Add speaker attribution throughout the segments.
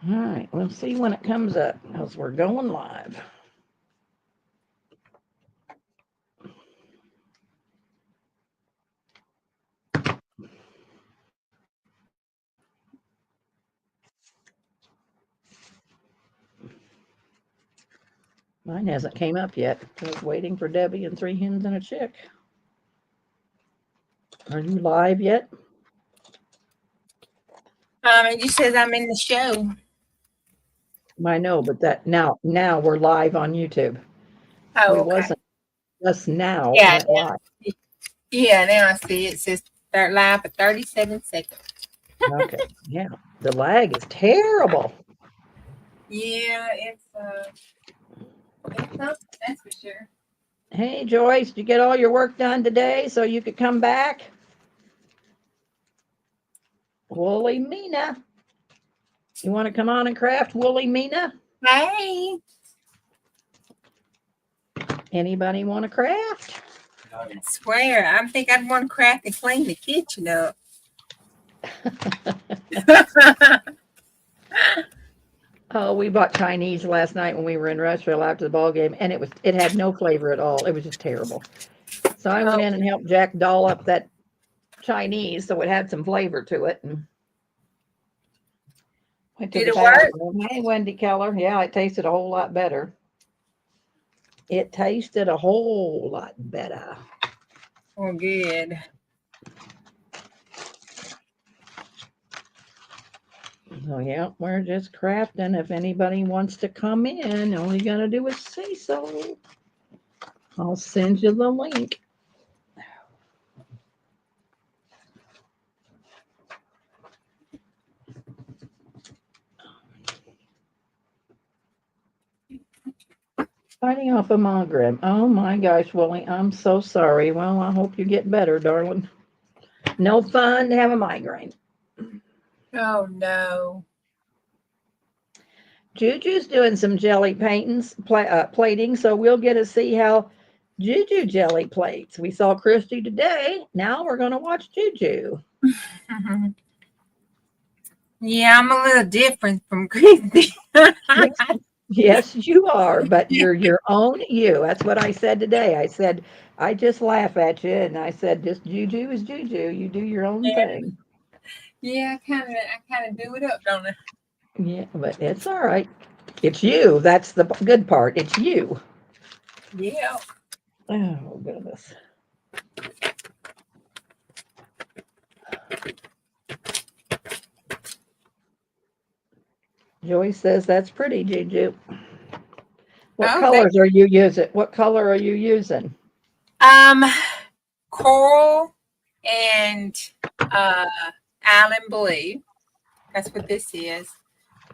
Speaker 1: All right, we'll see when it comes up because we're going live. Mine hasn't came up yet. I was waiting for Debbie and 3 hens and a chick. Are you live yet?
Speaker 2: It just says I'm in the show.
Speaker 1: I know, but that now we're live on YouTube.
Speaker 2: Oh,
Speaker 1: We
Speaker 2: okay.
Speaker 1: wasn't just now
Speaker 2: Yeah,
Speaker 1: went live.
Speaker 2: yeah. Now I see it says start live for 37 seconds.
Speaker 1: Okay, yeah. The lag is terrible.
Speaker 2: Yeah, it's something, that's for sure.
Speaker 1: Hey Joyce, did you get all your work done today so you could come back? Woolly Mina. You want to come on and craft, Woolly Mina?
Speaker 2: Hey.
Speaker 1: Anybody want to craft?
Speaker 2: I swear, I think I'd want to craft and clean the kitchen up.
Speaker 1: Oh, we bought Chinese last night when we were in Rushville after the ball game, and it had no flavor at all. It was just terrible. So I went
Speaker 2: Oh,
Speaker 1: in and helped Jack doll up that Chinese so it had some flavor to it. And went to
Speaker 2: did
Speaker 1: the
Speaker 2: it work?
Speaker 1: bathroom. Hey, Wendy Keller. Yeah, it tasted a whole lot better. It tasted a whole lot better.
Speaker 2: Oh, good.
Speaker 1: So yeah, we're just crafting. If anybody wants to come in, all you gotta do is say so. I'll send you the link. Fighting off a migraine. Oh my gosh, Willie, I'm so sorry. Well, I hope you get better, darling. No fun to have a migraine.
Speaker 2: Oh, no.
Speaker 1: Juju's doing some jelly plating, so we'll get to see how Juju jelly plates. We saw Christy today. Now we're going to watch Juju.
Speaker 2: Yeah, I'm a little different from Christy.
Speaker 1: Yes, yes, you are, but you're your own you. That's what I said today. I said, I just laugh at you, and I said, just Juju is Juju. You do your own thing.
Speaker 2: Yeah, I kind of do it up, don't I?
Speaker 1: Yeah, but it's all right. It's you. That's the good part. It's you.
Speaker 2: Yeah.
Speaker 1: Oh, goodness. Joyce says that's pretty, Juju. What
Speaker 2: Oh, thank
Speaker 1: colors are you using? What color are you using?
Speaker 2: um coral and uh island blue. That's what this is.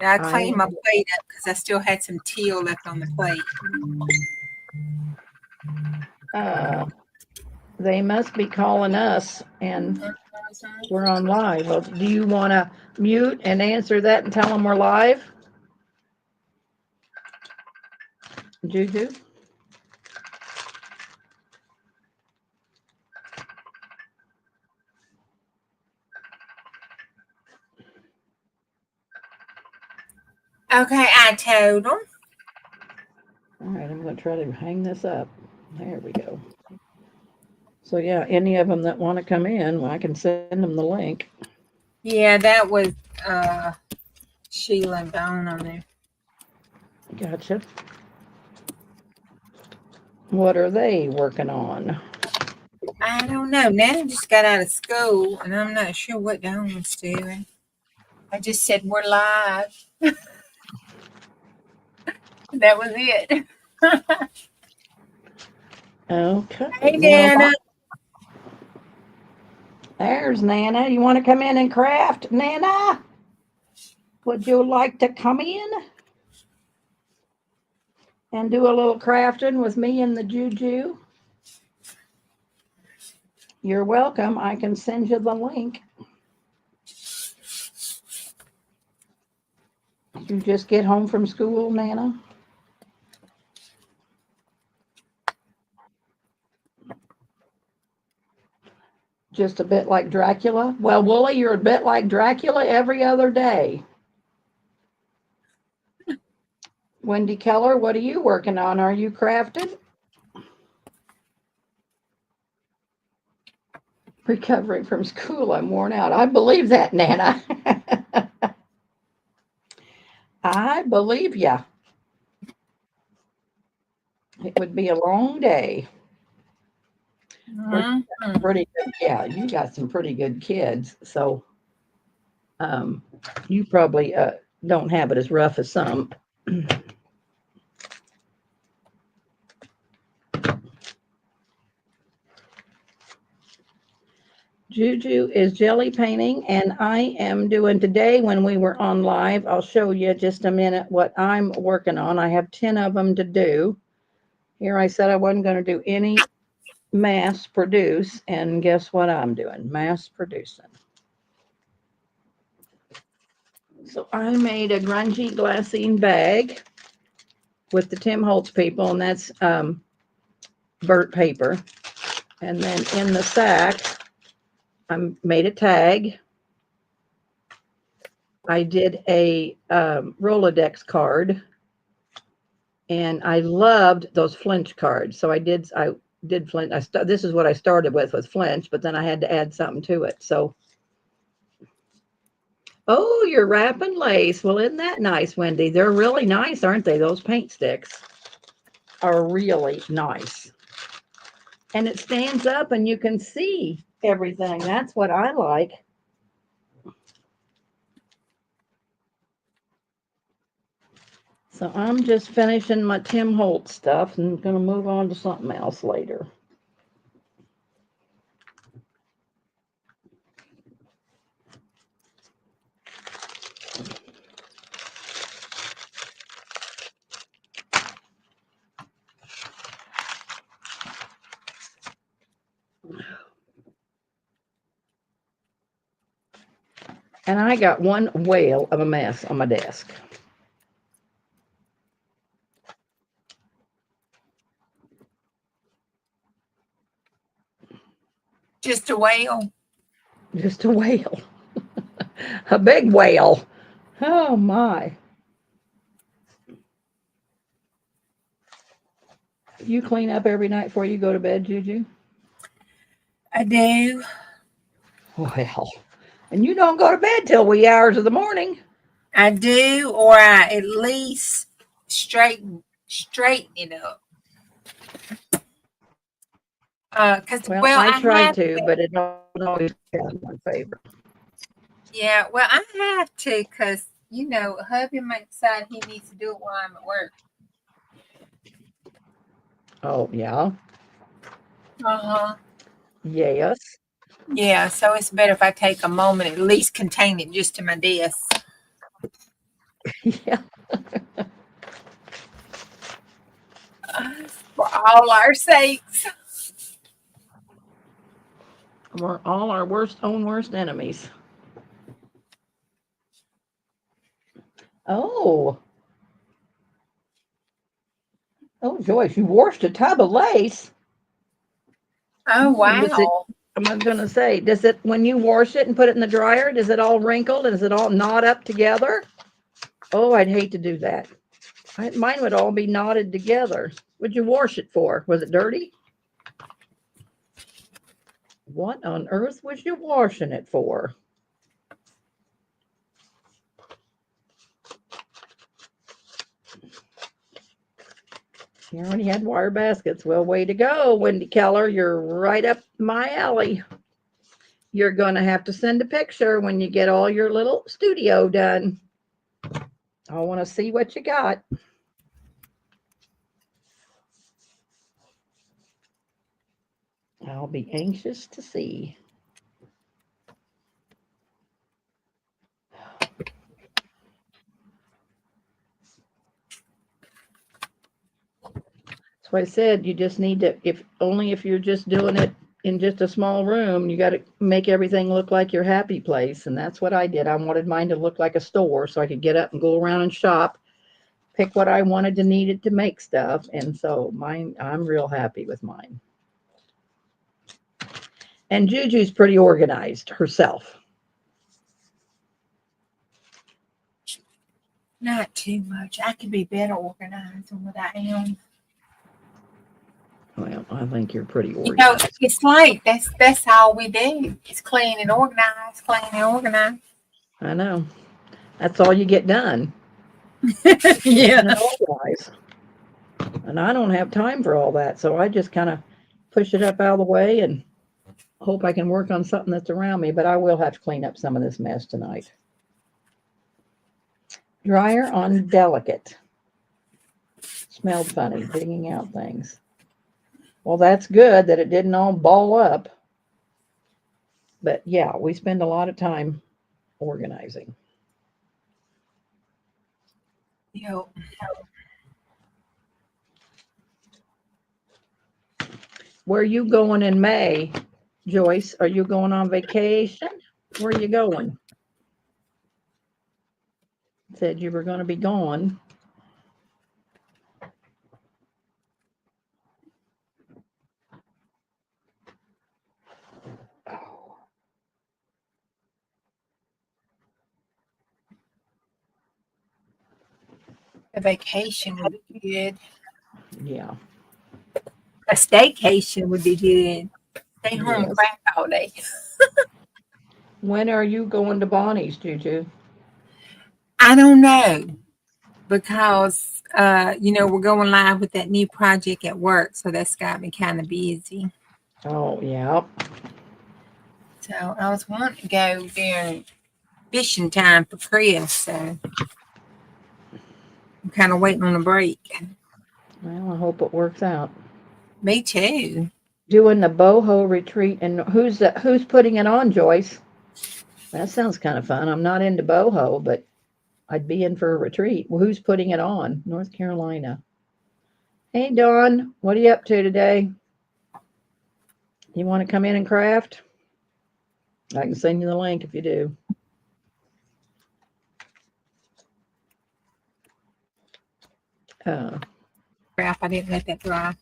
Speaker 2: And I
Speaker 1: I
Speaker 2: cleaned my plate up because I still had some teal left on the plate.
Speaker 1: uh, they must be calling us, and we're on live. Well, do you want to mute and answer that and tell them we're live, Juju?
Speaker 2: Okay, I told them.
Speaker 1: All right, I'm going to try to hang this up. There we go. So yeah, any of them that want to come in, I can send them the link.
Speaker 2: Yeah, that was uh Sheila and Dawn on there.
Speaker 1: Gotcha. What are they working on?
Speaker 2: I don't know. Nana just got out of school and I'm not sure what Dawn was doing. I just said we're live. That was it.
Speaker 1: Okay.
Speaker 2: Hey
Speaker 1: Well,
Speaker 2: Nana.
Speaker 1: there's Nana. You want to come in and craft, Nana? Would you like to come in and do a little crafting with me and the Juju? You're welcome. I can send you the link. You just get home from school, Nana? Just a bit like Dracula? Well, Wooly, you're a bit like Dracula every other day. Wendy Keller, what are you working on? Are you crafting? Recovering from school, I'm worn out. I believe that, Nana. I believe ya. It would be a long day. Of course,
Speaker 2: Mm-hmm.
Speaker 1: pretty good. Yeah, you got some pretty good kids, so um, you probably don't have it as rough as some. Juju is jelly painting, and I am doing today when we were on live. I'll show you just a minute what I'm working on. I have 10 of them to do. Here I said I wasn't going to do any mass produce, and guess what I'm doing? Mass producing. So I made a grungy glassine bag with the Tim Holtz people, and that's burnt paper. And then in the sack, I made a tag. I did a Rolodex card, and I loved those flinch cards. So I did flinch. This is what I started with flinch, but then I had to add something to it. So, oh, you're wrapping lace. Well, isn't that nice, Wendy? They're really nice, aren't they? Those paint sticks are really nice. And it stands up and you can see everything. That's what I like. So I'm just finishing my Tim Holtz stuff and going to move on to something else later. And I got one whale of a mess on my desk.
Speaker 2: Just a whale.
Speaker 1: Just a whale. A big whale. Oh my. You clean up every night before you go to bed, Juju?
Speaker 2: I do.
Speaker 1: Well, and you don't go to bed till wee hours of the morning.
Speaker 2: I do, or I at least straighten it up.
Speaker 1: Well,
Speaker 2: Well,
Speaker 1: I
Speaker 2: I
Speaker 1: try
Speaker 2: have
Speaker 1: to,
Speaker 2: to.
Speaker 1: but it don't always count in my favor.
Speaker 2: Yeah, well, I have to because hubby might decide he needs to do it while I'm at work.
Speaker 1: Oh, yeah.
Speaker 2: Uh huh.
Speaker 1: Yes.
Speaker 2: Yeah, so it's better if I take a moment, at least contain it just to my desk.
Speaker 1: Yeah.
Speaker 2: For all our sakes.
Speaker 1: We're all our worst enemies. Oh. Oh, Joyce, you washed a tub of lace.
Speaker 2: Oh,
Speaker 1: Does it,
Speaker 2: wow.
Speaker 1: I'm going to say, does it, when you wash it and put it in the dryer, does it all wrinkled and does it all knot up together? Oh, I'd hate to do that. Mine would all be knotted together. What'd you wash it for? Was it dirty? What on earth was you washing it for? You already had wire baskets. Well, way to go, Wendy Keller. You're right up my alley. You're going to have to send a picture when you get all your little studio done. I want to see what you got. I'll be anxious to see. That's why I said you just need to, if you're just doing it in just a small room, you got to make everything look like your happy place. And that's what I did. I wanted mine to look like a store so I could get up and go around and shop, pick what I wanted to need it to make stuff. And so mine, I'm real happy with mine. And Juju's pretty organized herself.
Speaker 2: Not too much. I could be better organized than what I am.
Speaker 1: Well, I think you're pretty
Speaker 2: You know,
Speaker 1: organized.
Speaker 2: it's like that's all we do. It's clean and organize, clean and organize.
Speaker 1: I know. That's all you get done.
Speaker 2: Yeah.
Speaker 1: And organize. And I don't have time for all that, so I just kind of push it up out of the way and hope I can work on something that's around me, but I will have to clean up some of this mess tonight. Dryer on delicate. Smelled funny, digging out things. Well, that's good that it didn't all ball up. But yeah, we spend a lot of time organizing.
Speaker 2: Yo.
Speaker 1: Where are you going in May, Joyce? Are you going on vacation? Where are you going? Said you were going to be gone.
Speaker 2: A vacation would be good.
Speaker 1: Yeah.
Speaker 2: A staycation would be good. Stay home and
Speaker 1: Yes.
Speaker 2: crack all day.
Speaker 1: When are you going to Bonnie's, JuJu?
Speaker 2: I don't know because we're going live with that new project at work, so that's got me kind of busy.
Speaker 1: Oh, yeah.
Speaker 2: So I was wanting to go during fishing time for Chris, so I'm kind of waiting on a break.
Speaker 1: Well, I hope it works out.
Speaker 2: Me too.
Speaker 1: Doing the boho retreat, and who's putting it on, Joyce? That sounds kind of fun. I'm not into boho, but I'd be in for a retreat. Well, who's putting it on? North Carolina. Hey, Dawn, what are you up to today? You want to come in and craft? I can send you the link if you do.
Speaker 2: Crap, I didn't let that dry.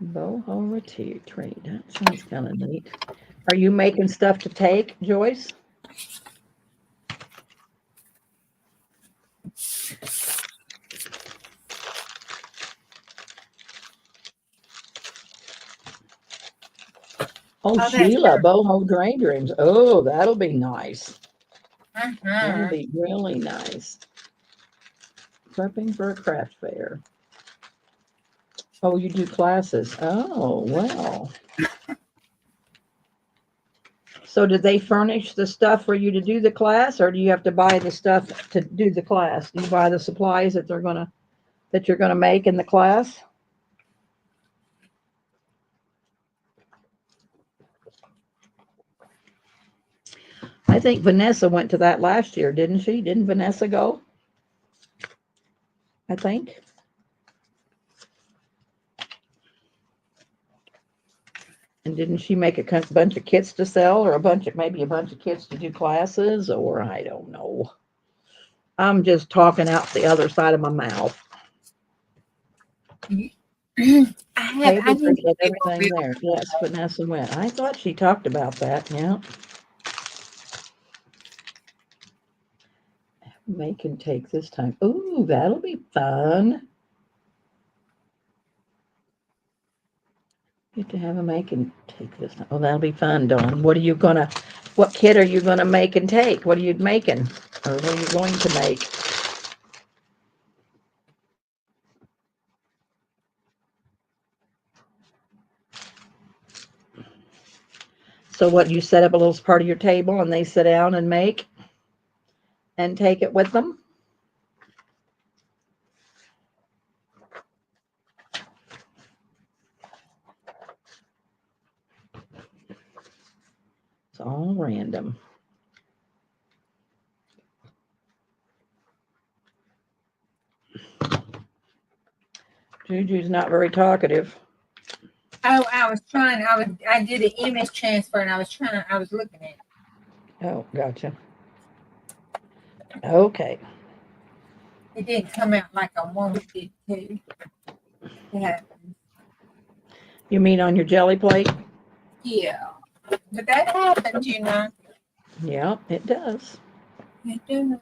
Speaker 1: Boho retreat. That sounds kind of neat. Are you making stuff to take, Joyce? Oh, Sheila, boho daydreams. Oh, that'll be nice. That'll be really nice. Prepping for a craft fair. Oh, you do classes. Oh, well. So did they furnish the stuff for you to do the class, or do you have to buy the stuff to do the class? Do you buy the supplies that you're gonna make in the class? I think Vanessa went to that last year, didn't she? Didn't Vanessa go? I think. And didn't she make a bunch of kits to sell, or maybe a bunch of kits to do classes, or I don't know. I'm just talking out the other side of my mouth.
Speaker 2: I
Speaker 1: Everything there. Yes, Vanessa went. I thought she talked about that. Yeah. Make and take this time. Ooh, that'll be fun. Get to have a make and take this time. Oh, that'll be fun, Dawn. What kit are you gonna make and take? What are you making? Or what are you going to make? So what, you set up a little part of your table and they sit down and make and take it with them? It's all random. JuJu's not very talkative.
Speaker 2: Oh, I did an image transfer and I was looking at it.
Speaker 1: Oh, gotcha. Okay.
Speaker 2: It didn't come out like I wanted it to. Yeah.
Speaker 1: You mean on your jelly plate?
Speaker 2: Yeah. But that happens,
Speaker 1: Yeah, it does.
Speaker 2: I don't know.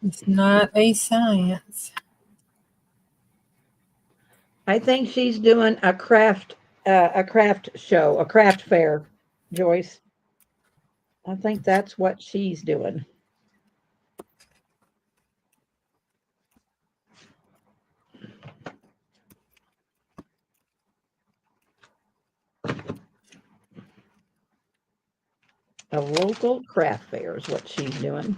Speaker 2: It's not a science.
Speaker 1: I think she's doing a craft show, a craft fair, Joyce. I think that's what she's doing. A local craft fair is what she's doing.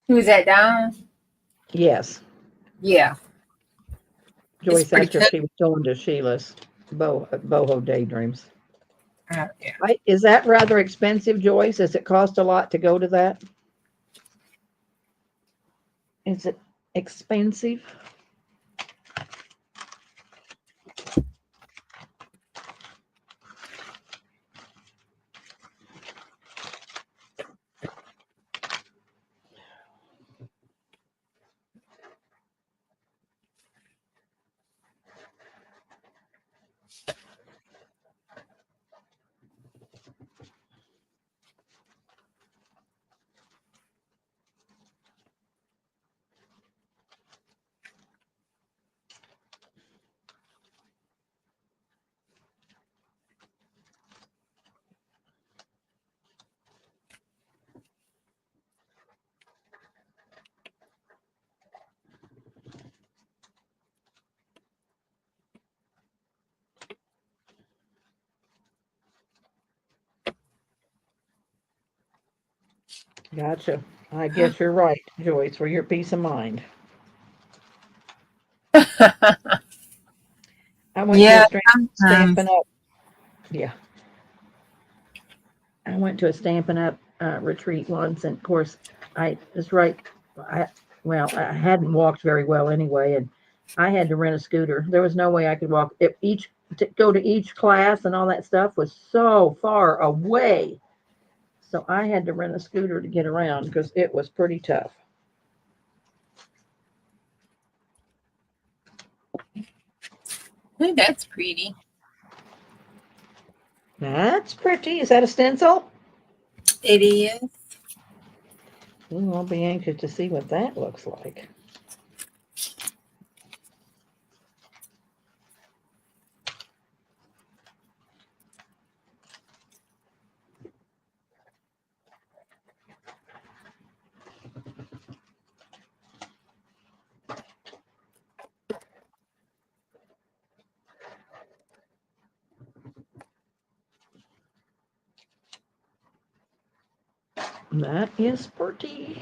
Speaker 2: Who's that, Don?
Speaker 1: Yes.
Speaker 2: Yeah.
Speaker 1: Joyce
Speaker 2: pretty
Speaker 1: asked her if she was going to Sheila's boho daydreams.
Speaker 2: Yeah.
Speaker 1: Is that rather expensive, Joyce? Does it cost a lot to go to that? Is it expensive? Gotcha. I guess you're right, Joyce, for your peace of mind. I went to
Speaker 2: Yeah,
Speaker 1: a Stampin' Up. Yeah. I went to a Stampin' Up retreat once, and of course, I was right. I hadn't walked very well anyway, and I had to rent a scooter. There was no way I could walk. To go to each class and all that stuff was so far away. So I had to rent a scooter to get around because it was pretty tough.
Speaker 2: Ooh, that's pretty.
Speaker 1: That's pretty. Is that a stencil?
Speaker 2: It is.
Speaker 1: Ooh, I'll be anxious to see what that looks like. That is pretty.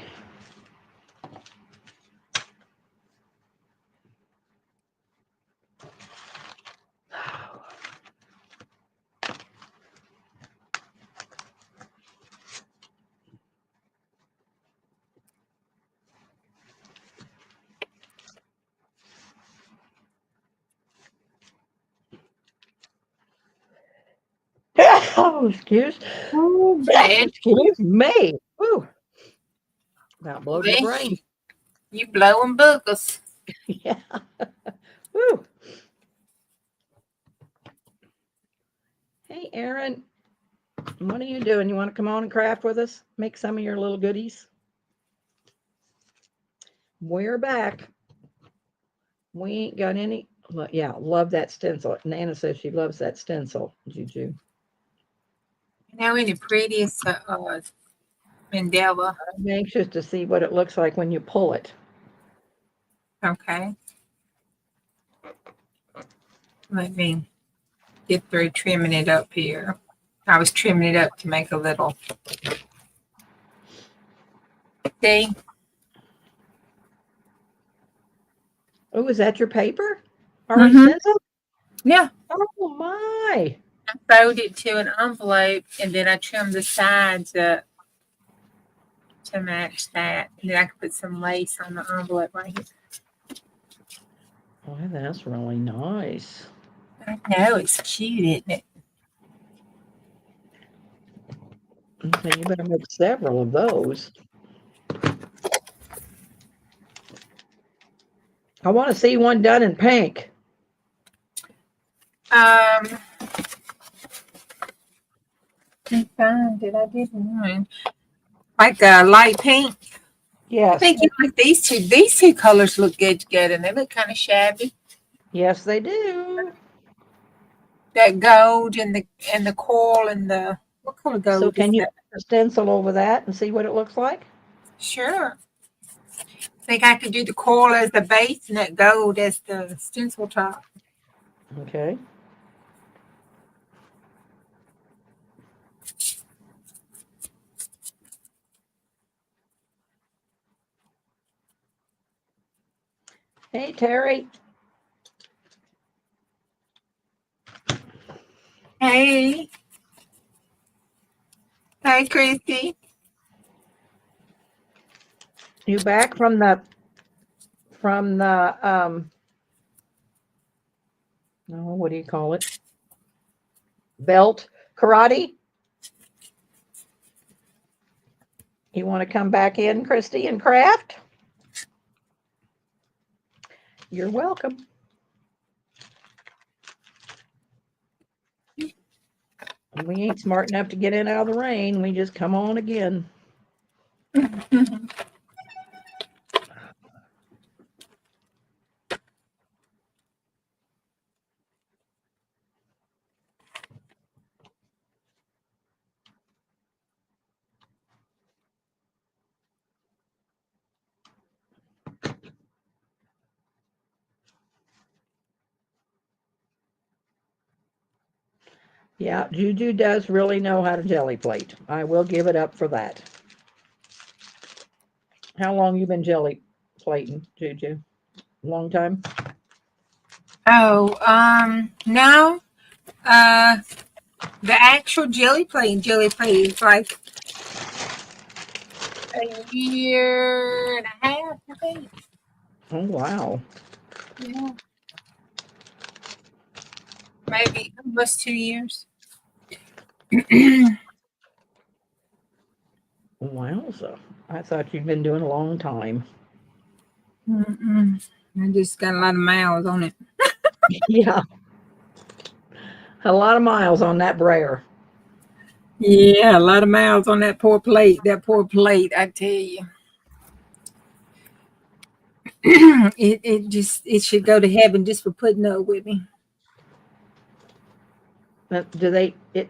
Speaker 1: Oh,
Speaker 2: Oh, man.
Speaker 1: excuse me. Woo. About blowed my
Speaker 2: Boy,
Speaker 1: brain.
Speaker 2: you blowing boogers.
Speaker 1: Yeah. Woo. Hey, Aaron, what are you doing? You want to come on and craft with us? Make some of your little goodies? We're back. We ain't got any. Yeah, love that stencil. Nana says she loves that stencil, Juju.
Speaker 2: Now, in the prettiest Mandela.
Speaker 1: I'm anxious to see what it looks like when you pull it.
Speaker 2: Okay. Let me get through trimming it up here. I was trimming it up to make a little. See?
Speaker 1: Oh, is that your paper? Already stenciled?
Speaker 2: Yeah.
Speaker 1: Oh my.
Speaker 2: I sewed it to an envelope and then I trimmed the sides up to match that. And then I could put some lace on the envelope right here.
Speaker 1: Boy, that's really nice.
Speaker 2: I know, it's cute, isn't it?
Speaker 1: Okay, you better make several of those. I want to see one done in pink.
Speaker 2: I can't find it. I did one. Like a light pink. I
Speaker 1: Yes,
Speaker 2: think you like these two. These two colors look good together, and they look kind of shabby.
Speaker 1: yes, they do.
Speaker 2: That gold and the coral and the what color
Speaker 1: So
Speaker 2: gold is
Speaker 1: can you
Speaker 2: that?
Speaker 1: stencil over that and see what it looks like?
Speaker 2: Sure. I think I could do the coral as the base and that gold as the stencil top.
Speaker 1: Okay. Hey, Terry.
Speaker 2: Hey. Hey, Christy.
Speaker 1: You back from the oh, what do you call it? Belt karate? You want to come back in, Christy, and craft? You're welcome. We ain't smart enough to get in out of the rain. We just come on again. Yeah, JuJu does really know how to jelly plate. I will give it up for that. How long you been jelly plating, JuJu? Long time?
Speaker 2: Oh, no. Uh, the actual jelly plate is like a year and a half, I think.
Speaker 1: Oh, wow.
Speaker 2: Yeah. Maybe almost 2 years.
Speaker 1: Wowza. I thought you'd been doing a long time.
Speaker 2: Mm-mm. I just got a lot of miles on it.
Speaker 1: Yeah. A lot of miles on that brayer.
Speaker 2: Yeah, a lot of miles on that poor plate. That poor plate, I tell you. it should go to heaven just for putting up with me.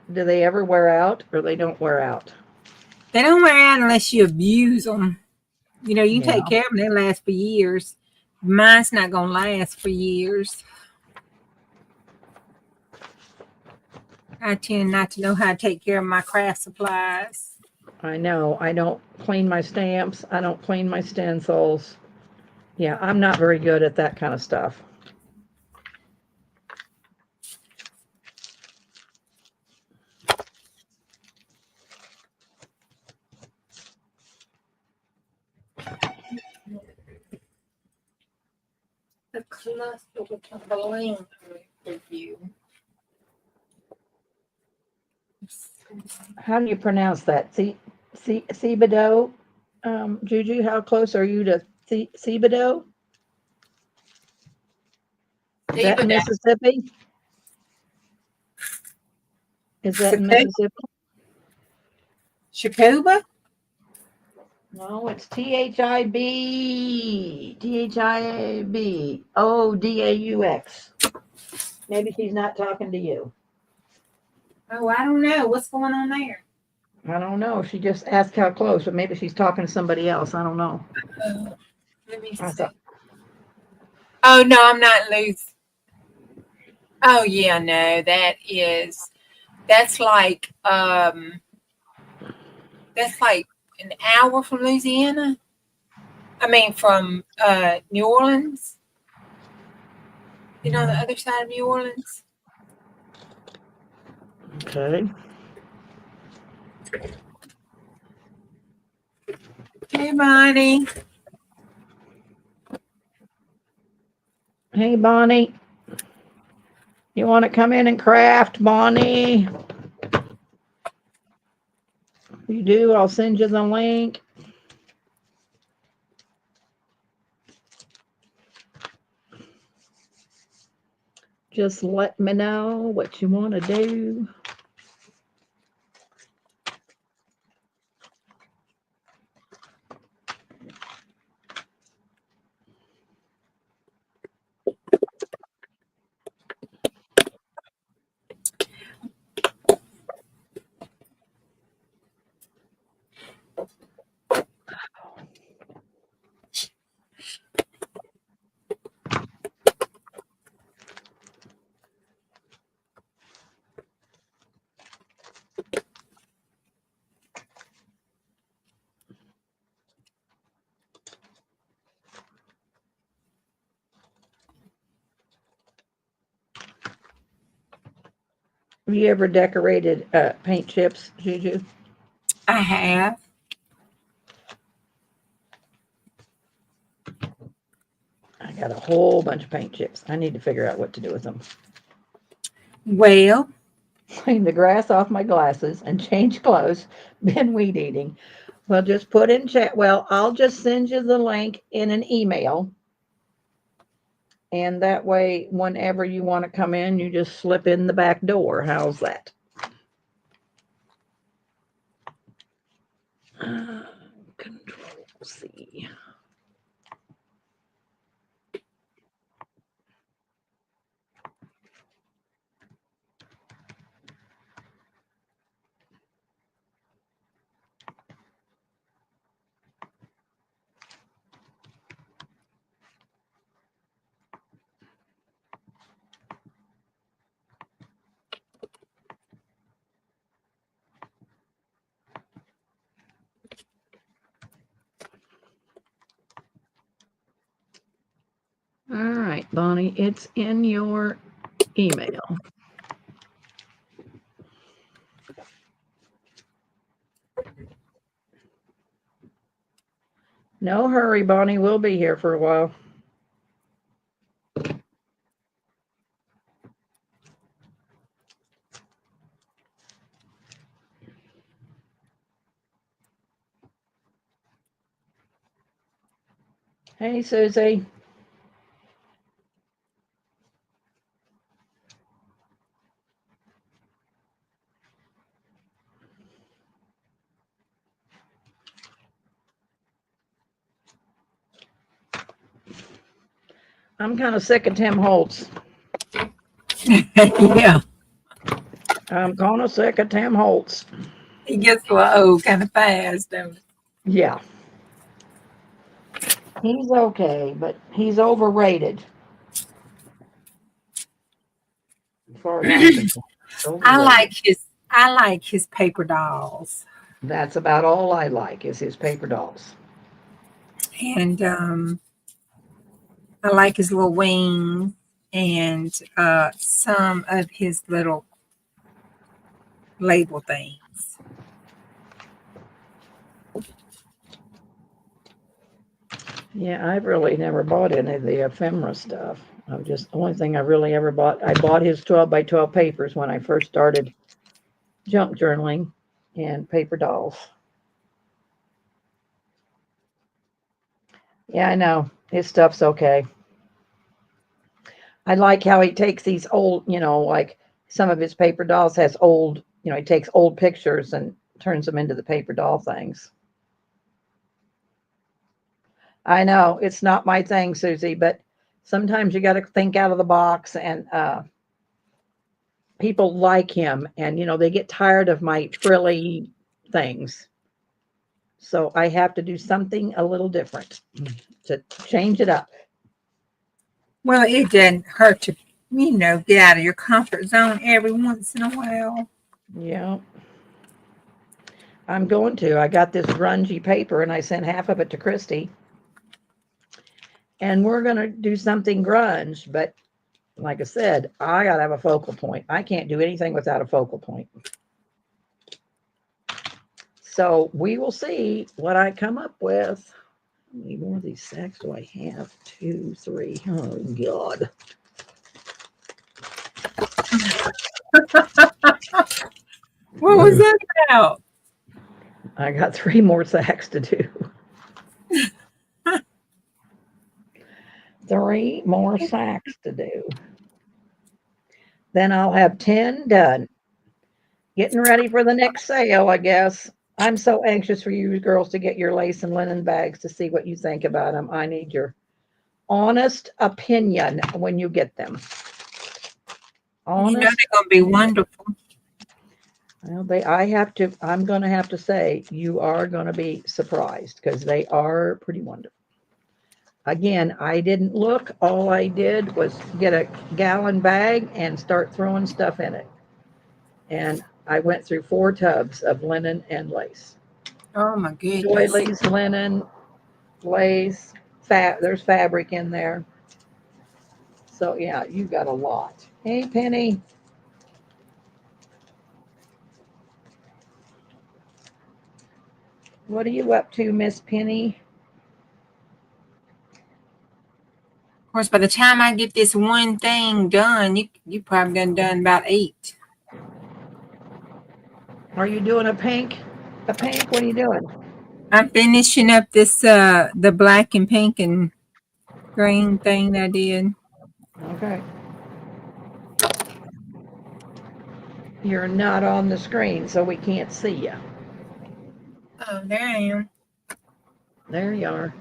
Speaker 1: Do they ever wear out or they don't wear out?
Speaker 2: They don't wear out unless you abuse them. You know, you
Speaker 1: Yeah.
Speaker 2: take care of them, they last for years. Mine's not gonna last for years. I tend not to know how to take care of my craft supplies.
Speaker 1: I know. I don't clean my stamps. I don't clean my stencils. Yeah, I'm not very good at that kind of stuff.
Speaker 2: The cluster with the bling for you.
Speaker 1: How do you pronounce that? Thibodeau? JuJu, how close are you to Thibodeau? Is that in Mississippi? Is that in Mississippi?
Speaker 2: Shakuba?
Speaker 1: No, it's Thibodaux. Maybe she's not talking to you.
Speaker 2: Oh, I don't know. What's going on there?
Speaker 1: I don't know. She just asked how close, but maybe she's talking to somebody else. I don't know.
Speaker 2: Let me
Speaker 1: I
Speaker 2: see.
Speaker 1: thought,
Speaker 2: Oh no, I'm not loose. Oh yeah, no, that's like an hour from Louisiana. I mean from New Orleans. You know the other side of New Orleans?
Speaker 1: okay.
Speaker 2: Hey Bonnie.
Speaker 1: Hey, Bonnie. You want to come in and craft, Bonnie? You do. I'll send you the link. Just let me know what you want to do. Have you ever decorated paint chips, Juju?
Speaker 2: I have.
Speaker 1: I got a whole bunch of paint chips. I need to figure out what to do with them.
Speaker 2: Well,
Speaker 1: Clean the grass off my glasses and change clothes. Been weed eating. Well, just put in chat. Well, I'll just send you the link in an email. And that way, whenever you want to come in, you just slip in the back door. How's that? Control C. All right, Bonnie, it's in your email. No hurry, Bonnie. We'll be here for a while. Hey, Susie. I'm kind of sick of Tim Holtz.
Speaker 2: yeah,
Speaker 1: I'm kind of sick of Tim Holtz.
Speaker 2: he gets low kind of fast, don't it?
Speaker 1: Yeah. He's okay, but he's overrated. As far as I'm concerned,
Speaker 2: I like his paper dolls,
Speaker 1: that's about all I like is his paper dolls.
Speaker 2: and I like his little wings and some of his little label things.
Speaker 1: Yeah, I've really never bought any of the ephemera stuff. I've just the only thing I really ever bought. I bought his 12 by 12 papers when I first started junk journaling and paper dolls. Yeah, I know his stuff's okay. I like how he takes these old, like some of his paper dolls has old, he takes old pictures and turns them into the paper doll things. I know it's not my thing, Susie, but sometimes you got to think out of the box, and people like him, and they get tired of my frilly things. So I have to do something a little different to change it up.
Speaker 2: Well, it doesn't hurt to, get out of your comfort zone every once in a while.
Speaker 1: Yeah, I'm going to. I got this grungy paper and I sent half of it to Christy. And we're going to do something grunge, but like I said, I got to have a focal point. I can't do anything without a focal point. So we will see what I come up with. How many more of these sacks do I have? 2, 3. Oh, God.
Speaker 2: What was that about?
Speaker 1: I got 3 more sacks to do. 3 more sacks to do. Then I'll have 10 done. Getting ready for the next sale, I guess. I'm so anxious for you girls to get your lace and linen bags to see what you think about them. I need your honest opinion when you get them.
Speaker 2: You know they're
Speaker 1: Honest.
Speaker 2: gonna be wonderful.
Speaker 1: Well, I'm going to have to say you are going to be surprised because they are pretty wonderful. Again, I didn't look. All I did was get a gallon bag and start throwing stuff in it. And I went through 4 tubs of linen and lace.
Speaker 2: Oh my goodness.
Speaker 1: Doilies, linen, lace, there's fabric in there. So yeah, you got a lot. Hey, Penny. What are you up to, Miss Penny?
Speaker 2: Of course, by the time I get this one thing done, you probably done about 8.
Speaker 1: Are you doing a pink? A pink? What are you doing?
Speaker 2: I'm finishing up this the black and pink and green thing that I did.
Speaker 1: Okay. You're not on the screen, so we can't see you.
Speaker 2: Oh, there I am.
Speaker 1: There you are.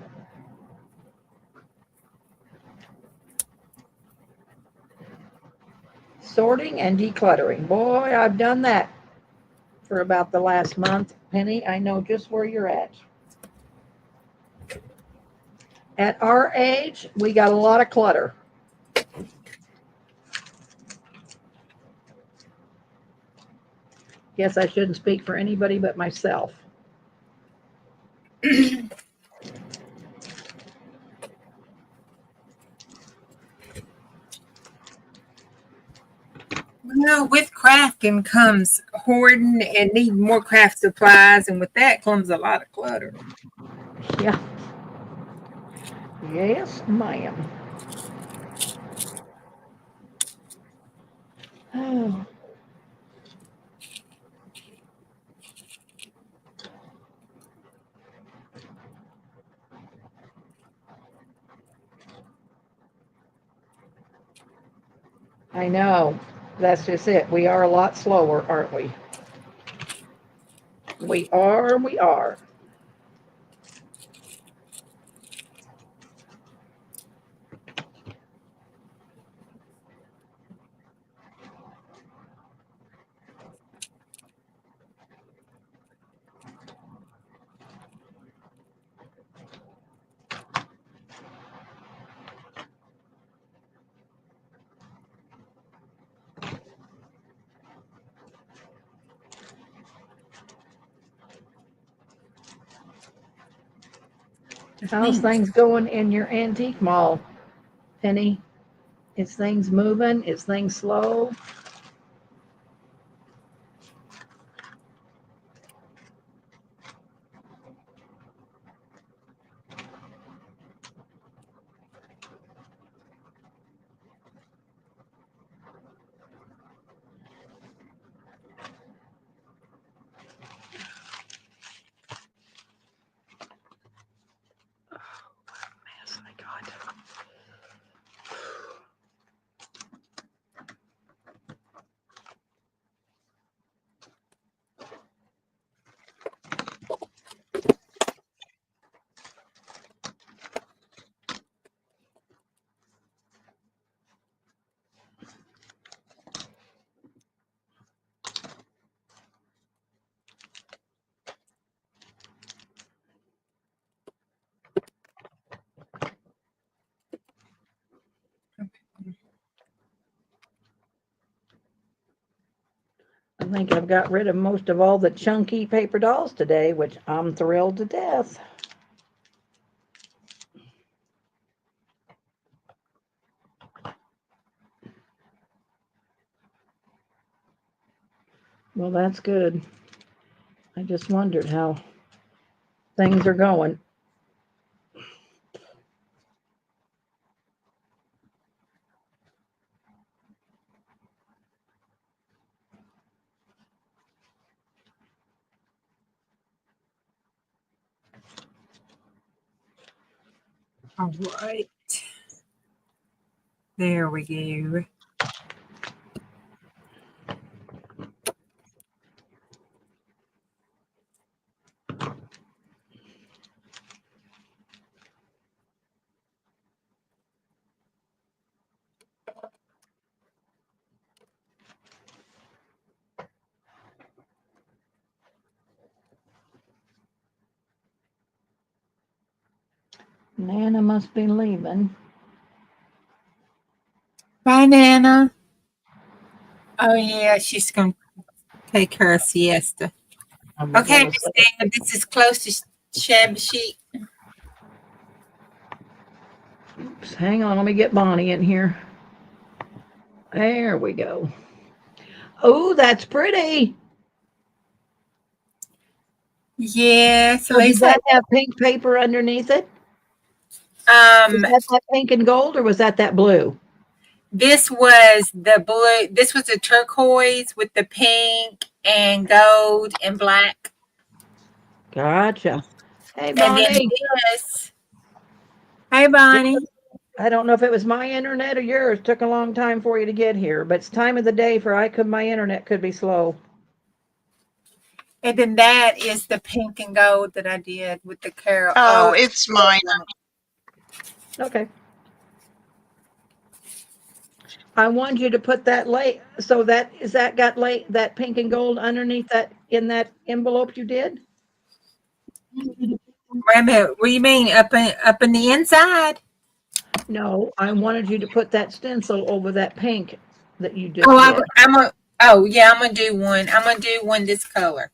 Speaker 1: Sorting and decluttering. Boy, I've done that for about the last month. Penny, I know just where you're at. At our age, we got a lot of clutter. Guess I shouldn't speak for anybody but myself.
Speaker 2: Well, with crafting comes hoarding and needing more craft supplies, and with that comes a lot of clutter.
Speaker 1: Yeah. Yes, ma'am. Oh. I know. That's just it. We are a lot slower, aren't we? We are, we are. How's things going in your antique mall, Penny? Is things moving? Is things slow? Yes, my God. I think I've got rid of most of all the chunky paper dolls today, which I'm thrilled to death. Well, that's good. I just wondered how things are going.
Speaker 2: All right. There we go.
Speaker 1: Nana must be leaving.
Speaker 2: Bye, Nana. Oh, yeah, she's going to take her siesta.
Speaker 1: I'm gonna
Speaker 2: Okay,
Speaker 1: say-
Speaker 2: Miss Dana, this is close to shabby chic.
Speaker 1: Oops, hang on, let me get Bonnie in here. There we go. Oh, that's pretty.
Speaker 2: Yeah, so
Speaker 1: So did
Speaker 2: Lisa,
Speaker 1: that have pink paper underneath it? Was that pink and gold, or was that blue?
Speaker 2: this was the blue, this was the turquoise with the pink and gold and black.
Speaker 1: Gotcha. Hey,
Speaker 2: And then
Speaker 1: Bonnie.
Speaker 2: this, hey, Bonnie.
Speaker 1: I don't know if it was my internet or yours. Took a long time for you to get here, but it's time of the day for my internet could be slow.
Speaker 2: And then that is the pink and gold that I did with the carol.
Speaker 3: Oh, it's mine.
Speaker 1: Okay. I want you to put that so that got that pink and gold underneath that in that envelope you did?
Speaker 2: Wait a minute, what do you mean up in the inside?
Speaker 1: No, I wanted you to put that stencil over that pink that you just
Speaker 2: Oh,
Speaker 1: did.
Speaker 2: I'm gonna do one. I'm gonna do one this color.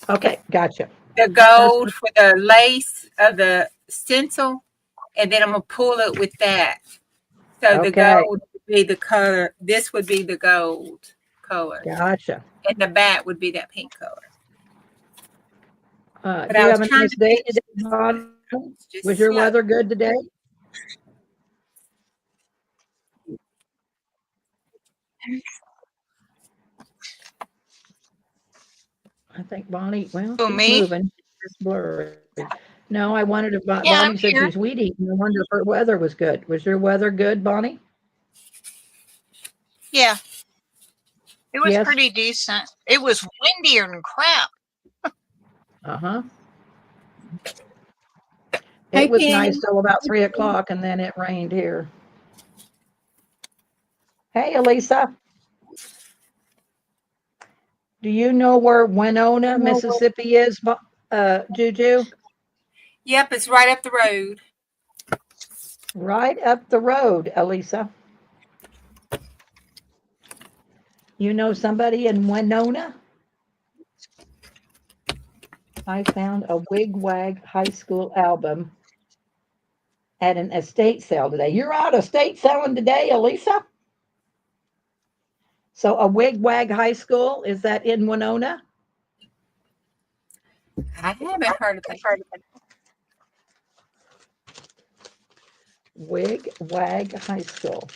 Speaker 1: Okay, gotcha.
Speaker 2: The gold for the lace of the stencil, and then I'm gonna pull it with that. So the
Speaker 1: Okay.
Speaker 2: gold would be the color. This would be the gold color,
Speaker 1: Gotcha.
Speaker 2: and the back would be that pink color.
Speaker 1: Do you have a nice day today,
Speaker 2: just
Speaker 1: Bonnie? Was your
Speaker 2: slow.
Speaker 1: weather good today? I think Bonnie, well,
Speaker 3: Who,
Speaker 1: she's
Speaker 3: me?
Speaker 1: moving. It's blurry. No, I wanted to,
Speaker 3: Yeah,
Speaker 1: Bonnie
Speaker 3: I'm
Speaker 1: said
Speaker 3: here.
Speaker 1: she's weed eating. I wonder if her weather was good. Was your weather good, Bonnie?
Speaker 3: Yeah, it was
Speaker 1: Yes.
Speaker 3: pretty decent. It was windier than crap.
Speaker 1: Uh-huh.
Speaker 2: Hey,
Speaker 1: It was
Speaker 2: Penny.
Speaker 1: nice till about 3 o'clock and then it rained here. Hey, Elisa. Do you know where Winona, Mississippi is, Juju?
Speaker 2: Yep, it's right up the road.
Speaker 1: Right up the road, Elisa. You know somebody in Winona? I found a Wigwag High School album at an estate sale today. You're out estate selling today, Elisa? So a Wigwag High School, is that in Winona?
Speaker 2: I haven't heard of it.
Speaker 1: Wigwag High School.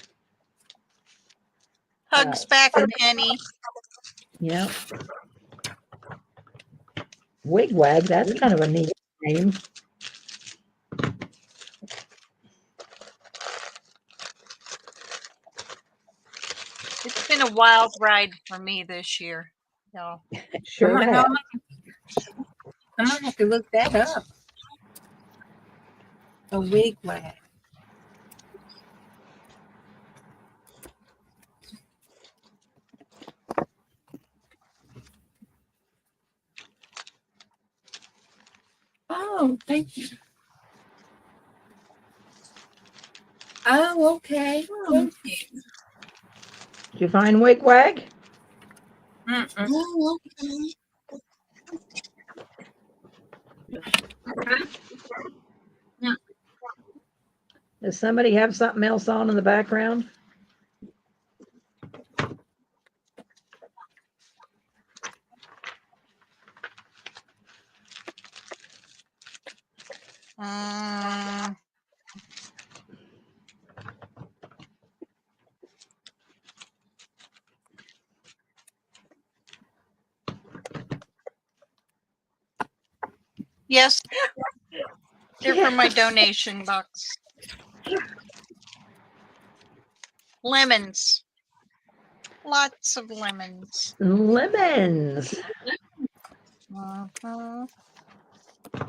Speaker 3: Hugs back, Penny.
Speaker 1: Yeah. Wigwag, that's kind of a neat name.
Speaker 3: It's been a wild ride for me this year, y'all.
Speaker 1: Sure has.
Speaker 2: I might have to look that up. A wigwag. Oh, thank you. Oh, okay. Thank you.
Speaker 1: Did you find Wigwag?
Speaker 2: Mm-mm.
Speaker 1: Does somebody have something else on in the background?
Speaker 3: Yes, they're from my donation box. Lemons. Lots of lemons.
Speaker 1: Lemons.
Speaker 3: Uh-huh.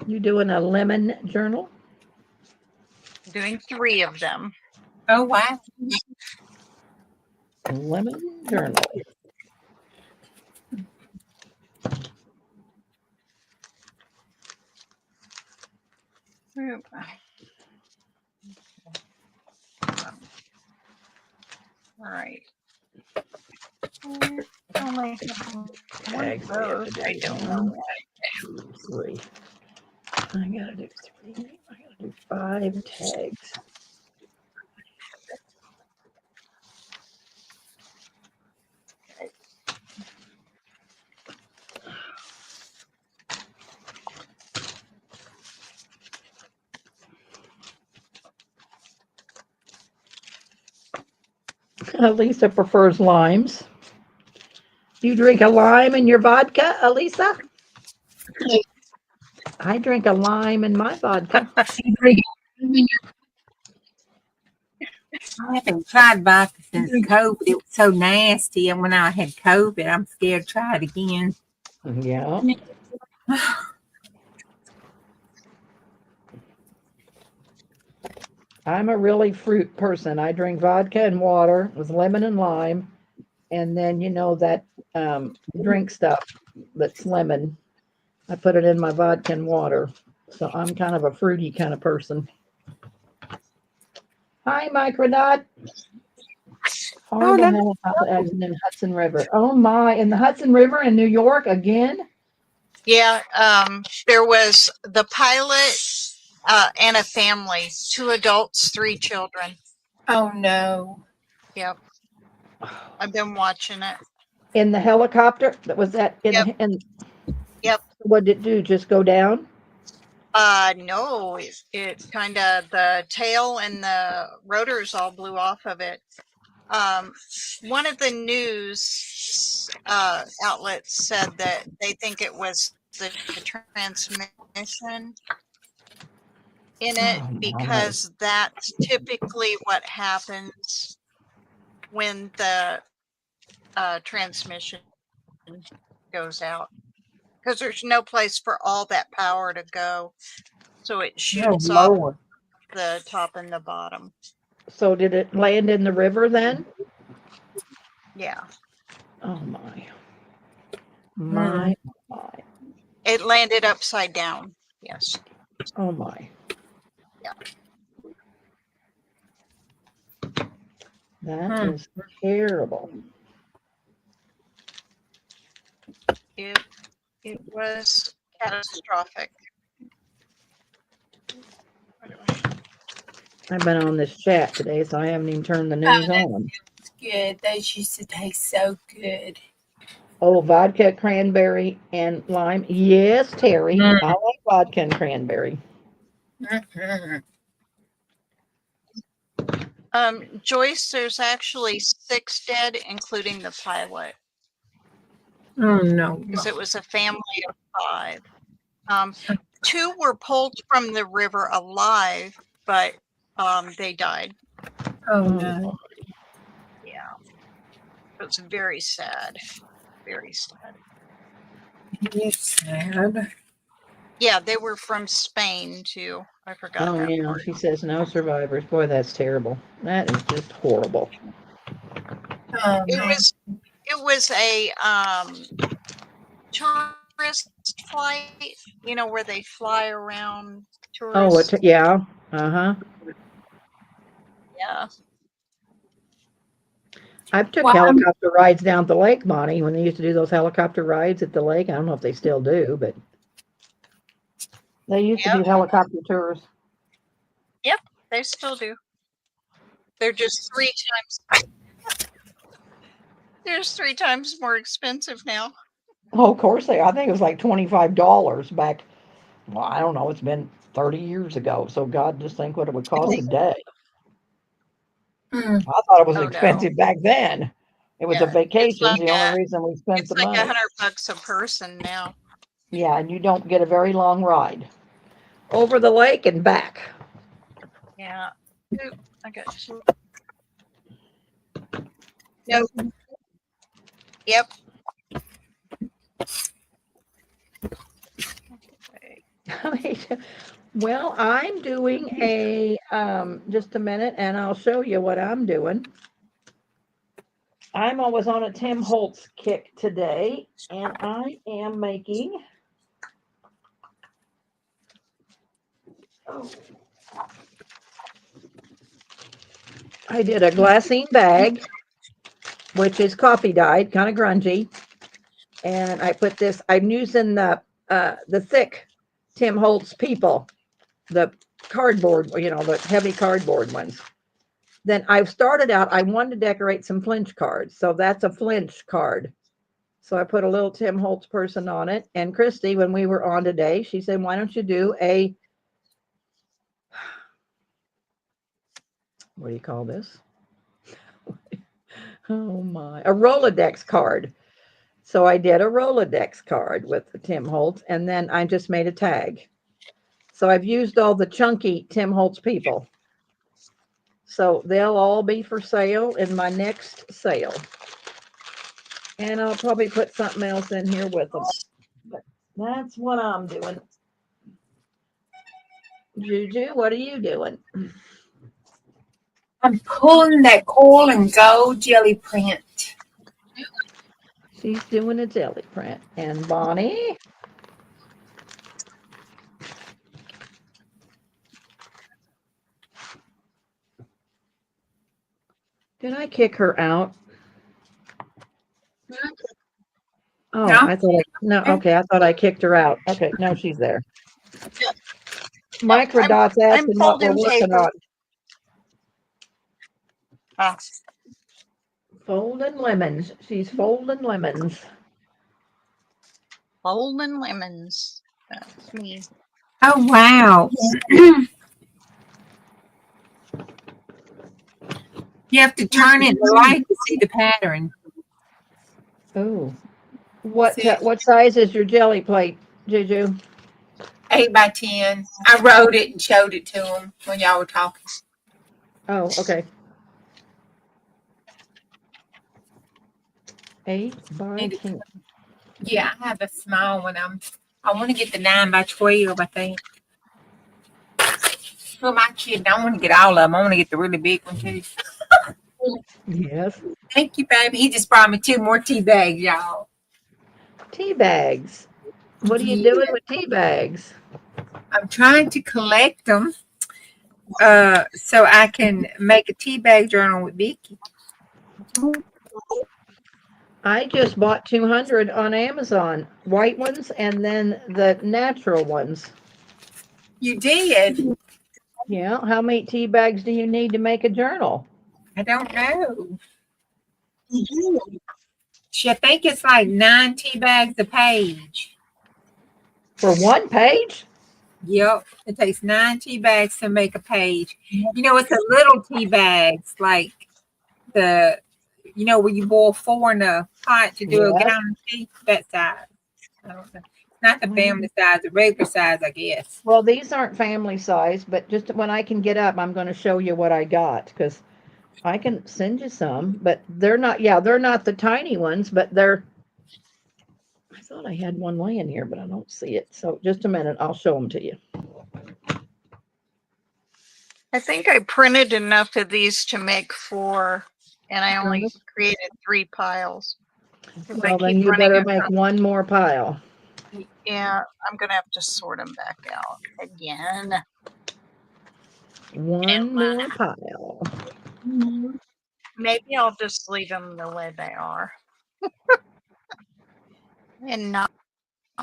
Speaker 1: You doing a lemon journal?
Speaker 3: Doing 3 of them.
Speaker 2: Oh, wow.
Speaker 1: Lemon journal.
Speaker 3: All right. Only have one
Speaker 1: Tags we
Speaker 3: of
Speaker 1: have
Speaker 3: those.
Speaker 1: to
Speaker 3: I
Speaker 1: do.
Speaker 3: don't know.
Speaker 1: 1, 2, 3. I gotta do 3. I gotta do 5 tags. Elisa prefers limes. You drink a lime in your vodka, Elisa? I drink a lime in my vodka.
Speaker 2: I haven't tried vodka since COVID. It was so nasty. And when I had COVID, I'm scared to try it again.
Speaker 1: Yeah. I'm a really fruit person. I drink vodka and water with lemon and lime. And then, you know, that drink stuff that's lemon. I put it in my vodka and water. So I'm kind of a fruity kind of person. Hi, Micronaut. Horrible helicopter accident in Hudson River. Oh my, in the Hudson River in New York again?
Speaker 3: Yeah, there was the pilot and a family, 2 adults, 3 children.
Speaker 2: Oh no.
Speaker 3: Yep, I've been watching it.
Speaker 1: In the helicopter? That was that in
Speaker 3: Yep. Yep.
Speaker 1: What did it do? Just go down?
Speaker 3: No, it kind of, the tail and the rotors all blew off of it. One of the news outlets said that they think it was the transmission in it,
Speaker 1: Oh, my.
Speaker 3: because that's typically what happens when the transmission goes out, because there's no place for all that power to go, so it shoots off
Speaker 2: Lord.
Speaker 3: the top and the bottom.
Speaker 1: So did it land in the river then?
Speaker 3: Yeah,
Speaker 1: Oh my. My.
Speaker 3: it landed upside down. Yes.
Speaker 1: Oh my.
Speaker 3: Yeah.
Speaker 1: That is terrible.
Speaker 3: It was catastrophic.
Speaker 1: I've been on this chat today, so I haven't even turned the news on.
Speaker 2: Good. Those used to taste so good.
Speaker 1: Oh, vodka, cranberry, and lime. Yes, Terry. I like vodka and cranberry.
Speaker 3: Joyce, there's actually 6 dead, including the pilot,
Speaker 2: Oh no.
Speaker 3: because it was a family of 5. 2 were pulled from the river alive, but they died.
Speaker 2: Oh no.
Speaker 3: Yeah, it was very sad. Very sad.
Speaker 2: It's sad.
Speaker 3: Yeah, they were from Spain too. I forgot
Speaker 1: Oh,
Speaker 3: that
Speaker 1: yeah.
Speaker 3: part.
Speaker 1: She says no survivors. Boy, that's terrible. That is just horrible.
Speaker 3: It was a tourist flight, where they fly around
Speaker 1: Oh,
Speaker 3: tourists.
Speaker 1: yeah. Uh-huh.
Speaker 3: Yeah.
Speaker 1: I took helicopter rides down at the lake, Monty, when they used to do those helicopter rides at the lake. I don't know if they still do, but they used to do helicopter tours.
Speaker 3: Yep, they still do. They're just 3 times. They're just 3 times more expensive now.
Speaker 1: Oh, of course they. I think it was like $25 back. Well, I don't know. It's been 30 years ago. So God, just think what it would cost today. I thought it was expensive back then. It was a vacation.
Speaker 3: Like
Speaker 1: the only reason we spent
Speaker 3: it's
Speaker 1: the
Speaker 3: like
Speaker 1: money.
Speaker 3: $100 a person now.
Speaker 1: Yeah, and you don't get a very long ride over the lake and back.
Speaker 3: Yeah. Oop, I got you. Nope. Yep.
Speaker 1: Well, I'm doing a just a minute, and I'll show you what I'm doing. I'm always on a Tim Holtz kick today, and I am making. I did a glassine bag which is coffee dyed, kind of grungy. And I put this, I'm using the thick Tim Holtz People, the cardboard, you know, the heavy cardboard ones. Then I started out, I wanted to decorate some flinch cards. So that's a flinch card. So I put a little Tim Holtz person on it. And Christy, when we were on today, she said, why don't you do a, what do you call this? Oh my, a Rolodex card. So I did a Rolodex card with the Tim Holtz, and then I just made a tag. So I've used all the chunky Tim Holtz People. So they'll all be for sale in my next sale. And I'll probably put something else in here with them. But that's what I'm doing. JuJu, what are you doing?
Speaker 2: I'm pulling that coil and gold jelly print.
Speaker 1: She's doing a jelly print. And Bonnie? Did I kick her out? Oh,
Speaker 2: No.
Speaker 1: I thought no. Okay, I thought I kicked her out. Okay, no, she's there. Microdot's asking what we're
Speaker 3: folding
Speaker 1: working
Speaker 3: paper.
Speaker 1: on.
Speaker 3: Ah,
Speaker 1: Folding lemons. She's folding lemons.
Speaker 3: folding lemons. That's me.
Speaker 2: Oh, wow. You have to turn in the light to see the pattern.
Speaker 1: Oh, what
Speaker 2: See?
Speaker 1: what size is your jelly plate, JuJu?
Speaker 2: 8 by 10. I wrote it and showed it to him when y'all were talking.
Speaker 1: Oh, okay. 8 by
Speaker 2: Need it.
Speaker 1: 10.
Speaker 2: Yeah, I have a small one. I want to get the 9 by 12, I think. For my kid, I want to get all of them. I want to get the really big one too.
Speaker 1: Yes.
Speaker 2: Thank you, baby. He just brought me 2 more tea bags, y'all.
Speaker 1: Tea bags. What are you doing with tea bags?
Speaker 2: I'm trying to collect them so I can make a tea bag journal with Vicky.
Speaker 1: I just bought 200 on Amazon, white ones and then the natural ones.
Speaker 2: You did?
Speaker 1: Yeah. How many tea bags do you need to make a journal?
Speaker 2: I don't know. I think it's like 9 tea bags a page.
Speaker 1: For one page?
Speaker 2: Yep. It takes 9 tea bags to make a page. You know, it's a little tea bags, like where you boil 4 in a pot to do a gallon of tea, that size. I don't know. Not the family size, the regular size, I guess.
Speaker 1: Well, these aren't family size, but just when I can get up, I'm going to show you what I got because I can send you some, but they're not, they're not the tiny ones, but I thought I had one laying here, but I don't see it. So just a minute, I'll show them to you.
Speaker 3: I think I printed enough of these to make 4, and I only created 3 piles.
Speaker 1: Well, then you better make one more pile.
Speaker 3: Yeah, I'm gonna have to sort them back out again.
Speaker 1: One more pile.
Speaker 3: Maybe I'll just leave them the way they are and not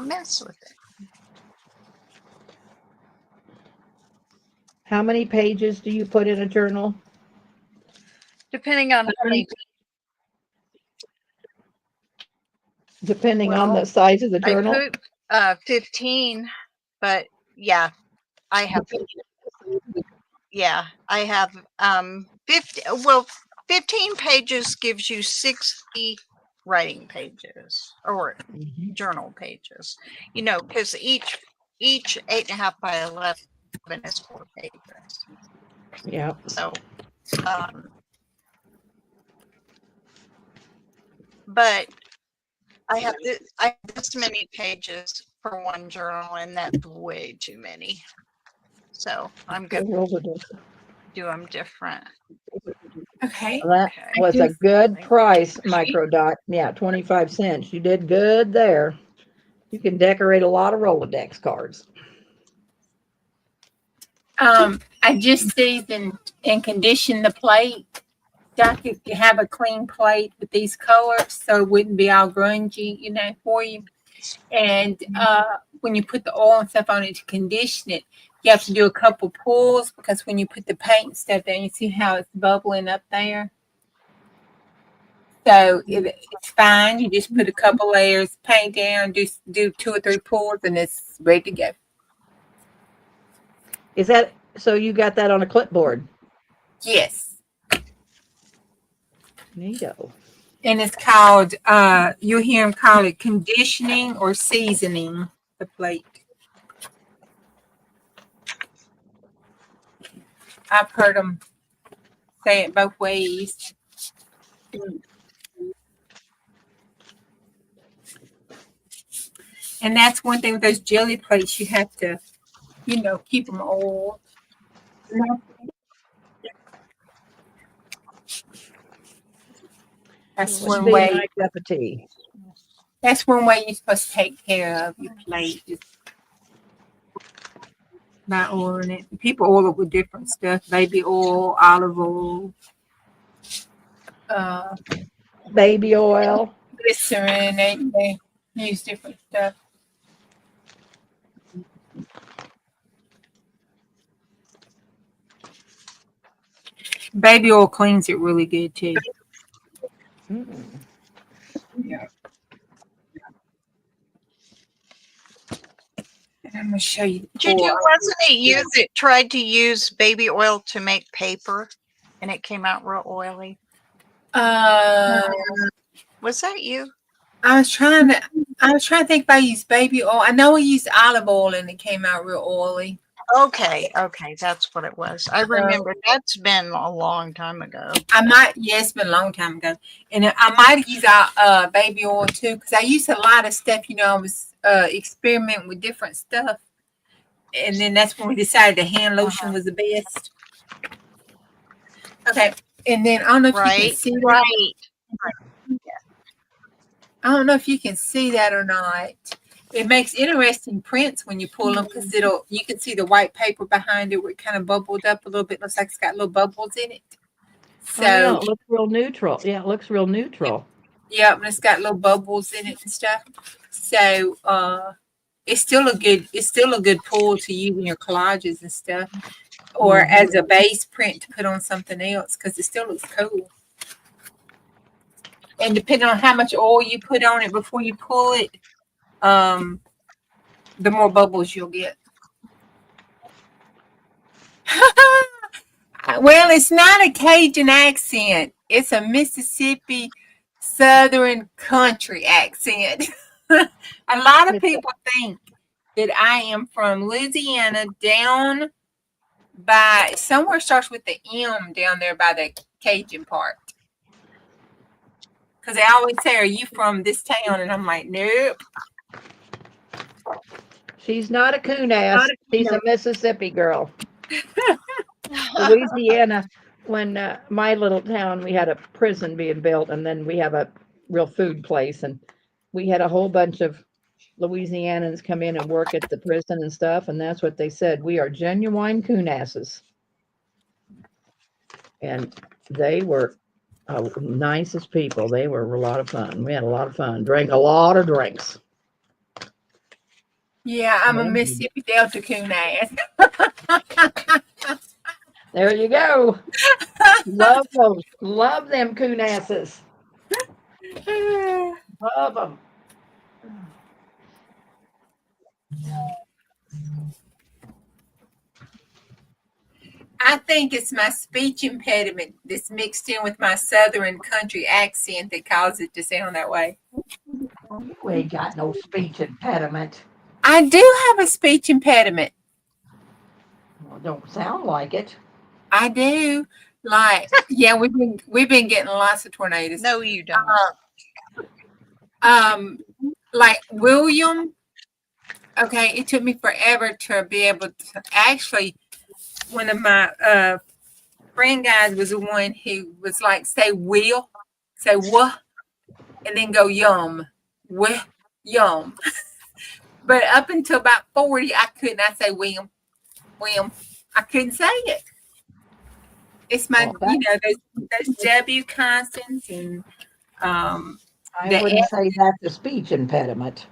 Speaker 3: mess with it.
Speaker 1: How many pages do you put in a journal?
Speaker 3: Depending on how many.
Speaker 1: Depending on the size of the journal?
Speaker 3: I put 15, but yeah, I have 50. Well, 15 pages gives you 60 writing pages or journal pages, because each 8.5 by 11 is 4 pages.
Speaker 1: Yeah.
Speaker 3: So, but I have this many pages for one journal, and that's way too many. So I'm going to do them different.
Speaker 2: Okay.
Speaker 1: That was a good price, Microdot. Yeah, 25 cents. You did good there. You can decorate a lot of Rolodex cards.
Speaker 2: I just seasoned and conditioned the plate I could have a clean plate with these colors so it wouldn't be all grungy, for you. And when you put the oil and stuff on it to condition it, you have to do a couple pulls because when you put the paint and stuff there, you see how it's bubbling up there. So it's fine. You just put a couple layers of paint down, do 2 or 3 pulls, and it's ready to go.
Speaker 1: Is that so? You got that on a clipboard?
Speaker 2: Yes.
Speaker 1: Neato.
Speaker 2: And it's called, you'll hear them call it conditioning or seasoning the plate. I've heard them say it both ways. And that's one thing with those jelly plates, you have to, keep them oiled. That's
Speaker 1: Wouldn't
Speaker 2: one
Speaker 1: be
Speaker 2: way.
Speaker 1: my cup of tea.
Speaker 2: That's one way you're supposed to take care of your plate, is by oiling it. People oil it with different stuff: baby oil, olive oil,
Speaker 1: Baby oil.
Speaker 2: glycerin. They use different stuff. Baby oil cleans it really good too.
Speaker 1: Mm.
Speaker 2: Yeah. I'm gonna show you.
Speaker 3: JuJu, wasn't it tried to use baby oil to make paper, and it came out real oily? Was that you?
Speaker 2: I was trying to think if I used baby oil. I know we used olive oil and it came out real oily.
Speaker 3: Okay, that's what it was. I remember that's been a long time ago.
Speaker 2: It's been a long time ago. And I might use baby oil too, because I used a lot of stuff, I was experimenting with different stuff. And then that's when we decided the hand lotion was the best. Okay. And then I don't know if you can see that. I don't know if you can see that or not. It makes interesting prints when you pull them because you can see the white paper behind it where it kind of bubbled up a little bit. Looks like it's got little bubbles in it. So
Speaker 1: yeah, it looks real neutral. Yeah, it looks real neutral.
Speaker 2: Yeah, and it's got little bubbles in it and stuff. So it's still a good pull to use in your collages and stuff, or as a base print to put on something else because it still looks cool. And depending on how much oil you put on it before you pull it, the more bubbles you'll get. Well, it's not a Cajun accent. It's a Mississippi Southern country accent. A lot of people think that I am from Louisiana down by somewhere starts with the M down there by the Cajun part. Because they always say, "Are you from this town?" And I'm like, "Nope."
Speaker 1: She's not a coon ass. She's a Mississippi girl. Louisiana, when my little town, we had a prison being built, and then we have a real food place, and we had a whole bunch of Louisianans come in and work at the prison and stuff, and that's what they said. We are genuine coon asses. And they were nicest people. They were a lot of fun. We had a lot of fun. Drank a lot of drinks.
Speaker 2: Yeah, I'm a Mississippi Delta coon ass.
Speaker 1: There you go. Love those. Love them coon asses. Love them.
Speaker 2: I think it's my speech impediment that's mixed in with my Southern country accent that causes it to sound that way.
Speaker 1: We ain't got no speech impediment.
Speaker 2: I do have a speech impediment.
Speaker 1: Well, don't sound like it.
Speaker 2: I do. Like, yeah, we've been getting lots of tornadoes.
Speaker 3: No, you don't.
Speaker 2: Like William. Okay, it took me forever to be able to actually. One of my friend guys was the one who was like, say will, say what, and then go yum, what, yum. But up until about 40, I could not say William. I couldn't say it. It's my,
Speaker 1: Well,
Speaker 2: those W constants and
Speaker 1: I
Speaker 2: the
Speaker 1: wouldn't
Speaker 2: F.
Speaker 1: say that's a speech impediment.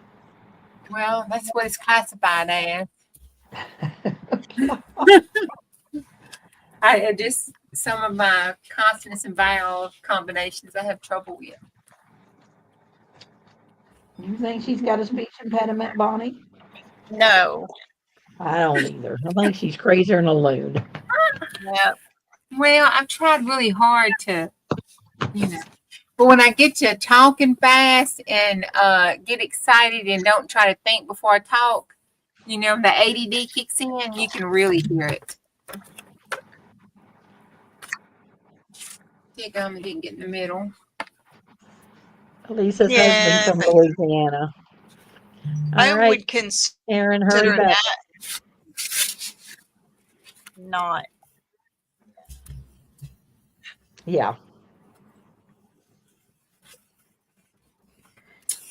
Speaker 2: Well, that's what it's classified as. I just some of my consonants and vowel combinations I have trouble with.
Speaker 1: You think she's got a speech impediment, Bonnie?
Speaker 3: No.
Speaker 1: I don't either. I think she's crazier than a loon.
Speaker 3: Yeah.
Speaker 2: Well, I've tried really hard to, but when I get to talking fast and get excited and don't try to think before I talk, the ADD kicks in, you can really hear it. Dig gum didn't get in the middle.
Speaker 1: Lisa's
Speaker 3: Yeah,
Speaker 1: husband from Louisiana.
Speaker 3: I
Speaker 1: All right,
Speaker 3: would consider
Speaker 1: Aaron, hurry back.
Speaker 3: that not.
Speaker 1: Yeah.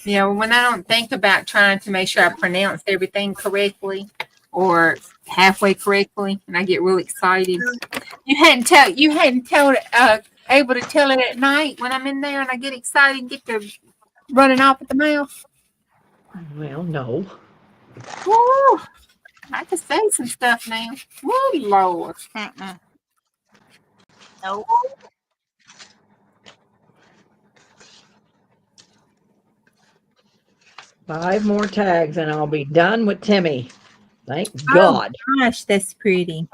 Speaker 2: When I don't think about trying to make sure I pronounce everything correctly or halfway correctly, and I get really excited. You hadn't able to tell it at night when I'm in there and I get excited and get to running off at the mouth.
Speaker 1: Well, no.
Speaker 2: Woo! I can say some stuff now. Woo, Lord.
Speaker 3: Mm-mm. No.
Speaker 1: 5 more tags and I'll be done with Timmy. Thank
Speaker 2: Oh.
Speaker 1: God.
Speaker 2: Gosh, that's pretty.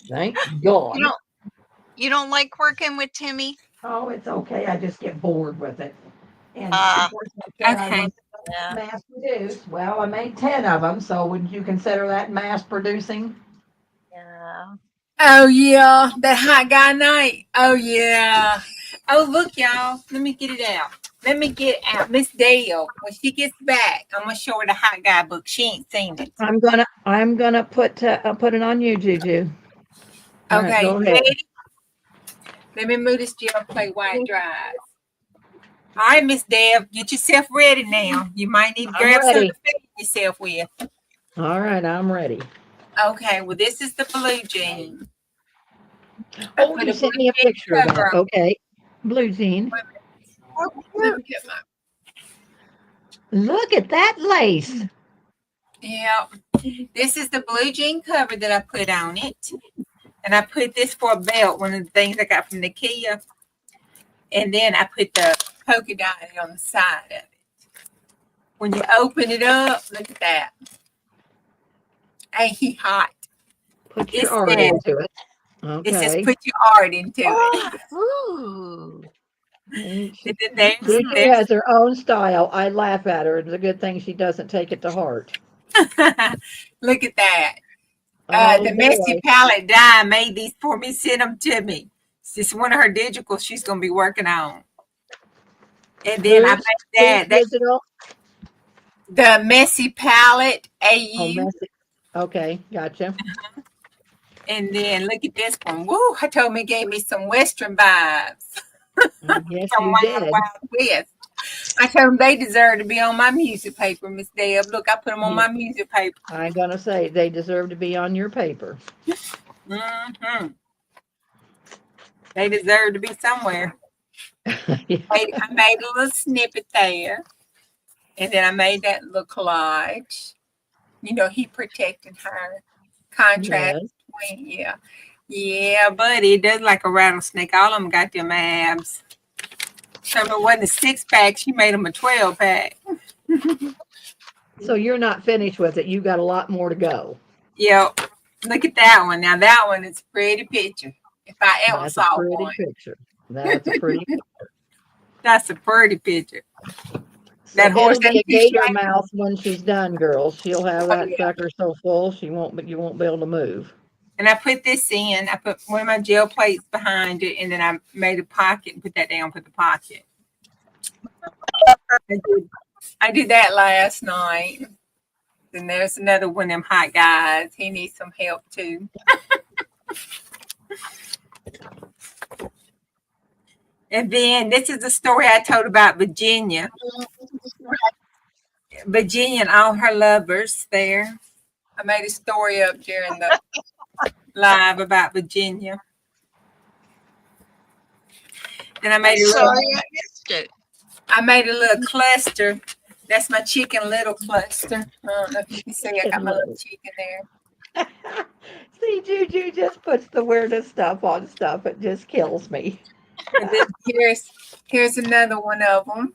Speaker 1: Thank God.
Speaker 3: You don't like working with Timmy?
Speaker 1: Oh, it's okay. I just get bored with it. And
Speaker 3: Ah.
Speaker 2: Okay.
Speaker 3: Yeah.
Speaker 1: Mass produced. Well, I made 10 of them, so would you consider that mass producing?
Speaker 3: Yeah.
Speaker 2: Oh, yeah. That hot guy night. Oh, yeah. Oh, look, y'all. Let me get it out. Miss Dale. When she gets back, I'm going to show her the hot guy book. She ain't seen it.
Speaker 1: I'm gonna put it on you, JuJu. All right,
Speaker 2: Okay.
Speaker 1: go ahead.
Speaker 2: Ready? Let me move this gel plate while it dries. All right, Miss Deb, get yourself ready now. You might need to grab something to feed yourself with.
Speaker 1: All right, I'm ready.
Speaker 2: Okay, well, this is the blue jean.
Speaker 1: Oh, you sent me a picture of that. Okay. Blue jean. Look at that lace.
Speaker 2: Yeah. This is the blue jean cover that I put on it. And I put this for a belt, one of the things I got from Ikea. And then I put the polka dot on the side of it. When you open it up, look at that. Ain't he hot?
Speaker 1: Put your art into it.
Speaker 2: It says
Speaker 1: Okay.
Speaker 2: put your art into it.
Speaker 3: Ooh.
Speaker 1: JuJu has her own style. I laugh at her. It's a good thing she doesn't take it to heart.
Speaker 2: Look at that.
Speaker 1: Oh,
Speaker 2: the
Speaker 1: boy.
Speaker 2: Messy Palette die made these for me, sent them to me. It's one of her digitals she's going to be working on. And then I made that.
Speaker 1: Digital?
Speaker 2: The Messy Palette AU.
Speaker 1: Oh, messy. Okay, gotcha.
Speaker 2: And then look at this one. Woo, I told me it gave me some Western vibes.
Speaker 1: Yes,
Speaker 2: From
Speaker 1: you
Speaker 2: Wild
Speaker 1: did.
Speaker 2: Wild West. I told them they deserve to be on my music paper, Miss Deb. Look, I put them on my music paper.
Speaker 1: I'm going to say they deserve to be on your paper.
Speaker 2: Mm-hmm. They deserve to be somewhere.
Speaker 1: Yeah.
Speaker 2: I made a little snippet there. And then I made that little collage. He protecting her. Contrast.
Speaker 1: Yes.
Speaker 2: Yeah, buddy. It does like a rattlesnake. All of them got them abs. So if it wasn't a 6-pack, she made them a 12-pack.
Speaker 1: So you're not finished with it. You got a lot more to go.
Speaker 2: Yep. Look at that one. Now that one is a pretty picture. If I ever saw one.
Speaker 1: Picture. That's a pretty picture.
Speaker 2: That's a pretty picture.
Speaker 1: So
Speaker 2: That horse
Speaker 1: it'll be a gator mouth when she's done, girls. She'll have that sucker so full you won't be able to move.
Speaker 2: And I put this in. I put one of my gel plates behind it, and then I made a pocket and put that down for the pocket. I did that last night. Then there's another one of them hot guys. He needs some help too. And then this is the story I told about Virginia. Virginia and all her lovers there. I made a story up during the live about Virginia. And I made a little,
Speaker 3: Sorry, I missed it.
Speaker 2: I made a little cluster. That's my Chicken Little cluster. I don't know if you can see. I got my little chicken there.
Speaker 1: See, Juju just puts the weirdest stuff on stuff. It just kills me.
Speaker 2: And then here's another one of them.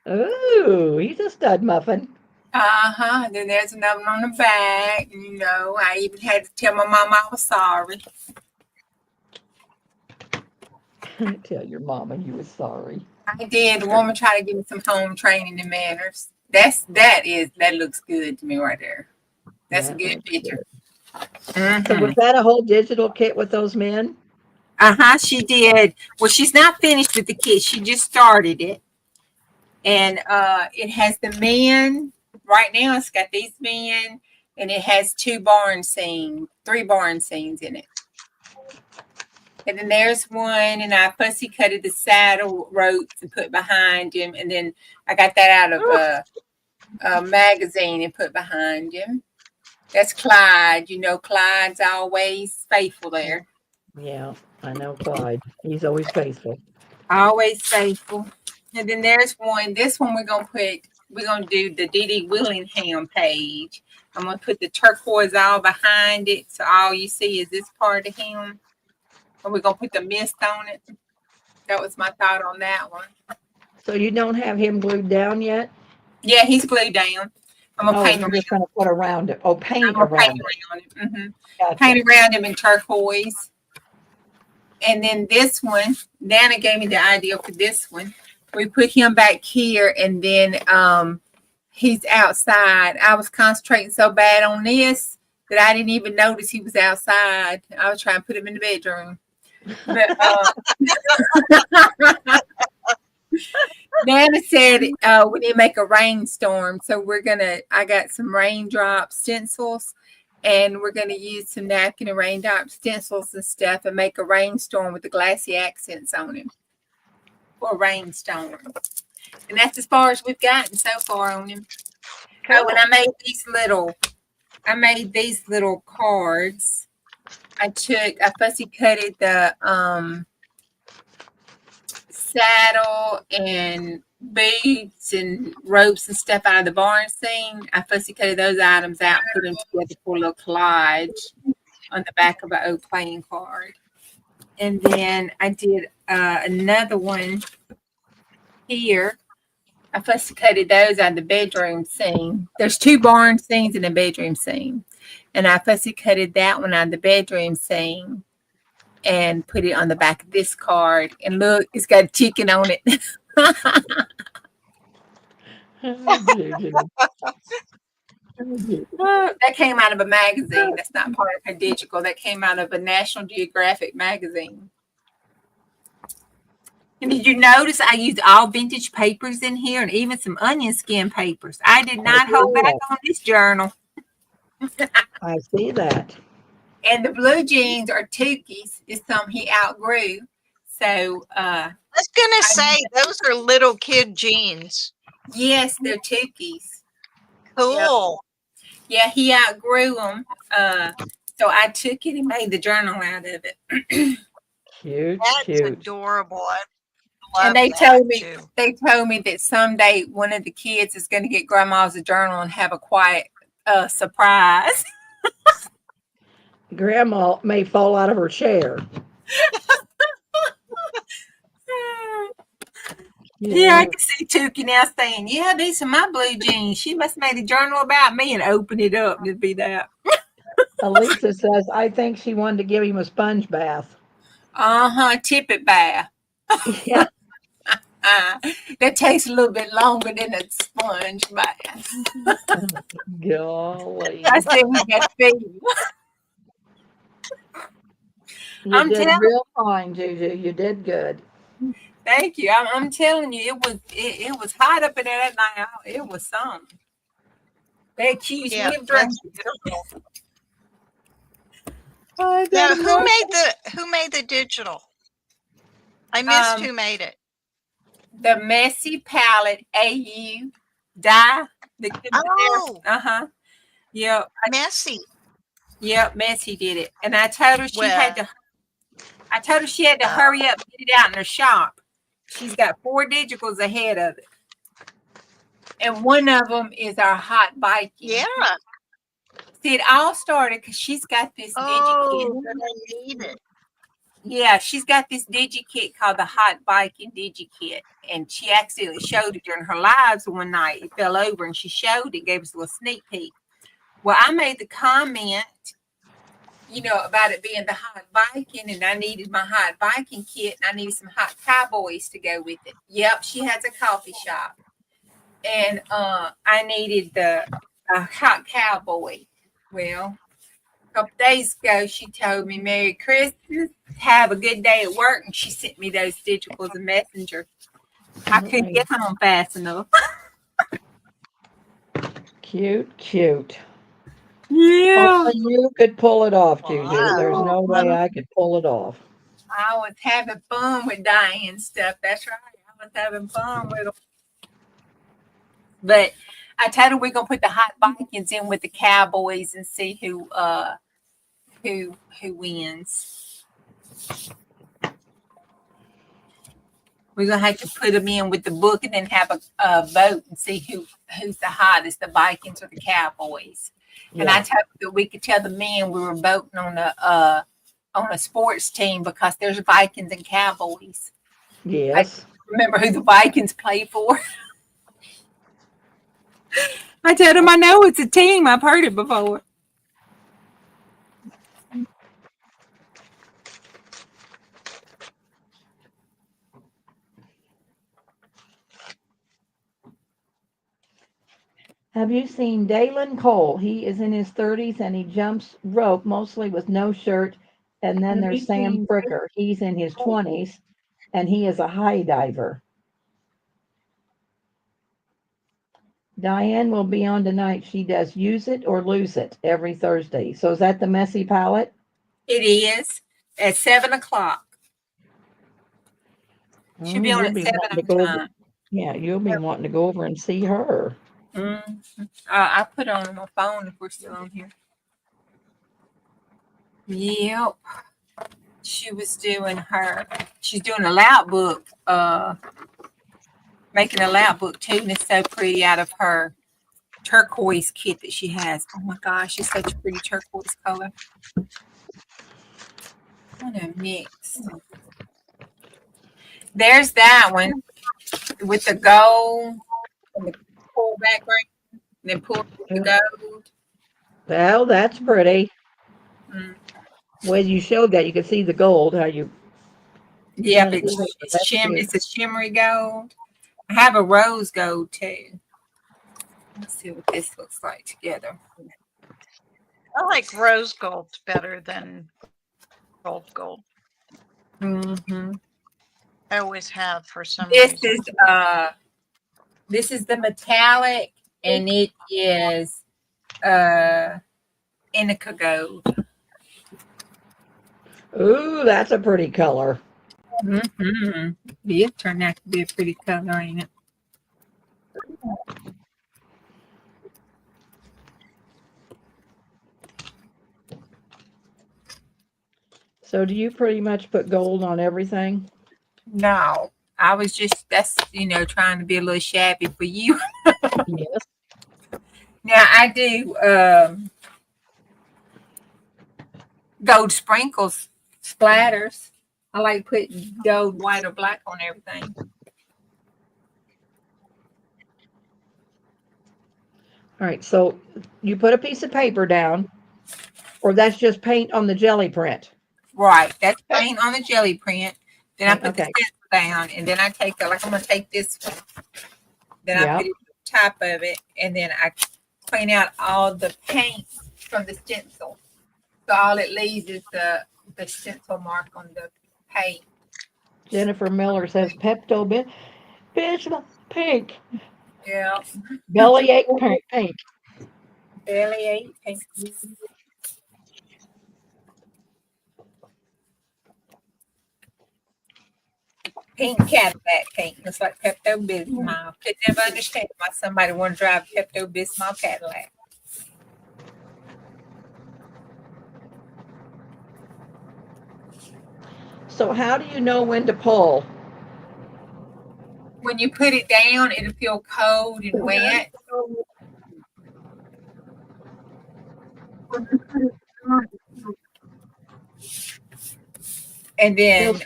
Speaker 1: Ooh, he's a stud muffin.
Speaker 2: And then there's another one on the back. You know, I even had to tell my mama I was sorry.
Speaker 1: Tell your mama you were sorry.
Speaker 2: I did. The woman tried to give me some home training and manners. That looks good to me right there. That's a good picture.
Speaker 1: So was that a whole digital kit with those men?
Speaker 2: She did. Well, she's not finished with the kit. She just started it. And it has the men. Right now it's got these men, and it has 3 barn scenes in it. And then there's one, and I fussy cutted the saddle ropes and put behind him. And then I got that out of a magazine and put behind him. That's Clyde. You know, Clyde's always faithful there.
Speaker 1: Yeah, I know Clyde. He's always faithful.
Speaker 2: Always faithful. And then there's one. This one we're gonna do the Dee Dee Willingham page. I'm gonna put the turquoise all behind it, so all you see is this part of him. And we're gonna put the mist on it. That was my thought on that one.
Speaker 1: So you don't have him glued down yet?
Speaker 2: Yeah, he's glued down. I'm gonna paint
Speaker 1: you're
Speaker 2: around.
Speaker 1: just gonna put around it. Oh, paint
Speaker 2: I'm gonna
Speaker 1: around
Speaker 2: paint
Speaker 1: it.
Speaker 2: around it. Mm-hmm.
Speaker 1: Gotcha.
Speaker 2: Paint around him in turquoise. And then this one, Nana gave me the idea for this one. We put him back here, and then he's outside. I was concentrating so bad on this that I didn't even notice he was outside. I was trying to put him in the bedroom. But Nana said we need to make a rainstorm. So I got some raindrop stencils, and we're gonna use some napkin and raindrop stencils and stuff and make a rainstorm with the glassy accents on him. Or rainstorm. And that's as far as we've gotten so far on him.
Speaker 1: Cool.
Speaker 2: Oh, and I made these little cards. I fussy cutted the saddle and boots and ropes and stuff out of the barn scene. I fussy cutted those items out, put them together for a little collage on the back of an old playing card. And then I did another one here. I fussy cutted those out of the bedroom scene. There's 2 barn scenes in the bedroom scene. And I fussy cutted that one out of the bedroom scene and put it on the back of this card. And look, it's got a chicken on it. That came out of a magazine. That's not part of her digital. That came out of a National Geographic magazine. And did you notice I used all vintage papers in here and even some onion skin papers? I did not hold back on this journal.
Speaker 1: I see that.
Speaker 2: And the blue jeans are Tukey's. It's some he outgrew. So
Speaker 3: I was gonna say those are little kid jeans.
Speaker 2: Yes, they're Tukey's.
Speaker 3: Cool.
Speaker 2: Yeah, he outgrew them. So I took it and made the journal out of it.
Speaker 1: Cute,
Speaker 3: That's
Speaker 1: cute.
Speaker 3: adorable. I
Speaker 2: And
Speaker 3: love
Speaker 2: they told me that someday one of the kids is going to get grandma's a journal and have a quiet surprise.
Speaker 1: Grandma may fall out of her chair.
Speaker 2: Yeah, I can see Tukey now saying, "Yeah, these are my blue jeans. She must have made a journal about me and open it up. It'd be that."
Speaker 1: Elisa says, I think she wanted to give him a sponge bath.
Speaker 2: Tippet bath.
Speaker 1: Yeah.
Speaker 2: That takes a little bit longer than a sponge bath.
Speaker 1: Golly.
Speaker 2: I said we got fever.
Speaker 1: You did real fine, JuJu. You did good.
Speaker 2: Thank you. I'm telling you, it was hot up in there that night. It was something. They accused me of drinking.
Speaker 3: Now, who made the digital? I missed who made it.
Speaker 2: The Messy Palette AU dye.
Speaker 3: Oh,
Speaker 2: Yeah.
Speaker 3: Messy.
Speaker 2: Yep, Messy did it. And I told her she had
Speaker 3: Well,
Speaker 2: to I told her she had to hurry up and get it out in her shop. She's got 4 digicals ahead of it. And one of them is our hot biking.
Speaker 3: yeah.
Speaker 2: See, it all started because she's got this
Speaker 3: Oh,
Speaker 2: DigiKit.
Speaker 3: then I need it.
Speaker 2: Yeah, she's got this DigiKit called the Hot Biking DigiKit. And she accidentally showed it during her lives one night. It fell over and she showed it, gave us a little sneak peek. Well, I made the comment, about it being the hot biking, and I needed my hot biking kit, and I needed some hot cowboys to go with it. Yep, she has a coffee shop, and I needed a hot cowboy. Well, a couple days ago, she told me Merry Christmas, have a good day at work, and she sent me those digitals and messenger. I couldn't get home fast enough.
Speaker 1: Cute.
Speaker 2: Yeah.
Speaker 1: Only you could pull it off, JuJu.
Speaker 3: Wow.
Speaker 1: There's no way I could pull it off.
Speaker 2: I was having fun with Diane stuff. That's right. I was having fun with them. But I told her we're gonna put the hot Vikings in with the Cowboys and see who wins. We're gonna have to put them in with the book and then have a vote and see who's the hottest, the Vikings or the Cowboys. Yeah. And I told her that we could tell the men we were voting on a sports team because there's Vikings and Cowboys.
Speaker 1: Yes.
Speaker 2: I remember who the Vikings play for. I told him I know it's a team. I've heard it before.
Speaker 1: Have you seen Dalen Cole? He is in his 30s and he jumps rope mostly with no shirt. And then there's Sam Fricker. He's in his 20s and he is a high diver. Diane will be on tonight. She does Use It or Lose It every Thursday. So is that the Messy Palette?
Speaker 2: It is at 7:00. She'll be on at 7:00.
Speaker 1: Yeah, you'll be wanting to go over and see her.
Speaker 2: Mm-hmm. I put it on my phone if we're still on here. Yep. She's doing a loud book, making a loud book too, and it's so pretty out of her turquoise kit that she has. Oh my gosh, it's such a pretty turquoise color. What a mix. There's that one with the gold and the pull background, and then pull the gold.
Speaker 1: Well, that's pretty.
Speaker 2: Mm.
Speaker 1: When you showed that, you could see the gold, how you...
Speaker 2: Yeah, but it's a shimmery gold. I have a rose gold too. Let's see what this looks like together.
Speaker 3: I like rose gold better than gold.
Speaker 2: Mm-hmm.
Speaker 3: I always have for some reason.
Speaker 2: This is the metallic, and it is indica gold.
Speaker 1: Ooh, that's a pretty color.
Speaker 2: Mm-hmm. It turned out to be a pretty color, ain't it?
Speaker 1: So do you pretty much put gold on everything?
Speaker 2: No, I was just, trying to be a little shabby for you.
Speaker 1: Yes.
Speaker 2: Now I do gold sprinkles, splatters. I like putting gold, white, or black on everything.
Speaker 1: All right, so you put a piece of paper down, or that's just paint on the jelly print?
Speaker 2: Right, that's paint on the jelly print. Then I put the
Speaker 1: Okay.
Speaker 2: stencil down, and then I take I'm going to take this one. Then I put it on top of it, and then I clean out all the paint from the stencil. So all it leaves is the stencil mark on the paint.
Speaker 1: Jennifer Miller says Pepto Bismol pink.
Speaker 2: Yeah.
Speaker 1: Bellyache pink.
Speaker 2: Bellyache pink. Pink Cadillac pink. Looks like Pepto Bismol. Could never understand why somebody want to drive Pepto Bismol Cadillac.
Speaker 1: So how do you know when to pull?
Speaker 2: When you put it down, it'll feel cold and wet. And then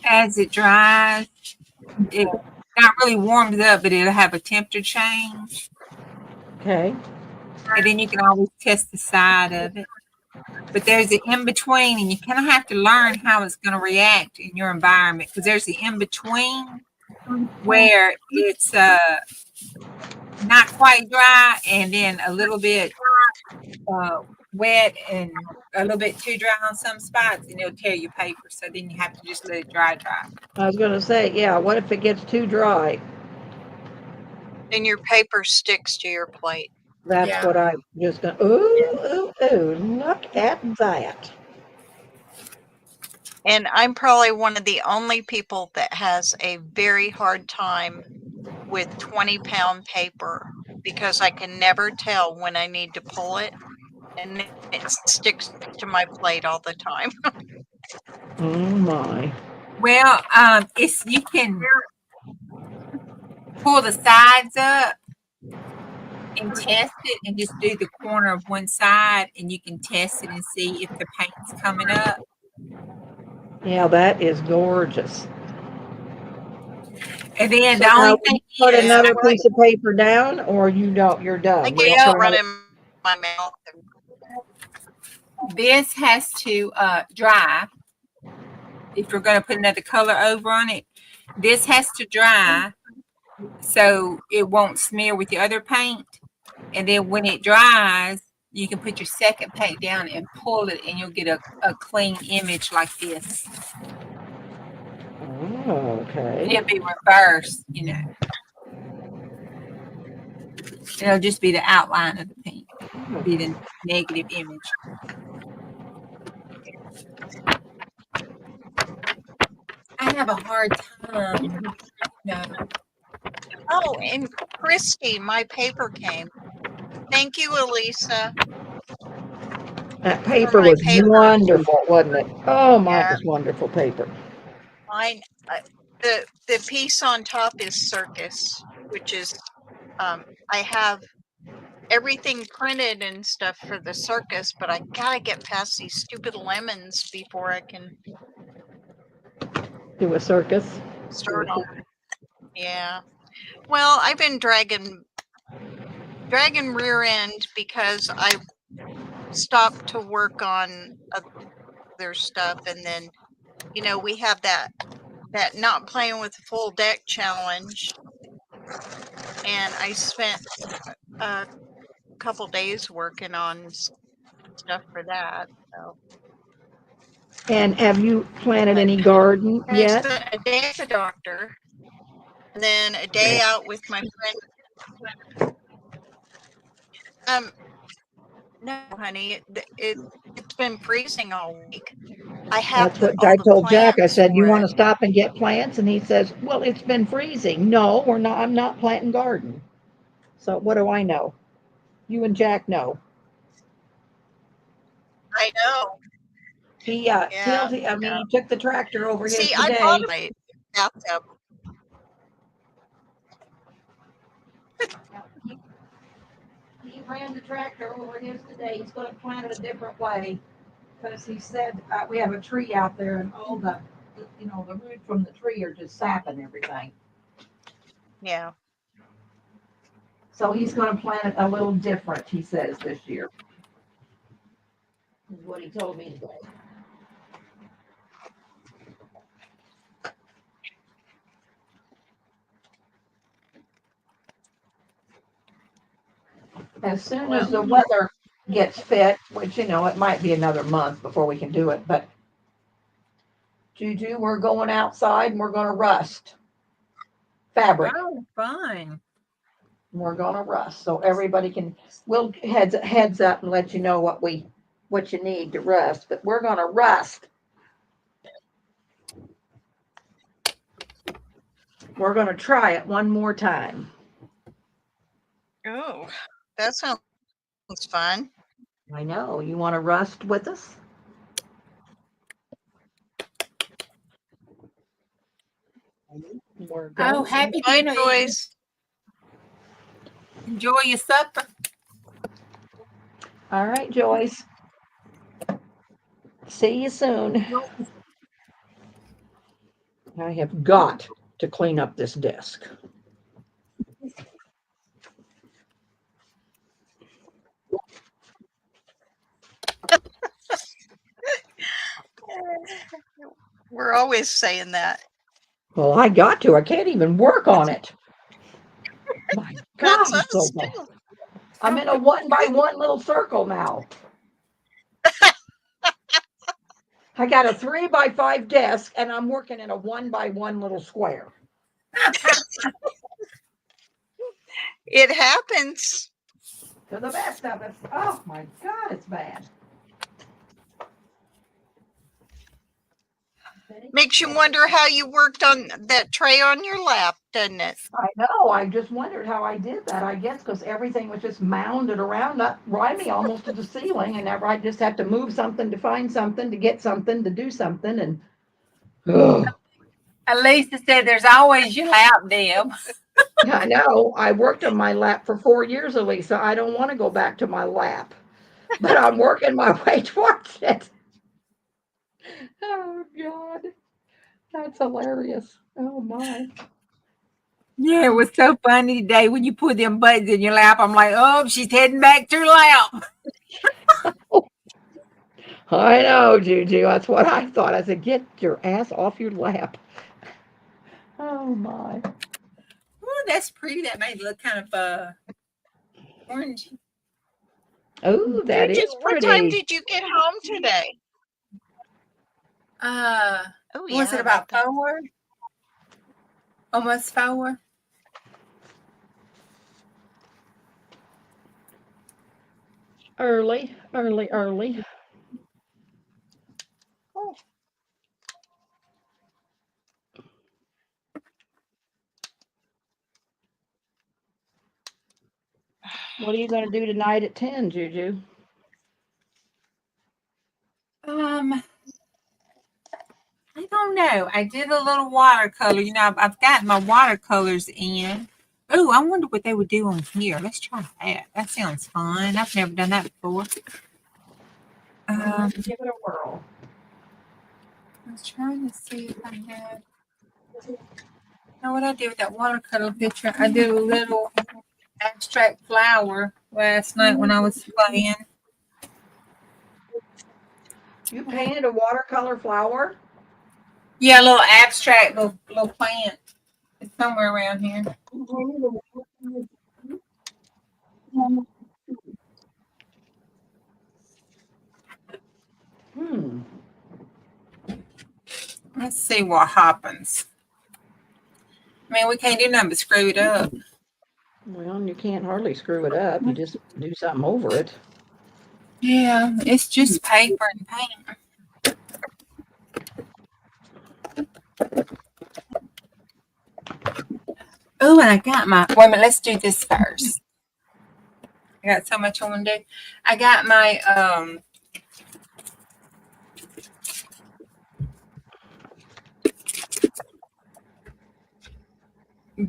Speaker 2: as it dries, it not really warms up, but it'll have a temperature change.
Speaker 1: Okay.
Speaker 2: And then you can always test the side of it. But there's the in-between, and you kind of have to learn how it's going to react in your environment, because there's the in-between where it's not quite dry and then a little bit wet and a little bit too dry on some spots, and it'll tear your paper. So then you have to just let it dry.
Speaker 1: I was going to say, yeah, what if it gets too dry?
Speaker 3: Then your paper sticks to your plate.
Speaker 1: That's what I just got. Ooh, look at that.
Speaker 3: And I'm probably one of the only people that has a very hard time with 20-pound paper, because I can never tell when I need to pull it, and it sticks to my plate all the time.
Speaker 1: Oh my.
Speaker 2: Well, you can pull the sides up and test it, and just do the corner of one side, and you can test it and see if the paint's coming up.
Speaker 1: Yeah, that is gorgeous.
Speaker 2: And then
Speaker 1: So
Speaker 2: the only
Speaker 1: now
Speaker 2: thing
Speaker 1: put
Speaker 2: is,
Speaker 1: another piece of paper down, or you don't. You're done.
Speaker 3: I
Speaker 1: You
Speaker 3: get
Speaker 1: don't
Speaker 3: to
Speaker 1: put
Speaker 3: run
Speaker 1: another-
Speaker 3: in my mouth.
Speaker 2: this has to dry. If you're going to put another color over on it, this has to dry so it won't smear with the other paint. And then when it dries, you can put your second paint down and pull it, and you'll get a clean image like this.
Speaker 1: Oh, okay.
Speaker 2: It'll be reversed, you know. It'll just be the outline of the paint. It'll be the negative image. I have a hard time. No.
Speaker 3: Oh, and Christy, my paper came. Thank you, Elisa.
Speaker 1: That paper
Speaker 3: my
Speaker 1: was
Speaker 3: paper.
Speaker 1: wonderful, wasn't it? Oh my,
Speaker 3: Yeah.
Speaker 1: it was wonderful paper.
Speaker 3: The piece on top is circus, which is I have everything printed and stuff for the circus, but I gotta get past these stupid lemons before I can
Speaker 1: Do a circus.
Speaker 3: start on. Yeah. Well, I've been dragging rear end because I stopped to work on other stuff, and then we have that not playing with the full deck challenge, and I spent a couple days working on stuff for that. So.
Speaker 1: And have you planted any garden
Speaker 3: And
Speaker 1: yet?
Speaker 3: I spent a day at the doctor, and then a day out with my friend. No, honey, it's been freezing all week. I have
Speaker 1: That's what I told Jack. I said, "You want to
Speaker 3: to
Speaker 1: stop and get plants?" And he says, "Well, it's been freezing." No, we're not. I'm not planting garden. So what do I know? You and Jack know.
Speaker 3: I know.
Speaker 1: He
Speaker 3: Yeah.
Speaker 1: he took the tractor over his
Speaker 3: See, I
Speaker 1: today.
Speaker 3: bought a bathtub.
Speaker 1: He ran the tractor over his today. He's going to plant it a different way because he said we have a tree out there, and all the root from the tree are just sapping everything.
Speaker 3: Yeah.
Speaker 1: So he's going to plant it a little different, he says, this year. Is what he told me today. As soon as the weather gets fit, which, it might be another month before we can do it, but JuJu, we're going outside and we're going to rust fabric.
Speaker 2: Oh, fine.
Speaker 1: We're going to rust. So everybody we'll heads up and let you know what you need to rust, but we're going to rust. We're going to try it one more time.
Speaker 3: Oh, that sounds fun.
Speaker 1: I know. You want to rust with us? We're
Speaker 2: Oh,
Speaker 1: going.
Speaker 2: happy
Speaker 3: Bye,
Speaker 2: dinner, Eden.
Speaker 3: Joyce.
Speaker 2: Enjoy your supper.
Speaker 1: All right, Joyce. See you soon. I have got to clean up this desk.
Speaker 3: We're always saying that.
Speaker 1: Well, I got to. I can't even work on it. My God,
Speaker 3: That's
Speaker 1: it's so
Speaker 3: us
Speaker 1: bad.
Speaker 3: too.
Speaker 1: I'm in a 1x1 little circle now. I got a 3x5 desk, and I'm working in a 1x1 little square.
Speaker 3: It happens.
Speaker 1: To the best of us. Oh my God, it's bad.
Speaker 3: Makes you wonder how you worked on that tray on your lap, doesn't it?
Speaker 1: I know. I just wondered how I did that. I guess because everything was just mounded around, up right me almost to the ceiling, and I just had to move something to find something to get something to do something, and ugh.
Speaker 2: Lisa said there's always your lap, Deb.
Speaker 1: I know. I worked on my lap for 4 years, Elisa. I don't want to go back to my lap, but I'm working my way towards it. Oh God, that's hilarious. Oh my.
Speaker 2: Yeah, it was so funny today when you put them buttons in your lap. I'm like, oh, she's heading back to her lap.
Speaker 1: I know, Juju. That's what I thought. I said, get your ass off your lap. Oh my.
Speaker 2: Oh, that's pretty. That made it look kind of orange.
Speaker 1: Oh, that is
Speaker 3: What time
Speaker 1: pretty.
Speaker 3: did you get home today? Oh
Speaker 2: Was
Speaker 3: yeah,
Speaker 2: it about 4? Almost 4?
Speaker 1: Early, early, early.
Speaker 3: Oh,
Speaker 1: What are you going to do tonight at 10, Juju?
Speaker 2: I don't know. I did a little watercolor. You know, I've got my watercolors in. Oh, I wonder what they would do on here. Let's try that. That sounds fun. I've never done that before.
Speaker 1: Let's give it a whirl.
Speaker 2: I was trying to see if I had. Know what I did with that watercolor picture? I did a little abstract flower last night when I was playing.
Speaker 1: You painted a watercolor flower?
Speaker 2: Yeah, a little abstract, little plant. It's somewhere around here.
Speaker 1: Hmm.
Speaker 2: Let's see what happens. I mean, we can't do nothing but screw it up.
Speaker 1: Well, you can't hardly screw it up. You just do something over it.
Speaker 2: Yeah, it's just paper and paint. Oh, and I got my. Wait a minute. Let's do this first. I got so much I want to do. I got my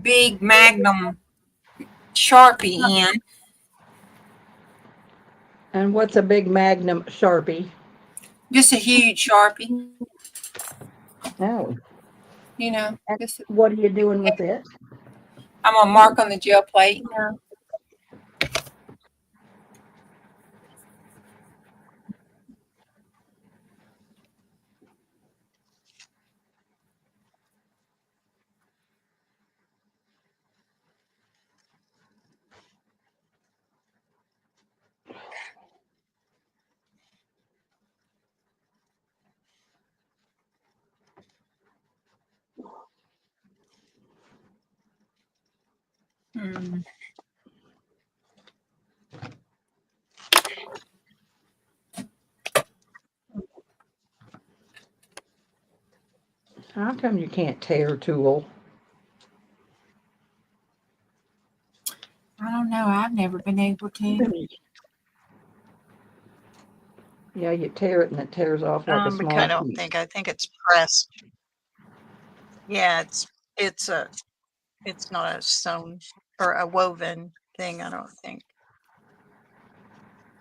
Speaker 2: big Magnum Sharpie in.
Speaker 1: And what's a big Magnum Sharpie?
Speaker 2: Just a huge Sharpie.
Speaker 1: Oh.
Speaker 2: You know,
Speaker 1: And
Speaker 2: just
Speaker 1: what are you doing with it?
Speaker 2: I'm gonna mark on the gel plate. Hmm.
Speaker 1: How come you can't tear tool?
Speaker 2: I don't know. I've never been able to.
Speaker 1: Yeah, you tear it and it tears off like a
Speaker 3: Because
Speaker 1: small
Speaker 3: I don't
Speaker 1: piece.
Speaker 3: think. I think it's pressed. Yeah, it's not a sewn or a woven thing. I don't think.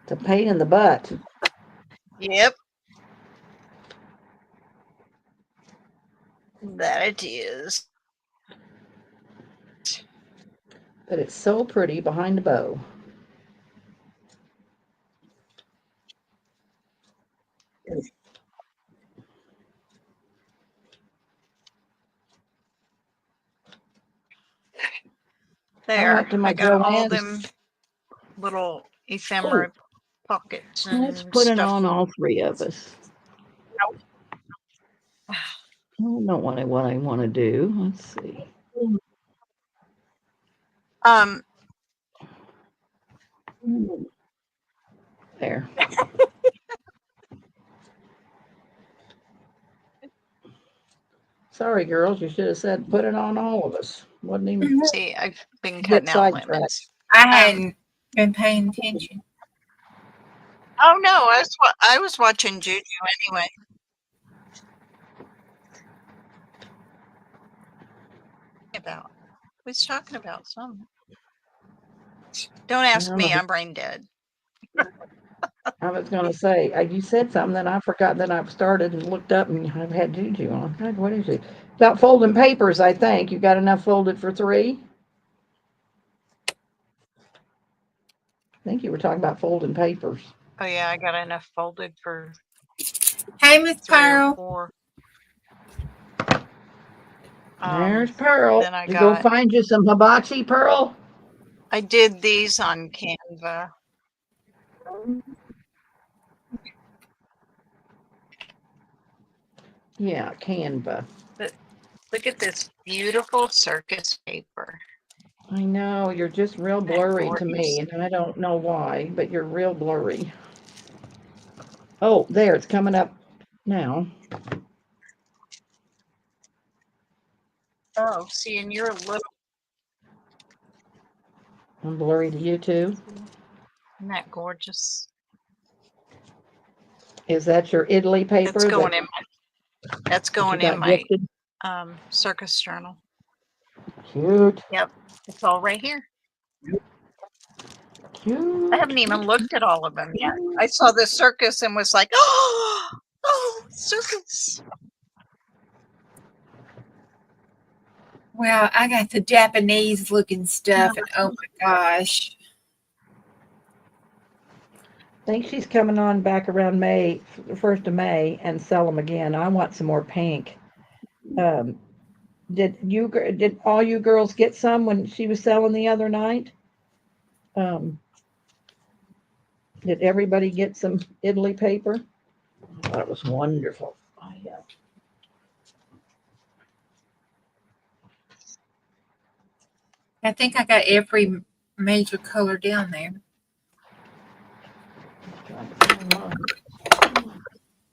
Speaker 1: It's a pain in the butt.
Speaker 3: Yep. That it is.
Speaker 1: But it's so pretty behind the bow.
Speaker 3: There.
Speaker 1: went to my
Speaker 3: I got all
Speaker 1: Joann's.
Speaker 3: them little ephemera pockets
Speaker 1: Let's
Speaker 3: and
Speaker 1: put it
Speaker 3: stuff.
Speaker 1: on all three of us. I don't know what I want to do. Let's see. There. Sorry, girls. You should have said put it on all of us. Wasn't even
Speaker 3: See, I've been
Speaker 1: get
Speaker 3: cutting out
Speaker 1: sidetracked.
Speaker 3: lemons.
Speaker 2: I hadn't been paying attention.
Speaker 3: Oh no, I was watching JuJu anyway. About we was talking about something. Don't ask
Speaker 1: don't
Speaker 3: me.
Speaker 1: know.
Speaker 3: I'm brain dead.
Speaker 1: I was going to say, you said something, then I forgot. Then I started and looked up and I've had JuJu on. God, what is it? About folding papers, I think. You got enough folded for 3? I think you were talking about folding papers.
Speaker 3: Oh yeah, I got enough folded for
Speaker 2: Hey, Miss
Speaker 3: 3 or
Speaker 2: Pearl.
Speaker 3: 4.
Speaker 1: There's Pearl.
Speaker 3: Then I
Speaker 1: You go
Speaker 3: got.
Speaker 1: find you some hibachi, Pearl.
Speaker 3: I did these on Canva.
Speaker 1: Yeah, Canva.
Speaker 3: But look at this beautiful circus paper.
Speaker 1: I know, you're just real
Speaker 3: Isn't that
Speaker 1: blurry to me,
Speaker 3: gorgeous?
Speaker 1: and I don't know why, but you're real blurry. Oh, there, it's coming up now.
Speaker 3: Oh, see, and you're a little.
Speaker 1: I'm blurry to you too.
Speaker 3: Isn't that gorgeous?
Speaker 1: Is that your Italy paper?
Speaker 3: That's going in my. That's going in my
Speaker 1: gifted?
Speaker 3: circus journal.
Speaker 1: Cute.
Speaker 3: Yep, it's all right here.
Speaker 1: Cute.
Speaker 3: I haven't even looked at all of them yet. I saw the circus and was like, oh, circus.
Speaker 2: Well, I got the Japanese looking stuff, and oh my gosh.
Speaker 1: I think she's coming on back around May, the 1st of May, and sell them again. I want some more pink. Did all you girls get some when she was selling the other night? Did everybody get some Italy paper? I thought it was wonderful.
Speaker 2: I think I got every major color down there.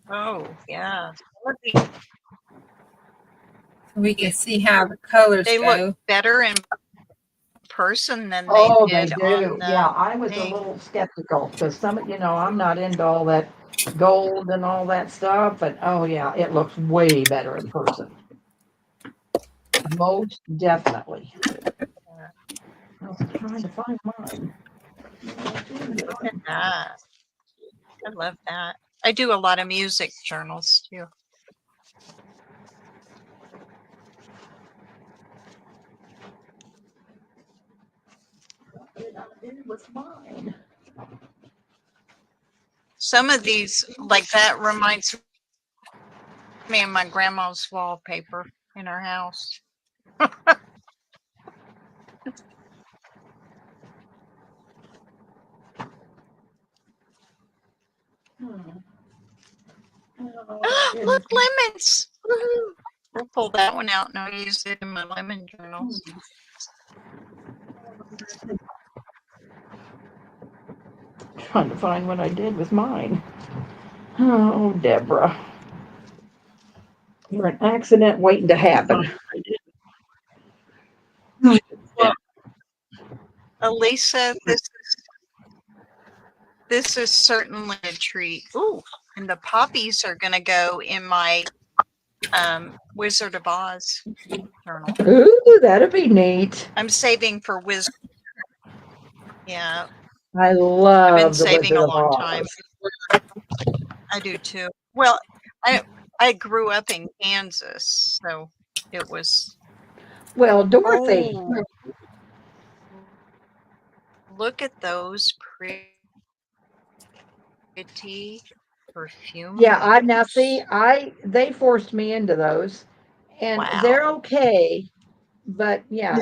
Speaker 3: Oh, yeah.
Speaker 2: We can see how the colors
Speaker 3: They
Speaker 2: go.
Speaker 3: look better in person than they
Speaker 1: Oh, they
Speaker 3: did
Speaker 1: do.
Speaker 3: on the
Speaker 1: Yeah, I was a
Speaker 3: thing.
Speaker 1: little skeptical because I'm not into all that gold and all that stuff, but oh yeah, it looks way better in person. Most definitely. I was trying to find mine.
Speaker 3: Look at that. I love that. I do a lot of music journals too.
Speaker 1: It was mine.
Speaker 3: Some of these, like that, reminds me of my grandma's wallpaper in her house. Look, lemons! Woohoo! We'll pull that one out and I'll use it in my lemon journals.
Speaker 1: Trying to find what I did with mine. Oh, Deborah. You're an accident waiting to happen.
Speaker 3: Well, Elisa, this This is certainly a treat. Ooh, and the poppies are going to go in my Wizard of Oz journal.
Speaker 1: Ooh, that'd be neat.
Speaker 3: I'm saving for Wizard. Yeah,
Speaker 1: I
Speaker 3: I've been
Speaker 1: love the
Speaker 3: saving
Speaker 1: Wizard
Speaker 3: a
Speaker 1: of
Speaker 3: long
Speaker 1: Oz.
Speaker 3: time. I do too. Well, I grew up in Kansas, so it was.
Speaker 1: Well, Dorothy.
Speaker 3: Oh, look at those pretty perfume
Speaker 1: Yeah, I now
Speaker 3: labels.
Speaker 1: see they forced me into those, and they're
Speaker 3: Wow.
Speaker 1: okay, but yeah,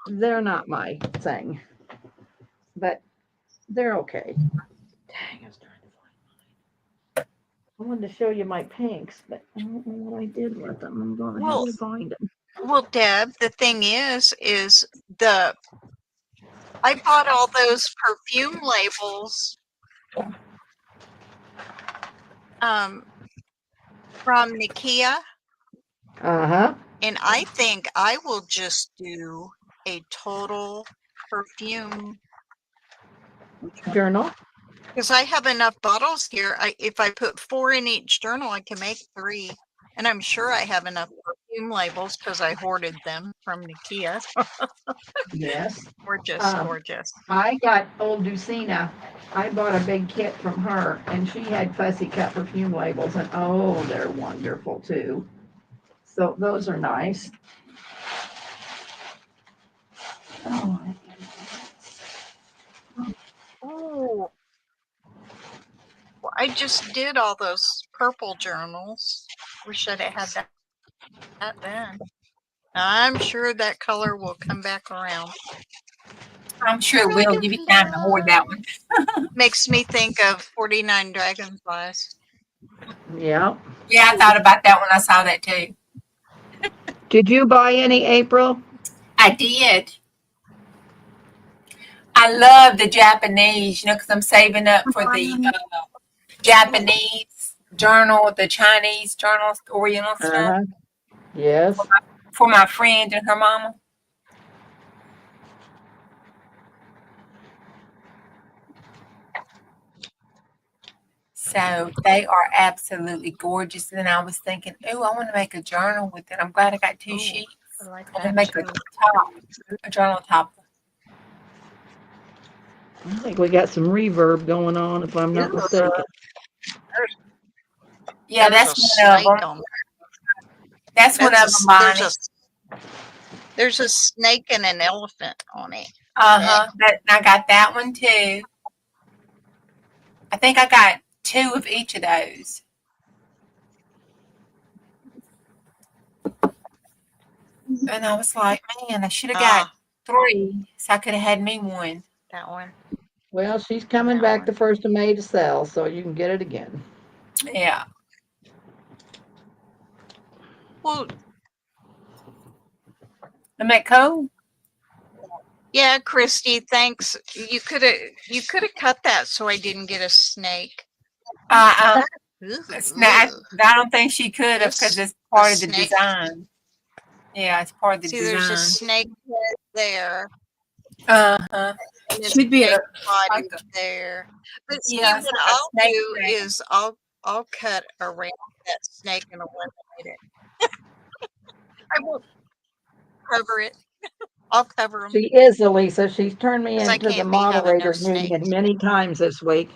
Speaker 1: they're not my thing, but they're okay. Dang, I was trying to find. I wanted to show you my pinks, but I don't know what I did with them. I'm going to have to find them.
Speaker 3: Well, Deb, the thing is I bought all those perfume labels from Nikia,
Speaker 1: Uh-huh.
Speaker 3: and I think I will just do a total perfume
Speaker 1: Journal.
Speaker 3: because I have enough bottles here. If I put 4 in each journal, I can make 3. And I'm sure I have enough perfume labels because I hoarded them from Nikia.
Speaker 1: Yes.
Speaker 3: Gorgeous, gorgeous.
Speaker 1: I got old Lucina. I bought a big kit from her, and she had fussy cut perfume labels, and oh, they're wonderful too. So those are nice. Oh,
Speaker 3: Oh, well, I just did all those purple journals. Wish I'd have had that then. I'm sure that color will come back around.
Speaker 2: I'm sure it will give you time to hoard that one.
Speaker 3: Makes me think of 49 Dragonflies.
Speaker 1: yeah.
Speaker 2: Yeah, I thought about that when I saw that too.
Speaker 1: Did you buy any, April?
Speaker 2: I did. I love the Japanese, because I'm saving up for the Japanese journal, the Chinese journals, the Oriental stuff
Speaker 1: Yes.
Speaker 2: for my friend and her mama. So they are absolutely gorgeous. And I was thinking, oh, I want to make a journal with it. I'm glad I got 2 sheets.
Speaker 3: I like
Speaker 2: I'm gonna
Speaker 3: that
Speaker 2: make
Speaker 3: too.
Speaker 2: a journal top.
Speaker 1: I think we got some reverb going on, if I'm not mistaken.
Speaker 2: Yeah,
Speaker 3: There's
Speaker 2: that's
Speaker 3: a
Speaker 2: one of
Speaker 3: snake
Speaker 2: them.
Speaker 3: on there.
Speaker 2: That's one of them, Bonnie.
Speaker 3: There's a snake and an elephant on it.
Speaker 2: I got that one too. I think I got 2 of each of those. And I was like, man, I should have got 3, so I could have had me one.
Speaker 3: That one.
Speaker 1: Well, she's coming back the 1st of May to sell, so you can get it again.
Speaker 2: Yeah.
Speaker 3: Well,
Speaker 2: Isn't that cool?
Speaker 3: yeah, Christy, thanks. You could have cut that so I didn't get a snake.
Speaker 2: I don't think she could have because it's part of the design. Yeah, it's part of the design.
Speaker 3: There's a snake there.
Speaker 2: Should be a
Speaker 3: body there. But see, what I'll do is I'll cut around that snake and eliminate it. I won't cover it. I'll cover them.
Speaker 1: She is, Elisa. She's turned me
Speaker 3: 'Cause I
Speaker 1: into the
Speaker 3: can't be having no
Speaker 1: moderators union
Speaker 3: snakes.
Speaker 1: many times this week.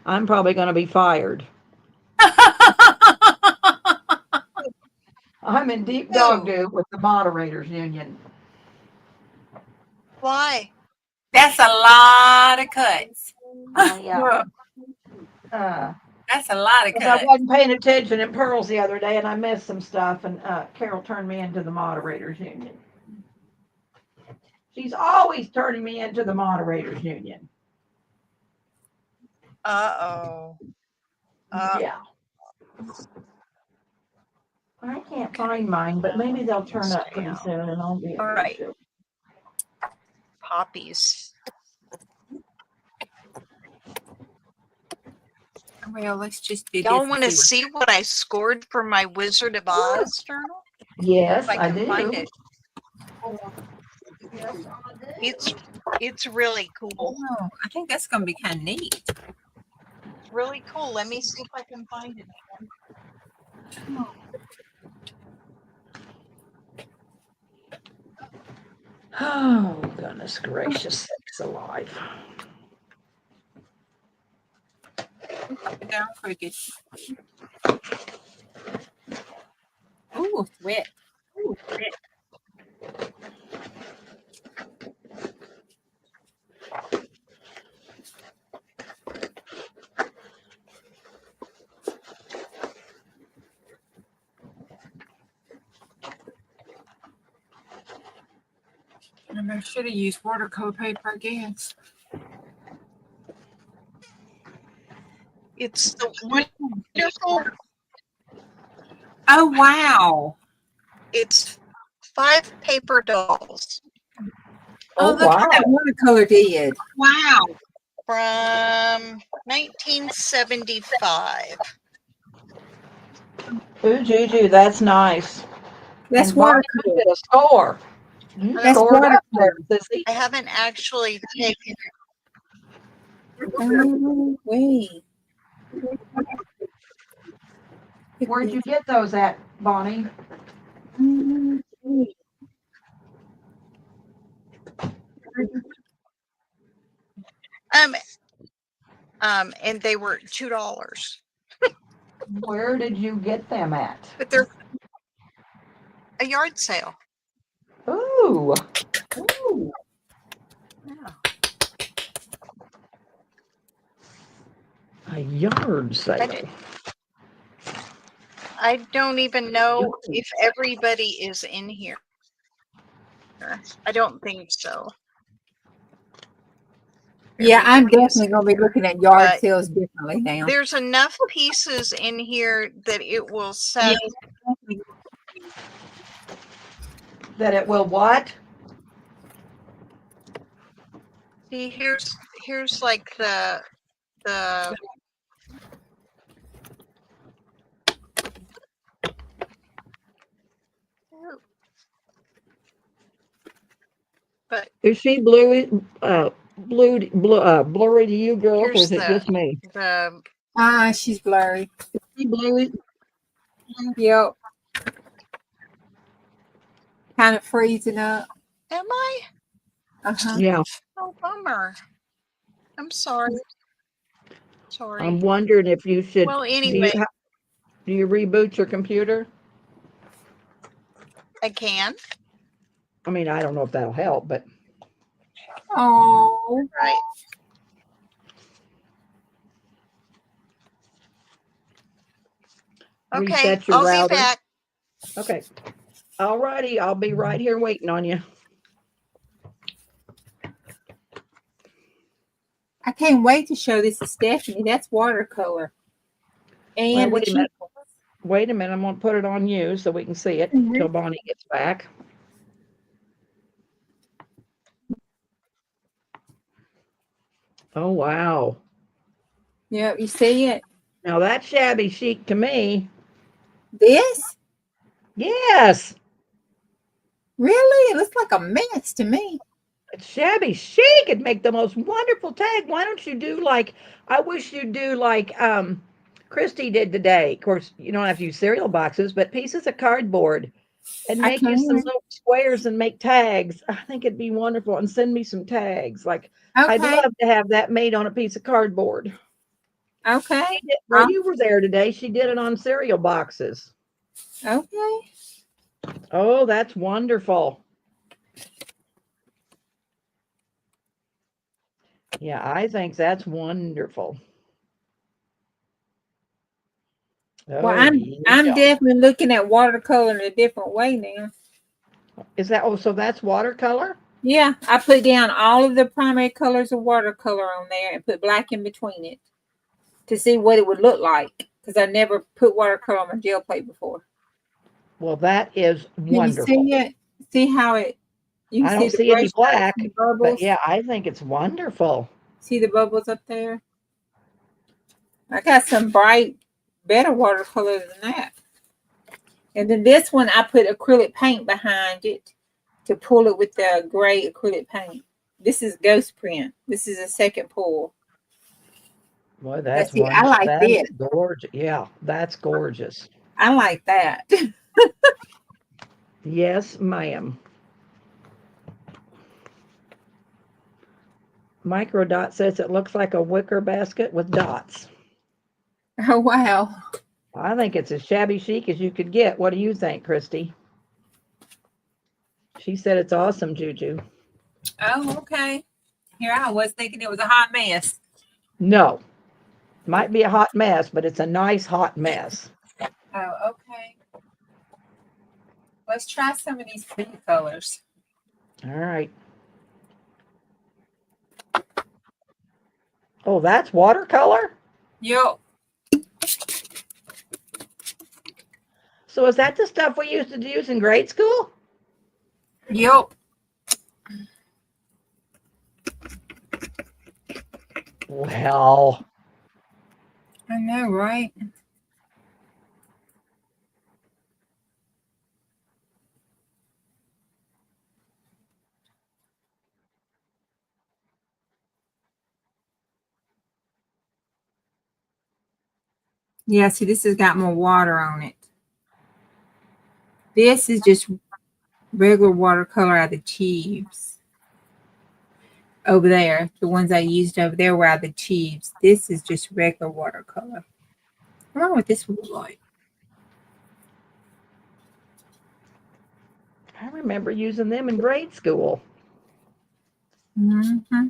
Speaker 1: I'm probably going to be fired. I'm in deep dog doo with the moderators union.
Speaker 3: Why?
Speaker 2: That's a lot of cuts.
Speaker 1: Yeah.
Speaker 2: That's a lot of cuts.
Speaker 1: I wasn't paying attention at Pearl's the other day, and I missed some stuff, and Carol turned me into the moderators union. She's always turning me into the moderators union.
Speaker 3: Uh-oh.
Speaker 1: Yeah. I can't find mine, but maybe they'll turn up pretty soon, and I'll be able to.
Speaker 3: Poppies.
Speaker 2: Well, let's just do
Speaker 3: Y'all
Speaker 2: this.
Speaker 3: want to see what I scored for my Wizard of Oz journal?
Speaker 1: Yes,
Speaker 3: If I can
Speaker 1: do.
Speaker 3: find it. It's really cool.
Speaker 2: Oh, I think that's gonna be kind of neat.
Speaker 3: It's really cool. Let me see if I can find it again.
Speaker 1: Oh, goodness gracious sakes alive.
Speaker 2: Down crooked. Ooh, it's wet. I should have used watercolor paper, I guess.
Speaker 3: It's the wonderful.
Speaker 2: Oh, wow.
Speaker 3: It's 5 paper dolls.
Speaker 2: Oh, look how that watercolor did.
Speaker 3: Wow. From 1975.
Speaker 1: Ooh, JuJu, that's nice.
Speaker 2: That's
Speaker 1: And Bonnie
Speaker 2: watercolor.
Speaker 1: did a score. You
Speaker 2: That's
Speaker 1: scored up
Speaker 2: watercolor.
Speaker 1: there, Sissy.
Speaker 3: I haven't actually taken
Speaker 2: Oh, wait.
Speaker 1: Where'd you get those at, Bonnie?
Speaker 3: and they were $2.
Speaker 1: Where did you get them at?
Speaker 3: But they're a yard sale.
Speaker 1: Ooh. Ooh.
Speaker 3: Yeah.
Speaker 1: A yard sale.
Speaker 3: I don't even know if everybody is in here. I don't think so.
Speaker 2: Yeah, I'm
Speaker 3: Everybody is-
Speaker 2: definitely going to be looking at yard
Speaker 3: But
Speaker 2: sales differently now.
Speaker 3: There's enough pieces in here that it will sell.
Speaker 1: That it will what?
Speaker 3: See, here's like the but
Speaker 1: Is she blurry to you, girls, or
Speaker 3: here's
Speaker 1: is it just me?
Speaker 3: the
Speaker 2: She's blurry.
Speaker 1: Is she bluey?
Speaker 2: Yep. Kind of freezing up.
Speaker 3: am I?
Speaker 2: Uh-huh.
Speaker 1: Yeah.
Speaker 3: Oh, bummer. I'm sorry. Sorry.
Speaker 1: I'm wondering if you should.
Speaker 3: Well, anyway,
Speaker 1: do you reboot your computer?
Speaker 3: I can.
Speaker 1: I mean, I don't know if that'll help, but
Speaker 2: Oh.
Speaker 3: Right. Okay,
Speaker 1: reset your
Speaker 3: I'll
Speaker 1: router.
Speaker 3: be back.
Speaker 1: Okay. All righty. I'll be right here waiting on you.
Speaker 2: I can't wait to show this to Stephanie. That's watercolor. And
Speaker 1: Well, wait a minute. I'm going to put it on you so we can see it until Bonnie gets back. Oh, wow.
Speaker 2: Yep, you see it?
Speaker 1: Now that's shabby chic to me.
Speaker 2: This?
Speaker 1: Yes.
Speaker 2: Really? It looks like a mess to me.
Speaker 1: It's shabby chic. It'd make the most wonderful tag. Why don't you do like, I wish you'd do like Christy did today. Of course, you don't have to use cereal boxes, but pieces of cardboard and make you some little squares and make tags. I think it'd be wonderful. And send me some tags. Like, I'd love to have that made on a piece of cardboard.
Speaker 2: Okay.
Speaker 1: Well, you were there today. She did it on cereal boxes.
Speaker 2: Okay.
Speaker 1: Oh, that's wonderful. Yeah, I think that's wonderful.
Speaker 2: Well, I'm definitely looking at watercolor in a different way now.
Speaker 1: Is that so that's watercolor?
Speaker 2: Yeah, I put down all of the primary colors of watercolor on there and put black in between it to see what it would look like, because I never put watercolor on my gel plate before.
Speaker 1: Well, that is wonderful.
Speaker 2: Can you see it? See how it?
Speaker 1: I don't see any black, but yeah, I think it's wonderful.
Speaker 2: See the bubbles up there? I got some bright, better watercolor than that. And then this one, I put acrylic paint behind it to pull it with the gray acrylic paint. This is ghost print. This is a second pull.
Speaker 1: Boy, that's
Speaker 2: See, I
Speaker 1: wonderful.
Speaker 2: like
Speaker 1: That
Speaker 2: this.
Speaker 1: is gorgeous. Yeah, that's gorgeous.
Speaker 2: I like that.
Speaker 1: Yes, ma'am. Microdot says it looks like a wicker basket with dots.
Speaker 2: Oh, wow.
Speaker 1: I think it's as shabby chic as you could get. What do you think, Christy? She said it's awesome, Juju.
Speaker 2: Oh, okay. Here I was thinking it was a hot mess.
Speaker 1: No, might be a hot mess, but it's a nice hot mess.
Speaker 2: Oh, okay. Let's try some of these pretty colors.
Speaker 1: All right. Oh, that's watercolor?
Speaker 2: Yep.
Speaker 1: So is that the stuff we used to use in grade school?
Speaker 2: Yep.
Speaker 1: Well,
Speaker 2: I know, right? Yeah, see, this has got more water on it. This is just regular watercolor out of the tubes. Over there, the ones I used over there were out of the tubes. This is just regular watercolor. I wonder what this would look like.
Speaker 1: I remember using them in grade school.
Speaker 2: Mm-hmm.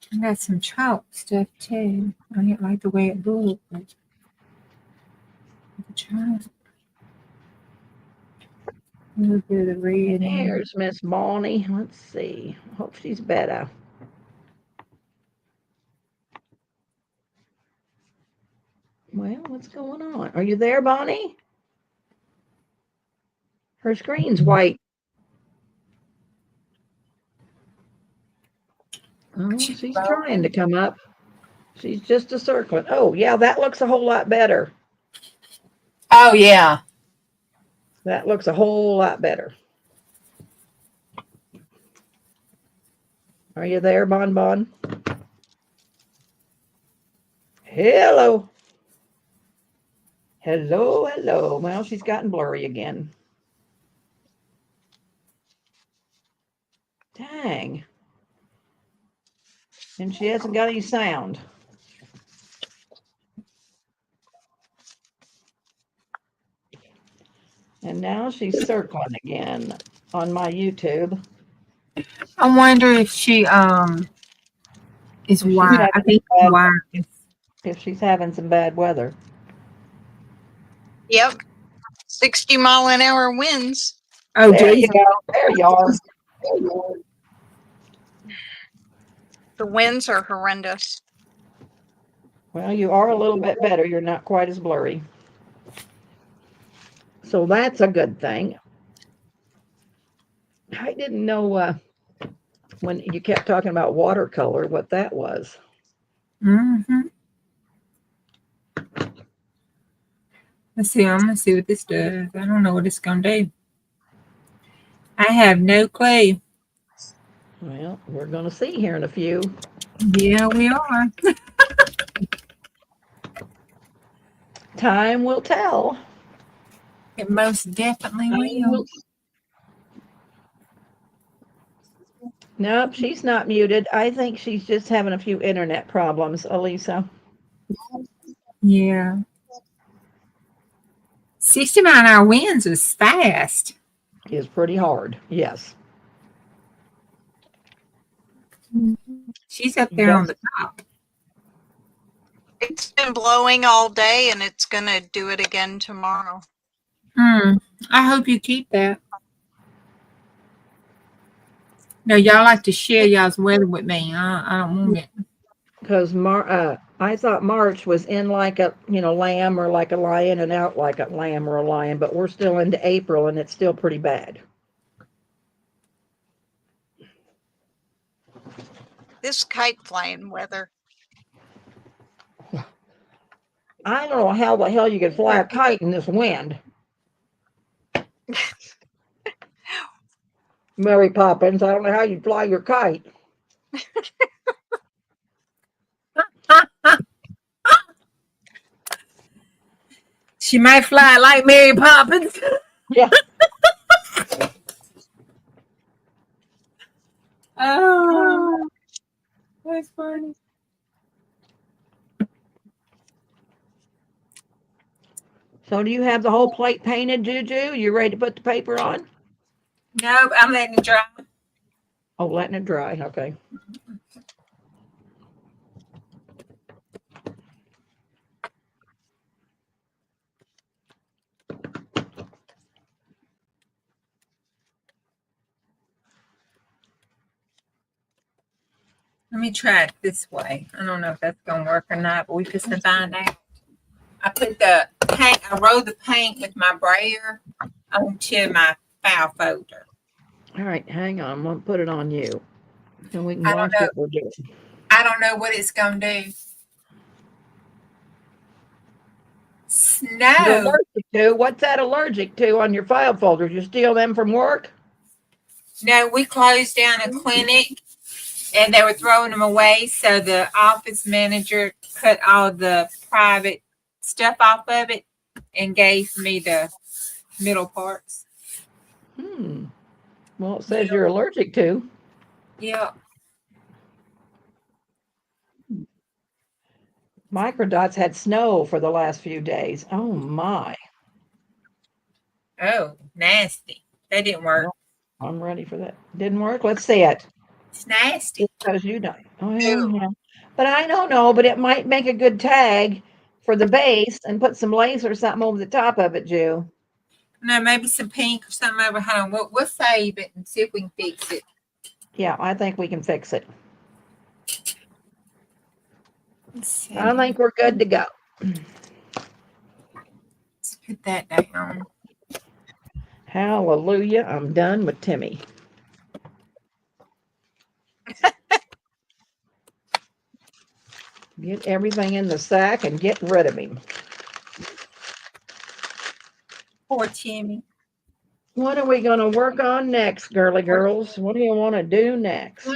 Speaker 2: I got some chalk stuff too. I didn't like the way it looked. But the chalk. A little bit of the red in there.
Speaker 1: Here's Miss Bonnie. Let's see. Hope she's better. Well, what's going on? Are you there, Bonnie? Her screen's white. Oh, she's trying to come up. She's just a circling. Oh, yeah, that looks a whole lot better.
Speaker 2: Oh, yeah.
Speaker 1: That looks a whole lot better. Are you there, Bon Bon? Hello. Hello, hello. Well, she's gotten blurry again. Dang. And she hasn't got any sound. And now she's circling again on my YouTube.
Speaker 2: I wonder if she is wired. I think wired.
Speaker 1: If she's having some bad weather.
Speaker 3: Yep. 60-mile-an-hour winds.
Speaker 2: Oh,
Speaker 1: there
Speaker 2: geez.
Speaker 1: you go. There you are. There you are.
Speaker 3: The winds are horrendous.
Speaker 1: Well, you are a little bit better. You're not quite as blurry. So that's a good thing. I didn't know when you kept talking about watercolor what that was.
Speaker 2: Mm-hmm. Let's see. I'm going to see what this does. I don't know what it's going to do. I have no clue.
Speaker 1: Well, we're going to see here in a few.
Speaker 2: Yeah, we are.
Speaker 1: Time will tell.
Speaker 2: It most definitely will.
Speaker 1: Nope, she's not muted. I think she's just having a few internet problems, Elisa.
Speaker 2: Yeah. 60-mile-an-hour winds was fast.
Speaker 1: Is pretty hard, yes.
Speaker 2: She's up there on the top.
Speaker 3: It's been blowing all day, and it's going to do it again tomorrow.
Speaker 2: I hope you keep that. No, y'all like to share y'all's weather with me. I don't want it.
Speaker 1: Because I thought March was in like a lamb or like a lion and out like a lamb or a lion, but we're still into April and it's still pretty bad.
Speaker 3: This kite flying weather.
Speaker 1: I don't know how the hell you can fly a kite in this wind. Mary Poppins, I don't know how you fly your kite.
Speaker 2: She might fly like Mary Poppins.
Speaker 1: Yeah.
Speaker 2: Oh, that's funny.
Speaker 1: So do you have the whole plate painted, Juju? You ready to put the paper on?
Speaker 2: Nope, I'm letting it dry.
Speaker 1: Oh, letting it dry. Okay.
Speaker 2: Let me try it this way. I don't know if that's gonna work or not, but we just to find out. I put the paint. I rolled the paint with my brayer onto my file folder.
Speaker 1: All right, hang on. I'm gonna put it on you, and we can
Speaker 2: I don't
Speaker 1: watch
Speaker 2: know.
Speaker 1: what we're doing.
Speaker 2: I don't know what it's gonna do.
Speaker 1: You're
Speaker 2: Snow.
Speaker 1: allergic to? What's that allergic to on your file folders? You steal them from work?
Speaker 2: No, we closed down a clinic and they were throwing them away. So the office manager cut all the private stuff off of it and gave me the middle parts.
Speaker 1: Well, it says you're allergic to.
Speaker 2: Yeah.
Speaker 1: Microdots had snow for the last few days. Oh my.
Speaker 2: Oh, nasty. That didn't work.
Speaker 1: I'm ready for that. Didn't work? Let's see it.
Speaker 2: It's nasty.
Speaker 1: Because you don't. Oh, yeah. But I don't know, but it might make a good tag for the base and put some lace or something over the top of it, Jew.
Speaker 2: No, maybe some pink or something over. Hold on. We'll save it and see if we can fix it.
Speaker 1: Yeah, I think we can fix it.
Speaker 2: Let's see.
Speaker 1: I think we're good to go.
Speaker 2: Let's put that down.
Speaker 1: Hallelujah. I'm done with Timmy. Get everything in the sack and get rid of him.
Speaker 2: Poor Timmy.
Speaker 1: What are we going to work on next, girly girls? What do you want to do next?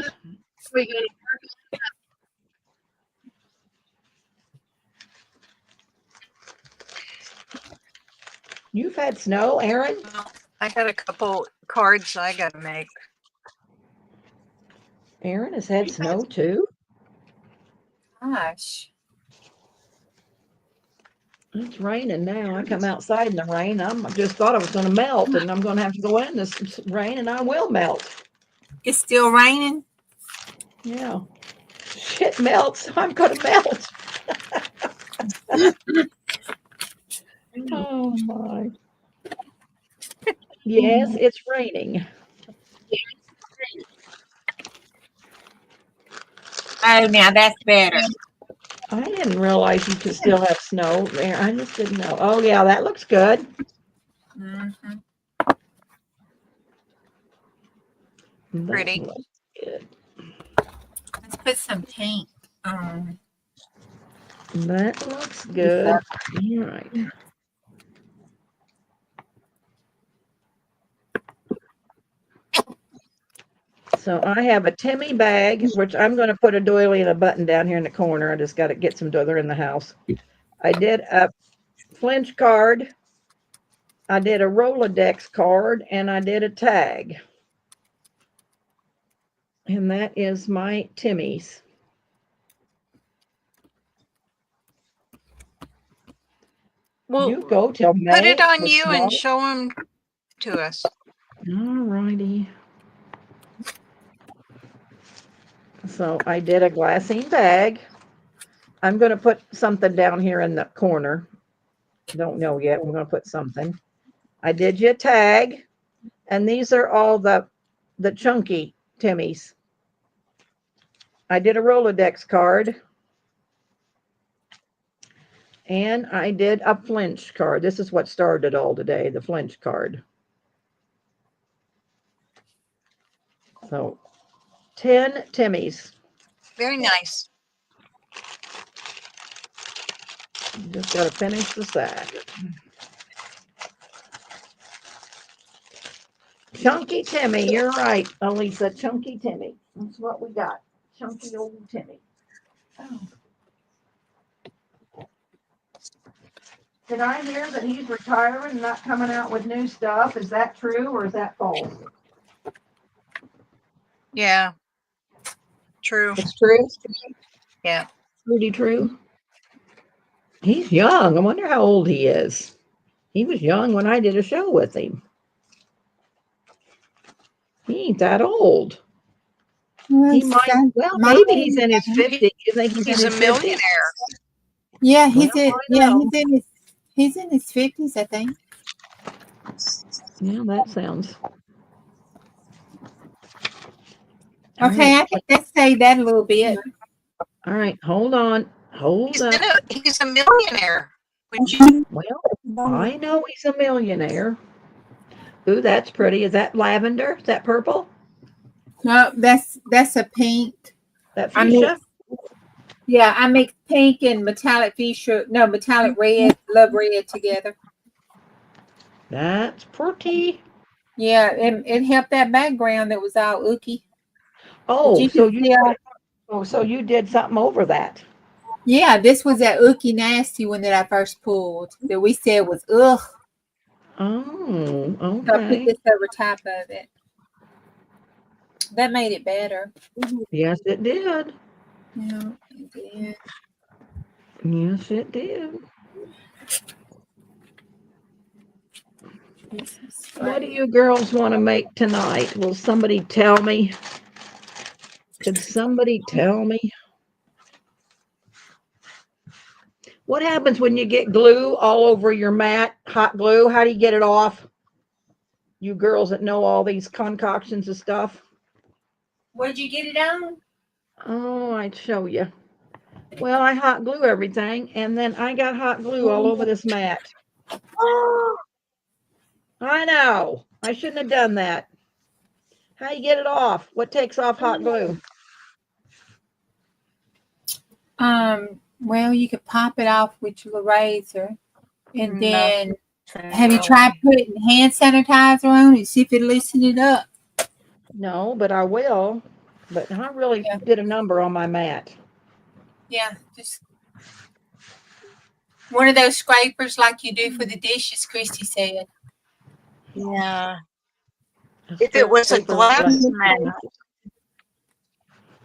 Speaker 1: You've had snow, Aaron?
Speaker 3: I got a couple cards I got to make.
Speaker 1: Aaron has had snow too?
Speaker 2: Gosh.
Speaker 1: It's raining now. I come outside in the rain. I just thought I was going to melt, and I'm going to have to go in this rain, and I will melt.
Speaker 2: It's still raining?
Speaker 1: Yeah. Shit melts. I'm going to melt. Oh, my. Yes, it's raining.
Speaker 2: Oh, now that's better.
Speaker 1: I didn't realize you could still have snow there. I just didn't know. Oh, yeah, that looks good.
Speaker 2: Mm-hmm.
Speaker 3: Pretty.
Speaker 1: That looks good.
Speaker 2: Let's put some pink on.
Speaker 1: That looks good. All right. So I have a Timmy bag, which I'm going to put a doily and a button down here in the corner. I just got to get some other in the house. I did a flinch card. I did a Rolodex card, and I did a tag. And that is my Timmy's.
Speaker 3: Well,
Speaker 1: You go till May.
Speaker 3: put it on
Speaker 1: for
Speaker 3: you and
Speaker 1: snow.
Speaker 3: show them to us.
Speaker 1: All righty. So I did a glassine bag. I'm going to put something down here in the corner. Don't know yet. I'm going to put something. I did you a tag. And these are all the chunky Timmys. I did a Rolodex card. And I did a flinch card. This is what started all today, the flinch card. So 10 Timmys.
Speaker 3: Very nice.
Speaker 1: Just gotta finish the sack. Chunky Timmy, you're right, Elisa. Chunky Timmy. That's what we got. Chunky old Timmy. Oh. Did I hear that he's retiring and not coming out with new stuff? Is that true or is that false?
Speaker 3: Yeah. True.
Speaker 1: It's true.
Speaker 3: Yeah.
Speaker 1: Pretty true. He's young. I wonder how old he is. He was young when I did a show with him. He ain't that old. He might. Well, maybe he's in his 50s. You think he's
Speaker 3: He's
Speaker 1: in
Speaker 3: a
Speaker 1: his 50s?
Speaker 3: millionaire.
Speaker 2: Yeah, he's in his 50s, I think.
Speaker 1: Yeah, that sounds.
Speaker 2: Okay, I think let's say that a little bit.
Speaker 1: All right, hold on. Hold up.
Speaker 3: He's a millionaire. Would you?
Speaker 1: Well, I know he's a millionaire. Ooh, that's pretty. Is that lavender? Is that purple?
Speaker 2: No, that's a pink.
Speaker 1: That
Speaker 2: I
Speaker 1: fuchsia?
Speaker 2: mix pink and metallic fuchsia. No, metallic red, love red together.
Speaker 1: That's pretty.
Speaker 2: Yeah, it helped that background that was all ooky.
Speaker 1: Oh, so you did something over that.
Speaker 2: Yeah, this was that ooky nasty one that I first pulled that we said was ugh.
Speaker 1: Oh,
Speaker 2: So I put
Speaker 1: okay.
Speaker 2: this over top of it. That made it better.
Speaker 1: Yes, it did.
Speaker 2: Yeah, it did.
Speaker 1: Yes, it did. What do you girls want to make tonight? Will somebody tell me? Could somebody tell me? What happens when you get glue all over your mat? Hot glue, how do you get it off? You girls that know all these concoctions of stuff.
Speaker 2: Where'd you get it on?
Speaker 1: Oh, I'd show you. Well, I hot glue everything, and then I got hot glue all over this mat. I know. I shouldn't have done that. How you get it off? What takes off hot glue?
Speaker 2: Well, you could pop it off with your razor, and
Speaker 3: No.
Speaker 2: then have you tried putting hand sanitizer on it? See if it loosen it up.
Speaker 1: No, but I will. But I really did a number on my mat.
Speaker 2: Yeah, just one of those scrapers like you do for the dishes, Christy said.
Speaker 3: Yeah. If it was a glass mat.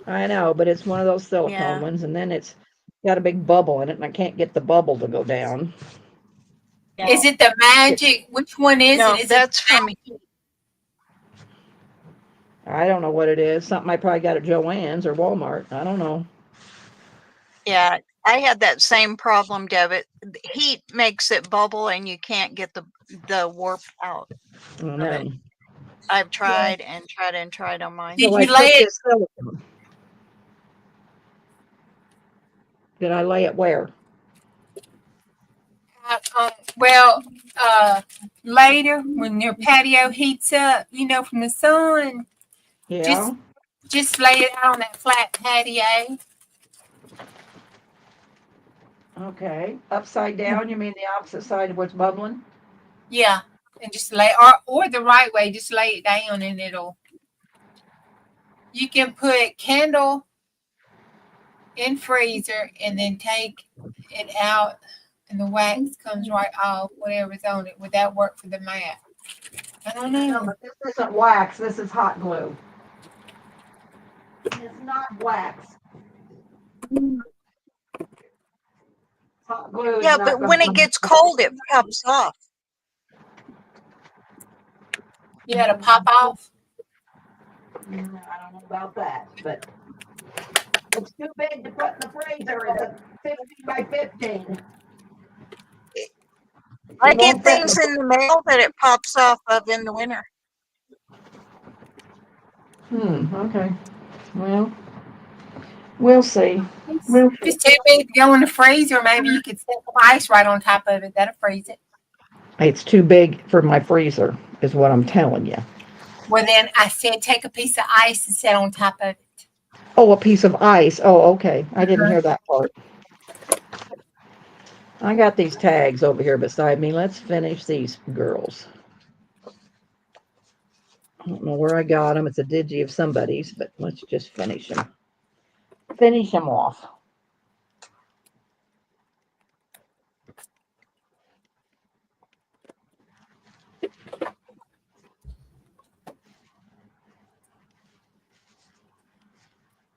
Speaker 1: I know, but it's one of those silicone ones, and then it's got a big bubble in it, and I can't get the bubble to go down.
Speaker 2: Yeah. Is it the magic? Which one is it? Is
Speaker 3: that's from.
Speaker 1: I don't know what it is. Something I probably got at Joann's or Walmart. I don't know.
Speaker 3: Yeah, I had that same problem, Deb. The heat makes it bubble, and you can't get the warp out.
Speaker 1: Oh, no.
Speaker 3: I've tried and tried and tried on mine.
Speaker 2: Did you lay it?
Speaker 1: Did I lay it where?
Speaker 2: Well, later when your patio heats up, from the sun.
Speaker 1: Yeah.
Speaker 2: Just lay it out on that flat patio.
Speaker 1: Okay. Upside down, you mean the opposite side of what's bubbling?
Speaker 2: Yeah. And just lay, or the right way, just lay it down and you can put candle in freezer and then take it out and the wax comes right off, whatever's on it. Would that work for the mat? I don't know.
Speaker 1: No, but this isn't wax. This is hot glue. It's not wax. Hot glue.
Speaker 3: Yeah, but when it gets cold, it pops off.
Speaker 2: You had to pop off?
Speaker 1: I don't know about that, but it's too big to put in the freezer. It's a 15 by 15.
Speaker 3: I get things in the mail that it pops off of in the winter.
Speaker 1: Okay. Well, we'll see.
Speaker 2: If it's too big to go in the freezer, maybe you could set some ice right on top of it. That'll freeze it.
Speaker 1: It's too big for my freezer, is what I'm telling you.
Speaker 2: Well, then I said take a piece of ice and set on top of it.
Speaker 1: Oh, a piece of ice. Oh, okay. I didn't hear that part. I got these tags over here beside me. Let's finish these girls. I don't know where I got them. It's a digi of somebody's, but let's just finish them. Finish them off.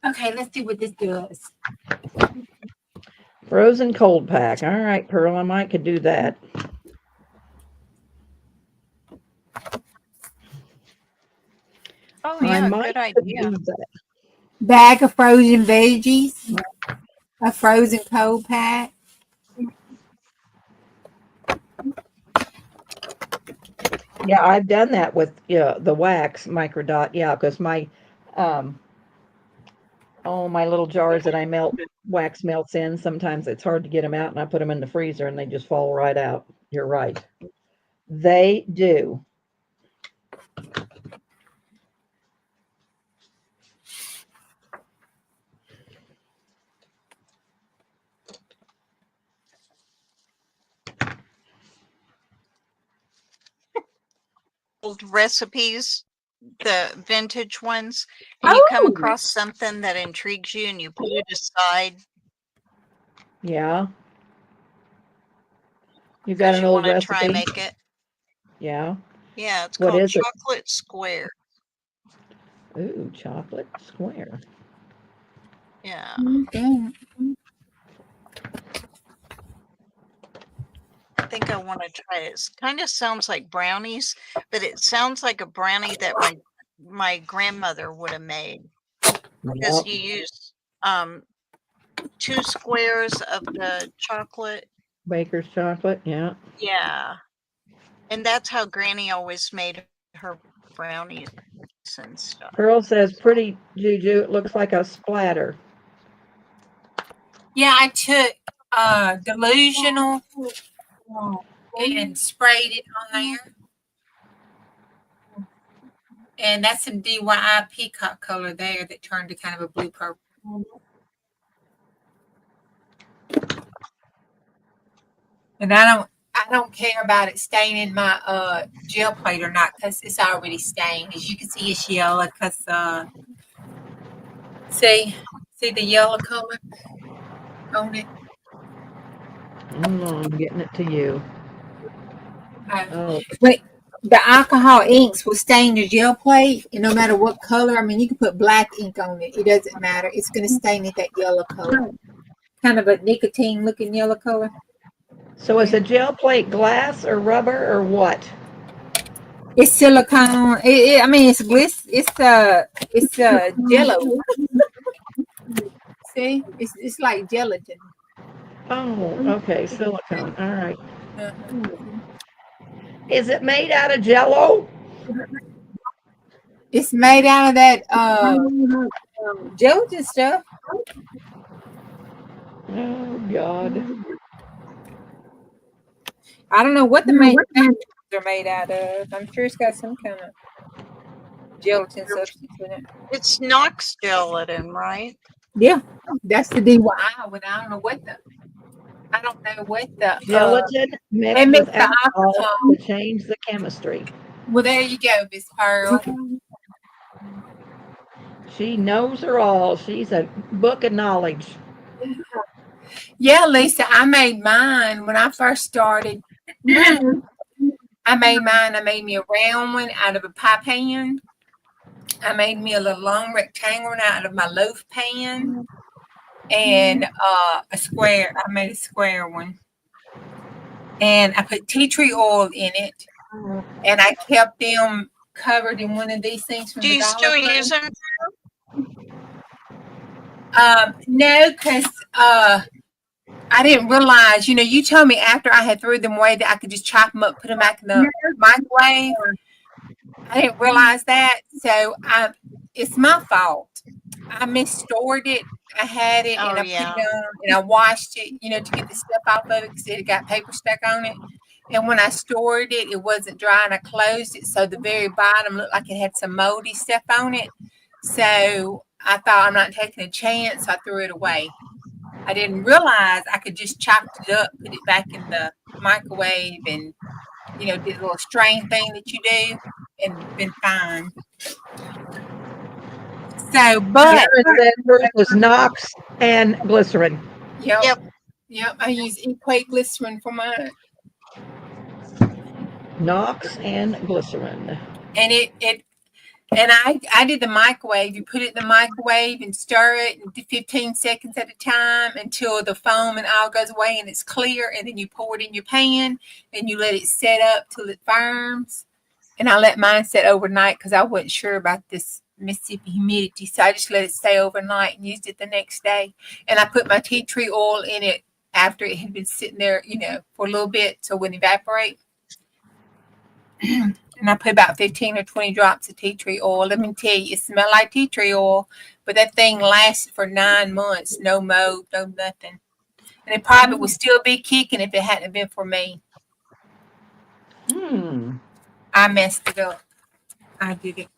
Speaker 2: Okay, let's see what this does.
Speaker 1: Frozen cold pack. All right, Pearl, I might could do that.
Speaker 3: Oh
Speaker 1: I
Speaker 3: yeah,
Speaker 1: might
Speaker 3: good
Speaker 1: could
Speaker 3: idea.
Speaker 1: do that.
Speaker 2: Bag of frozen veggies, a frozen cold pack.
Speaker 1: Yeah, I've done that with the wax microdot. Yeah, because my my little jars that I melt wax melts in. Sometimes it's hard to get them out, and I put them in the freezer, and they just fall right out. You're right. They do.
Speaker 3: Old recipes, the vintage ones, and you come across something that intrigues you and you put it aside
Speaker 1: Yeah. You got
Speaker 3: because
Speaker 1: an
Speaker 3: you
Speaker 1: old
Speaker 3: want to try
Speaker 1: recipe?
Speaker 3: make it.
Speaker 1: Yeah.
Speaker 3: Yeah, it's
Speaker 1: What
Speaker 3: called
Speaker 1: is it?
Speaker 3: chocolate square.
Speaker 1: Ooh, chocolate square.
Speaker 3: Yeah.
Speaker 2: Okay.
Speaker 3: I think I want to try it. It kind of sounds like brownies, but it sounds like a brownie that my grandmother would have made because
Speaker 1: Yep.
Speaker 3: you use 2 squares of the chocolate.
Speaker 1: Baker's chocolate. Yeah.
Speaker 3: Yeah. And that's how Granny always made her brownies and stuff.
Speaker 1: Pearl says, pretty JuJu. It looks like a splatter.
Speaker 2: Yeah, I took delusional and sprayed it on there. And that's some DIY peacock color there that turned to kind of a blue purple. And I don't care about it staining my gel plate or not because it's already stained. As you can see, it's yellow because see the yellow color on it.
Speaker 1: I'm getting it to you. Oh,
Speaker 2: But the alcohol inks will stain your gel plate, and no matter what color, I mean, you can put black ink on it. It doesn't matter. It's going to stain it that yellow color, kind of a nicotine looking yellow color.
Speaker 1: so is a gel plate glass or rubber or what?
Speaker 2: It's silicone. I mean, it's bliss. It's Jello. See, it's like gelatin.
Speaker 1: Oh, okay, silicone. All right.
Speaker 2: Uh-huh.
Speaker 1: Is it made out of Jello?
Speaker 2: It's made out of that gelatin stuff.
Speaker 1: Oh God.
Speaker 2: I don't know what the manufacturers are made out of. I'm sure it's got some kind of gelatin substance in it.
Speaker 3: It's Knox gelatin, right?
Speaker 2: Yeah, that's the DIY. But I don't know what the
Speaker 1: Gelatin mixed
Speaker 2: they mix
Speaker 1: with
Speaker 2: the
Speaker 1: alcohol
Speaker 2: alcohol.
Speaker 1: to change the chemistry.
Speaker 2: Well, there you go, Miss Pearl.
Speaker 1: She knows her all. She's a book of knowledge.
Speaker 2: Yeah, Lisa, I made mine when I first started. I made me a round one out of a pie pan. I made me a little long rectangle one out of my loaf pan. And a square. I made a square one. And I put tea tree oil in it. And I kept them covered in one of these things from
Speaker 3: Do
Speaker 2: the
Speaker 3: you
Speaker 2: Dollar
Speaker 3: still
Speaker 2: Tree.
Speaker 3: use them?
Speaker 2: No, because I didn't realize, you told me after I had threw them away that I could just chop them up, put them back in the microwave. I didn't realize that. So it's my fault. I misstored it. I had it and I put it on and I washed it, to get the stuff off of it because it got paper stuck on it. And when I stored it, it wasn't dry and I closed it. So the very bottom looked like it had some moldy stuff on it. So I thought I'm not taking a chance. So I threw it away. I didn't realize I could just chop it up, put it back in the microwave, and did a little strain thing that you do, and been fine. So, but
Speaker 1: Karen said hers was Knox and glycerin.
Speaker 2: yep, I use equate glycerin for mine,
Speaker 1: Knox and glycerin.
Speaker 2: and I did the microwave. You put it in the microwave and stir it and 15 seconds at a time until the foam and all goes away and it's clear. And then you pour it in your pan and you let it set up till it firms. And I let mine set overnight because I wasn't sure about this Mississippi humidity. So I just let it stay overnight and used it the next day. And I put my tea tree oil in it after it had been sitting there, for a little bit so it wouldn't evaporate. And I put about 15 or 20 drops of tea tree oil. Let me tell you, it smells like tea tree oil, but that thing lasted for 9 months. No mold, no nothing. And it probably would still be kicking if it hadn't been for me. I messed it up. I did it.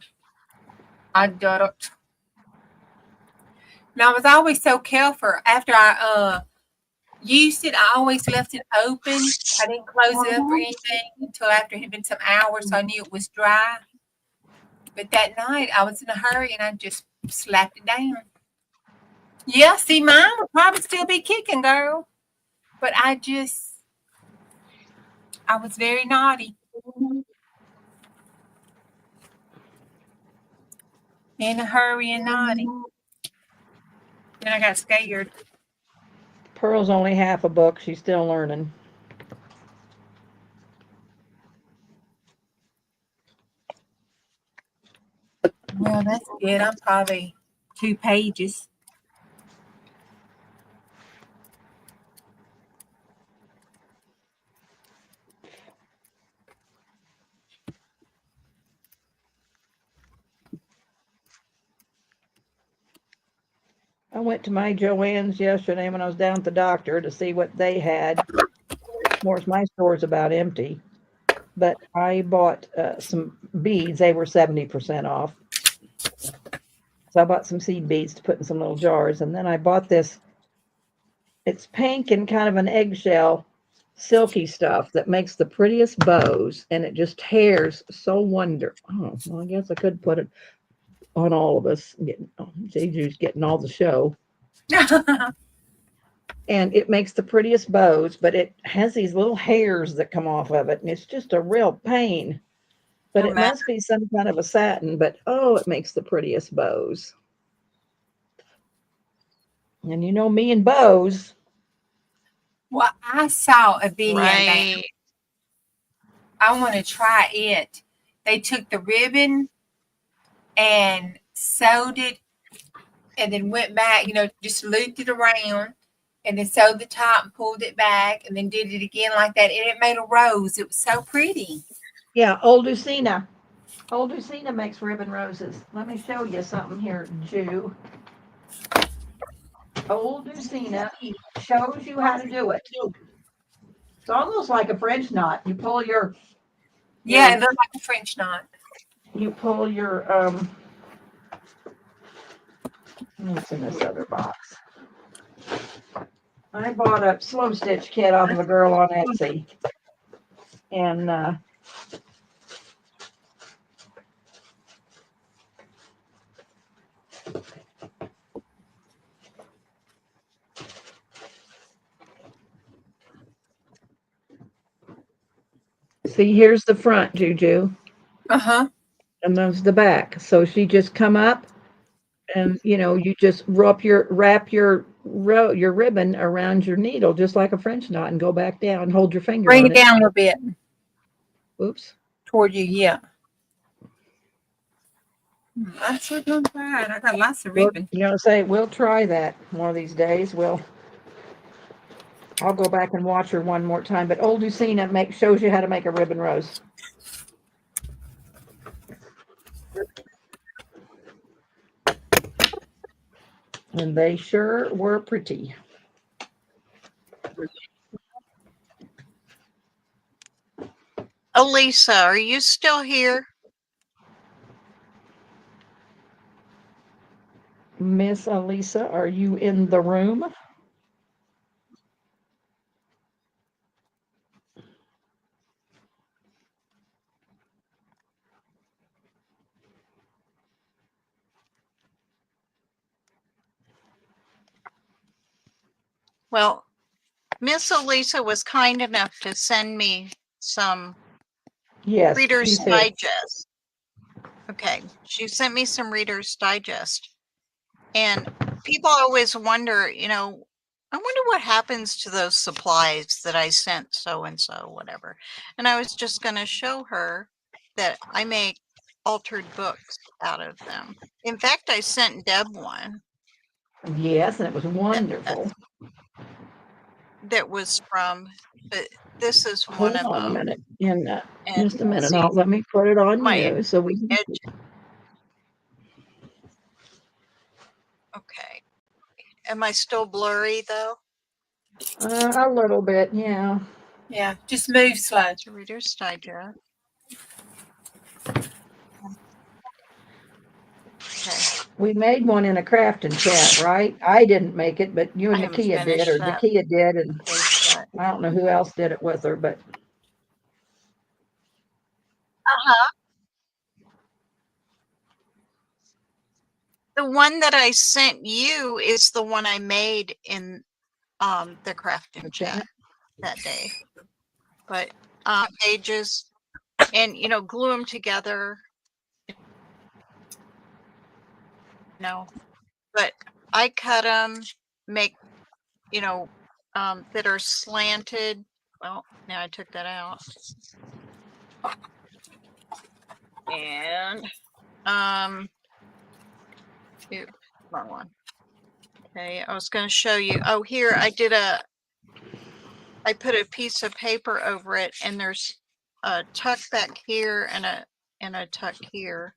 Speaker 2: I did it. Now, I was always so careful. After I used it, I always left it open. I didn't close it up or anything until after it had been some hours, so I knew it was dry. But that night, I was in a hurry, and I just slapped it down. Yeah, see, mine would probably still be kicking, girl. But I was very naughty. In a hurry and naughty. Then I got scared.
Speaker 1: Pearl's only half a book. She's still learning.
Speaker 2: Well, that's good. I'm probably 2 pages.
Speaker 1: I went to my Joann's yesterday when I was down at the doctor to see what they had. Of course, my store's about empty, but I bought some beads. They were 70% off. So I bought some seed beads to put in some little jars. And then I bought this. It's pink and kind of an eggshell silky stuff that makes the prettiest bows. And it just tears so wonderful. Oh, well, I guess I could put it on all of us. JuJu's getting all the show. And it makes the prettiest bows, but it has these little hairs that come off of it, and it's just a real pain. But it must be some kind of a satin, but it makes the prettiest bows. And you know me and bows.
Speaker 2: Well, I saw a video.
Speaker 3: Right.
Speaker 2: I want to try it. They took the ribbon and sewed it and then went back, just looped it around and then sewed the top and pulled it back and then did it again like that. And it made a rose. It was so pretty.
Speaker 1: Yeah, old Lucina. Old Lucina makes ribbon roses. Let me show you something here, Ju. Old Lucina shows you how to do it. It's almost like a French knot. You pull your...
Speaker 2: Yeah, it looks like a French knot.
Speaker 1: You pull your... what's in this other box? I bought a slow stitch kit off of a girl on Etsy. And see, here's the front, JuJu.
Speaker 2: Uh-huh.
Speaker 1: And there's the back. So she just come up and you just wrap your ribbon around your needle just like a French knot and go back down. Hold your finger
Speaker 2: Bring
Speaker 1: on
Speaker 2: it down a little bit.
Speaker 1: Oops.
Speaker 2: Toward you, yeah. I'm sure doing fine. I got lots of ribbon.
Speaker 1: Say we'll try that one of these days. I'll go back and watch her one more time. But old Lucina shows you how to make a ribbon rose. And they sure were pretty.
Speaker 3: Elisa, are you still here?
Speaker 1: Miss Elisa, are you in the room?
Speaker 3: Well, Miss Elisa was kind enough to send me some
Speaker 1: Yes,
Speaker 3: Reader's
Speaker 1: she said.
Speaker 3: Digest. Okay, she sent me some Reader's Digest. And people always wonder, you know, I wonder what happens to those supplies that I sent so and so, whatever. And I was just going to show her that I make altered books out of them. In fact, I sent Deb one.
Speaker 1: Yes, and it was wonderful.
Speaker 3: That was from, but this is
Speaker 1: Hold
Speaker 3: one of
Speaker 1: on a
Speaker 3: them.
Speaker 1: minute. In
Speaker 3: And
Speaker 1: just a minute,
Speaker 3: see,
Speaker 1: let me put it on
Speaker 3: my
Speaker 1: you so we can.
Speaker 3: edge. Okay. Am I still blurry though?
Speaker 1: A little bit, yeah.
Speaker 2: Yeah, just move slow.
Speaker 3: It's a Reader's Digest. Okay.
Speaker 1: We made one in a Craftin chat, right? I didn't make it, but you and
Speaker 3: I haven't
Speaker 1: Nakia did, or
Speaker 3: finished that.
Speaker 1: Nakia did, and
Speaker 3: Page yet.
Speaker 1: I don't know who else did it with her, but
Speaker 3: The one that I sent you is the one I made in the Craftin chat that day. But pages and you know, glue them together. No, but I cut them, make, you know, that are slanted. Well, now I took that out. And oops, wrong one. Okay, I was going to show you. Oh, here I put a piece of paper over it, and there's a tuck back here and a tuck here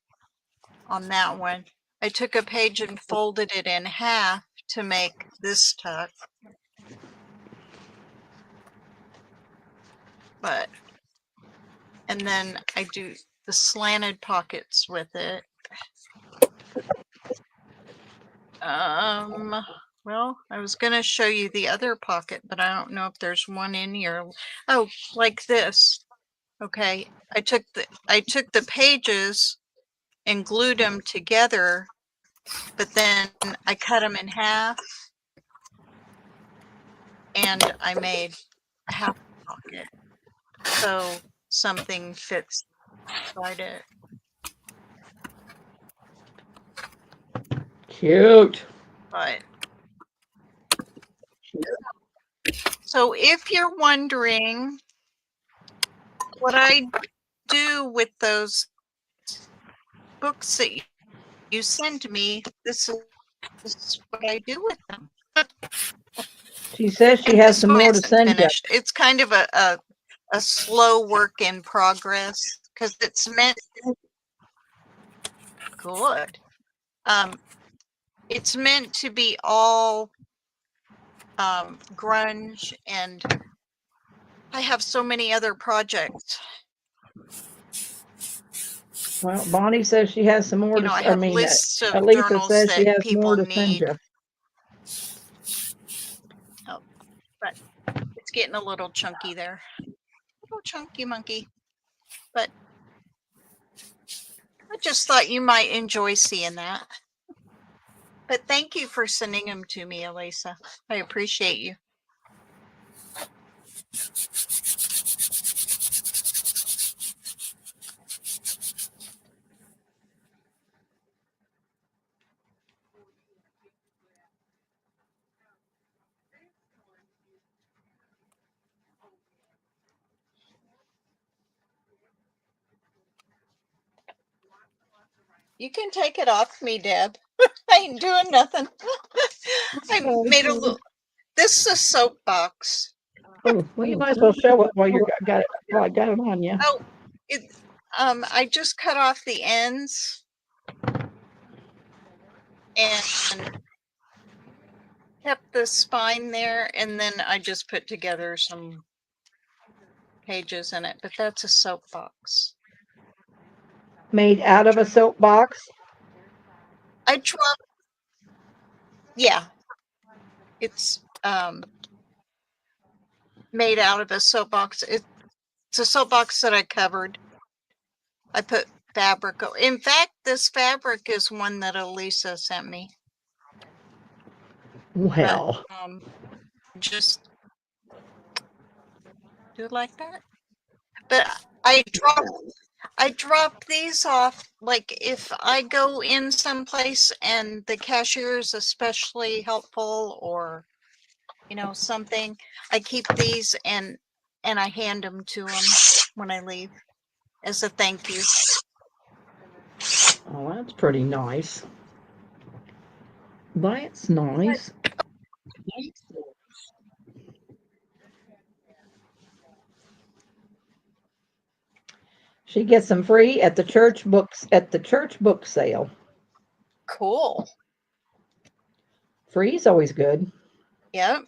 Speaker 3: on that one. I took a page and folded it in half to make this tuck. But, and then I do the slanted pockets with it. Well, I was going to show you the other pocket, but I don't know if there's one in here. Oh, like this. Okay. I took the pages and glued them together, but then I cut them in half and I made a half pocket. So something fits inside it.
Speaker 1: cute.
Speaker 3: But so if you're wondering what I do with those books that you send me, this is what I do with them.
Speaker 1: She says she
Speaker 3: And
Speaker 1: has
Speaker 3: this
Speaker 1: some
Speaker 3: one
Speaker 1: more to
Speaker 3: isn't
Speaker 1: send you.
Speaker 3: finished. It's kind of a slow work in progress because it's meant good. It's meant to be all grunge, and I have so many other projects.
Speaker 1: Well, Bonnie says she has some more
Speaker 3: You know, I
Speaker 1: to.
Speaker 3: have lists of
Speaker 1: Elisa
Speaker 3: journals
Speaker 1: says she
Speaker 3: that
Speaker 1: has more
Speaker 3: people
Speaker 1: to send
Speaker 3: need.
Speaker 1: you.
Speaker 3: Oh, but it's getting a little chunky there. Little chunky monkey. But I just thought you might enjoy seeing that. But thank you for sending them to me, Elisa. I appreciate you. You can take it off me, Deb. I ain't doing nothing. I made a little. This is a soapbox.
Speaker 1: Oh, well, you might as well show it while you got it. While I got it on you.
Speaker 3: Oh, it. I just cut off the ends and kept the spine there, and then I just put together some pages in it. But that's a soapbox.
Speaker 1: Made out of a soapbox.
Speaker 3: I dropped. Yeah, it's made out of a soapbox. It's a soapbox that I covered. I put fabric. In fact, this fabric is one that Elisa sent me.
Speaker 1: Well,
Speaker 3: But, just do it like that. But I drop these off, like if I go in someplace and the cashier is especially helpful, or something, I keep these and I hand them to them when I leave as a thank you.
Speaker 1: Oh, that's pretty nice. That's nice. She gets them free at the church book sale.
Speaker 3: Cool.
Speaker 1: Free is always good.
Speaker 3: Yep.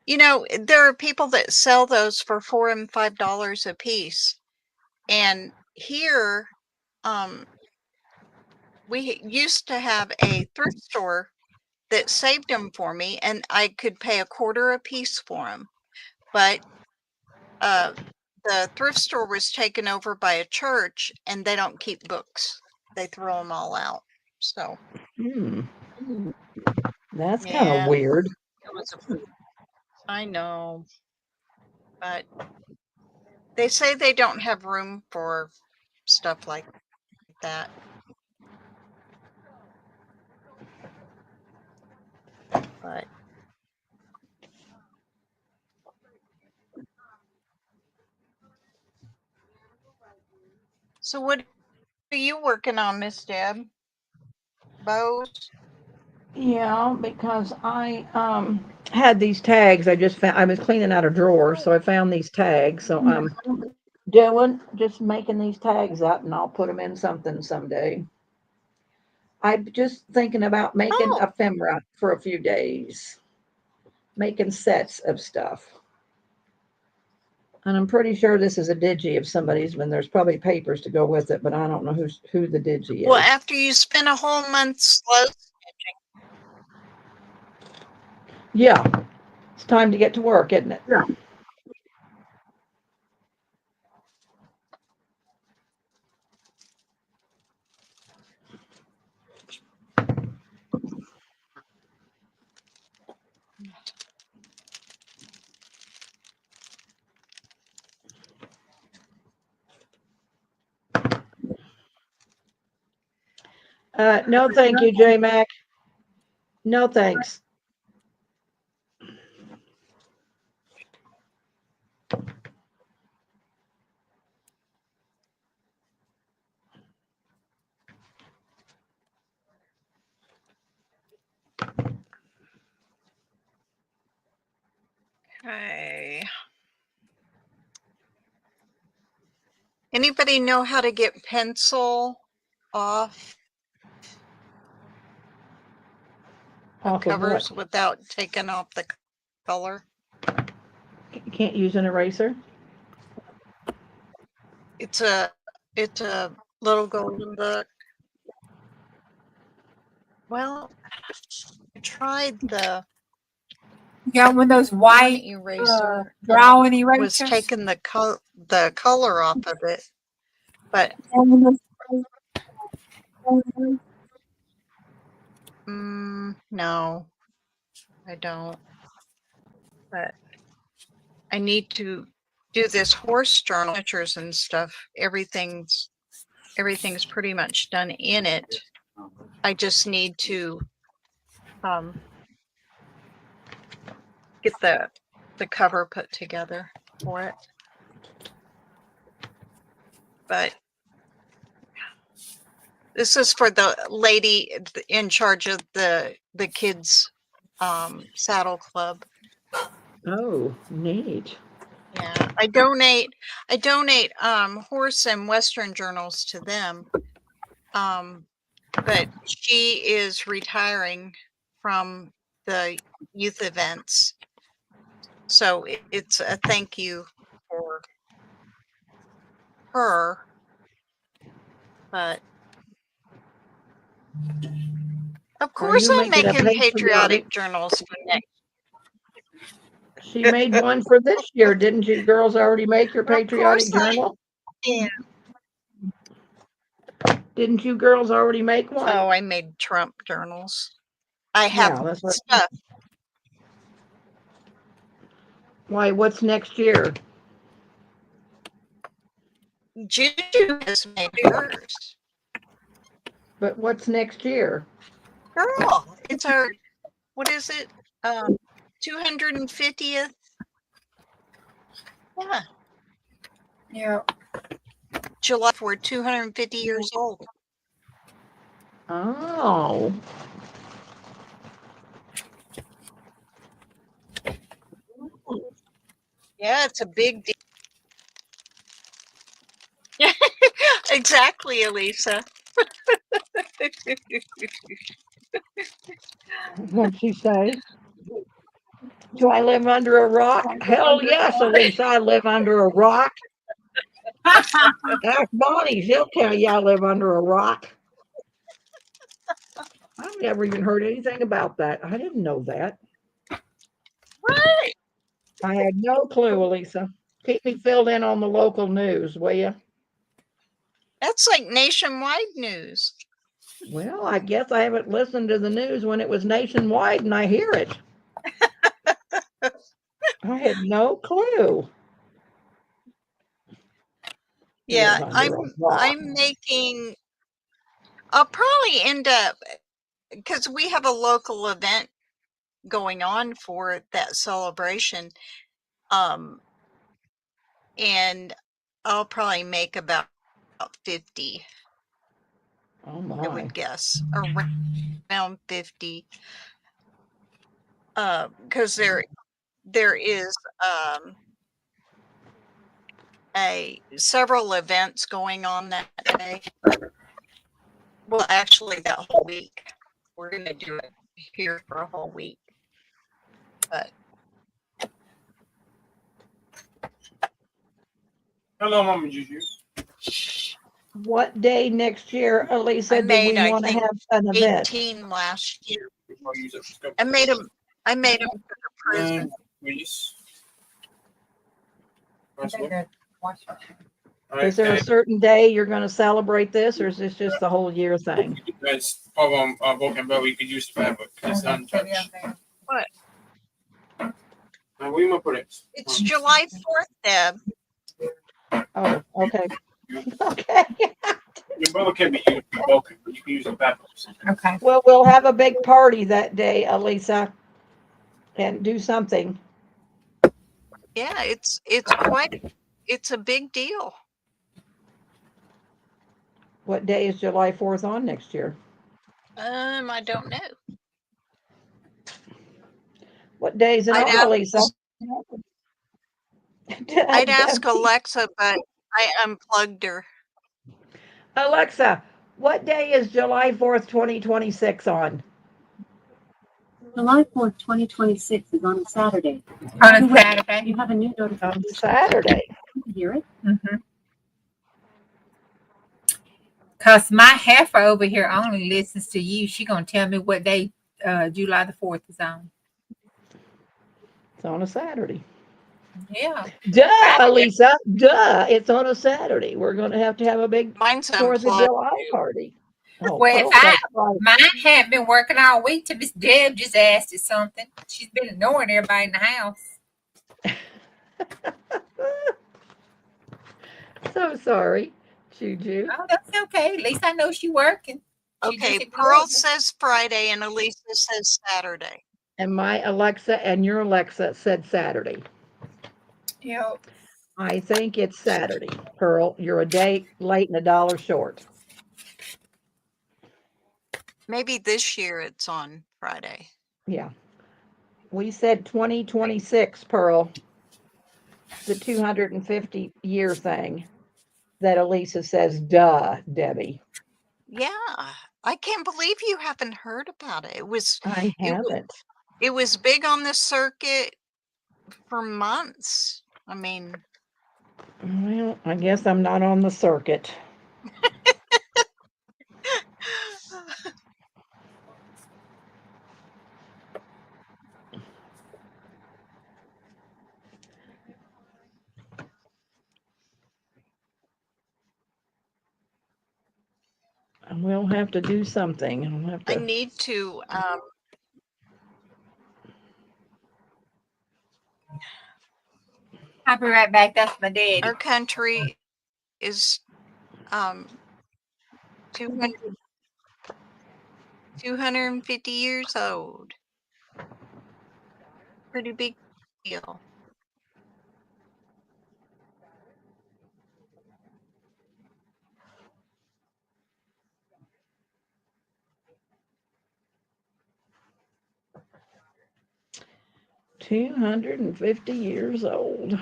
Speaker 3: There are people that sell those for $4 and $5 a piece. And here, we used to have a thrift store that saved them for me, and I could pay $0.25 a piece for them. But the thrift store was taken over by a church, and they don't keep books. They throw them all out. So
Speaker 1: that's kind of weird.
Speaker 3: I know, but they say they don't have room for stuff like that. But so what are you working on, Miss Deb? Bows?
Speaker 1: Yeah, because I had these tags. I was cleaning out a drawer, so I found these tags. So I'm just making these tags up, and I'll put them in something someday. I'm just thinking about making ephemera for a few days, making sets of stuff. And I'm pretty sure this is a digi of somebody's, when there's probably papers to go with it, but I don't know who the digi is.
Speaker 3: Well, after you spend a whole month slow stitching.
Speaker 1: Yeah, it's time to get to work, isn't it? Yeah. No, thank you, J Mac. No, thanks.
Speaker 3: Okay. Anybody know how to get pencil off
Speaker 1: Off of
Speaker 3: covers
Speaker 1: what?
Speaker 3: without taking off the color?
Speaker 1: You can't use an eraser?
Speaker 3: It's a little golden book. Well, I tried the
Speaker 2: You got one of those white
Speaker 3: eraser.
Speaker 2: drawing
Speaker 3: Was
Speaker 2: erasers.
Speaker 3: taking the color off of it, but no, I don't. But I need to do this horse journal pictures and stuff. Everything's pretty much done in it. I just need to get the cover put together for it. But this is for the lady in charge of the kids saddle club.
Speaker 1: Oh, neat.
Speaker 3: Yeah, I donate horse and western journals to them. But she is retiring from the youth events. So it's a thank you for her. But of course I'm making patriotic journals for next.
Speaker 1: She made one for this year. Didn't you girls already make your patriotic journal?
Speaker 3: Yeah.
Speaker 1: Didn't you girls already make one?
Speaker 3: Oh, I made Trump journals. I have stuff.
Speaker 1: Why, what's next year?
Speaker 3: JuJu has made hers.
Speaker 1: But what's next year?
Speaker 3: Girl, it's our, what is it? 250th? Yeah,
Speaker 2: Yeah.
Speaker 3: July, we're 250 years old.
Speaker 1: Oh.
Speaker 3: Yeah, it's a big deal. Exactly, Elisa.
Speaker 1: What'd she say? Do I live under a rock? Hell yes, Elisa, I live under a rock. Ask Bonnie, she'll tell you I live under a rock. I've never even heard anything about that. I didn't know that.
Speaker 3: Right.
Speaker 1: I had no clue, Elisa. Keep me filled in on the local news, will you?
Speaker 3: That's like nationwide news.
Speaker 1: Well, I guess I haven't listened to the news when it was nationwide and I hear it. I had no clue.
Speaker 3: Yeah,
Speaker 1: Live under a rock.
Speaker 3: I'm making, I'll probably end up, because we have a local event going on for that celebration. And I'll probably make about 50,
Speaker 1: Oh
Speaker 3: I
Speaker 1: my.
Speaker 3: would guess, around 50. Because there is several events going on that day. Well, actually, that whole week. We're going to do it here for a whole week. But
Speaker 4: Hello, Mama JuJu.
Speaker 1: What day next year, Elisa,
Speaker 3: I
Speaker 1: do
Speaker 3: made,
Speaker 1: we
Speaker 3: I
Speaker 1: want to
Speaker 3: think,
Speaker 1: have an event?
Speaker 3: 18 last year.
Speaker 4: I'll use it for scope.
Speaker 3: I made them for the prison.
Speaker 4: Please.
Speaker 1: Is there a certain day you're going to celebrate this, or is this just the whole year thing?
Speaker 4: That's of Vulcan Bell we could use the fabric. It's untouched.
Speaker 3: What?
Speaker 4: Where you gonna put it?
Speaker 3: It's July 4th, Deb.
Speaker 1: Oh, okay. Okay.
Speaker 4: Your brother can be used for Vulcan, but you can use the fabric.
Speaker 2: Okay.
Speaker 1: Well, we'll have a big party that day, Elisa, and do something.
Speaker 3: Yeah, it's a big deal.
Speaker 1: What day is July 4th on next year?
Speaker 3: I don't know.
Speaker 1: What day is it
Speaker 3: I'd
Speaker 1: on,
Speaker 3: ask-
Speaker 1: Elisa?
Speaker 3: I'd ask Alexa, but I unplugged her.
Speaker 1: Alexa, what day is July 4th, 2026 on?
Speaker 5: July 4th, 2026 is on a Saturday.
Speaker 2: On a Saturday.
Speaker 5: You have a new
Speaker 1: On
Speaker 5: notification.
Speaker 1: Saturday.
Speaker 5: You can hear it.
Speaker 2: Cause my heifer over here only listens to you. She gonna tell me what day July the 4th is on.
Speaker 1: It's on a Saturday.
Speaker 2: Yeah.
Speaker 1: Duh, Elisa. Duh. It's on a Saturday. We're going to have a big
Speaker 3: Mine's
Speaker 1: 4th of
Speaker 3: unplugged.
Speaker 1: July party. Oh,
Speaker 2: Well, if
Speaker 1: Pearl,
Speaker 2: I-
Speaker 1: that's right.
Speaker 2: Mine hadn't been working all week till Miss Deb just asked it something. She's been ignoring everybody in the house.
Speaker 1: So sorry, JuJu.
Speaker 2: Oh, that's okay. At least I know she's working. She
Speaker 3: Okay,
Speaker 2: just
Speaker 3: Pearl
Speaker 2: ignored me.
Speaker 3: says Friday and Elisa says Saturday.
Speaker 1: And my Alexa and your Alexa said Saturday.
Speaker 2: Yeah.
Speaker 1: I think it's Saturday. Pearl, you're a day late and $1 short.
Speaker 3: Maybe this year it's on Friday.
Speaker 1: Yeah. We said 2026, Pearl. The 250 year thing that Elisa says, duh, Debbie.
Speaker 3: Yeah, I can't believe you haven't heard about it.
Speaker 1: I haven't.
Speaker 3: It was big on the circuit for months. I mean,
Speaker 1: Well, I guess I'm not on the circuit. We'll have to do something. I'll have
Speaker 3: I
Speaker 1: to.
Speaker 3: need to
Speaker 2: I'll be right back. That's my daddy.
Speaker 3: Our country is 200, 250 years old. Pretty big deal.
Speaker 1: $250 old.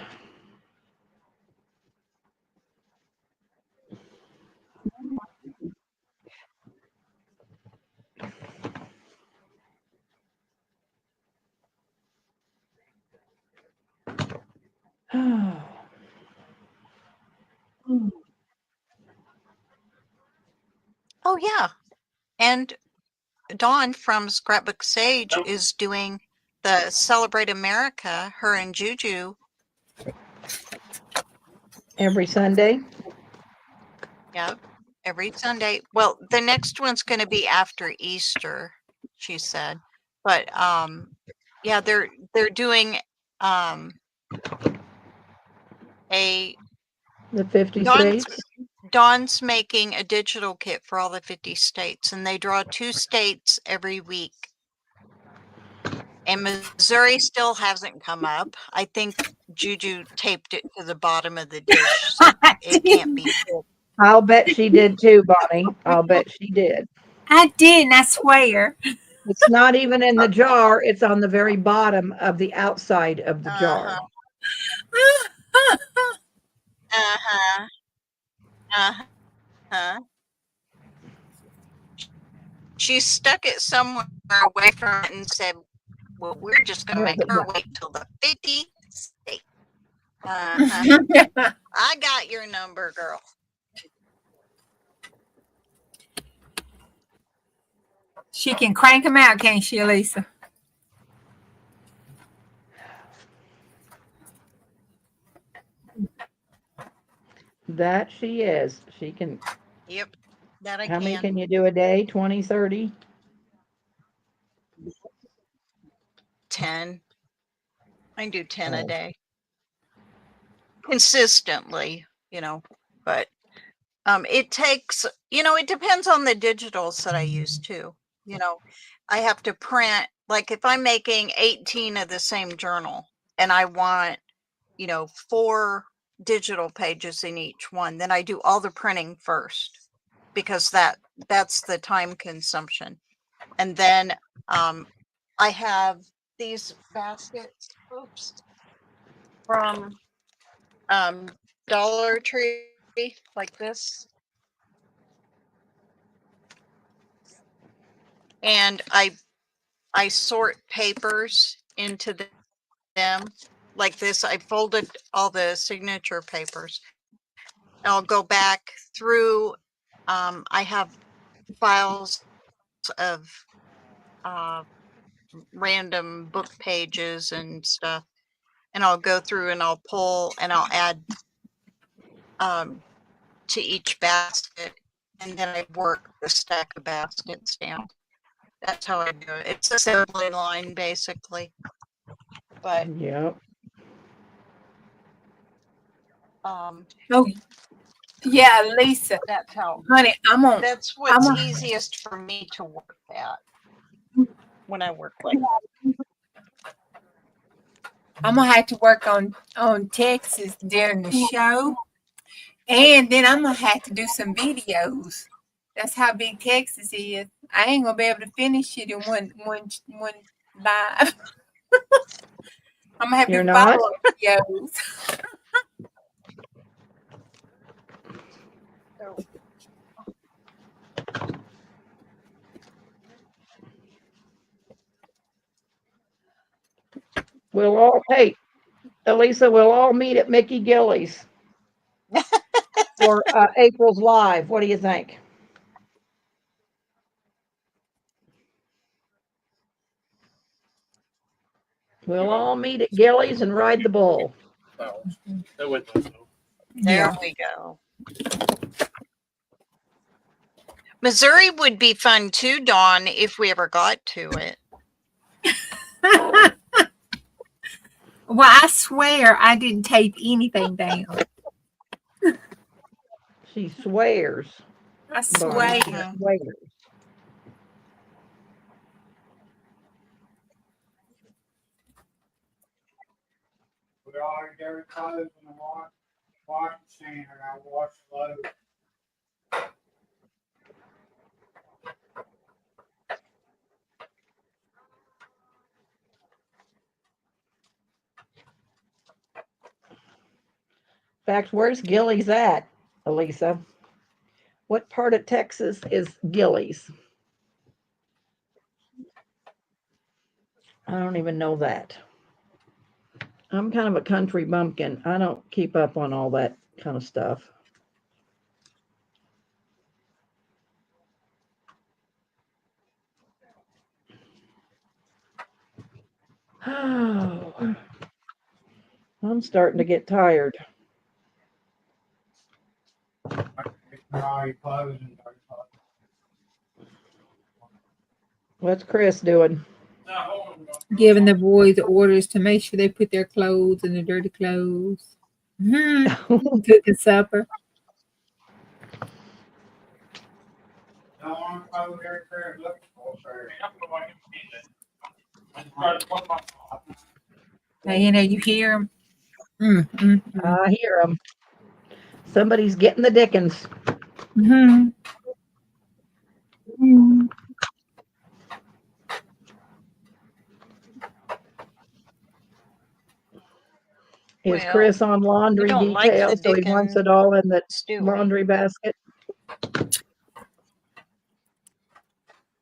Speaker 3: Oh yeah, and Dawn from Scrapbook Sage is doing the Celebrate America. Her and JuJu.
Speaker 1: Every Sunday.
Speaker 3: Yep, every Sunday. Well, the next one's going to be after Easter, she said. But yeah, they're doing a
Speaker 1: The 50
Speaker 3: Dawn's
Speaker 1: states.
Speaker 3: Dawn's making a digital kit for all the 50 states, and they draw 2 states every week. And Missouri still hasn't come up. I think JuJu taped it to the bottom of the dish, so it can't be fixed.
Speaker 1: I'll bet she did too, Bonnie. I'll bet she did.
Speaker 2: I didn't, I swear.
Speaker 1: It's not even in the jar. It's on the very bottom of the outside of the jar.
Speaker 3: Uh-huh. Uh-huh. She stuck it somewhere away from it and said, well, we're just going to make her wait till the 50th state. Uh-huh. I got your number, girl.
Speaker 2: She can crank them out, can't she, Lisa?
Speaker 1: That she is. She can.
Speaker 3: Yep, that I
Speaker 1: How many
Speaker 3: can.
Speaker 1: can you do a day? 20, 30?
Speaker 3: 10. I can do 10 a day. Consistently, but it takes, it depends on the digitals that I use too. I have to print, like if I'm making 18 of the same journal and I want, 4 digital pages in each one, then I do all the printing first because that's the time consumption. And then I have these baskets, from Dollar Tree, like this. And I sort papers into them like this. I folded all the signature papers. I'll go back through. I have files of random book pages and stuff, and I'll go through and I'll pull and I'll add to each basket, and then I work the stack of baskets down. That's how I do it. It's assembly line basically. But
Speaker 1: Yep.
Speaker 2: Oh, yeah, Lisa.
Speaker 3: That's how,
Speaker 2: honey,
Speaker 3: that's what's easiest for me to work at when I work like that.
Speaker 2: I'm gonna have to work on Texas during the show, and then I'm gonna have to do some videos. That's how big Texas is. I ain't gonna be able to finish it in one live. I'm gonna have
Speaker 1: You're
Speaker 2: to
Speaker 1: not?
Speaker 2: follow videos.
Speaker 1: Hey, Elisa, we'll all meet at Mickey Gillies for April's Live. What do you think? We'll all meet at Gillies and ride the bull.
Speaker 3: There we go. Missouri would be fun too, Dawn, if we ever got to it.
Speaker 2: Well, I swear I didn't tape anything down.
Speaker 1: She swears.
Speaker 2: I
Speaker 1: Bonnie,
Speaker 2: swear.
Speaker 1: she swears.
Speaker 6: We already got her clothes in the washing machine, and I wash clothes.
Speaker 1: In fact, where's Gillies at, Elisa? What part of Texas is Gillies? I don't even know that. I'm kind of a country bumpkin. I don't keep up on all that kind of stuff. Oh, I'm starting to get tired.
Speaker 6: All your clothes and dirty clothes.
Speaker 1: What's Chris doing?
Speaker 2: Giving the boys orders to make sure they put their clothes in the dirty clothes. Cooking supper.
Speaker 6: No one clothes every pair looking for a pair.
Speaker 2: Now, you hear them.
Speaker 1: I hear them. Somebody's getting the dickens. Is
Speaker 3: Well,
Speaker 1: Chris on laundry
Speaker 3: we don't like
Speaker 1: detail,
Speaker 3: the
Speaker 1: so he wants
Speaker 3: Dickens,
Speaker 1: it all in the
Speaker 3: do we?
Speaker 1: laundry basket?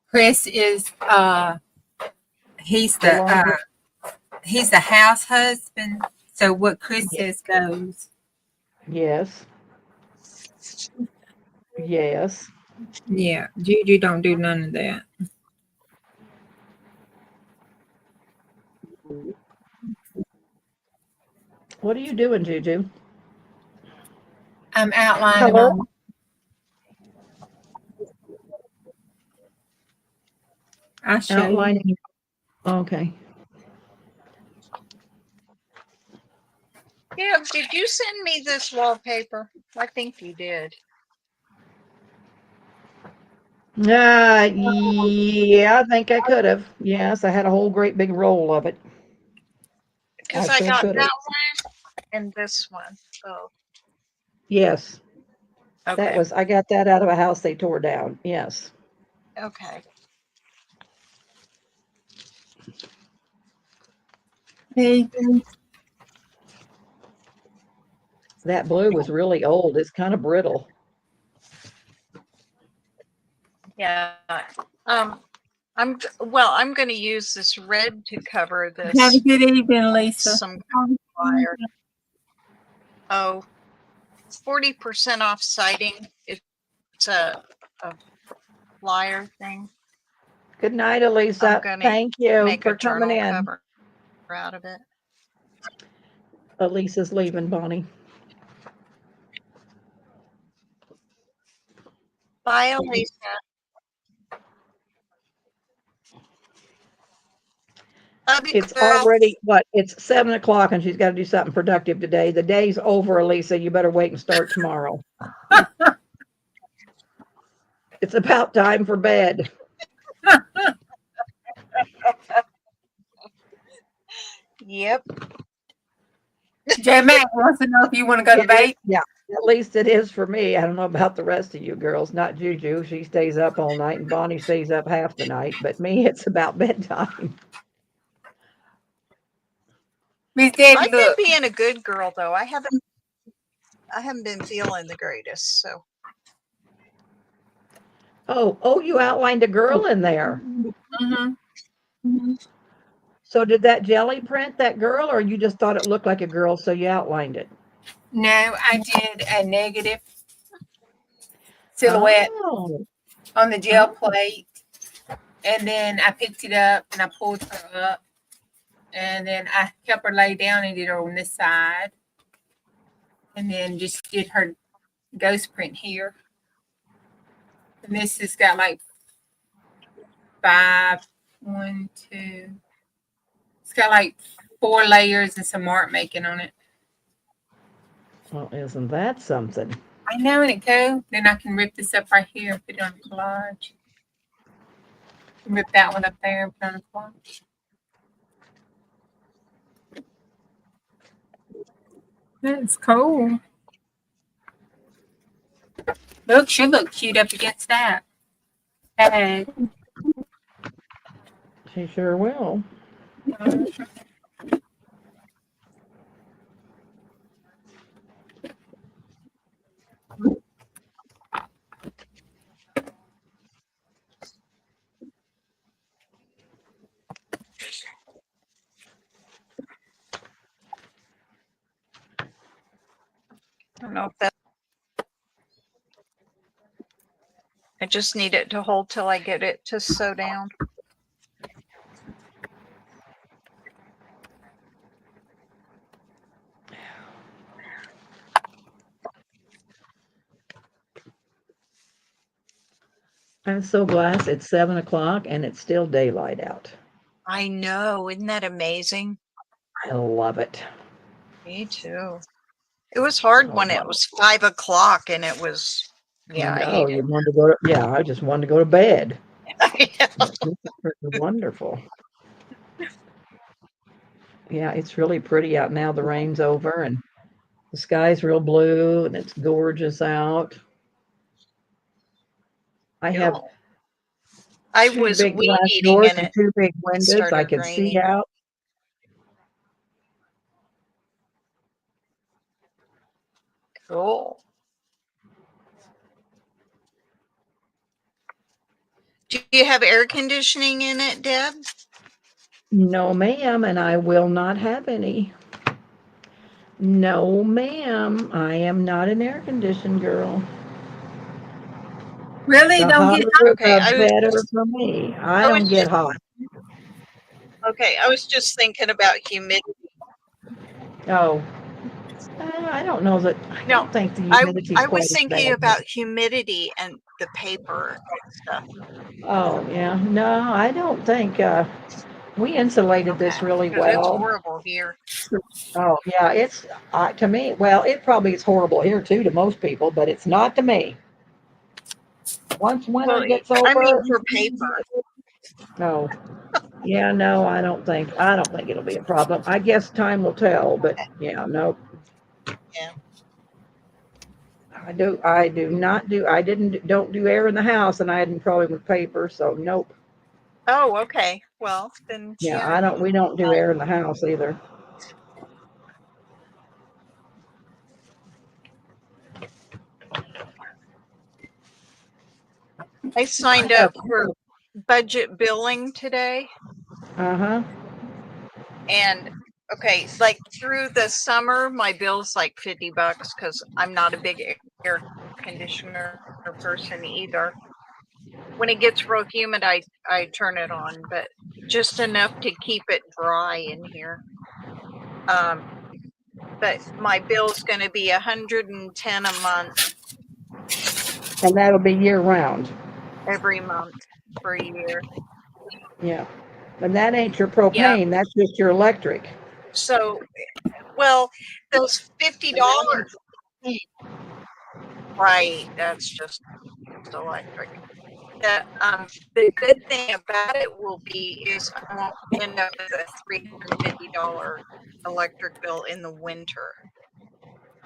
Speaker 2: Chris is he's
Speaker 1: The
Speaker 2: the
Speaker 1: laundry-
Speaker 2: he's the house husband. So what Chris says goes.
Speaker 1: Yes. Yes.
Speaker 2: Yeah, JuJu don't do none of that.
Speaker 1: What are you doing, JuJu?
Speaker 2: I'm outlining
Speaker 1: Hello?
Speaker 2: on. I'll show you.
Speaker 1: Outlining. Okay.
Speaker 3: Yeah, did you send me this wallpaper? I think you did.
Speaker 1: Yeah, I think I could have. Yes, I had a whole great big roll of it.
Speaker 3: Because
Speaker 1: I
Speaker 3: I
Speaker 1: sure
Speaker 3: got
Speaker 1: could've.
Speaker 3: that one and this one. Oh,
Speaker 1: Yes,
Speaker 3: okay.
Speaker 1: I got that out of a house they tore down. Yes.
Speaker 3: Okay.
Speaker 2: Hey,
Speaker 1: That blue was really old. It's kind of brittle.
Speaker 3: Yeah. I'm going to use this red to cover
Speaker 2: have a
Speaker 3: this
Speaker 2: good evening, Lisa.
Speaker 3: some kind of flyer. Oh, 40% off citing. It's a flyer thing.
Speaker 1: Good night, Elisa.
Speaker 3: I'm gonna
Speaker 1: Thank you
Speaker 3: Make
Speaker 1: for
Speaker 3: a
Speaker 1: coming
Speaker 3: journal
Speaker 1: in.
Speaker 3: cover out of it.
Speaker 1: Elisa's leaving, Bonnie.
Speaker 3: Bye, Elisa. Love you,
Speaker 1: It's
Speaker 3: girl.
Speaker 1: already what? It's 7 o'clock, and she's got to do something productive today. The day's over, Elisa. You better wait and start tomorrow. It's about time for bed.
Speaker 3: Yep.
Speaker 2: J Mac wants to know if you want to go to bed.
Speaker 1: Yeah, at least it is for me. I don't know about the rest of you girls. Not JuJu. She stays up all night, and Bonnie stays up half the night. But me, it's about bedtime.
Speaker 2: Miss Debbie,
Speaker 3: I've been
Speaker 2: look.
Speaker 3: being a good girl though. I haven't been feeling the greatest. So
Speaker 1: Oh, you outlined a girl in there. So did that jelly print that girl, or you just thought it looked like a girl, so you outlined it?
Speaker 2: No, I did a negative silhouette
Speaker 1: Oh,
Speaker 2: on the gel plate, and then I picked it up and I pulled her up, and then I kept her lay down and did her on this side, and then just did her ghost print here. And this has got like 5, 1, 2. It's got like 4 layers and some art making on it.
Speaker 1: Well, isn't that something?
Speaker 2: I know, and it go. Then I can rip this up right here and put it on a collage. Rip that one up there and put on a collage. That's cool. Look, should look cute up against that. Bag.
Speaker 1: She sure will.
Speaker 3: I don't know if that. I just need it to hold till I get it to sew down.
Speaker 1: I'm so glad it's 7 o'clock and it's still daylight out.
Speaker 3: I know, isn't that amazing?
Speaker 1: I love it.
Speaker 3: Me too. It was hard
Speaker 1: Oh,
Speaker 3: when it
Speaker 1: wow.
Speaker 3: was 5 o'clock and it was, yeah, I
Speaker 1: No,
Speaker 3: hate
Speaker 1: you wanted to go to, yeah, I just wanted to go to bed.
Speaker 3: it.
Speaker 1: This is freaking wonderful. Yeah, it's really pretty out now. The rain's over and the sky's real blue and it's gorgeous out. I have
Speaker 3: Cool. I
Speaker 1: two
Speaker 3: was
Speaker 1: big
Speaker 3: weed
Speaker 1: glass
Speaker 3: eating
Speaker 1: doors
Speaker 3: and
Speaker 1: and
Speaker 3: it
Speaker 1: two big windows I
Speaker 3: started
Speaker 1: could see
Speaker 3: raining.
Speaker 1: out.
Speaker 3: Cool. Do you have air conditioning in it, Deb?
Speaker 1: No, ma'am, and I will not have any. No, ma'am, I am not an air conditioned girl.
Speaker 2: Really?
Speaker 1: The
Speaker 2: Don't get
Speaker 1: hotter,
Speaker 3: Okay,
Speaker 1: the better for me. I
Speaker 3: I was
Speaker 1: don't get hot.
Speaker 3: I was just thinking about humidity.
Speaker 1: Oh, I don't know that. I
Speaker 3: No,
Speaker 1: don't think the
Speaker 3: I
Speaker 1: humidity's quite
Speaker 3: was
Speaker 1: as
Speaker 3: thinking
Speaker 1: bad.
Speaker 3: about humidity and the paper and stuff.
Speaker 1: Oh, yeah. No, I don't think. We insulated this really
Speaker 3: Because it's
Speaker 1: well.
Speaker 3: horrible here.
Speaker 1: Oh, yeah. It's to me. Well, it probably is horrible here too to most people, but it's not to me. Once winter
Speaker 3: Well,
Speaker 1: gets
Speaker 3: I mean
Speaker 1: over,
Speaker 3: for paper.
Speaker 1: no. Yeah, no, I don't think it'll be a problem. I guess time will tell, but yeah, no.
Speaker 3: Yeah.
Speaker 1: Don't do air in the house and I hadn't probably with paper, so nope.
Speaker 3: Oh, okay. Well, then
Speaker 1: Yeah, we don't do air in the house either.
Speaker 3: I signed up for budget billing today.
Speaker 1: Uh-huh.
Speaker 3: And okay, like through the summer, my bill's like $50 because I'm not a big air conditioner person either. When it gets real humid, I turn it on, but just enough to keep it dry in here. But my bill's going to be $110 a month.
Speaker 1: And that'll be year round.
Speaker 3: Every month for a year.
Speaker 1: Yeah. And that ain't your propane, that's just your electric.
Speaker 3: So, well, those $50, right? That's just electric. The good thing about it will be is I won't end up with a $350 electric bill in the winter.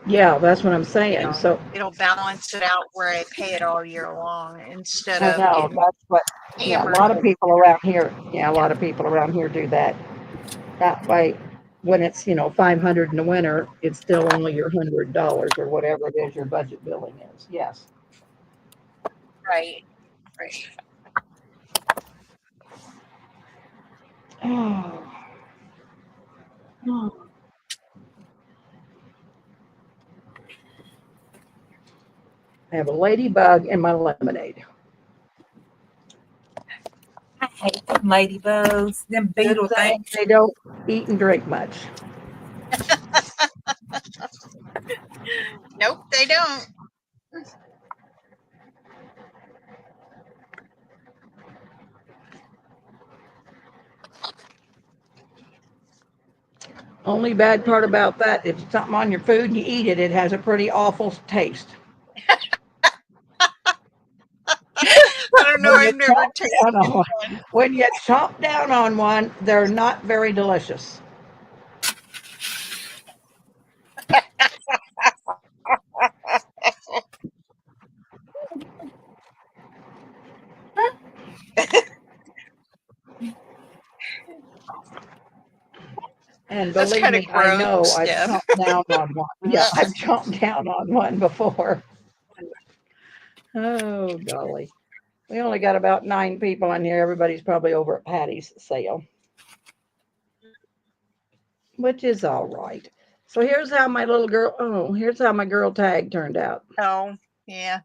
Speaker 1: Yeah, that's what I'm saying. So
Speaker 3: it'll balance it out where I pay it all year long instead
Speaker 1: I
Speaker 3: of
Speaker 1: know
Speaker 3: getting
Speaker 1: that's what. Yeah, a
Speaker 3: hammered.
Speaker 1: lot of people around here. Yeah, a lot of people around here do that. That way, when it's 500 in the winter, it's still only your $100 or whatever it is your budget billing is. Yes.
Speaker 3: Right.
Speaker 1: Oh. I have a ladybug in my lemonade.
Speaker 2: I hate them ladybugs. Them beetle
Speaker 1: Good thing
Speaker 2: things.
Speaker 1: they don't eat and drink much.
Speaker 3: Nope, they don't.
Speaker 1: Only bad part about that, if it's something on your food and you eat it, it has a pretty awful taste.
Speaker 3: I don't know.
Speaker 1: When you
Speaker 3: I've never
Speaker 1: chomp down
Speaker 3: tasted
Speaker 1: on one,
Speaker 3: one.
Speaker 1: when you chomp down on one, they're not very delicious. And
Speaker 3: That's
Speaker 1: believe
Speaker 3: kind of
Speaker 1: me, I know
Speaker 3: gross,
Speaker 1: I've
Speaker 3: Deb.
Speaker 1: chomped down on one. Yeah,
Speaker 3: Ugh.
Speaker 1: I've chomped down on one before. Oh, golly. We only got about 9 people in here. Everybody's probably over at Patty's sale, which is all right. So here's how my little girl, oh, here's how my girl tag turned out.
Speaker 3: Oh, yeah.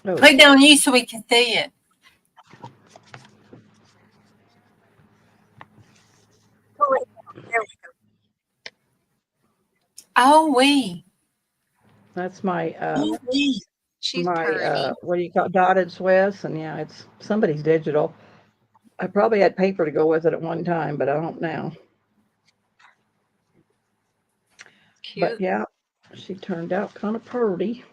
Speaker 1: Oh,
Speaker 2: Put it on you so we can see it.
Speaker 3: There we
Speaker 2: Oh, we.
Speaker 1: that's my,
Speaker 3: She's pretty.
Speaker 1: what do you call it, dotted Swiss. And yeah, it's somebody's digital. I probably had paper to go with it at one time, but I don't now. But
Speaker 3: Cute.
Speaker 1: yeah, she turned out kind of pretty.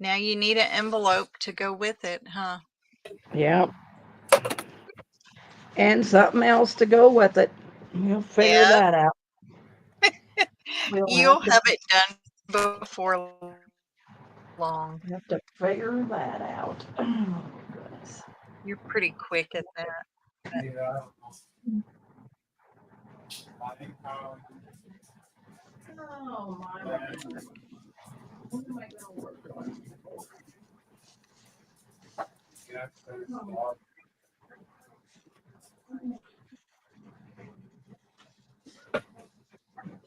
Speaker 3: Now you need an envelope to go with it, huh?
Speaker 1: Yeah. And something else to go with it. We'll figure
Speaker 3: Yeah.
Speaker 1: that out. We'll
Speaker 3: You'll have it done before long.
Speaker 1: have to figure that out. Oh, goodness.
Speaker 3: You're pretty quick at that.
Speaker 6: Yeah, I don't know. I think,
Speaker 1: Oh, my goodness. What am I going to work on?
Speaker 6: yeah, there's a lot.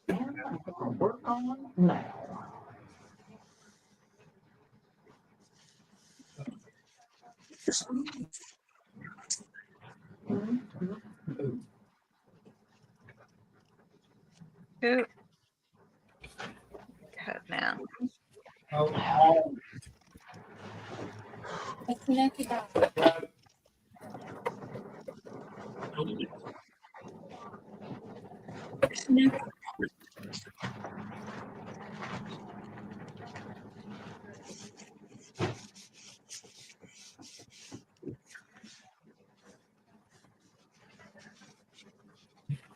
Speaker 1: What am I going to work on now?
Speaker 3: Ooh. Cut now.
Speaker 6: Oh,
Speaker 2: What's the next about?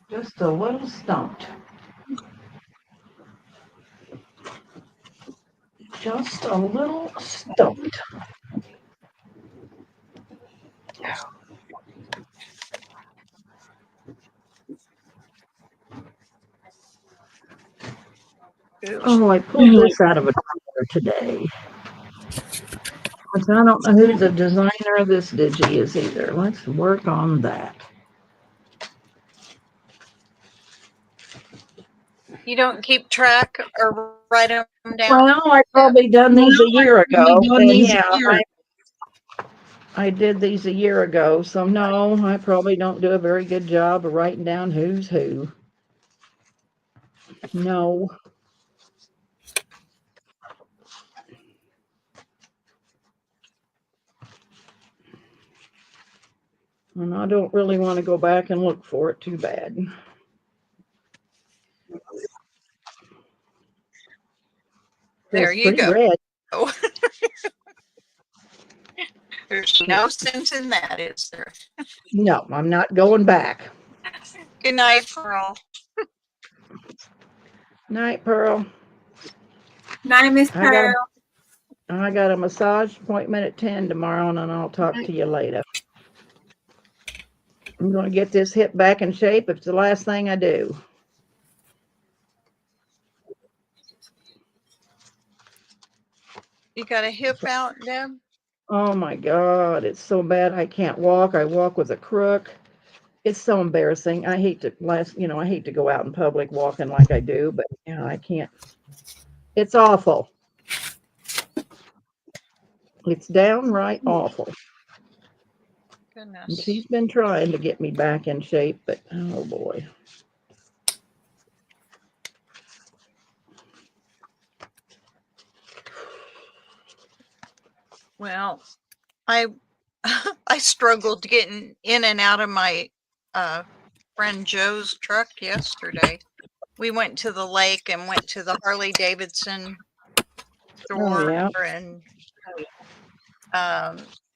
Speaker 1: Just a little stumped. Just a little stumped.
Speaker 3: Ooh.
Speaker 1: Oh, I pulled this out of a drawer today. But I don't know who the designer of this digi is either. Let's work on that.
Speaker 3: You don't keep track or write them down?
Speaker 1: Well, I probably done these a year ago. And yeah, I did these a year ago. So no, I probably don't do a very good job of writing down who's who. No. And I don't really want to go back and look for it too bad.
Speaker 3: There
Speaker 1: It's
Speaker 3: you
Speaker 1: pretty
Speaker 3: go.
Speaker 1: red.
Speaker 3: There's no sense in that, is there?
Speaker 1: No, I'm not going back.
Speaker 3: Good night, Pearl.
Speaker 1: Night, Pearl.
Speaker 2: Night, Miss
Speaker 1: I got
Speaker 2: Pearl.
Speaker 1: I got a massage appointment at 10 tomorrow, and I'll talk to you later. I'm going to get this hip back in shape. It's the last thing I do.
Speaker 3: You got a hip out, Deb?
Speaker 1: Oh my God, it's so bad. I can't walk. I walk with a crook. It's so embarrassing. I hate to go out in public walking like I do, but I can't. It's awful. It's downright awful. And
Speaker 3: Goodness.
Speaker 1: she's been trying to get me back in shape, but oh boy.
Speaker 3: Well, I I struggled getting in and out of my friend Joe's truck yesterday. We went to the lake and went to the Harley Davidson store,
Speaker 1: yeah.
Speaker 3: and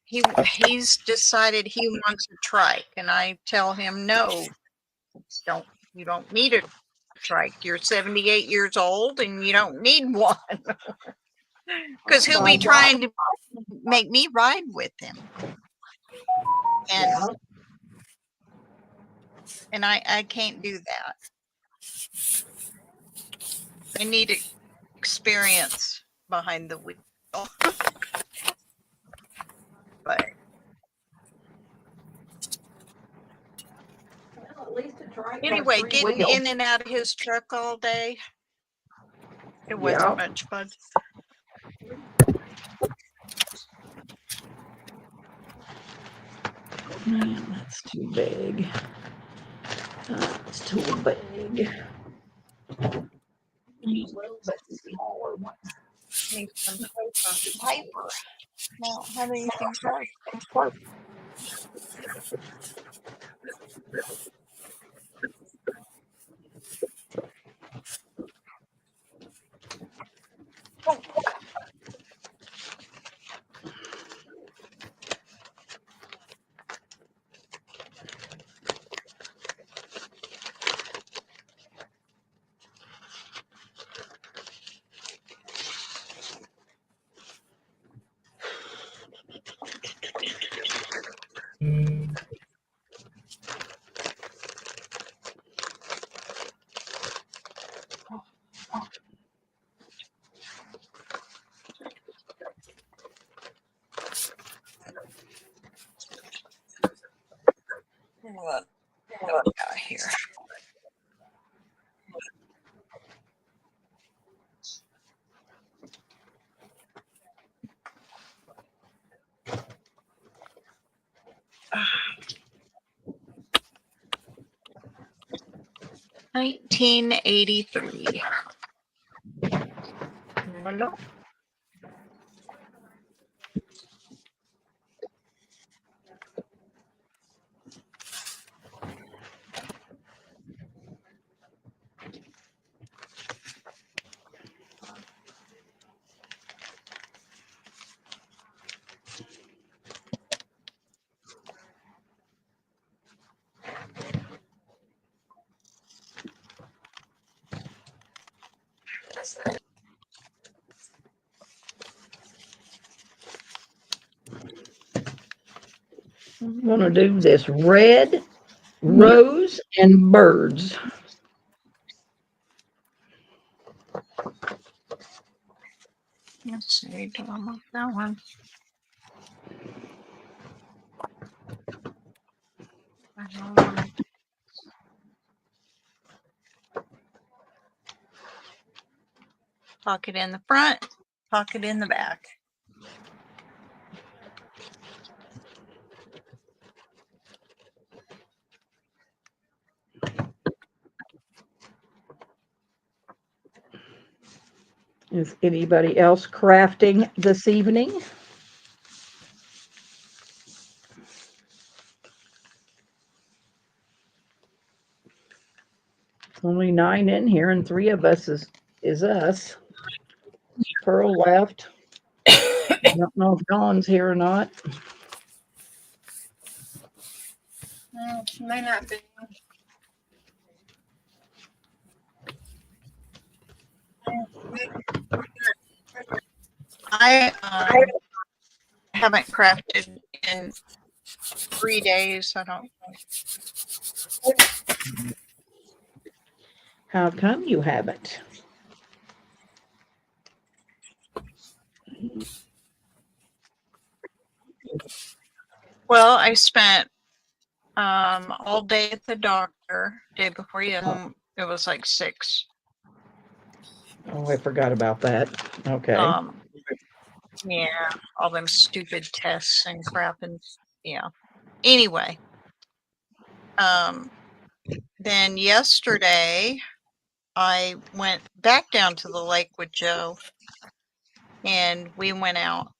Speaker 3: he's decided he wants a trike, and I tell him, no, you don't need a trike. You're 78 years old and you don't need one. Because he'll be trying to make me ride with him. And I can't do that. I need experience behind the wheel. But anyway, getting in and out of his truck all day, it wasn't much fun.
Speaker 1: Man, that's too big. That's too big. Need a little bit smaller one.
Speaker 3: Need some paper. I don't have anything to What we got here? Ah. 1983. Hello?
Speaker 1: I'm gonna do this red, rose, and birds.
Speaker 3: Let's see, do I want that one? I don't want it. Pocket in the front, pocket in the back.
Speaker 1: Is anybody else crafting this evening? Only 9 in here, and 3 of us is us. Pearl left. I don't know if Dawn's here or not.
Speaker 2: She may not be.
Speaker 3: I haven't crafted in 3 days. I don't.
Speaker 1: How come you haven't?
Speaker 3: Well, I spent all day at the doctor. Day before yesterday, it was like 6.
Speaker 1: Oh, I forgot about that. Okay.
Speaker 3: Yeah, all them stupid tests and crap, and yeah. Anyway, then yesterday I went back down to the lake with Joe, and we went out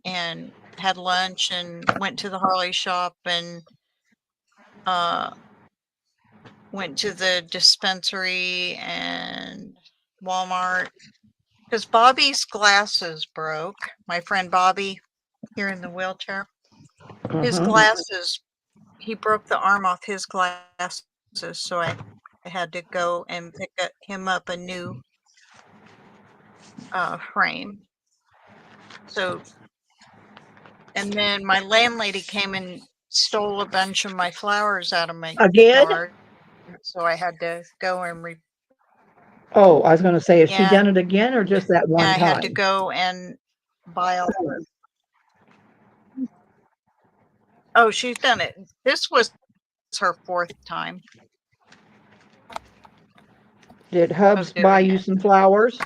Speaker 3: and had lunch and went to the Harley shop and went to the dispensary and Walmart because Bobby's glasses broke. My friend Bobby here in the wheelchair, his
Speaker 1: Uh-huh.
Speaker 3: glasses, he broke the arm off his glasses, so I had to go and pick him up a new frame. So, and then my landlady came and stole a bunch of my flowers out of my
Speaker 1: Again?
Speaker 3: yard, so I had to go and
Speaker 1: Oh, I was going to say, has she
Speaker 3: Yeah.
Speaker 1: done it again or just that one
Speaker 3: I
Speaker 1: time?
Speaker 3: had to go and buy all. Oh, she's done it. This was her 4th time.
Speaker 1: Did Hubs
Speaker 3: doing
Speaker 1: buy you
Speaker 3: it.
Speaker 1: some flowers?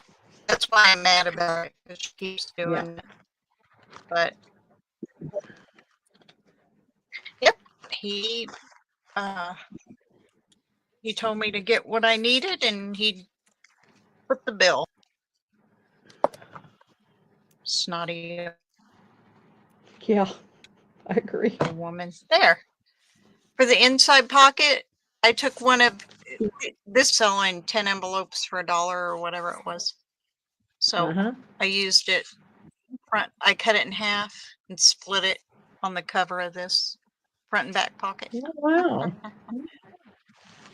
Speaker 3: That's why I'm mad about it because she keeps doing it. But yep, he told me to get what I needed and he put the bill. Snotty
Speaker 1: Yeah, I agree.
Speaker 3: woman. There. For the inside pocket, I took one of this selling 10 envelopes for $1 or whatever it was. So
Speaker 1: Uh-huh.
Speaker 3: I used it front. I cut it in half and split it on the cover of this front and back pocket.
Speaker 1: Oh, wow.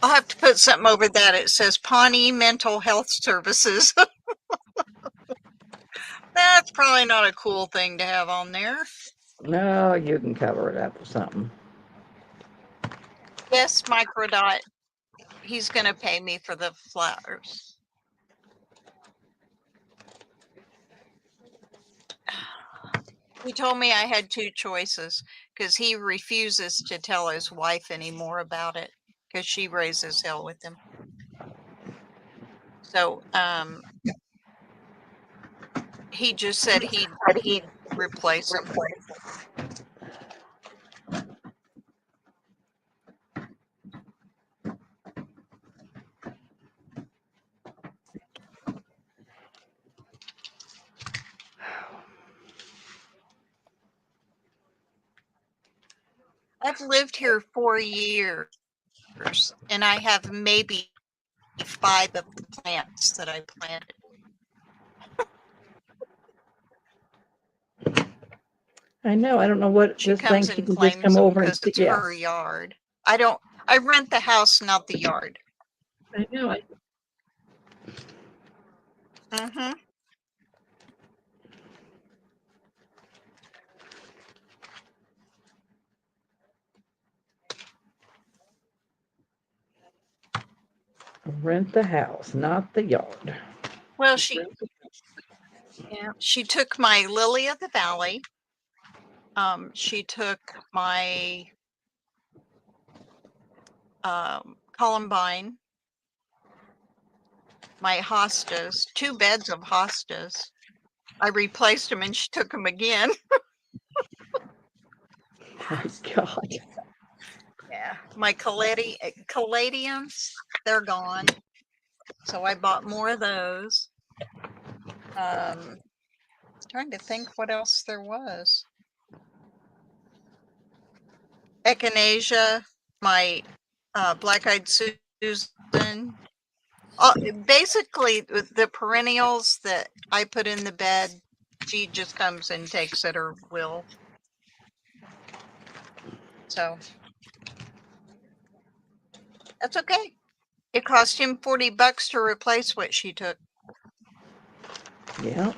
Speaker 3: I'll have to put something over that. It says Pawnee Mental Health Services. That's probably not a cool thing to have on there.
Speaker 1: No, you can cover it up with something.
Speaker 3: Yes, Microdot. He's going to pay me for the flowers. He told me I had 2 choices because he refuses to tell his wife anymore about it because she raises hell with him. So he just said he'd replace them. I've lived here 4 years and I have maybe 5 of the plants that I planted.
Speaker 1: I know. I don't know what
Speaker 3: She
Speaker 1: this
Speaker 3: comes
Speaker 1: thing. She
Speaker 3: and
Speaker 1: can just
Speaker 3: claims
Speaker 1: come
Speaker 3: them
Speaker 1: over and
Speaker 3: because
Speaker 1: see.
Speaker 3: it's
Speaker 1: Yeah.
Speaker 3: her yard. I rent the house, not the yard.
Speaker 1: I know.
Speaker 3: Mm-hmm.
Speaker 1: Rent the house, not the yard.
Speaker 3: Well, she took my lily of the valley. She took my columbine, my hostas, 2 beds of hostas. I replaced them and she took them again.
Speaker 1: My God.
Speaker 3: Yeah, my caladiums, they're gone. So I bought more of those. Trying to think what else there was. Echinacea, my black-eyed Susan. Basically, the perennials that I put in the bed, she just comes and takes it or will. So that's okay. It cost him $40 to replace what she took.
Speaker 1: Yeah.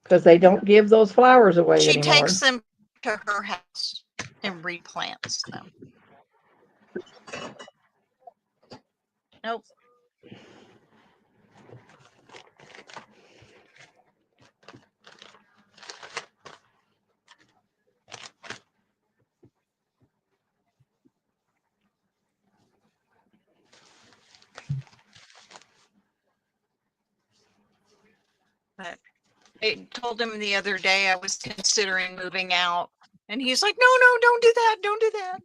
Speaker 1: Because they don't give those flowers away
Speaker 3: She
Speaker 1: anymore.
Speaker 3: takes them to her house and replants them. Nope. But I told him the other day I was considering moving out, and he's like, "No, don't do that. Don't do that."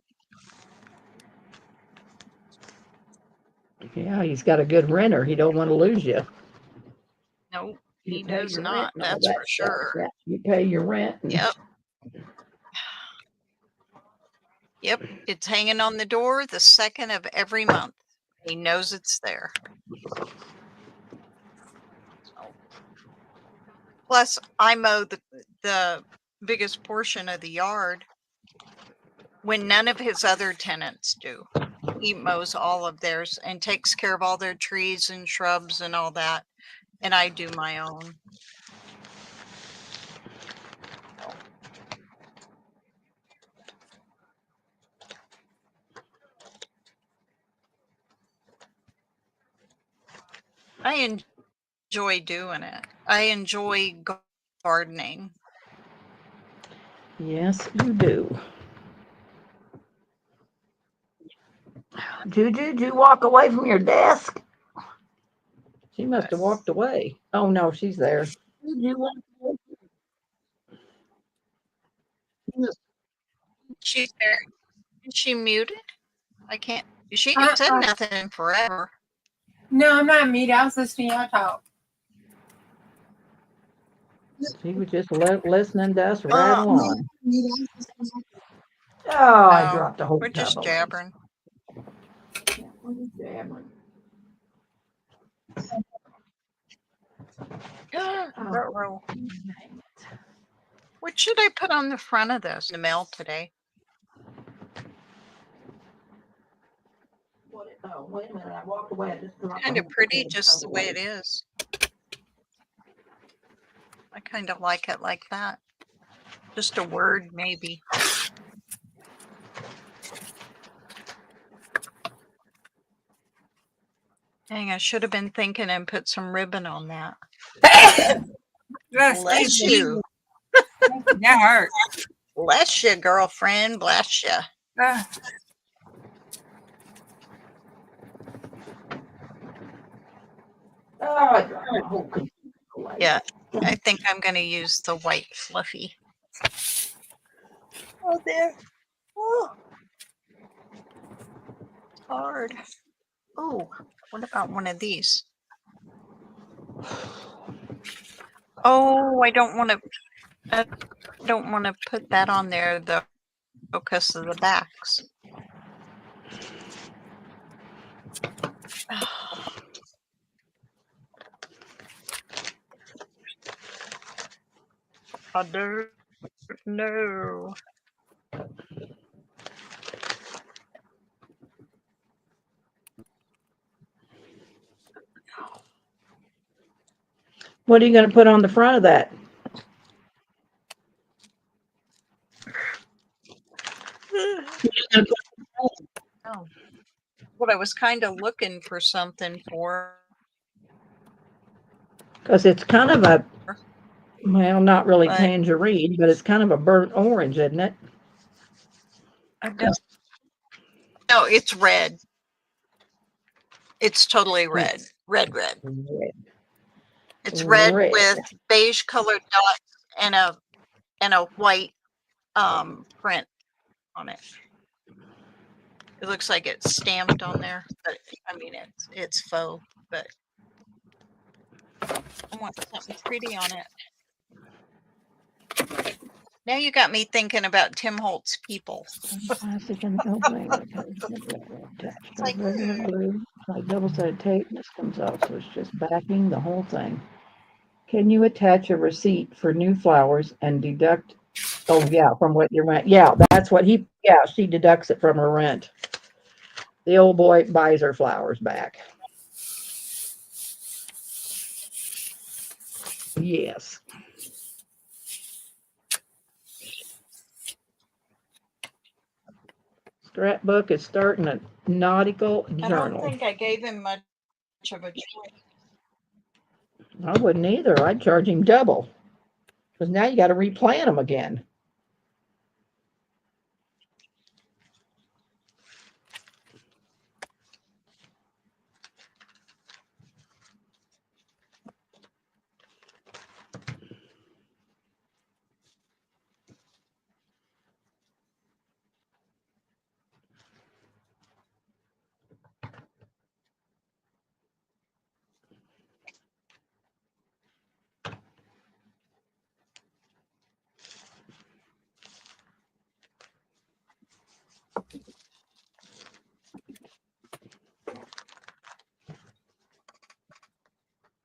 Speaker 1: Yeah, he's got a good renter. He don't want to lose you.
Speaker 3: No,
Speaker 1: You
Speaker 3: He
Speaker 1: pay
Speaker 3: does
Speaker 1: your rent
Speaker 3: not,
Speaker 1: and all
Speaker 3: that's
Speaker 1: that
Speaker 3: for
Speaker 1: stuff.
Speaker 3: sure.
Speaker 1: Yeah, you pay your rent. And
Speaker 3: Yep. Yep. It's hanging on the door the second of every month. He knows it's there. So, plus, I mow the biggest portion of the yard when none of his other tenants do. He mows all of theirs and takes care of all their trees and shrubs and all that. And I do my own. I enjoy doing it. I enjoy gardening.
Speaker 1: yes, you do. Juju, did you walk away from your desk? She must have walked away. Oh no, she's there. Juju walked away.
Speaker 3: She's there. Is she muted? I can't. She
Speaker 2: Uh,
Speaker 3: said
Speaker 2: uh,
Speaker 3: nothing forever.
Speaker 2: No, I'm not muted. I was listening to y'all talk.
Speaker 1: She was just listening to us
Speaker 3: Uh,
Speaker 1: rattle on. Oh, I
Speaker 3: no,
Speaker 1: dropped a whole
Speaker 3: we're
Speaker 1: tub
Speaker 3: just
Speaker 1: of
Speaker 3: jabbering.
Speaker 1: jabbering.
Speaker 3: Ruh-roh. What should I put on the front of this? The mail today.
Speaker 1: Oh, wait a minute. I walked away. I just dropped
Speaker 3: Kind
Speaker 1: a
Speaker 3: of
Speaker 1: whole
Speaker 3: pretty,
Speaker 1: tub
Speaker 3: just the way
Speaker 1: away.
Speaker 3: it is. I kind of like it like that. Just a word, maybe. Dang, I should have been thinking and put some ribbon on that. Bless you.
Speaker 2: That hurt.
Speaker 3: Bless you, girlfriend. Bless you.
Speaker 1: Oh, I dropped a whole tub away.
Speaker 3: Yeah, I think I'm going to use the white fluffy. Oh, there. Oh, hard. Oh, what about one of these? Oh, I don't want to put that on there though, because of the backs. I don't know.
Speaker 1: What are you going to put on the front of that?
Speaker 3: Oh, what I was kind of looking for something for.
Speaker 1: Because it's kind of a, well, not really
Speaker 3: But
Speaker 1: tangerine, but it's kind of a burnt orange, isn't it?
Speaker 3: I don't. No, it's red. It's totally red. Red.
Speaker 1: Red.
Speaker 3: It's red
Speaker 1: Red.
Speaker 3: with beige colored dots and a white print on it. It looks like it's stamped on there, but I mean it's faux, but I want something pretty on it. Now you got me thinking about Tim Holtz people.
Speaker 1: Plastic and opening. Attached to regular glue. It's like double-sided tape. This comes off, so it's just backing the whole thing. Can you attach a receipt for new flowers and deduct? Oh yeah, from what your rent. Yeah, that's what he. Yeah, she deducts it from her rent. The old boy buys her flowers back. Yes. Scrapbook is starting a nautical
Speaker 3: I don't
Speaker 1: journal.
Speaker 3: think I gave him much of a choice.
Speaker 1: I wouldn't either. I'd charge him double. Because now you got to replant them again.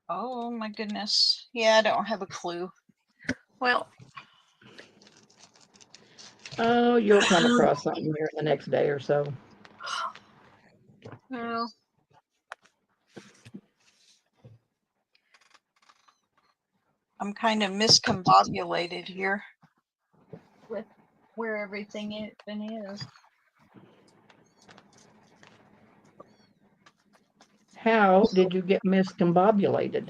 Speaker 3: Oh my goodness. Yeah, I don't have a clue. Well,
Speaker 1: Oh, you'll come across something here in the next day or so.
Speaker 3: well, I'm kind of miscombobulated here with where everything is.
Speaker 1: How did you get miscombobulated?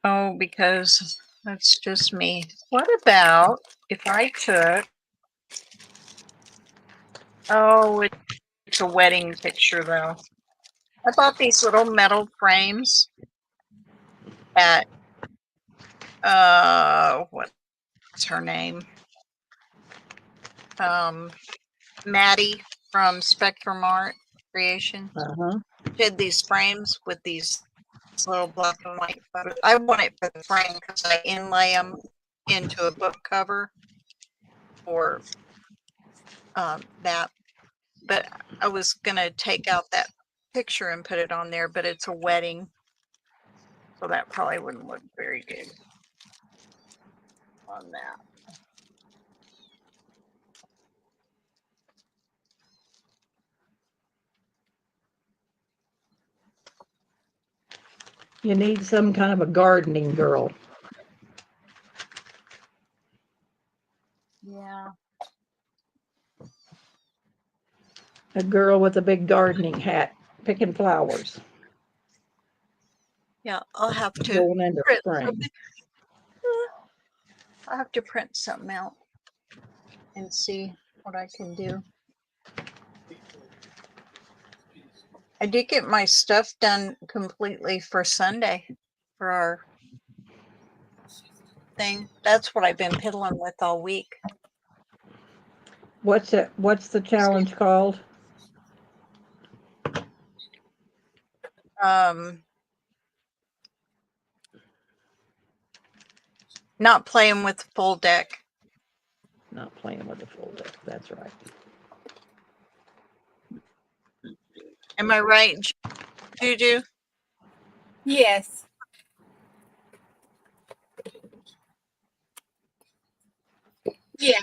Speaker 3: Oh, because that's just me. What about if I took, oh, it's a wedding picture though. I bought these little metal frames at, what's her name? Maddie from Spectrum Art Creation.
Speaker 1: Uh-huh.
Speaker 3: She had these frames with these little black and white photos. I want it for the frame because I inlay them into a book cover or that. But I was gonna take out that picture and put it on there, but it's a wedding, so that probably wouldn't look very good on that.
Speaker 1: You need some kind of a gardening girl.
Speaker 3: Yeah.
Speaker 1: A girl with a big gardening hat, picking flowers,
Speaker 3: Yeah, I'll have to
Speaker 1: going into
Speaker 3: print
Speaker 1: spring.
Speaker 3: something. I'll have to print something out and see what I can do. I did get my stuff done completely for Sunday for our thing. That's what I've been piddling with all week.
Speaker 1: What's it? What's the challenge called?
Speaker 3: Not playing with the full deck.
Speaker 1: Not playing with the full deck. That's right.
Speaker 3: Am I right, JuJu?
Speaker 2: Yes. Yeah.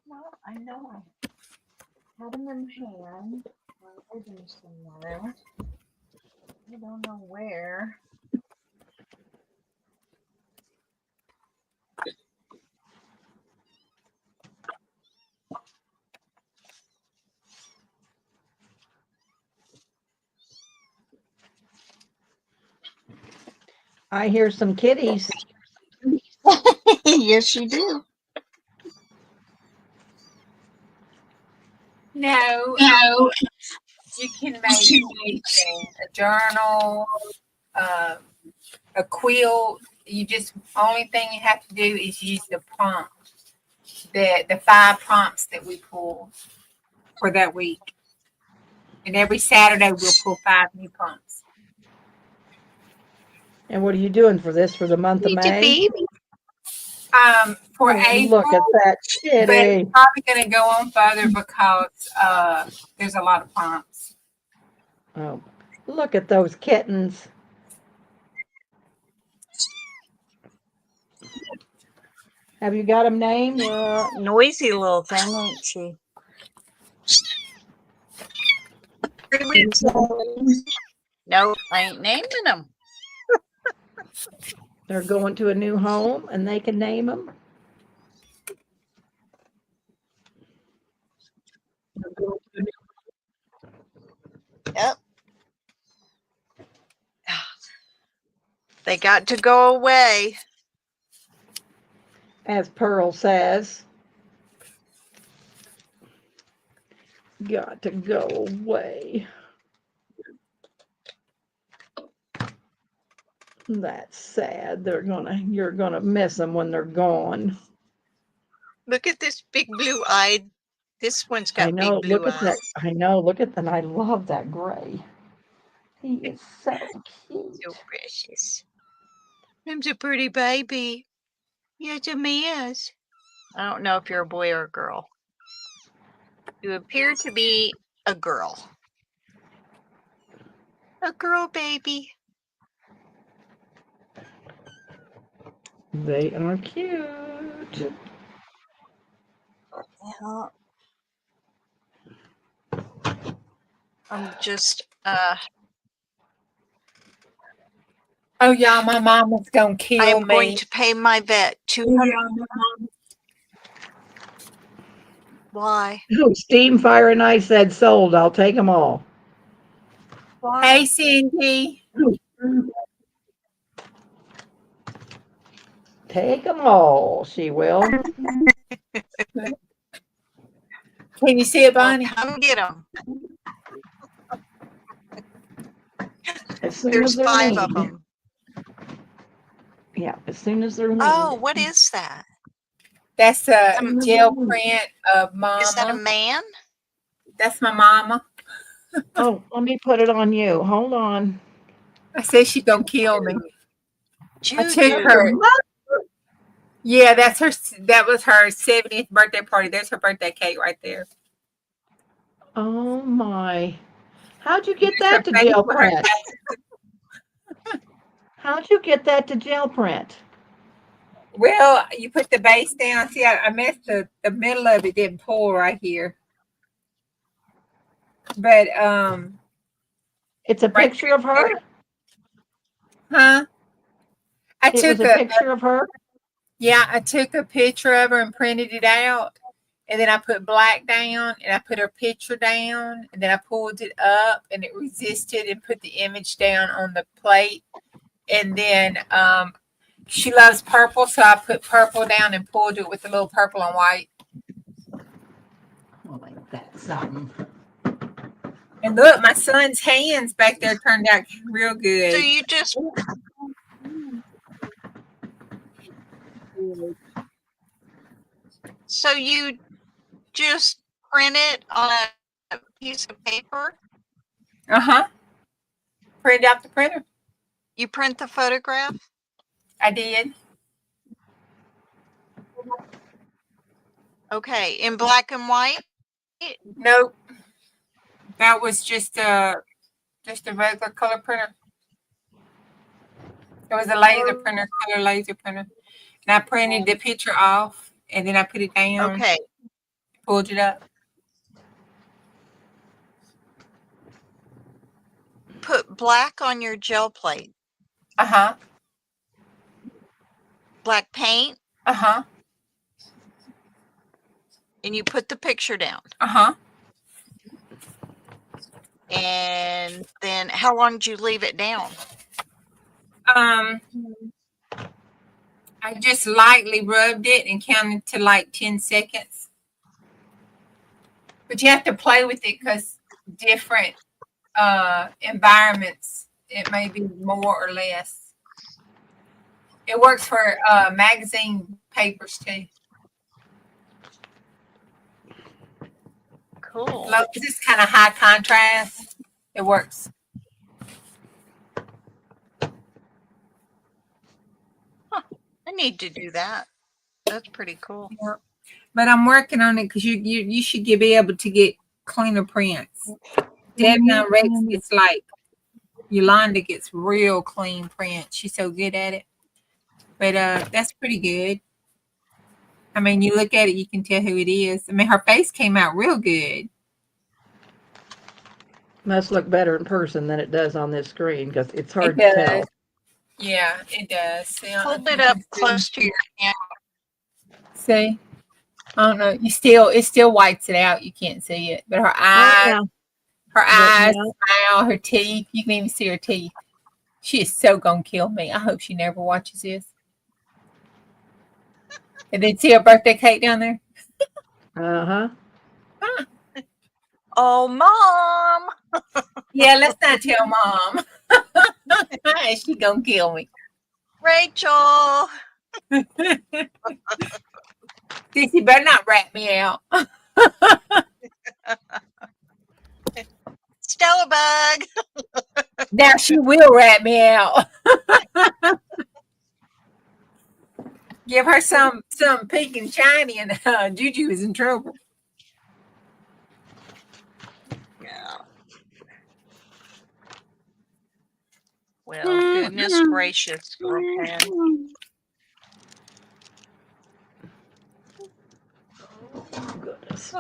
Speaker 3: Well, I know I had them in hand. I did them somewhere. I don't know where.
Speaker 1: I hear some kitties.
Speaker 3: Yes, you do.
Speaker 2: No, you can make anything, a journal, a quilt. You just, only thing you have to do is use the prompt, the 5 prompts that we pull for that week. And every Saturday we'll pull 5 new prompts.
Speaker 1: And what are you doing for this for the month of May?
Speaker 2: For
Speaker 1: Oh,
Speaker 2: April,
Speaker 1: look at that
Speaker 2: but it's
Speaker 1: kitty.
Speaker 2: probably going to go on further because there's a lot of prompts.
Speaker 1: Oh, look at those kittens. Have you got them named?
Speaker 3: Noisy little thing, ain't she? No, I ain't naming them.
Speaker 1: They're going to a new home and they can name them.
Speaker 3: Yep. They got to go away.
Speaker 1: As Pearl says. Got to go away. That's sad. You're gonna miss them when they're gone.
Speaker 3: Look at this big blue-eyed. This one's
Speaker 1: I
Speaker 3: got
Speaker 1: know.
Speaker 3: big blue
Speaker 1: Look at that.
Speaker 3: eyes.
Speaker 1: I know. Look at that. I love that gray. He is so cute.
Speaker 3: So precious. I'm a pretty baby. Yes, a miss. I don't know if you're a boy or a girl. You appear to be a girl. A girl baby.
Speaker 1: They are cute.
Speaker 3: Yeah. I'm just
Speaker 2: Oh, y'all, my mama's gonna kill
Speaker 3: I am going
Speaker 2: me.
Speaker 3: to pay my vet
Speaker 2: Oh,
Speaker 3: 200.
Speaker 2: y'all, my mama.
Speaker 3: Why?
Speaker 1: Oh, Steam, Fire, and Ice said sold. I'll take them all.
Speaker 3: Why?
Speaker 2: Hey, Cindy.
Speaker 1: Take them all. She will.
Speaker 2: Can you see it,
Speaker 3: Well,
Speaker 2: Bonnie?
Speaker 3: come get them.
Speaker 1: As soon
Speaker 3: There's
Speaker 1: as they're
Speaker 3: 5 of
Speaker 1: need.
Speaker 3: them.
Speaker 1: Yeah, as soon as they're
Speaker 3: Oh,
Speaker 1: need.
Speaker 3: what is that?
Speaker 2: That's a
Speaker 1: Soon as
Speaker 2: gel
Speaker 1: they're need.
Speaker 2: print of
Speaker 3: Is that a
Speaker 2: mama.
Speaker 3: man?
Speaker 2: That's my mama.
Speaker 1: Oh, let me put it on you. Hold on.
Speaker 2: I said she gonna kill me. I took
Speaker 3: JuJu.
Speaker 2: her. Yeah, that's her. That was her 70th birthday party. There's her birthday cake right there.
Speaker 1: Oh my. How'd you get
Speaker 2: There's her
Speaker 1: that to
Speaker 2: face
Speaker 1: jail
Speaker 2: with her
Speaker 1: print? How'd you get that to jail print?
Speaker 2: Well, you put the base down. See, I messed the middle of it didn't pull right here. But
Speaker 1: It's a
Speaker 2: right
Speaker 1: picture of her?
Speaker 2: huh? I
Speaker 1: It was
Speaker 2: took
Speaker 1: a picture of her?
Speaker 2: I took a picture of her and printed it out. And then I put black down and I put her picture down and then I pulled it up and it resisted and put the image down on the plate. And then she loves purple, so I put purple down and pulled it with a little purple and white.
Speaker 1: Oh, like that's something.
Speaker 2: And look, my son's hands back there turned out real
Speaker 3: So
Speaker 2: good.
Speaker 3: you just print it on a piece of paper?
Speaker 2: Uh-huh. Print out the printer.
Speaker 3: You print the photograph?
Speaker 2: I did.
Speaker 3: Okay, in black and white?
Speaker 2: Nope. That was just a regular color printer. It was a laser printer, color laser printer. And I printed the picture off and then I put it down,
Speaker 3: Okay.
Speaker 2: pulled it up.
Speaker 3: Put black on your gel plate.
Speaker 2: Uh-huh.
Speaker 3: Black paint,
Speaker 2: Uh-huh.
Speaker 3: and you put the picture down.
Speaker 2: Uh-huh.
Speaker 3: And then how long did you leave it down?
Speaker 2: I just lightly rubbed it and counted to like 10 seconds. But you have to play with it because different environments, it may be more or less. It works for magazine papers too.
Speaker 3: Cool.
Speaker 2: Because it's kind of high contrast. It works.
Speaker 3: I need to do that. That's pretty cool.
Speaker 2: Yeah. But I'm working on it because you should be able to get cleaner prints. Devion Rex gets like Yolanda gets real clean prints. She's so good at it. But that's pretty good. I mean, you look at it, you can tell who it is. I mean, her face came out real good.
Speaker 1: Must look better in person than it does on this screen because it's hard
Speaker 2: It
Speaker 1: to
Speaker 2: does.
Speaker 1: tell.
Speaker 2: Yeah, it does. See, I don't know
Speaker 3: Hold
Speaker 2: if
Speaker 3: it
Speaker 2: you
Speaker 3: up
Speaker 2: can see.
Speaker 3: close to your hand.
Speaker 2: See? I don't know. It still whites it out. You can't see it. But her eyes,
Speaker 1: yeah.
Speaker 2: smile, her teeth. You can even see her teeth. She is so gonna kill me. I hope she never watches this. And then see her birthday cake down there?
Speaker 1: Uh-huh.
Speaker 3: Oh, Mom.
Speaker 2: Yeah, let's not tell Mom. She gonna kill me.
Speaker 3: Rachel.
Speaker 2: Sissy better not rat me out.
Speaker 3: Stella bug.
Speaker 2: Now she will rat me out. Give her some pink and shiny, and JuJu is in trouble.
Speaker 3: Yeah. Well, goodness gracious, girlfriend.
Speaker 1: Goodness.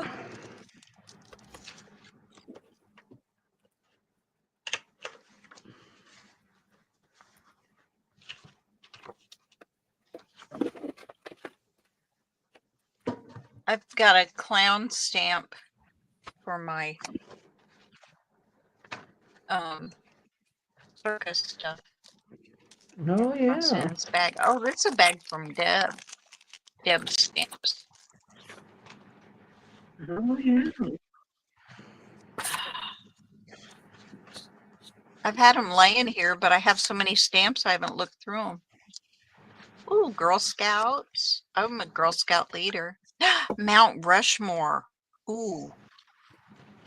Speaker 3: I've got a clown stamp for my circus stuff.
Speaker 1: Oh, yeah.
Speaker 3: Nonsense bag. Oh, that's a bag from Deb. Deb stamps.
Speaker 1: Oh, yeah.
Speaker 3: I've had them laying here, but I have so many stamps I haven't looked through them. Ooh, Girl Scouts. I'm a Girl Scout leader. Mount Rushmore. Ooh.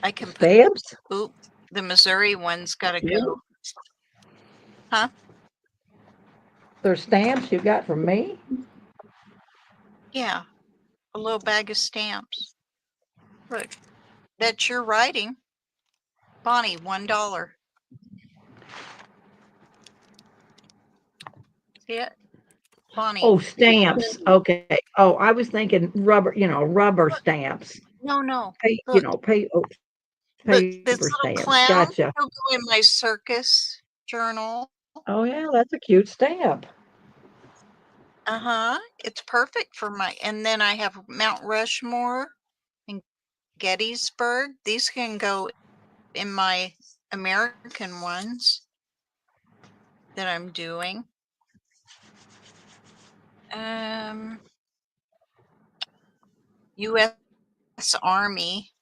Speaker 3: I can put.
Speaker 1: Stamps?
Speaker 3: Ooh, the Missouri one's got to
Speaker 1: Yeah.
Speaker 3: go. Huh?
Speaker 1: They're stamps you got from me?
Speaker 3: Yeah. A little bag of stamps. Look, that's your writing. Bonnie, $1. See it? Bonnie.
Speaker 1: Oh, stamps. Okay. Oh, I was thinking rubber, rubber stamps.
Speaker 3: No.
Speaker 1: Look,
Speaker 3: Look,
Speaker 1: paper
Speaker 3: this little
Speaker 1: stamps.
Speaker 3: clown,
Speaker 1: Gotcha.
Speaker 3: he'll go in my circus journal.
Speaker 1: Oh, yeah, that's a cute stamp.
Speaker 3: Uh-huh. It's perfect for my, and then I have Mount Rushmore and Gettysburg. These can go in my American ones that I'm doing. U.S. Army.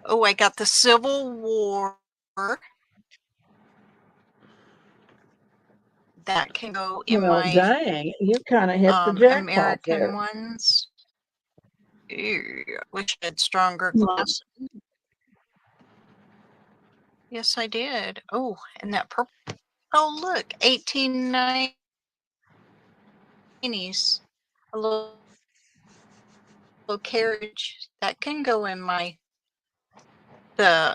Speaker 3: Oh, I got the Civil War. That can go in
Speaker 1: Well,
Speaker 3: my
Speaker 1: dang, you kind of hit the jackpot
Speaker 3: American
Speaker 1: there.
Speaker 3: ones. Ew, wish I had stronger glasses. Yes, I did. Oh, and that purple. Oh, look, 1890s. A little carriage that can go in my I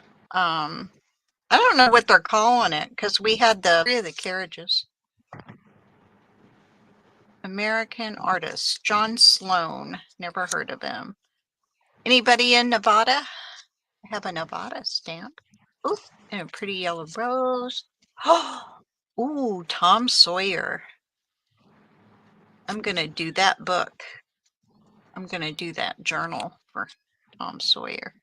Speaker 3: don't know what they're calling it because we had three of the carriages. American artist John Sloan. Never heard of him. Anybody in Nevada? I have a Nevada stamp. Ooh, and a pretty yellow rose. Oh, ooh, Tom Sawyer. I'm gonna do that book. I'm gonna do that journal for Tom Sawyer.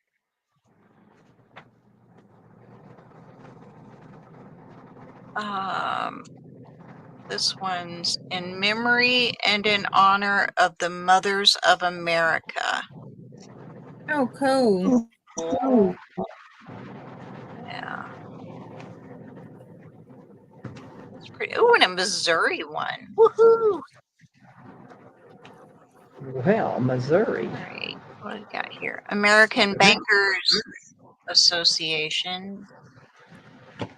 Speaker 3: This one's in memory and in honor of the mothers of America.
Speaker 2: Oh, cool.
Speaker 1: Oh,
Speaker 3: Yeah. It's pretty. Oh, and a Missouri one. Woohoo!
Speaker 1: well, Missouri.
Speaker 3: All right. What do we got here? American Bankers Association.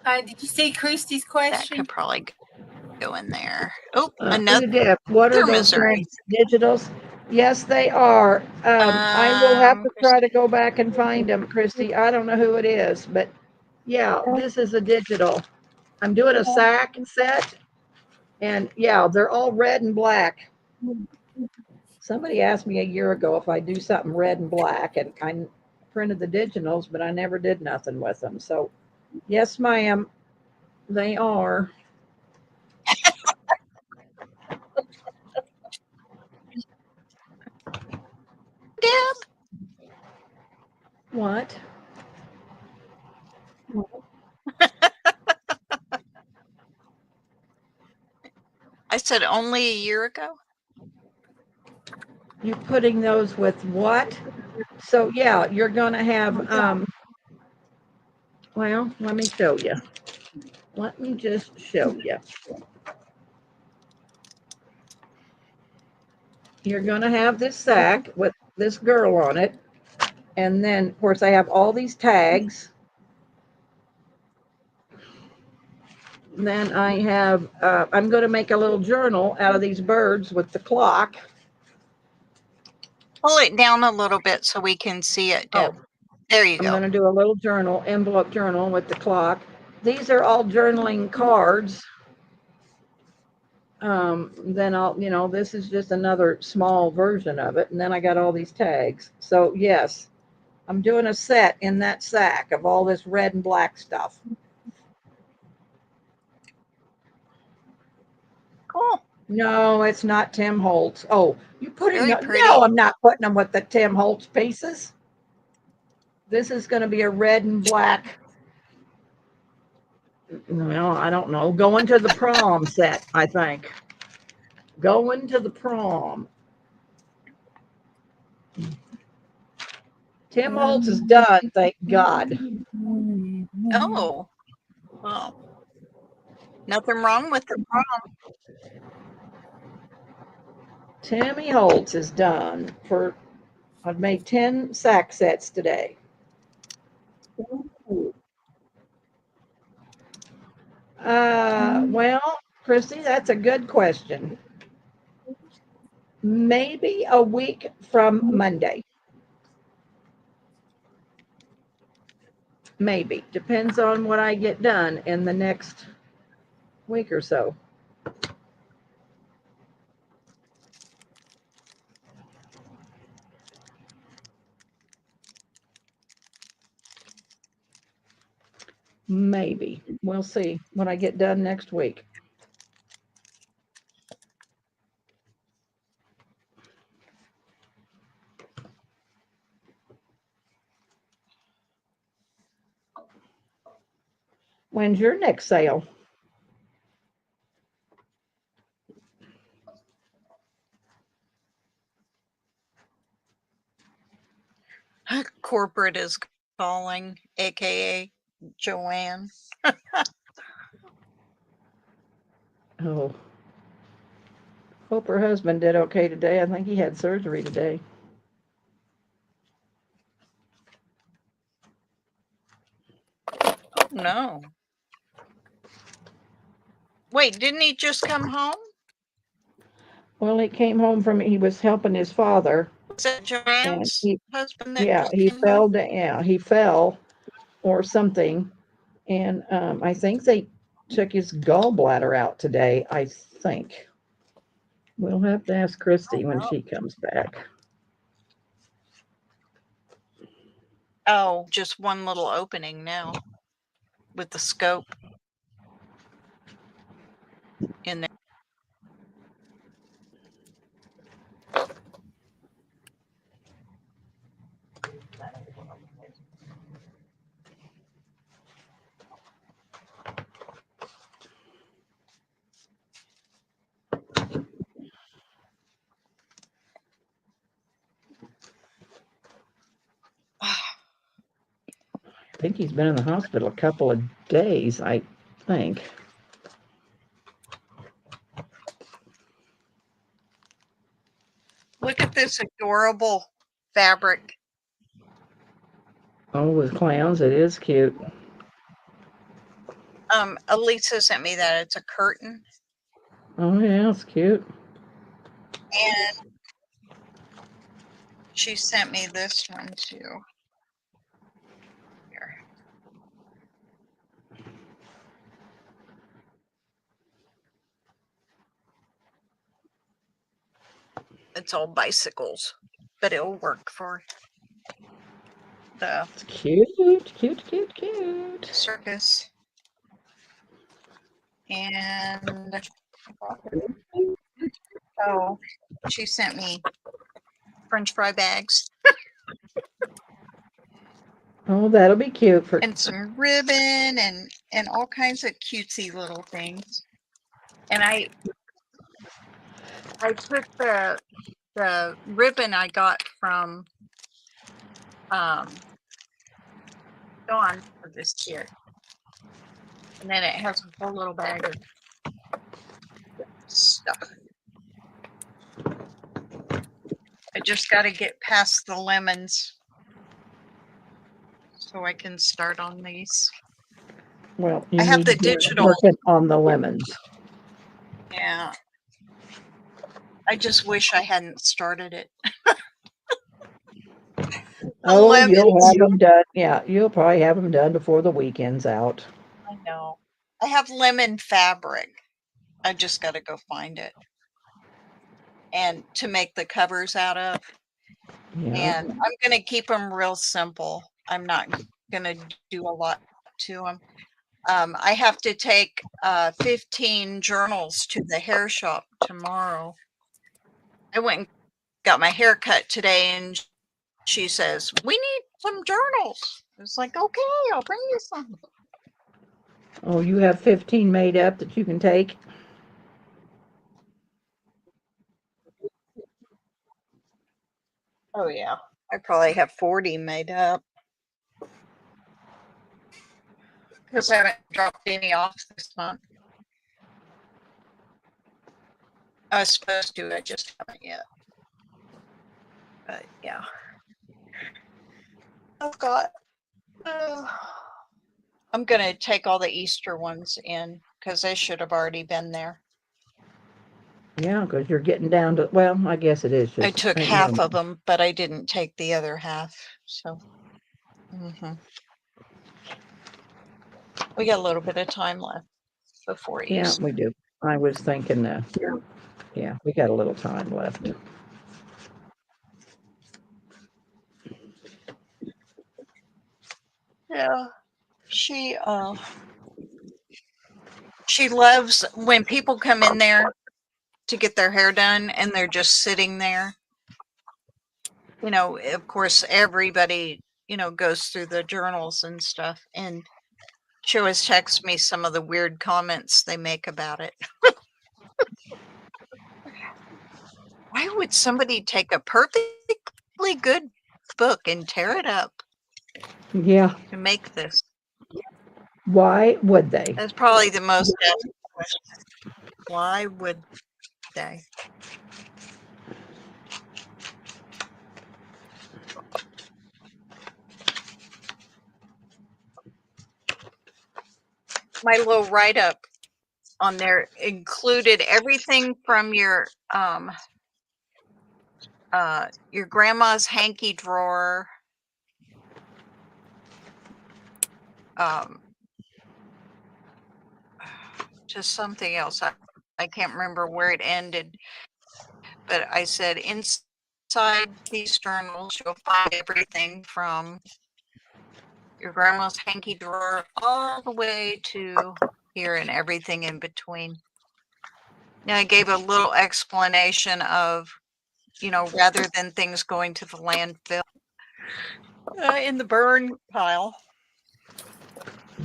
Speaker 2: Did you see Christy's
Speaker 3: That
Speaker 2: question?
Speaker 3: could probably go in there. Oh,
Speaker 1: Who
Speaker 3: another
Speaker 1: did? What are those
Speaker 3: Missouri.
Speaker 1: things? Digitals? Yes, they are. I will have to try to go back and find them, Christy. I don't know who it is, but yeah, this is a digital. I'm doing a sack set, and yeah, they're all red and black. Somebody asked me a year ago if I do something red and black, and I printed the digitals, but I never did nothing with them. So, yes, ma'am, they are.
Speaker 3: Deb.
Speaker 1: What?
Speaker 3: I said only a year ago.
Speaker 1: You putting those with what? So yeah, you're gonna have well, let me show you. let me just show you. You're going to have this sack with this girl on it. And then, of course, I have all these tags. And then I have, I'm going to make a little journal out of these birds with the clock.
Speaker 3: Pull it down a little bit so we can see it, Deb. There you
Speaker 1: I'm
Speaker 3: go.
Speaker 1: going to do a little journal, envelope journal with the clock. These are all journaling cards. Then I'll, this is just another small version of it. And then I got all these tags. So yes, I'm doing a set in that sack of all this red and black stuff.
Speaker 3: Cool.
Speaker 1: No, it's not Tim Holtz. Oh, you put it,
Speaker 3: Very pretty.
Speaker 1: no, I'm not putting them with the Tim Holtz pieces. This is going to be a red and black. Well, I don't know. Going to the prom set, I think. Going to the prom. Tim Holtz is done, thank God.
Speaker 3: Oh, well, nothing wrong with the prom.
Speaker 1: Timmy Holtz is done for, I've made 10 sack sets today. Well, Christy, that's a good question. Maybe a week from Monday. Maybe. Depends on what I get done in the next week or so. Maybe. We'll see when I get done next week. When's your next sale?
Speaker 3: Corporate is calling, aka Joanne.
Speaker 1: Oh. Hope her husband did okay today. I think he had surgery today.
Speaker 3: Oh, no. Wait, didn't he just come home?
Speaker 1: Well, he came home from, he was helping his father.
Speaker 3: Was that Joanne's husband that
Speaker 1: Yeah,
Speaker 3: just
Speaker 1: he
Speaker 3: came
Speaker 1: fell
Speaker 3: home?
Speaker 1: down, yeah, he fell or something. And I think they took his gallbladder out today, I think. We'll have to ask Christy when she comes back.
Speaker 3: Oh, just one little opening now with the scope in there.
Speaker 1: I think he's been in the hospital a couple of days, I think.
Speaker 3: Look at this adorable fabric.
Speaker 1: Oh, with clowns, it is cute.
Speaker 3: Elisa sent me that. It's a curtain.
Speaker 1: Oh, yeah, it's cute.
Speaker 3: And she sent me this one too. Here. It's all bicycles, but it'll work for the
Speaker 1: It's cute, cute, cute, cute.
Speaker 3: circus. And oh, she sent me French fry bags
Speaker 1: Oh, that'll be cute for.
Speaker 3: and some ribbon and all kinds of cutesy little things. And I took the ribbon I got from Dawn for this kit. And then it has a whole little bag of stuff. I just got to get past the lemons so I can start on these.
Speaker 1: Well,
Speaker 3: I
Speaker 1: you
Speaker 3: have
Speaker 1: need
Speaker 3: the
Speaker 1: to get
Speaker 3: digital.
Speaker 1: working on the lemons.
Speaker 3: Yeah. I just wish I hadn't started it.
Speaker 1: Oh,
Speaker 3: lemons.
Speaker 1: you'll have them done. Yeah, you'll probably have them done before the weekend's out.
Speaker 3: I know. I have lemon fabric. I just got to go find it. And to make the covers out of.
Speaker 1: Yeah.
Speaker 3: And I'm going to keep them real simple. I'm not going to do a lot to them. I have to take 15 journals to the hair shop tomorrow. I went and got my hair cut today, and she says, "We need some journals." It's like, okay, I'll bring you some.
Speaker 1: Oh, you have 15 made up that you can take?
Speaker 3: Oh, yeah. I probably have 40 made up because I haven't dropped any off this month. I was supposed to, I just haven't yet. But yeah. I've got, I'm going to take all the Easter ones in because they should have already been there.
Speaker 1: Yeah, because you're getting down to, well, I guess it is just.
Speaker 3: I took half of them, but I didn't take the other half. So we got a little bit of time left before
Speaker 1: Yeah,
Speaker 3: Easter.
Speaker 1: we do. I was thinking, yeah, we got a little time left.
Speaker 3: Yeah, she loves when people come in there to get their hair done and they're just sitting there. You know, of course, everybody, goes through the journals and stuff. And she always texts me some of the weird comments they make about it. Why would somebody take a perfectly good book and tear it up
Speaker 1: Yeah.
Speaker 3: to make this?
Speaker 1: Why would they?
Speaker 3: That's probably the most asked question. Why would they? My little write-up on there included everything from your grandma's hanky drawer, to something else. I can't remember where it ended, but I said inside these journals you'll find everything from your grandma's hanky drawer all the way to here and everything in between. Now I gave a little explanation of, rather than things going to the landfill in the burn pile.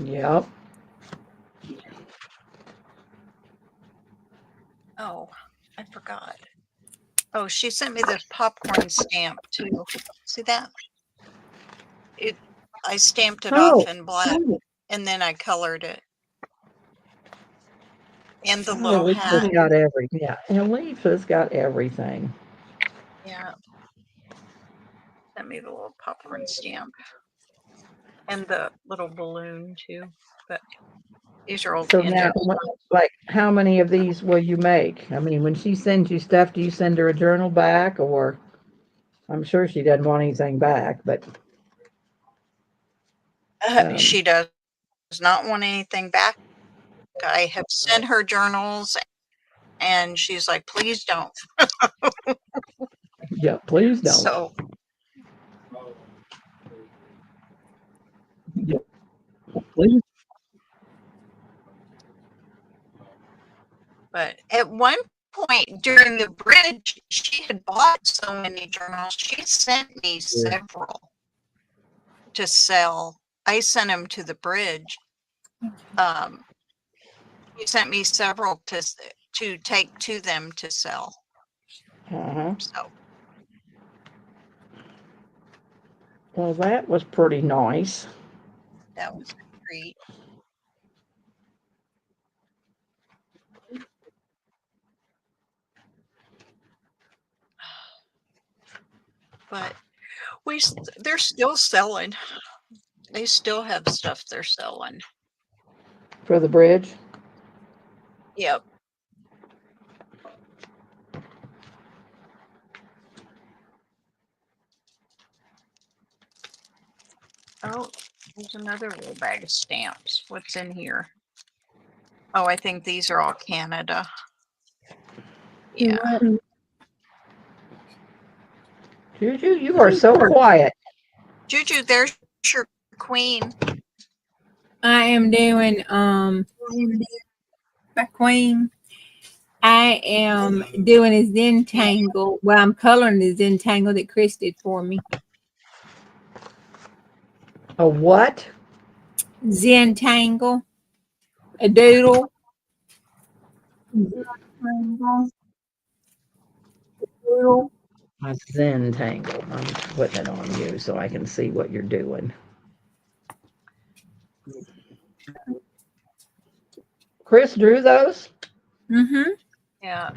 Speaker 1: Yep.
Speaker 3: Oh, I forgot. Oh, she sent me this popcorn stamp too. See that? I stamped it off in black and then I colored it. And the little hat.
Speaker 1: Lisa's got everything. Yeah, and Lisa's got everything.
Speaker 3: Yeah. Sent me the little popcorn stamp. And the little balloon too. But these are old
Speaker 1: So now, like, how many of these will you make? I mean, when she sends you stuff, do you send her a journal back, or I'm sure she doesn't want anything back, but
Speaker 3: she does not want anything back. I have sent her journals and she's like, please don't.
Speaker 1: Yeah, please don't.
Speaker 3: So
Speaker 1: yeah, please.
Speaker 3: But at one point during the bridge, she had bought so many journals. She sent me several to sell. I sent them to the bridge. She sent me several to take to them to sell. So.
Speaker 1: Well, that was pretty nice.
Speaker 3: That was a treat. but they're still selling. They still have stuff they're selling.
Speaker 1: For the bridge?
Speaker 3: Yep. Oh, there's another little bag of stamps. What's in here? Oh, I think these are all Canada. Yeah.
Speaker 1: Juju, you are so quiet.
Speaker 3: Juju, there's your queen.
Speaker 2: I am doing my queen. I am doing a Zentangle. Well, I'm coloring the Zentangle that Chris did for me.
Speaker 1: A what?
Speaker 2: Zentangle. A doodle.
Speaker 1: A Zen tangle. I'm putting it on you so I can see what you're doing. Chris drew those?
Speaker 2: Mm-hmm.
Speaker 3: Yeah.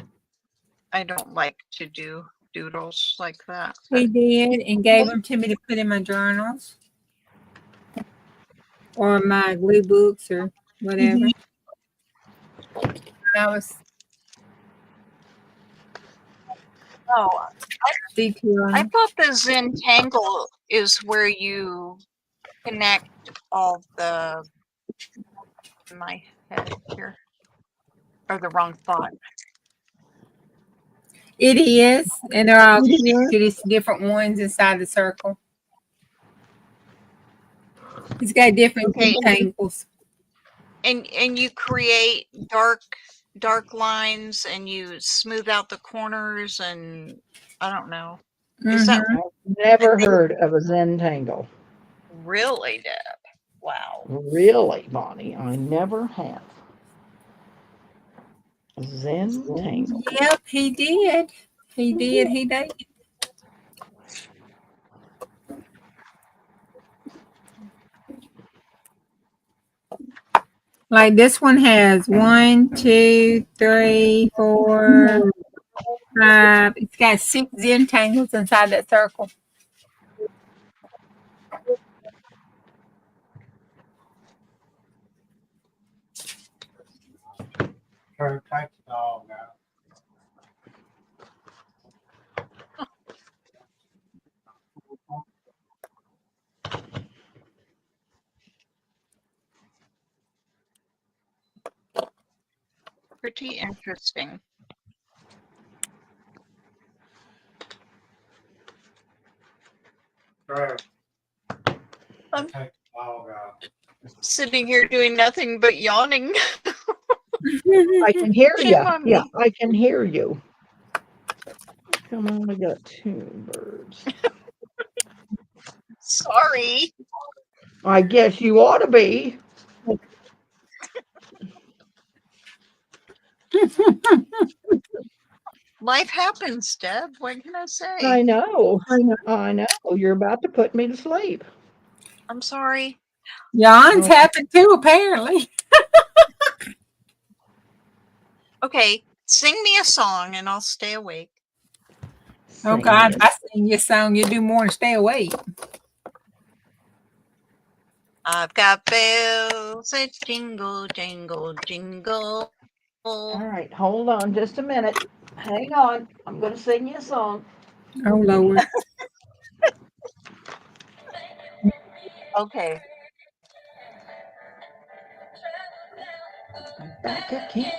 Speaker 3: I don't like to do doodles like that.
Speaker 2: He did and gave them to me to put in my journals or my glue books or whatever. I was
Speaker 3: Oh,
Speaker 2: detailing.
Speaker 3: I thought the Zentangle is where you connect all the in my head here. Or the wrong thought.
Speaker 2: It is, and they're all connected. It's different ones inside the circle. It's got different
Speaker 3: Okay.
Speaker 2: tangles.
Speaker 3: And you create dark lines and you smooth out the corners and I don't know. Is that
Speaker 1: I've never heard of a Zen tangle.
Speaker 3: really, Deb? Wow.
Speaker 1: Really, Bonnie? I never have. Zen tangle.
Speaker 2: Yep, he did. He did. He did. Like this one has 1, 2, 3, 4, 5. It's got 6 Zen tangles inside that circle.
Speaker 6: Turn take the dog out.
Speaker 3: Pretty interesting.
Speaker 6: Turn.
Speaker 3: I'm-
Speaker 6: Take the dog out.
Speaker 3: Sitting here doing nothing but yawning.
Speaker 1: I can hear you.
Speaker 3: Shame on me.
Speaker 1: Yeah, I can hear you. Come on, we got 2 birds.
Speaker 3: Sorry.
Speaker 1: I guess you ought to be.
Speaker 3: Life happens, Deb. What can I say?
Speaker 1: I know. You're about to put me to sleep.
Speaker 3: I'm sorry.
Speaker 2: Yawns happen too, apparently.
Speaker 3: Okay, sing me a song and I'll stay awake.
Speaker 2: Oh God, if I sing your song, you do more than stay awake.
Speaker 3: I've got bells that jingle, jingle, jingle.
Speaker 1: All right, hold on just a minute. Hang on. I'm going to sing you a song.
Speaker 2: Oh Lord.
Speaker 3: Okay.
Speaker 1: Back again.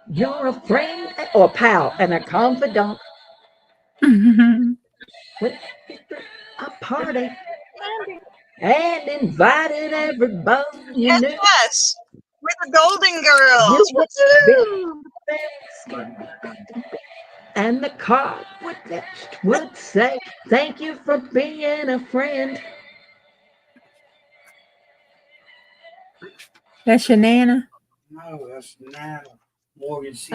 Speaker 1: You're a friend or a pal and a confidant. With a party and invited everybody you
Speaker 3: Yes,
Speaker 1: knew.
Speaker 3: yes. We're the Golden Girls.
Speaker 1: Woo! And the card would say, "Thank you for being a friend."
Speaker 2: That's your Nana.
Speaker 6: No, that's Nana. Morgan C.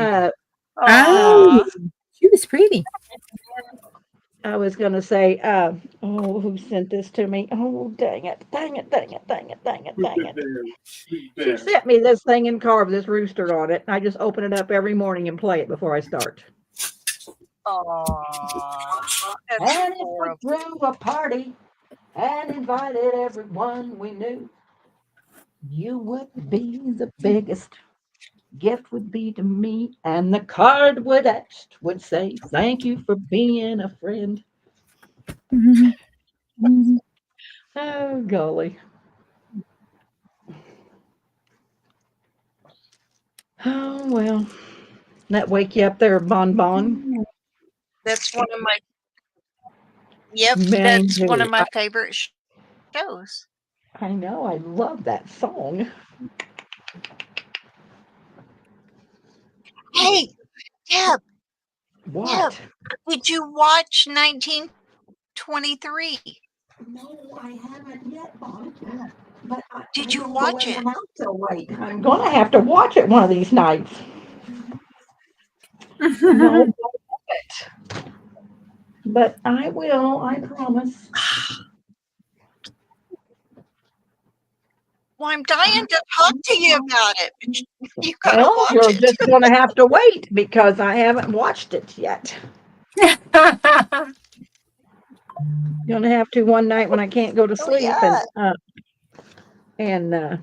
Speaker 2: Oh, she was pretty.
Speaker 1: I was going to say, who sent this to me? Oh, dang it. She sent me this thing and carved this rooster on it. I just open it up every morning and play it before I start.
Speaker 3: Aw, that's
Speaker 1: And if we
Speaker 3: horrible.
Speaker 1: threw a party and invited everyone we knew, you would be the biggest gift would be to me, and the card would say, "Thank you for being a friend." Oh golly. Oh well. That wake you up there, Bon Bon?
Speaker 3: That's one of my, yep,
Speaker 1: Me
Speaker 3: that's one
Speaker 1: too.
Speaker 3: of my favorite shows.
Speaker 1: I know. I love that song.
Speaker 3: Hey, Deb,
Speaker 1: What?
Speaker 3: did you watch 1923?
Speaker 1: No, I haven't yet, Bon. But I
Speaker 3: Did you
Speaker 1: don't go
Speaker 3: watch
Speaker 1: in
Speaker 3: it?
Speaker 1: the house till late. I'm gonna have to watch it one of these nights. No, but I will. I promise.
Speaker 3: Well, I'm dying to talk to you about it. But you gotta
Speaker 1: Well,
Speaker 3: watch
Speaker 1: you're
Speaker 3: it.
Speaker 1: just gonna have to wait because I haven't watched it yet. Gonna have to one night when I can't go to
Speaker 3: Oh
Speaker 1: sleep
Speaker 3: yeah.
Speaker 1: and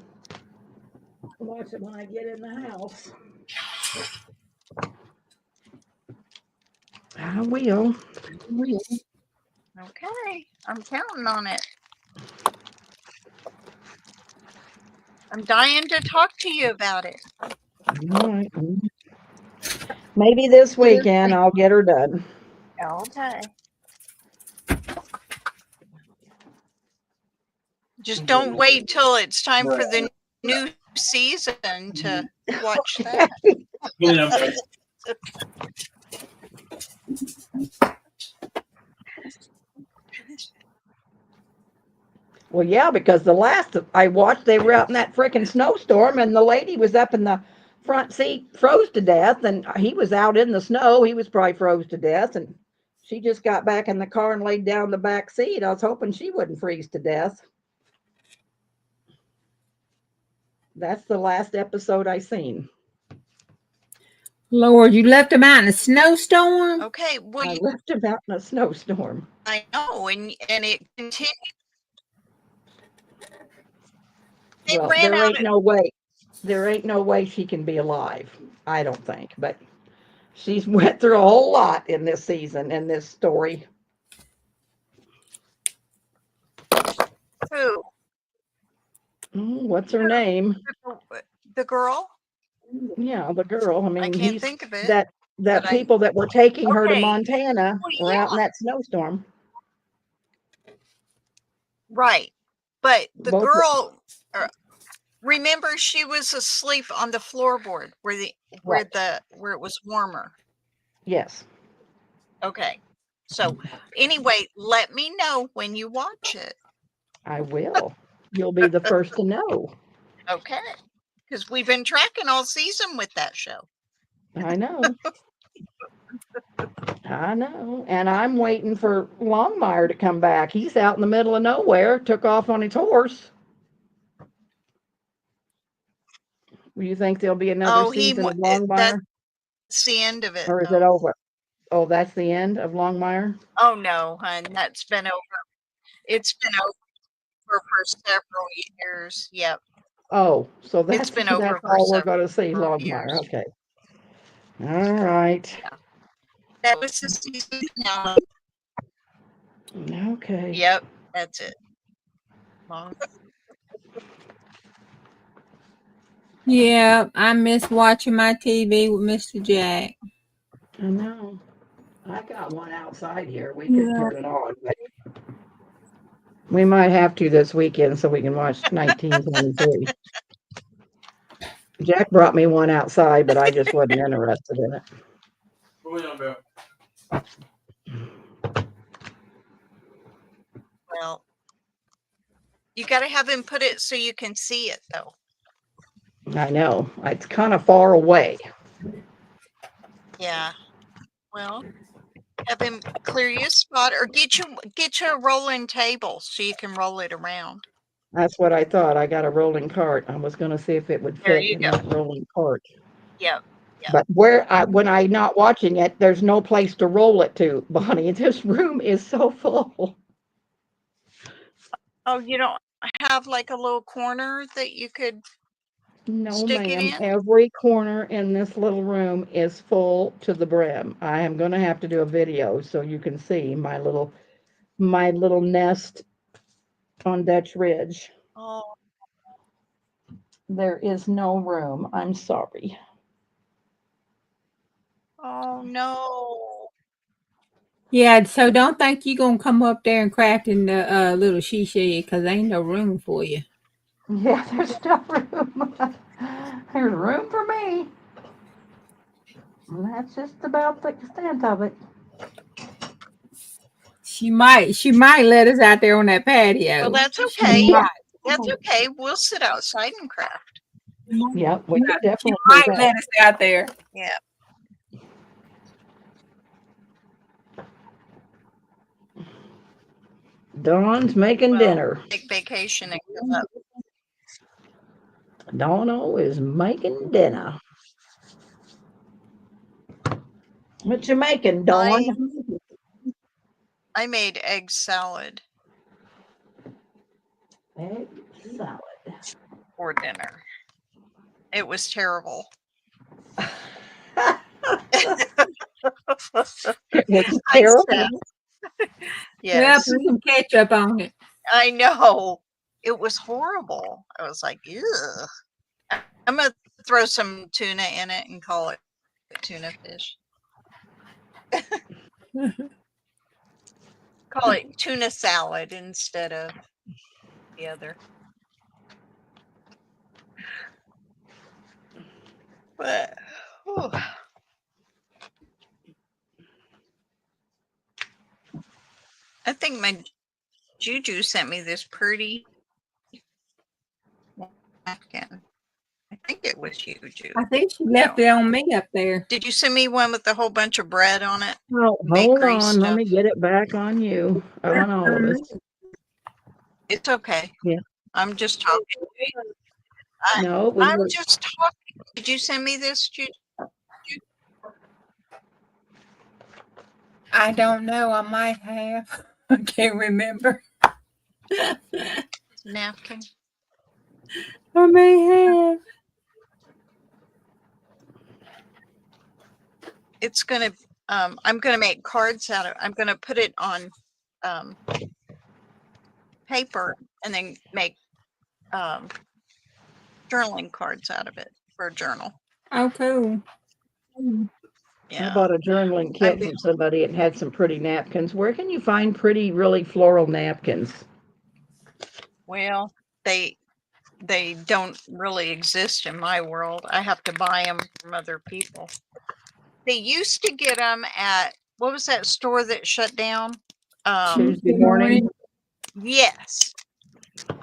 Speaker 1: watch it when I get in the house. I will.
Speaker 3: Okay, I'm counting on it. I'm dying to talk to you about it.
Speaker 1: All right. Maybe this weekend I'll get her done.
Speaker 3: Okay. Just don't wait till it's time for the new season to watch that.
Speaker 4: Really, I'm sorry.
Speaker 1: Well, yeah, because the last I watched, they were out in that freaking snowstorm, and the lady was up in the front seat, froze to death, and he was out in the snow. He was probably froze to death, and she just got back in the car and laid down the back seat. I was hoping she wouldn't freeze to death. That's the last episode I seen.
Speaker 2: Lord, you left him out in a snowstorm?
Speaker 3: Okay, well,
Speaker 1: I left him out in a snowstorm.
Speaker 3: I know, and it continued. They
Speaker 1: Well,
Speaker 3: ran
Speaker 1: there
Speaker 3: out
Speaker 1: ain't
Speaker 3: of.
Speaker 1: no way. There ain't no way she can be alive. I don't think, but she's went through a whole lot in this season, in this story.
Speaker 3: Who?
Speaker 1: What's her name?
Speaker 3: The girl?
Speaker 1: Yeah, the girl. I mean,
Speaker 3: can't think of it,
Speaker 1: that
Speaker 3: but
Speaker 1: people that were taking her to
Speaker 3: Okay.
Speaker 1: Montana
Speaker 3: Well,
Speaker 1: were out in that snowstorm.
Speaker 3: Right. But the
Speaker 1: Both-
Speaker 3: girl, remember, she was asleep on the floorboard where it was warmer.
Speaker 1: Yes,
Speaker 3: Okay. So anyway, let me know when you watch it.
Speaker 1: I will. You'll be the first to know.
Speaker 3: Okay. Because we've been tracking all season with that show.
Speaker 1: I know. I know. And I'm waiting for Longmire to come back. He's out in the middle of nowhere, took off on his horse. Do you think there'll be another season of Longmire?
Speaker 3: That's the end of it.
Speaker 1: Or is it over? Oh, that's the end of Longmire?
Speaker 3: Oh no, hun. That's been over. It's been over for several years. Yep.
Speaker 1: Oh, so that's
Speaker 3: been over
Speaker 1: that's
Speaker 3: for
Speaker 1: all we're going to see,
Speaker 3: several
Speaker 1: Longmire.
Speaker 3: years.
Speaker 1: Okay. All right.
Speaker 3: That was the season now.
Speaker 1: Okay.
Speaker 3: Yep, that's it. Long.
Speaker 2: Yeah, I miss watching my TV with Mr. Jack.
Speaker 1: I know. I got one outside here. We could turn it on, but we might have to this weekend so we can watch 1923. Jack brought me one outside, but I just wasn't interested in it.
Speaker 4: Really, I'm Bill.
Speaker 3: Well, you got to have him put it so you can see it, though.
Speaker 1: I know. It's kind of far away.
Speaker 3: Yeah. Well, have him clear you a spot, or get you a rolling table so you can roll it around.
Speaker 1: That's what I thought. I got a rolling cart. I was going to see if it would
Speaker 3: There
Speaker 1: fit
Speaker 3: you
Speaker 1: in
Speaker 3: go.
Speaker 1: that rolling cart.
Speaker 3: Yep. Yeah.
Speaker 1: But when I'm not watching it, there's no place to roll it to, Bonnie. This room is so full.
Speaker 3: Oh, you don't have like a little corner that you could
Speaker 1: No,
Speaker 3: stick it
Speaker 1: ma'am.
Speaker 3: in?
Speaker 1: Every corner in this little room is full to the brim. I am going to have to do a video so you can see my little nest on Dutch Ridge.
Speaker 3: Oh,
Speaker 1: There is no room. I'm sorry.
Speaker 3: oh no.
Speaker 2: Yeah, so don't think you're gonna come up there and craft in the little she shed because ain't no room for you.
Speaker 1: Yeah, there's no room. There's room for me. And that's just about the extent of it.
Speaker 2: She might let us out there on that patio.
Speaker 3: Well, that's
Speaker 2: She
Speaker 3: okay.
Speaker 2: might.
Speaker 3: That's okay. We'll sit outside and craft.
Speaker 1: Yep, we could
Speaker 2: She
Speaker 1: definitely do
Speaker 2: might
Speaker 1: that.
Speaker 2: let us out there.
Speaker 3: Yeah.
Speaker 1: Dawn's making
Speaker 3: Well,
Speaker 1: dinner.
Speaker 3: take vacation and come up.
Speaker 1: Donna is making dinner. What you making, Dawn?
Speaker 3: I made egg salad
Speaker 1: Egg salad.
Speaker 3: for dinner. It was terrible.
Speaker 1: It was
Speaker 3: I
Speaker 1: terrible.
Speaker 3: said,
Speaker 2: Yeah,
Speaker 3: yes,
Speaker 2: put some ketchup on it.
Speaker 3: I know. It was horrible. I was like, ugh. I'm going to throw some tuna in it and call it tuna fish. Call it tuna salad instead of the other. But, whew. I think my JuJu sent me this pretty napkin. I think it was JuJu.
Speaker 2: I think she left it on me up there.
Speaker 3: Did you send me one with a whole bunch of bread on it?
Speaker 1: Oh, hold
Speaker 3: Bakery
Speaker 1: on. Let
Speaker 3: stuff.
Speaker 1: me get it back on you. On all of us.
Speaker 3: It's okay.
Speaker 1: Yeah.
Speaker 3: I'm just talking.
Speaker 1: No,
Speaker 3: I'm just talking. Did you send me this, JuJu?
Speaker 2: I don't know. I might have. I can't remember.
Speaker 3: Napkin?
Speaker 2: I may have.
Speaker 3: It's gonna. I'm gonna make cards out of. I'm gonna put it on paper and then make journaling cards out of it for a journal.
Speaker 2: Oh, cool.
Speaker 1: I
Speaker 3: Yeah.
Speaker 1: bought a journaling kit from somebody and had some pretty napkins. Where can you find pretty, really floral napkins?
Speaker 3: Well, they don't really exist in my world. I have to buy them from other people. They used to get them at, what was that store that shut down?
Speaker 1: Tuesday morning.
Speaker 3: Yes.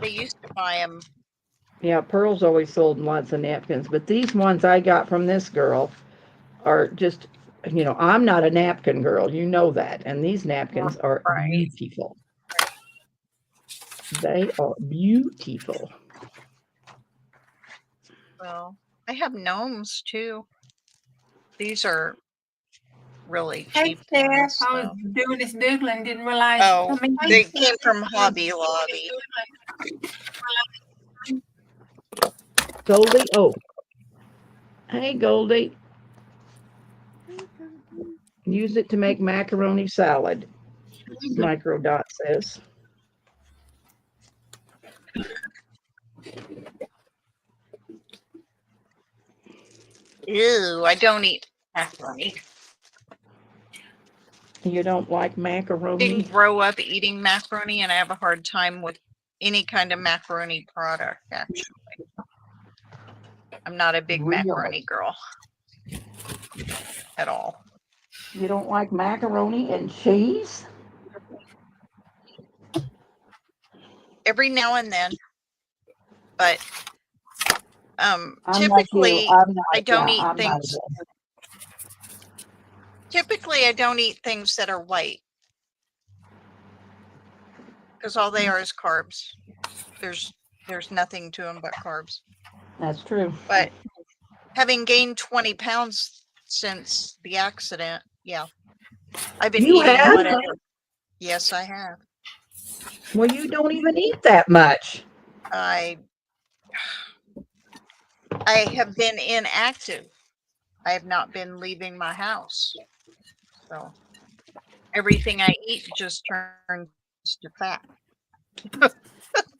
Speaker 3: They used to buy them.
Speaker 1: Yeah, Pearl's always sold lots of napkins, but these ones I got from this girl are just, I'm not a napkin girl, you know that, and these napkins are
Speaker 3: Right.
Speaker 1: beautiful. They are beautiful.
Speaker 3: Well, I have gnomes too. These are really
Speaker 2: Hey,
Speaker 3: cheap.
Speaker 2: Sarah.
Speaker 3: things,
Speaker 2: I was
Speaker 3: so.
Speaker 2: doing this doodling, didn't realize.
Speaker 3: Oh, they came from Hobby Lobby.
Speaker 1: Goldie, oh. Hey, Goldie. Use it to make macaroni salad, Microdot says.
Speaker 3: Ew, I don't eat macaroni.
Speaker 1: You don't like
Speaker 3: I
Speaker 1: macaroni?
Speaker 3: didn't grow up eating macaroni, and I have a hard time with any kind of macaroni product, actually. I'm not a big
Speaker 1: Really?
Speaker 3: macaroni girl at all.
Speaker 1: You don't like macaroni and cheese?
Speaker 3: Every now and then, but
Speaker 1: I'm like you.
Speaker 3: typically
Speaker 1: I'm not,
Speaker 3: I don't eat
Speaker 1: I'm not
Speaker 3: things. Typically, I don't eat things that are white because all they are is carbs. There's nothing to them but carbs.
Speaker 1: That's true.
Speaker 3: But having gained 20 pounds since the accident. Yeah. I've been
Speaker 1: You
Speaker 3: eating
Speaker 1: have?
Speaker 3: whatever. Yes, I have.
Speaker 1: Well, you don't even eat that much.
Speaker 3: I have been inactive. I have not been leaving my house. So everything I eat just turns to fat.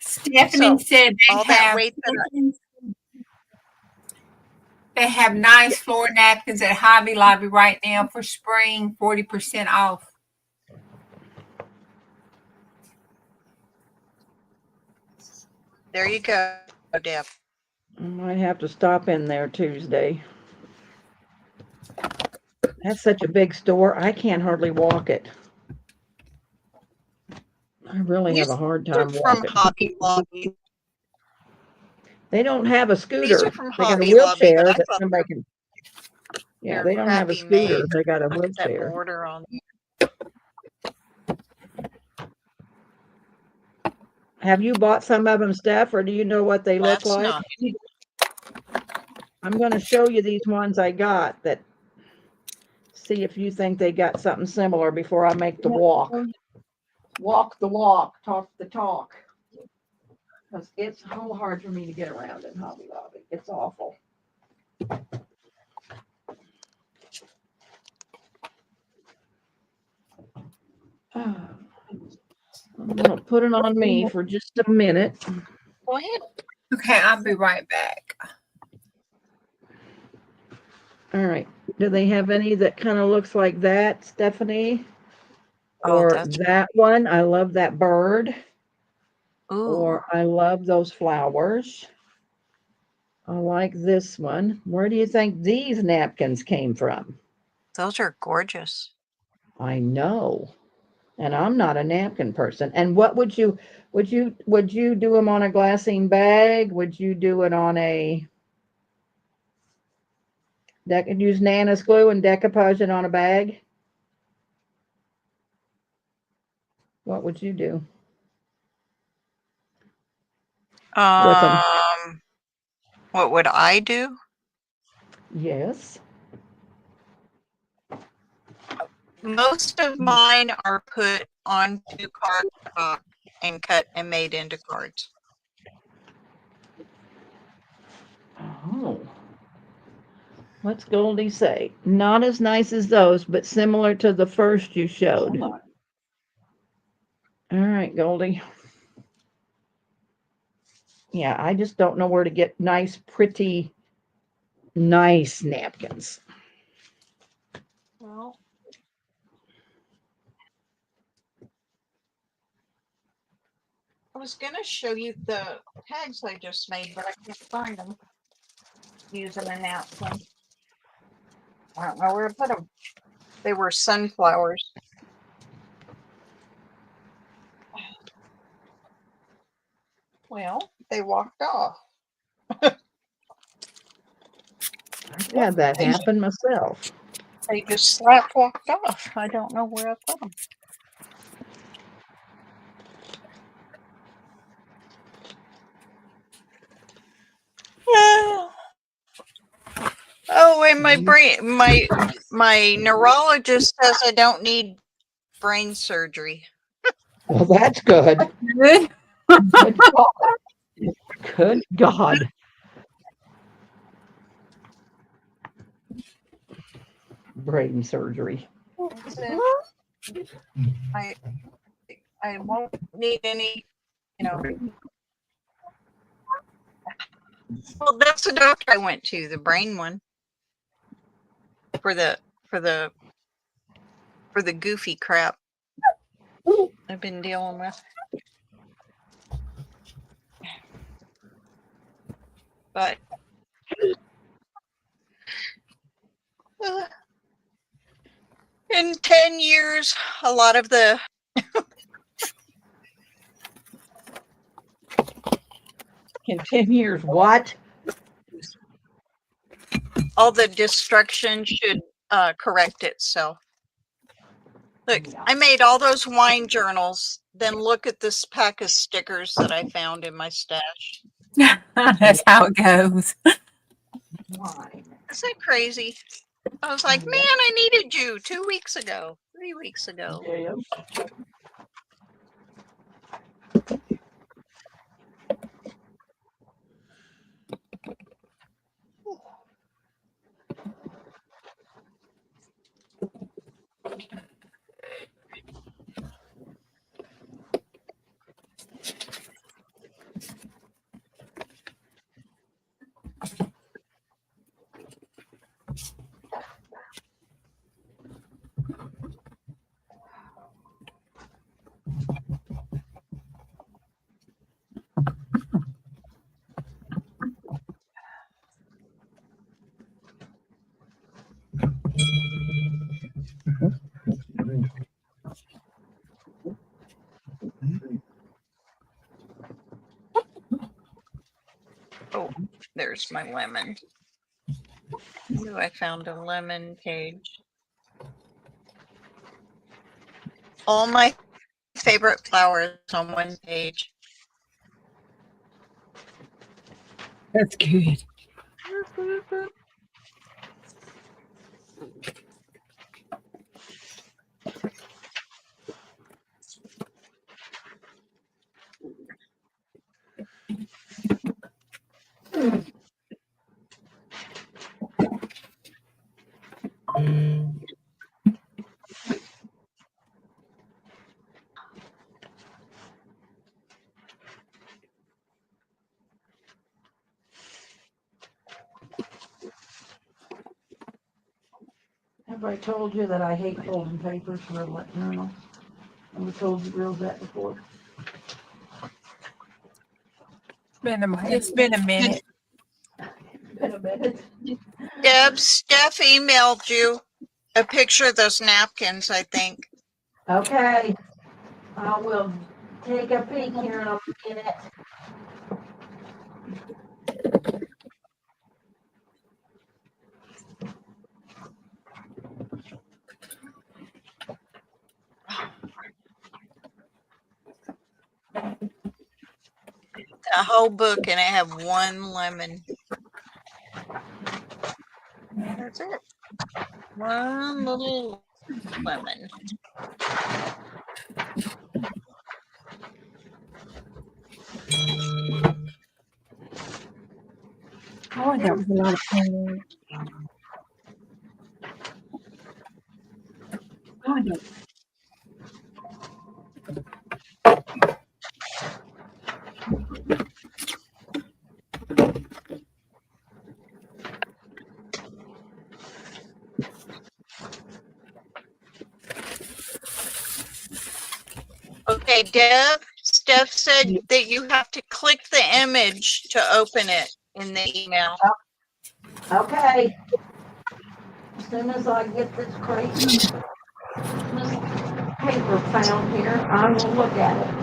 Speaker 2: Stephanie
Speaker 3: So,
Speaker 2: said
Speaker 3: all that weight that
Speaker 2: they have nice floor napkins at Hobby Lobby right now for spring, 40% off.
Speaker 3: there you go, Deb.
Speaker 1: I might have to stop in there Tuesday. That's such a big store. I can't hardly walk it. I really have a hard time
Speaker 3: These are from
Speaker 1: walking.
Speaker 3: Hobby Lobby.
Speaker 1: They don't have a
Speaker 3: These
Speaker 1: scooter.
Speaker 3: are from
Speaker 1: They got a
Speaker 3: Hobby Lobby,
Speaker 1: wheelchair
Speaker 3: but I
Speaker 1: that
Speaker 3: thought
Speaker 1: somebody can. Yeah,
Speaker 3: they're
Speaker 1: they don't have a
Speaker 3: crappy
Speaker 1: scooter.
Speaker 3: made.
Speaker 1: They got a
Speaker 3: Look at that
Speaker 1: wheelchair.
Speaker 3: border on.
Speaker 1: Have you bought some of them, Steph, or do you know what they look
Speaker 3: That's
Speaker 1: like?
Speaker 3: not.
Speaker 1: I'm going to show you these ones I got that. See if you think they got something similar before I make the walk. Walk the walk, talk the talk. Because it's so hard for me to get around in Hobby Lobby. It's awful. I'm going to put it on me for just a minute.
Speaker 3: Go ahead.
Speaker 2: Okay, I'll be right back.
Speaker 1: All right. Do they have any that kind of looks like that, Stephanie?
Speaker 3: Oh,
Speaker 1: Or
Speaker 3: that's
Speaker 1: that one? I love that bird.
Speaker 3: ooh.
Speaker 1: Or I love those flowers. I like this one. Where do you think these napkins came from?
Speaker 3: Those are gorgeous.
Speaker 1: I know. And I'm not a napkin person. And what would you do them on a glassine bag? Would you do it on a use Nana's glue and decoupage it on a bag? What would you do? With them?
Speaker 3: What would I do?
Speaker 1: Yes.
Speaker 3: Most of mine are put onto cardstock and cut and made into cards.
Speaker 1: Oh. What's Goldie say? Not as nice as those, but similar to the first you showed. All right, Goldie. Yeah, I just don't know where to get nice, pretty, nice napkins.
Speaker 3: Well, I was going to show you the tags I just made, but I can't find them. Using a napkin. I don't know where to put them. They were sunflowers. Well, they walked off.
Speaker 1: I've had that happen myself.
Speaker 3: They just slap walked off. I don't know where I put them. Oh, and my brain, my neurologist says I don't need brain surgery.
Speaker 1: Well, that's good.
Speaker 2: Good.
Speaker 1: Good God. Good God. Brain surgery.
Speaker 3: I won't need any, Well, that's the doctor I went to, the brain one, for the goofy crap I've been dealing with. But in 10 years, a lot of the
Speaker 1: In 10 years, what?
Speaker 3: all the destruction should correct itself. Look, I made all those wine journals. Then look at this pack of stickers that I found in my stash.
Speaker 2: That's how it goes.
Speaker 1: Why?
Speaker 3: Is that crazy? I was like, man, I needed you 2 weeks ago, 3 weeks ago.
Speaker 1: Yeah.
Speaker 3: Oh, there's my lemon. Ooh, I found a lemon page. All my favorite flowers on one page.
Speaker 2: That's good.
Speaker 1: Have I told you that I hate folding papers for a journal? Have I told you girls that before?
Speaker 2: It's been a minute.
Speaker 1: Been a minute.
Speaker 3: Deb, Steph emailed you a picture of those napkins, I think.
Speaker 1: Okay, I will take a peek here in a minute.
Speaker 3: A whole book and I have one lemon. That's it. One little lemon.
Speaker 2: Oh, that was a lot of pain. Oh, no.
Speaker 3: Okay, Deb, Steph said that you have to click the image to open it in the email.
Speaker 1: Okay. As soon as I get this crate, this paper found here, I will look at it.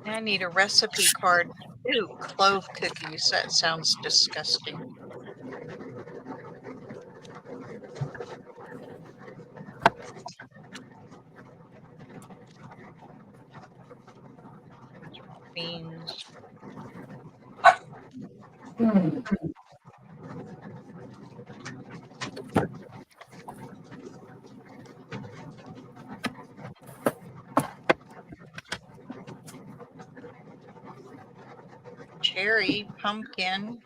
Speaker 3: I need a recipe card. Ooh, clove cookies. That sounds disgusting. Beans. Cherry, pumpkin.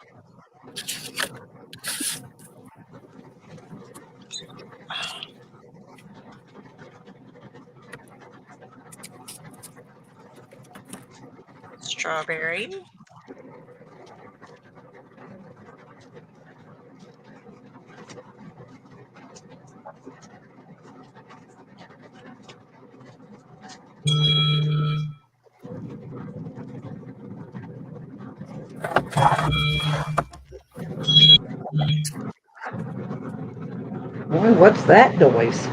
Speaker 3: Strawberry.
Speaker 1: Boy, what's that noise?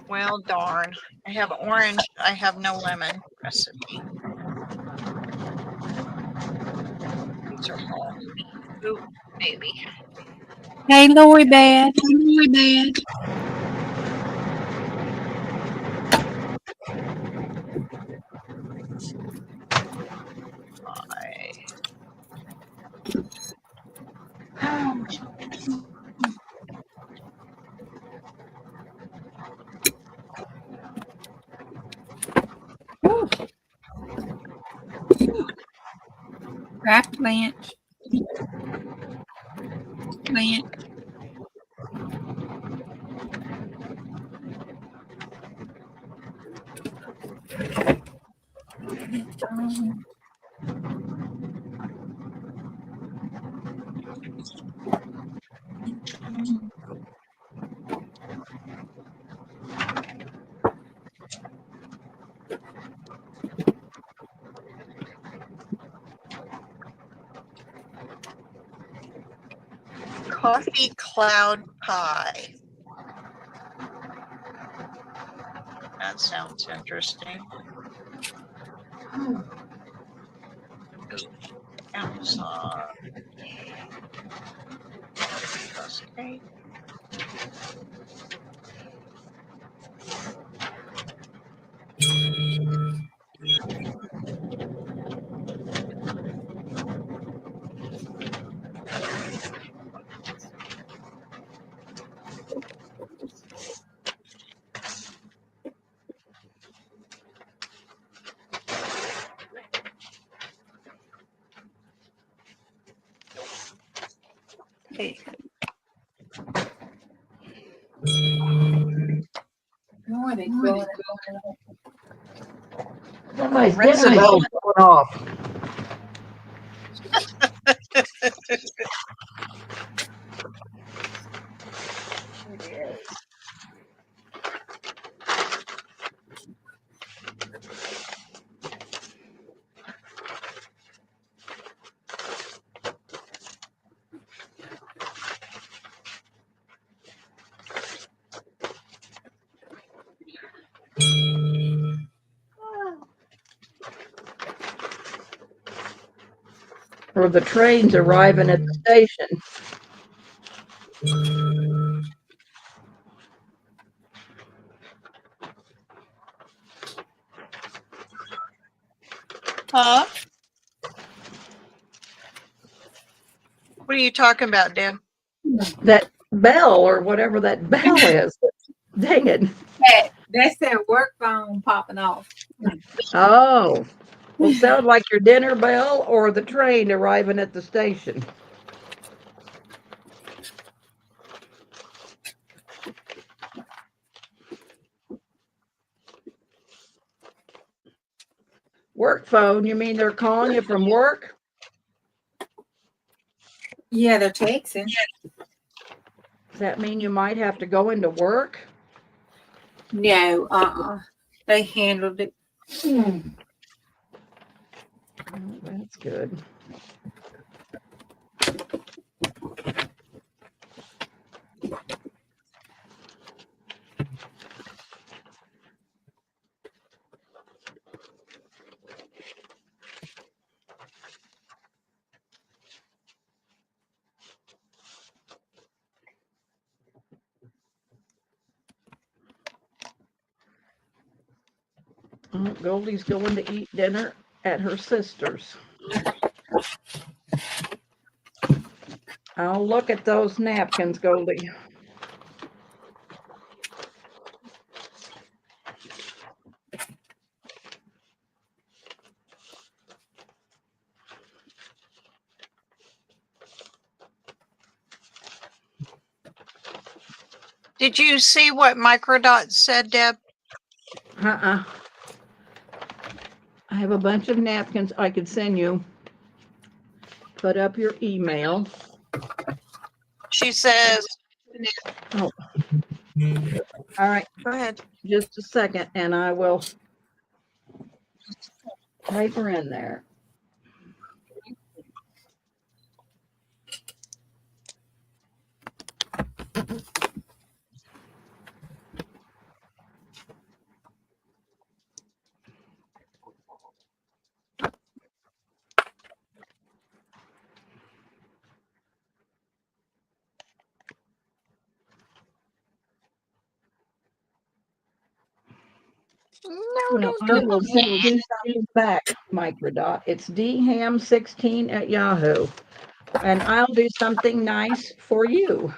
Speaker 3: Well, darn. I have orange. I have no lemon recipe. These are all. Ooh, baby.
Speaker 2: Hey, Lori Beth. Craft Blanche.
Speaker 3: Coffee cloud pie. That sounds interesting. Amazon. Okay. Hey,
Speaker 2: Morning.
Speaker 1: Somebody's
Speaker 3: Recipe.
Speaker 1: dinner bell's going off. Or the train's arriving at the station.
Speaker 3: Huh? What are you talking about, Deb?
Speaker 1: That bell or whatever that bell is. Dang it.
Speaker 2: That's that work phone popping off.
Speaker 1: Oh. Well, sound like your dinner bell or the train arriving at the station. Work phone, you mean they're calling you from work?
Speaker 2: Yeah, they're texting.
Speaker 1: Does that mean you might have to go into work?
Speaker 2: No, they handled it.
Speaker 1: Oh, that's good. Oh, Goldie's going to eat dinner at her sister's. I'll look at those napkins, Goldie.
Speaker 3: Did you see what Microdot said, Deb?
Speaker 1: I have a bunch of napkins I could send you. Put up your email.
Speaker 3: She says,
Speaker 1: Oh. All right,
Speaker 3: go ahead.
Speaker 1: just a second, and I will type her in there.
Speaker 3: No,
Speaker 1: Well,
Speaker 3: don't
Speaker 1: I
Speaker 3: do
Speaker 1: will
Speaker 3: that.
Speaker 1: send you something back, Microdot. It's dham16 at Yahoo. And I'll do something nice for you.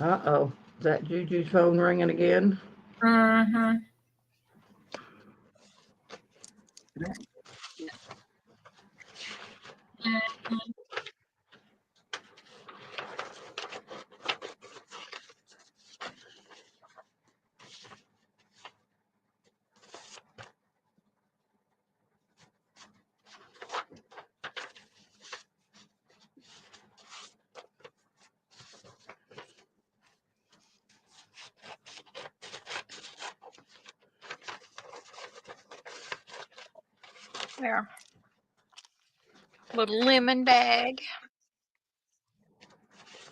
Speaker 1: Uh-oh. Is that JuJu's phone ringing again?
Speaker 2: Mm-hmm.
Speaker 3: There. Little lemon bag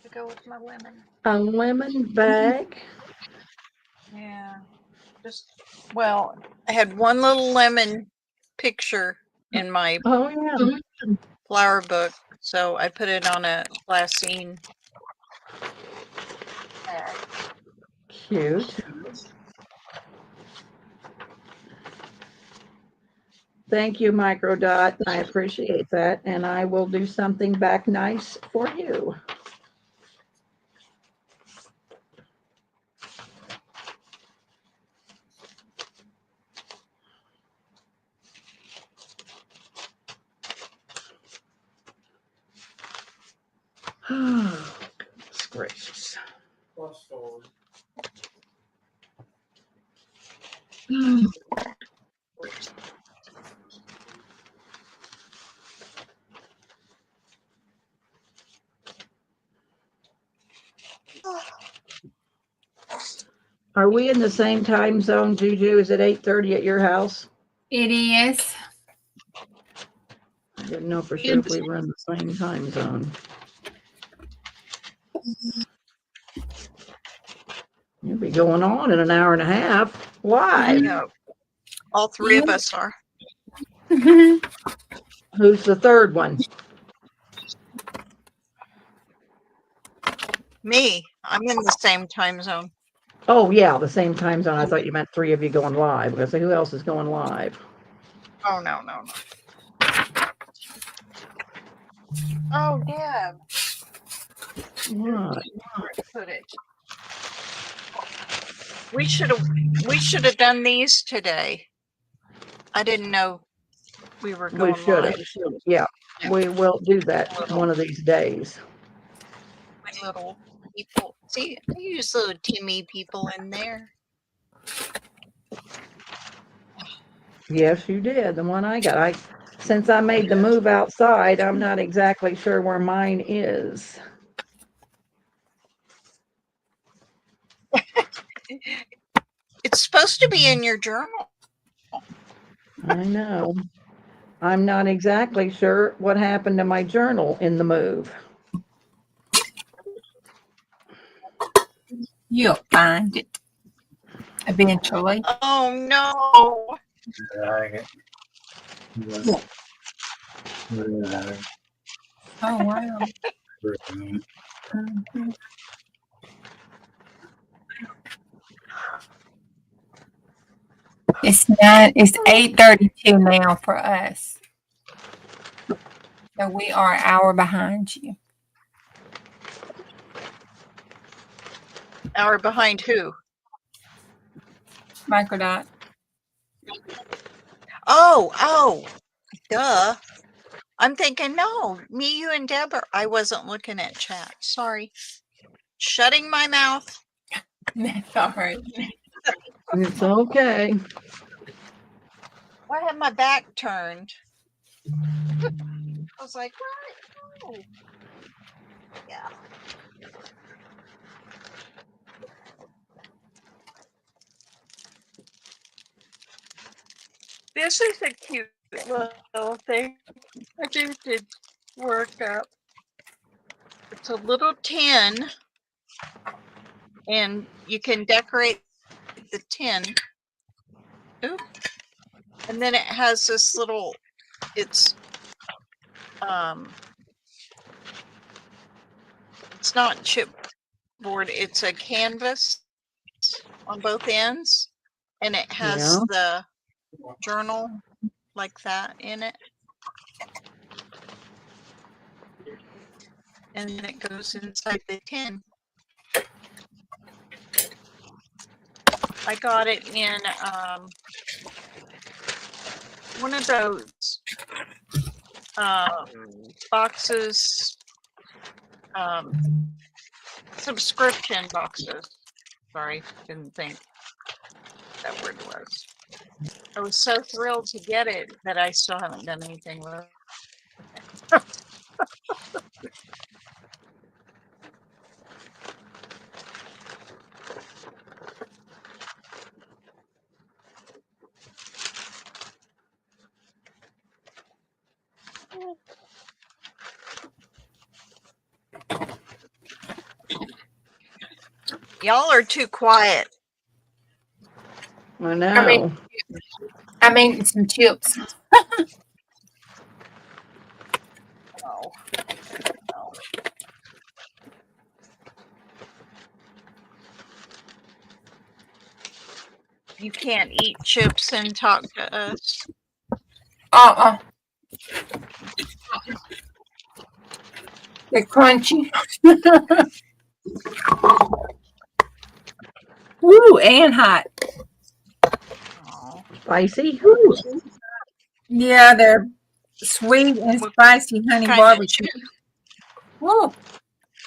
Speaker 3: to go with my lemon.
Speaker 1: A lemon bag?
Speaker 3: Yeah. Just, well, I had one little lemon picture in my
Speaker 1: Oh, yeah.
Speaker 3: flower book, so I put it on a glassine bag.
Speaker 1: Cute. Thank you, Microdot. I appreciate that. And I will do something back nice for you. Oh, goodness gracious.
Speaker 6: Plus story.
Speaker 1: Are we in the same time zone, JuJu? Is it 8:30 at your house?
Speaker 2: It is.
Speaker 1: I didn't know for sure if we were in the same time zone. You'll be going on in an hour and a half.
Speaker 3: I
Speaker 1: Live.
Speaker 3: know. All three of us are.
Speaker 1: Who's the third one?
Speaker 3: Me. I'm in the same time zone.
Speaker 1: Oh, yeah, the same time zone. I thought you meant three of you going live. I was like, who else is going live?
Speaker 3: Oh, no, no, no. Oh, Deb.
Speaker 1: Right.
Speaker 3: Put it. We should have done these today. I didn't know we were
Speaker 1: We
Speaker 3: going
Speaker 1: should
Speaker 3: live.
Speaker 1: have. Yeah, we will do that one of these days.
Speaker 3: My little people. See, I use little Timmy people in there.
Speaker 1: Yes, you did. The one I got. Since I made the move outside, I'm not exactly sure where mine is.
Speaker 3: It's supposed to be in your journal.
Speaker 1: I know. I'm not exactly sure what happened to my journal in the move.
Speaker 2: You'll find it eventually.
Speaker 3: Oh no.
Speaker 2: Oh wow. Mhm. It's 8:32 now for us. So we are an hour behind you.
Speaker 3: Hour behind who?
Speaker 2: Microdot.
Speaker 3: Oh, duh. I'm thinking, no, me, you, and Deborah. I wasn't looking at chat. Sorry. Shutting my mouth.
Speaker 2: That's all right.
Speaker 1: It's okay.
Speaker 3: I had my back turned. I was like, what? Yeah. This is a cute little thing. I just did work up. It's a little tin, and you can decorate the tin. Oop. And then it has this little, it's not chipboard, it's a canvas on both ends, and it has the journal like that in it. And then it goes inside the tin. I got it in one of those boxes, subscription boxes. Sorry, didn't think that word was. I was so thrilled to get it that I still haven't done anything with it. Y'all are too quiet.
Speaker 1: I know.
Speaker 2: I'm eating some chips.
Speaker 3: Oh. You can't eat chips and talk to us.
Speaker 2: They're crunchy. Ooh, and hot.
Speaker 3: Oh.
Speaker 1: Spicy?
Speaker 2: Yeah, they're sweet and
Speaker 3: What
Speaker 2: spicy honey
Speaker 3: kind of
Speaker 2: barbecue.
Speaker 3: chip?
Speaker 2: Whoa.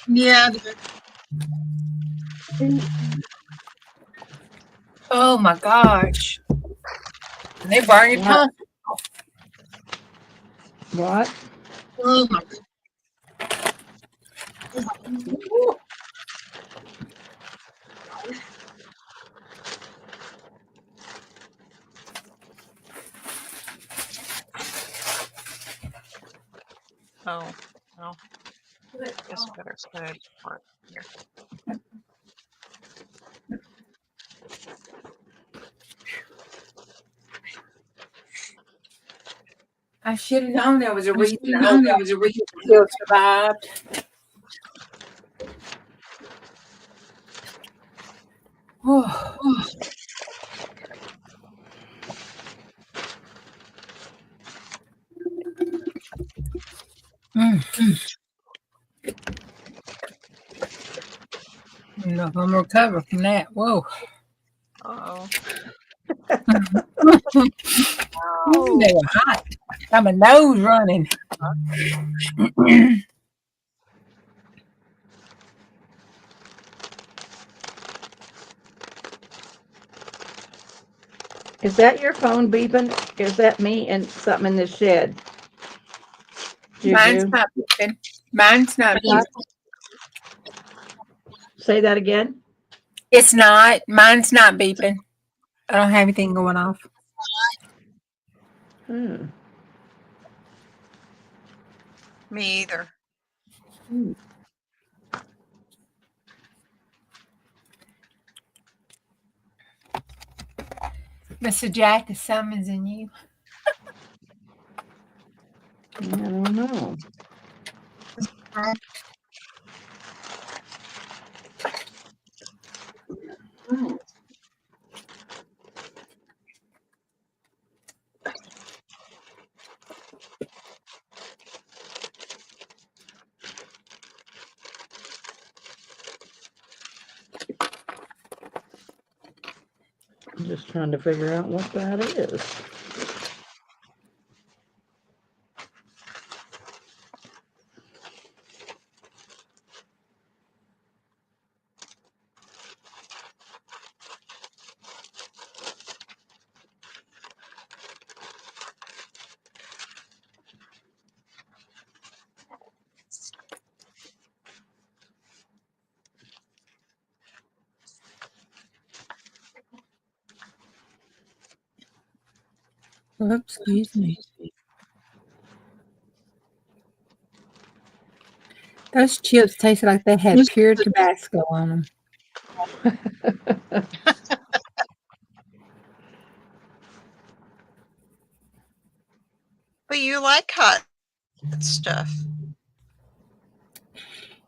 Speaker 2: Yeah. Oh my gosh. They burn your tongue.
Speaker 1: What?
Speaker 2: Oh my. Ooh.
Speaker 3: Oh, well, guess I better put it part here.
Speaker 2: I should have known there was a reason. Still survived. Oh. I don't know if I'm recover from that. Whoa.
Speaker 3: Uh-oh.
Speaker 2: Ooh, they were hot. Got my nose running.
Speaker 1: Is that your phone beeping? Is that me and something in the shed?
Speaker 2: Mine's
Speaker 1: Juju?
Speaker 2: not beeping. Mine's not beeping.
Speaker 1: Say that again.
Speaker 2: It's not. Mine's not beeping. I don't have anything going off.
Speaker 1: Hmm.
Speaker 3: Me either.
Speaker 2: Mr. Jack is summoning you.
Speaker 1: I don't know. I'm just trying to figure out what that is.
Speaker 2: Oops, excuse me. Those chips tasted like they had pure Tabasco on them.
Speaker 3: But you like hot stuff.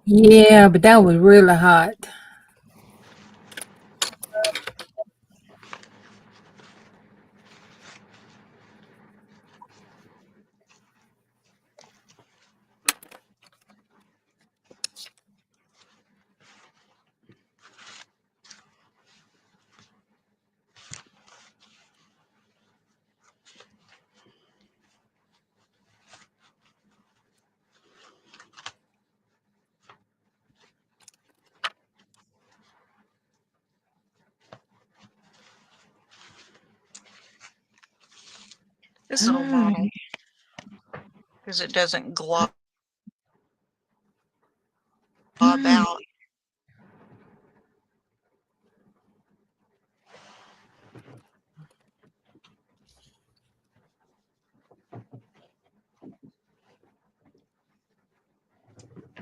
Speaker 2: Yeah, but that was really hot.
Speaker 3: This little model, because it doesn't glob out.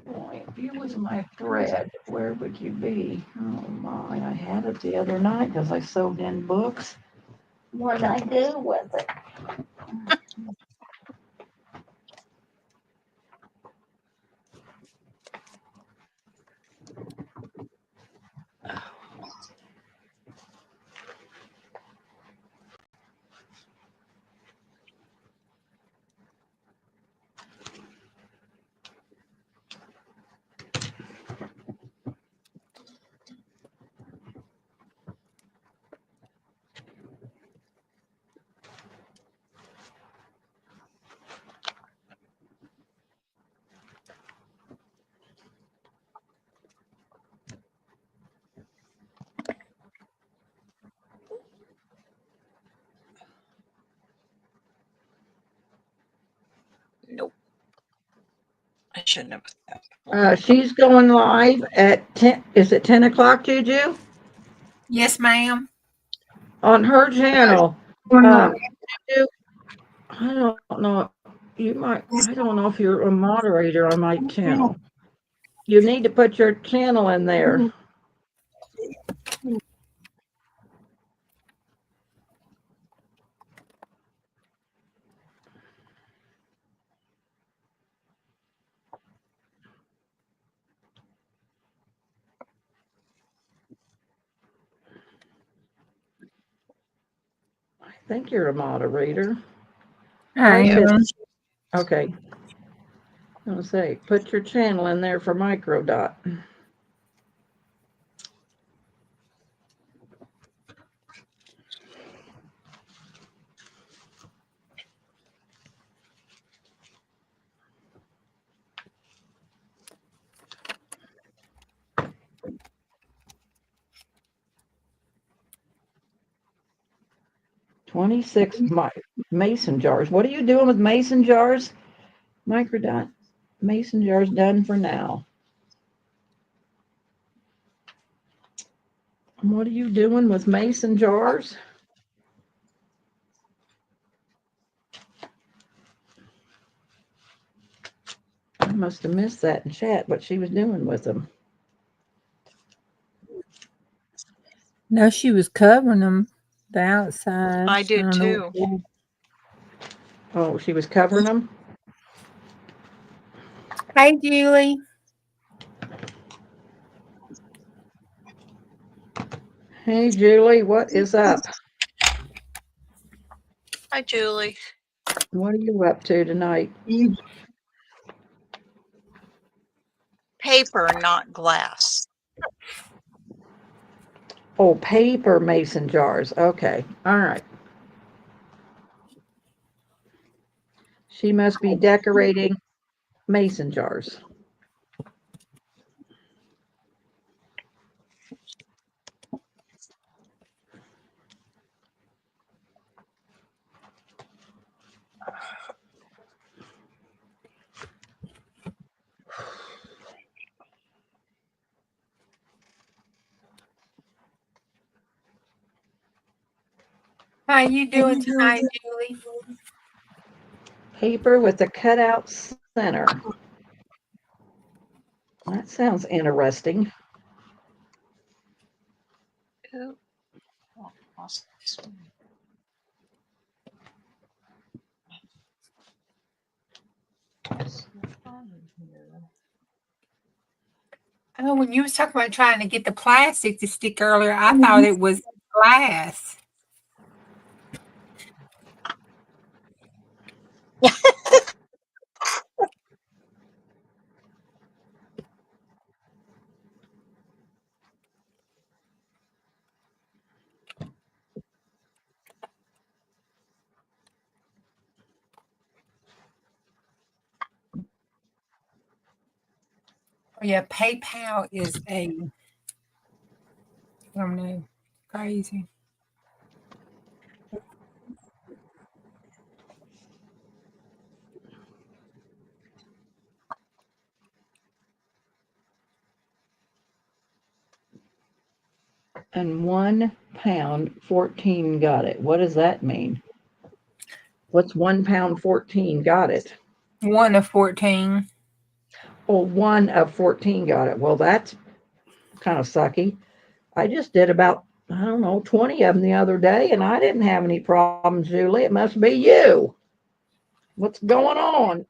Speaker 1: Boy, if you was my thread, where would you be? Oh my, I had it the other night because I sewed in books. What'd I do with it?
Speaker 3: Nope. I shouldn't have.
Speaker 1: She's going live at 10. Is it 10 o'clock, Juju?
Speaker 2: Yes, ma'am.
Speaker 1: On her channel. Juju, I don't know. You might, I don't know if you're a moderator on my channel. You need to put your channel in there. I think you're a moderator.
Speaker 2: I
Speaker 1: Type
Speaker 2: am.
Speaker 1: it. Okay. I'm gonna say, put your channel in there for Microdot. $26 mason jars. What are you doing with mason jars? Microdot. Mason jars done for now. What are you doing with mason jars? I must have missed that in chat, what she was doing with them.
Speaker 2: No, she was covering them the outside.
Speaker 3: I did
Speaker 2: don't know.
Speaker 3: too.
Speaker 1: Oh, she was covering them?
Speaker 2: Hey, Julie.
Speaker 1: Hey, Julie, what is up?
Speaker 3: Hi, Julie.
Speaker 1: What are you up to tonight?
Speaker 3: Paper, not glass.
Speaker 1: Oh, paper mason jars. Okay. All right. She must be decorating mason jars.
Speaker 2: How you doing tonight, Julie?
Speaker 1: Paper with a cutout center. That sounds interesting.
Speaker 3: Oh, awesome.
Speaker 2: Oh, when you was talking about trying to get the plastic to stick earlier, I thought it was glass. Oh, yeah, PayPal is I don't know, crazy.
Speaker 1: And 1 pound 14 got it. What does that mean? What's 1 pound 14 got it?
Speaker 2: 1 of 14.
Speaker 1: Oh, 1 of 14 got it. Well, that's kind of sucky. I just did about, I don't know, 20 of them the other day, and I didn't have any problems, Julie. It must be you. What's going on?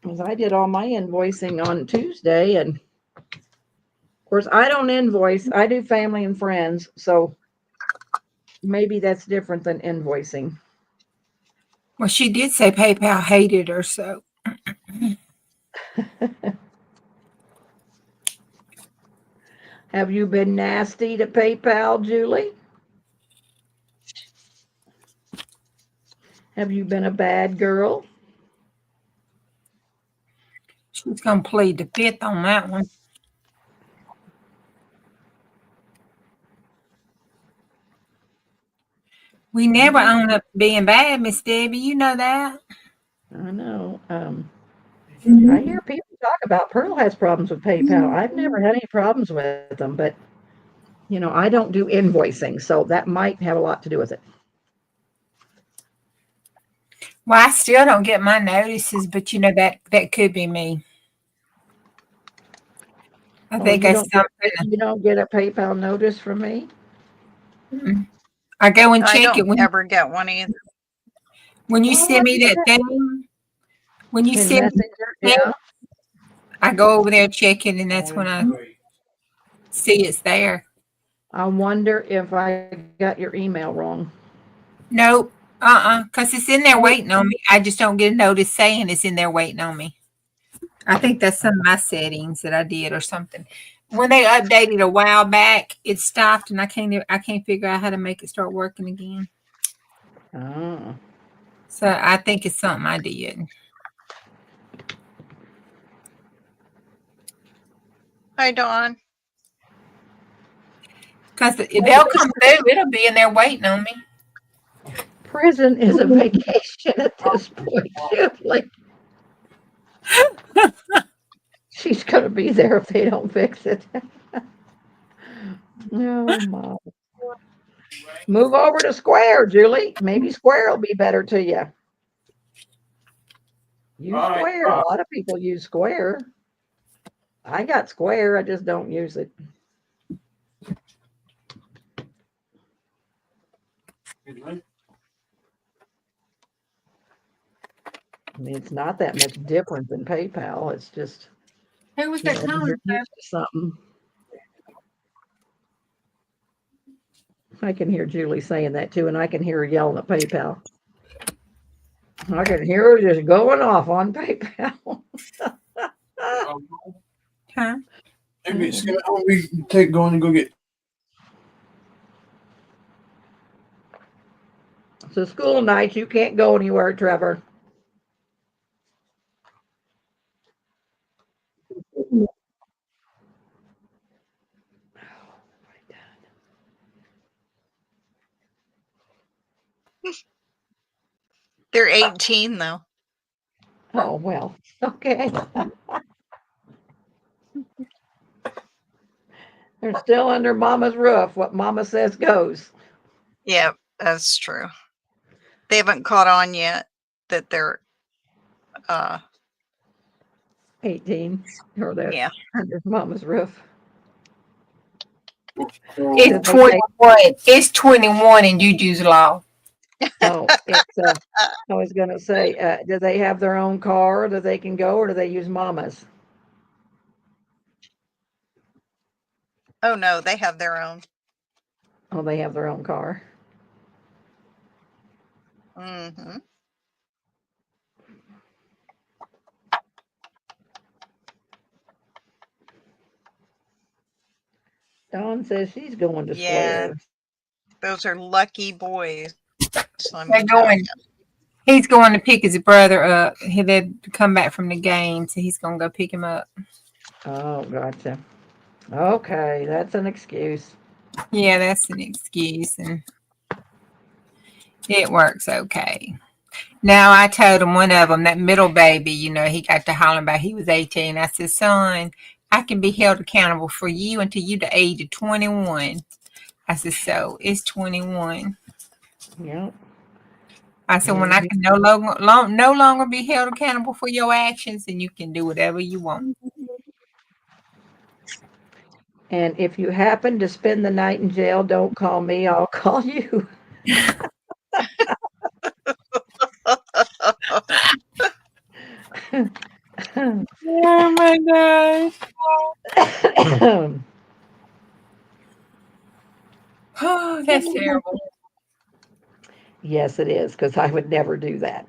Speaker 1: Because I did all my invoicing on Tuesday, and of course, I don't invoice. I do family and friends, so maybe that's different than invoicing.
Speaker 2: Well, she did say PayPal hated her, so
Speaker 1: Have you been nasty to PayPal, Julie? Have you been a bad girl?
Speaker 2: she's gonna plead the fifth on that one. We never own up to being bad, Miss Debbie. You know that.
Speaker 1: I know. I hear people talk about Pearl has problems with PayPal. I've never had any problems with them, but I don't do invoicing, so that might have a lot to do with it.
Speaker 2: Well, I still don't get my notices, but that could be me. I
Speaker 1: Oh,
Speaker 2: think
Speaker 1: you
Speaker 2: I
Speaker 1: don't get
Speaker 2: something.
Speaker 1: you don't get a PayPal notice from me?
Speaker 2: I go and
Speaker 3: I
Speaker 2: check it
Speaker 3: don't
Speaker 2: when
Speaker 3: ever get one either.
Speaker 2: you
Speaker 1: Oh,
Speaker 2: send me that thing. When you
Speaker 1: in
Speaker 2: send me
Speaker 1: Messenger,
Speaker 2: that thing,
Speaker 1: yeah.
Speaker 2: I go over there check it, and that's when I see it's there.
Speaker 1: I wonder if I got your email wrong.
Speaker 2: Nope. Because it's in there waiting on me. I just don't get a notice saying it's in there waiting on me. I think that's some of my settings that I did or something. When they updated a while back, it stopped, and I can't figure out how to make it start working again.
Speaker 1: Oh.
Speaker 2: So I think it's something I did.
Speaker 3: Hi, Dawn.
Speaker 2: Because they'll come through. It'll be in there waiting on me.
Speaker 1: Prison is a vacation at this point, Julie. She's going to be there if they don't fix it. Oh, my. Move over to Square, Julie. Maybe Square will be better to you. Use
Speaker 4: Right.
Speaker 1: Square. A lot of people use Square. I got Square. I just don't use it. I mean, it's not that much different than PayPal. It's just,
Speaker 2: Who was that calling?
Speaker 1: you're used to something. I can hear Julie saying that too, and I can hear her yelling at PayPal. I can hear her just going off on PayPal.
Speaker 2: Huh?
Speaker 4: Maybe it's gonna we take going and go get.
Speaker 1: So school night, you can't go anywhere, Trevor.
Speaker 3: They're 18 though.
Speaker 1: Oh, well, okay. They're still under Mama's roof. What Mama says goes.
Speaker 3: Yeah, that's true. They haven't caught on yet that they're uh
Speaker 1: 18 or they're
Speaker 3: yeah.
Speaker 1: under mama's roof.
Speaker 2: It's
Speaker 1: Did they say,
Speaker 2: 21. It's 21 in JuJu's law.
Speaker 1: oh, it's, I was gonna say, do they have their own car that they can go, or do they use mama's?
Speaker 3: Oh no, they have their own.
Speaker 1: Oh, they have their own car.
Speaker 3: Hmm.
Speaker 1: Dawn says she's going to
Speaker 3: Yeah,
Speaker 1: swear.
Speaker 3: those are lucky boys. Let
Speaker 2: They're
Speaker 3: me tell
Speaker 2: going.
Speaker 3: you.
Speaker 2: He's going to pick his brother up. He had to come back from the game, so he's going to go pick him up.
Speaker 1: Oh, gotcha. Okay, that's an excuse.
Speaker 2: Yeah, that's an excuse, and it works okay. Now, I told him, one of them, that middle baby, he got to hollering about he was 18. I said, son, I can be held accountable for you until you the age of 21. I said, so it's 21.
Speaker 1: Yep.
Speaker 2: I said, when I can no longer be held accountable for your actions, then you can do whatever you want.
Speaker 1: And if you happen to spend the night in jail, don't call me. I'll call you.
Speaker 2: Oh my gosh. Oh, that's terrible.
Speaker 1: Yes, it is, because I would never do that.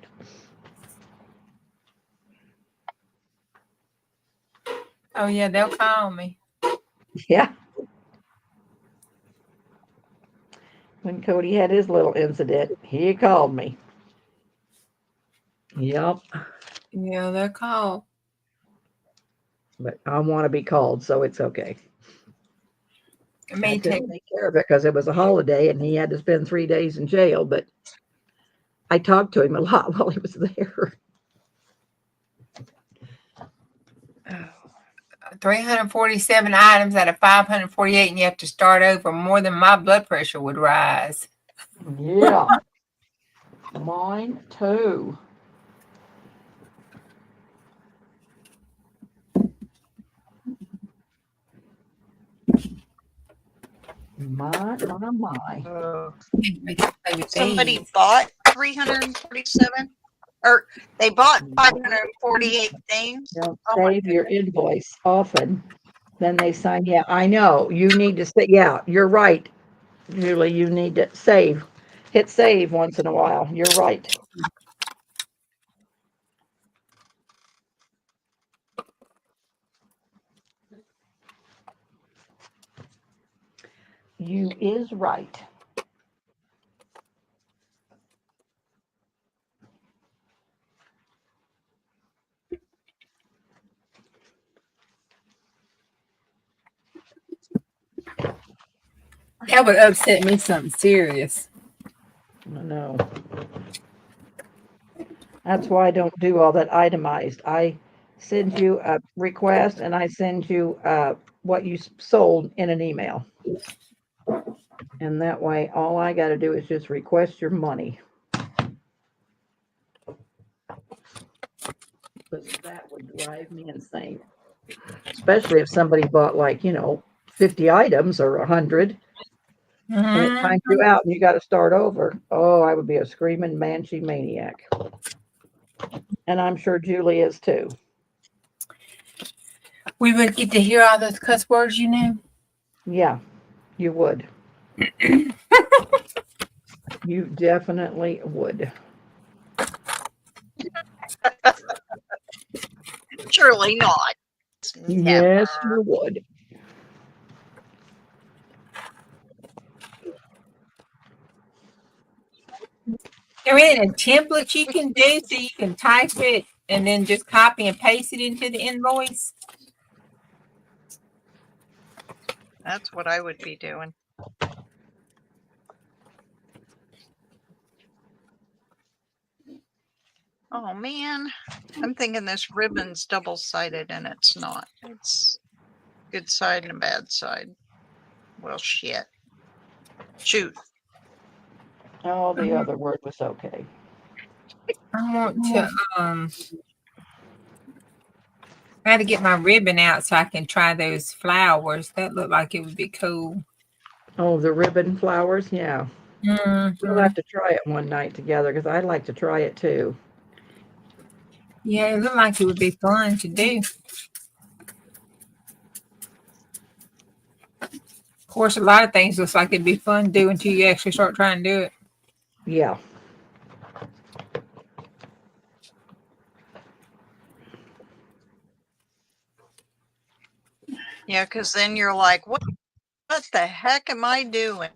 Speaker 2: Oh, yeah, they'll call me.
Speaker 1: Yeah. When Cody had his little incident, he called me. Yep.
Speaker 2: Yeah, they'll call.
Speaker 1: But I want to be called, so it's okay. I
Speaker 2: Me
Speaker 1: couldn't
Speaker 2: too.
Speaker 1: take care of it because it was a holiday and he had to spend 3 days in jail. But I talked to him a lot while he was there.
Speaker 2: 347 items out of 548, and you have to start over. More than my blood pressure would rise.
Speaker 1: Yeah. Mine too. My.
Speaker 3: Oh.
Speaker 2: We can play with
Speaker 3: Somebody
Speaker 2: these.
Speaker 3: bought 347, or they bought 548 things.
Speaker 1: Don't
Speaker 3: Oh my
Speaker 1: save your invoice often. Then they sign. Yeah, I know. You need to say, yeah, you're right, Julie. You need to save. Hit save once in a while. You're right. You is right.
Speaker 2: That would upset me something serious.
Speaker 1: I know. That's why I don't do all that itemized. I send you a request and I send you what you sold in an email. And that way, all I got to do is just request your money. But that would drive me insane. Especially if somebody bought 50 items or 100 and it times you out and you got to start over. Oh, I would be a screaming mangy maniac. And I'm sure Julie is too.
Speaker 2: We would get to hear all those cuss words,
Speaker 1: Yeah, you would. You definitely would.
Speaker 3: Surely not.
Speaker 1: Yes,
Speaker 3: Never.
Speaker 1: you would.
Speaker 2: There ain't a template you can do so you can type it and then just copy and paste it into the invoice.
Speaker 3: That's what I would be doing. Oh man, I'm thinking this ribbon's double-sided and it's not. It's good side and a bad side. Well, shit. Shoot.
Speaker 1: Oh, the other word was okay.
Speaker 2: I want to I had to get my ribbon out so I can try those flowers. That looked like it would be cool.
Speaker 1: Oh, the ribbon flowers, yeah. We'll
Speaker 2: Mhm.
Speaker 1: have to try it one night together because I'd like to try it too.
Speaker 2: Yeah, it looked like it would be fun to do. Of course, a lot of things looks like it'd be fun to do until you actually start trying to do it.
Speaker 1: Yeah.
Speaker 3: Yeah, because then you're like, what the heck am I doing?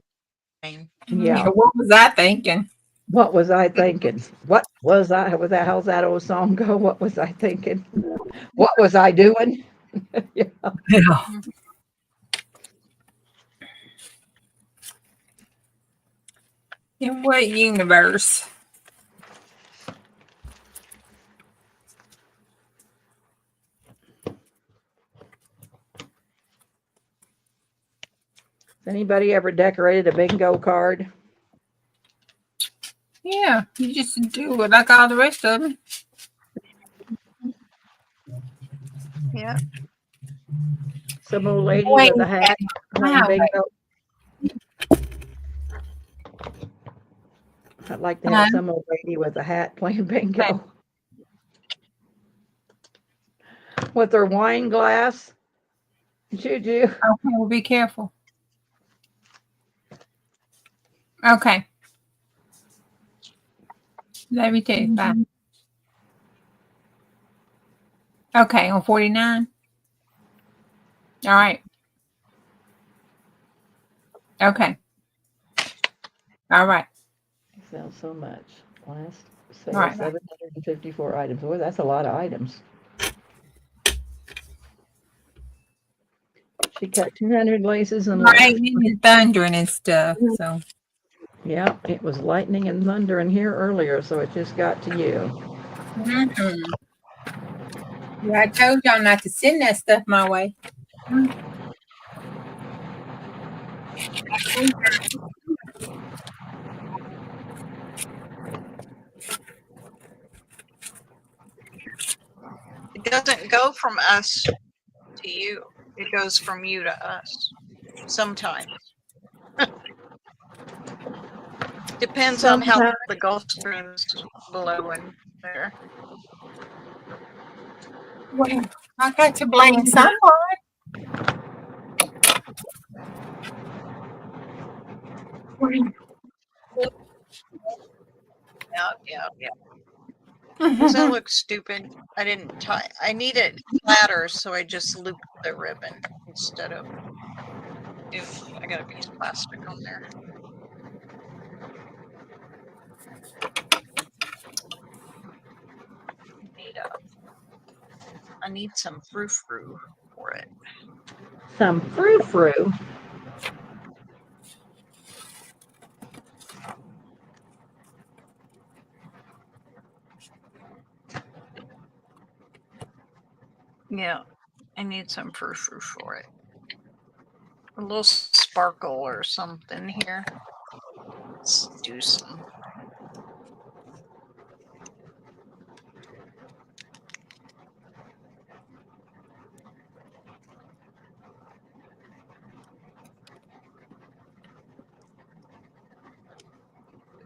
Speaker 1: Yeah.
Speaker 2: What was I thinking?
Speaker 1: What was I thinking? What was I? Was that how's that old song go? What was I thinking? What was I doing? Yeah.
Speaker 2: Yeah. In what universe?
Speaker 1: Anybody ever decorated a bingo card?
Speaker 2: Yeah, you just do it like all the rest of them.
Speaker 3: Yeah.
Speaker 1: Some old lady
Speaker 2: Wait,
Speaker 1: with a hat playing
Speaker 2: wow.
Speaker 1: bingo. I'd like to
Speaker 2: Huh?
Speaker 1: have some old lady with a hat playing bingo. With her wine glass. JuJu.
Speaker 2: Okay, well, be careful. Okay. Love you too. Bye. Okay, on 49. All right. Okay. All right.
Speaker 1: Sounds so much. Last sale,
Speaker 2: All right.
Speaker 1: 754 items. Boy, that's a lot of items. She cut 200 laces and left.
Speaker 2: Lightning and thundering and stuff. So
Speaker 1: Yeah, it was lightning and thunder in here earlier, so it just got to you.
Speaker 2: Yeah, I told y'all not to send that stuff my way.
Speaker 3: It doesn't go from us to you. It goes from you to us. Sometimes. Depends on how
Speaker 1: Sometimes.
Speaker 3: the Gulf Stream's blowing there.
Speaker 2: Well, I got to blame someone.
Speaker 3: Yeah. Does that look stupid? I didn't tie. I needed platters, so I just looped the ribbon instead of. I got a piece of plastic on there. I need some frou-frou for it.
Speaker 1: Some frou-frou.
Speaker 3: Yeah, I need some frou-frou for it. A little sparkle or something here. Let's do some.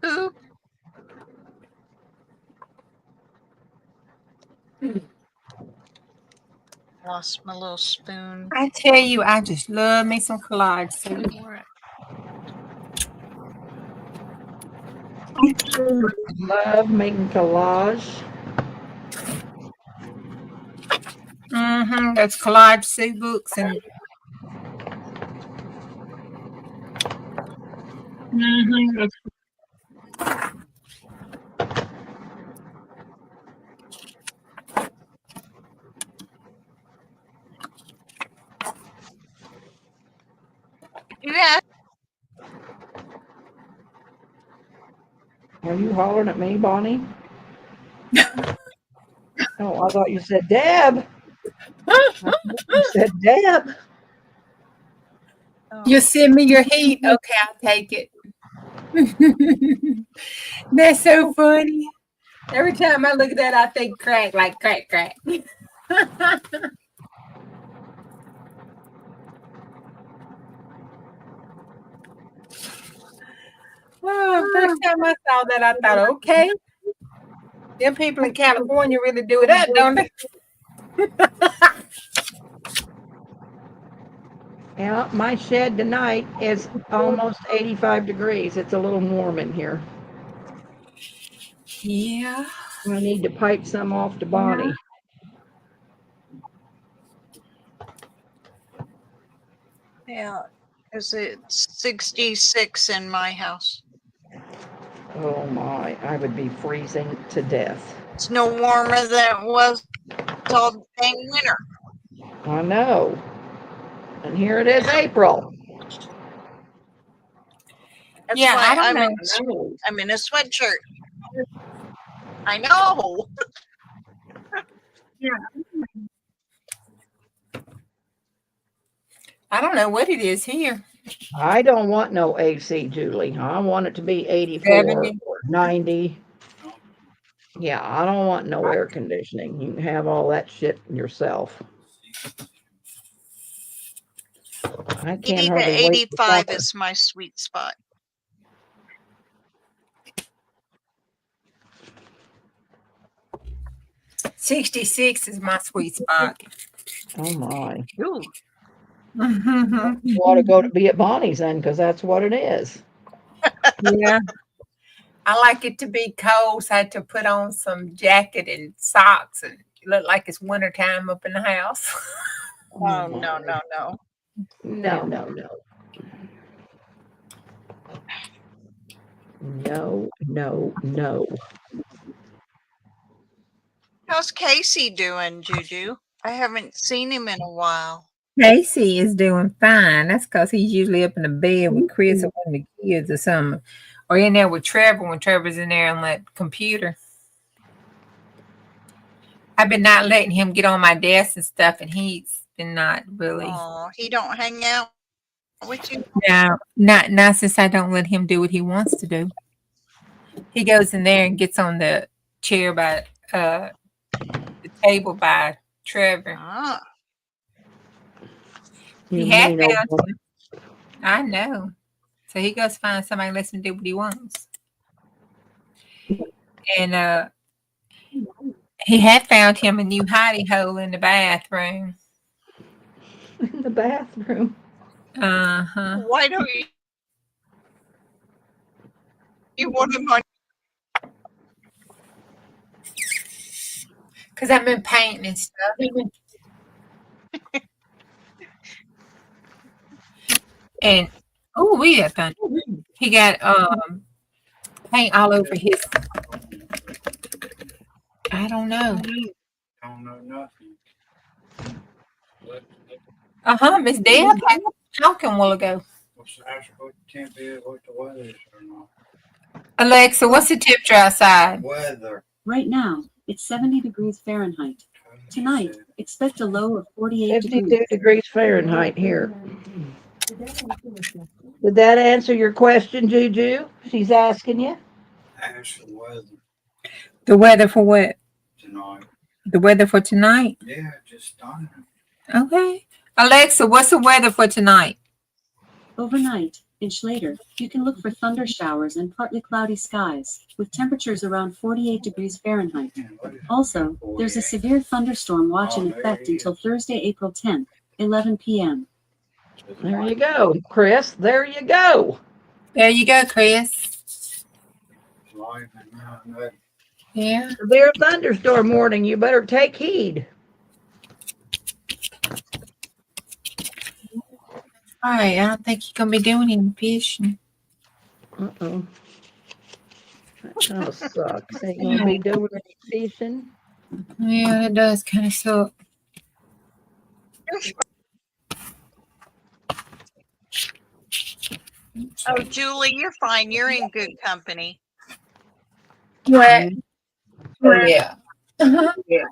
Speaker 3: Ooh. Lost my little spoon.
Speaker 2: I tell you, I just love me some collage.
Speaker 1: Love making collage.
Speaker 2: That's collage soup books and.
Speaker 3: Yeah.
Speaker 1: Are you hollering at me, Bonnie? Oh, I thought you said Deb. You said Deb.
Speaker 2: You send me your heat. Okay, I'll take it. That's so funny. Every time I look at that, I think crack, like crack, crack. Well, first time I saw that, I thought, okay, them people in California really do it up, don't they?
Speaker 1: Yeah, my shed tonight is almost 85 degrees. It's a little warm in here.
Speaker 2: Yeah.
Speaker 1: I need to pipe some off to Bonnie.
Speaker 3: Yeah, because it's 66 in my house.
Speaker 1: Oh my, I would be freezing to death.
Speaker 3: It's no warmer than it was all dang winter.
Speaker 1: I know. And here it is April.
Speaker 3: That's
Speaker 2: Yeah,
Speaker 3: why
Speaker 2: I don't
Speaker 3: I'm in a sweatshirt. I know.
Speaker 2: I don't know what it is here.
Speaker 1: I don't want no AC, Julie. I want it to be 84
Speaker 2: 70.
Speaker 1: or 90. Yeah, I don't want no air conditioning. You can have all that shit yourself. I can't
Speaker 3: 80 to
Speaker 1: hardly wait to
Speaker 3: 85
Speaker 1: supper.
Speaker 3: is my sweet spot.
Speaker 2: $66 is my sweet spot.
Speaker 1: Oh my.
Speaker 3: Ooh.
Speaker 1: You ought to go to be at Bonnie's then, because that's what it is.
Speaker 2: Yeah. I like it to be cold, so I had to put on some jacket and socks and look like it's wintertime up in the house.
Speaker 3: Oh, no, no, no.
Speaker 1: No, no, no. No, no, no.
Speaker 3: How's Casey doing, Juju? I haven't seen him in a while.
Speaker 2: Casey is doing fine. That's because he's usually up in the bed with Chris or one of the kids or something. Or in there with Trevor when Trevor's in there on that computer. I've been not letting him get on my desk and stuff, and he's been not really.
Speaker 3: Oh, he don't hang out with you?
Speaker 2: No, not since I don't let him do what he wants to do. He goes in there and gets on the chair by the table by Trevor.
Speaker 3: Ah,
Speaker 2: He had found him. I know. So he goes find somebody and lets him do what he wants. And he had found him a new hidey hole in the bathroom.
Speaker 1: In the bathroom.
Speaker 2: Uh-huh.
Speaker 3: why don't you want him on?
Speaker 2: Because I've been painting and stuff. And we have fun. He got paint all over his. I don't know.
Speaker 6: Don't know nothing.
Speaker 2: Miss Deb had talking a while ago.
Speaker 6: What's ask what the temp is, what the weather is or not.
Speaker 2: Alexa, what's the temperature outside?
Speaker 6: Weather.
Speaker 5: Right now, it's 70 degrees Fahrenheit. Tonight, expect a low of 48
Speaker 1: 52
Speaker 5: degrees.
Speaker 1: degrees Fahrenheit here. Did that answer your question, Juju? She's asking you.
Speaker 6: Ask the weather
Speaker 2: The weather for what?
Speaker 6: tonight.
Speaker 2: The weather for tonight?
Speaker 6: Yeah, just stunning.
Speaker 2: Okay. Alexa, what's the weather for tonight?
Speaker 5: Overnight, inch later, you can look for thunder showers and partly cloudy skies, with temperatures around 48 degrees Fahrenheit. Also, there's a severe thunderstorm watch in effect until Thursday, April 10th, 11 p.m.
Speaker 1: There you go, Chris. There you go.
Speaker 2: There you go, Chris. Yeah.
Speaker 1: Severe thunderstorm warning. You better take heed.
Speaker 2: All right. I don't think you're going to be doing any fishing.
Speaker 1: Uh-oh. That kind of sucks. Ain't gonna be doing any fishing.
Speaker 2: Yeah, that does kind of suck.
Speaker 3: Oh, Julie, you're fine. You're in good company.
Speaker 2: What? Oh, yeah. Yeah.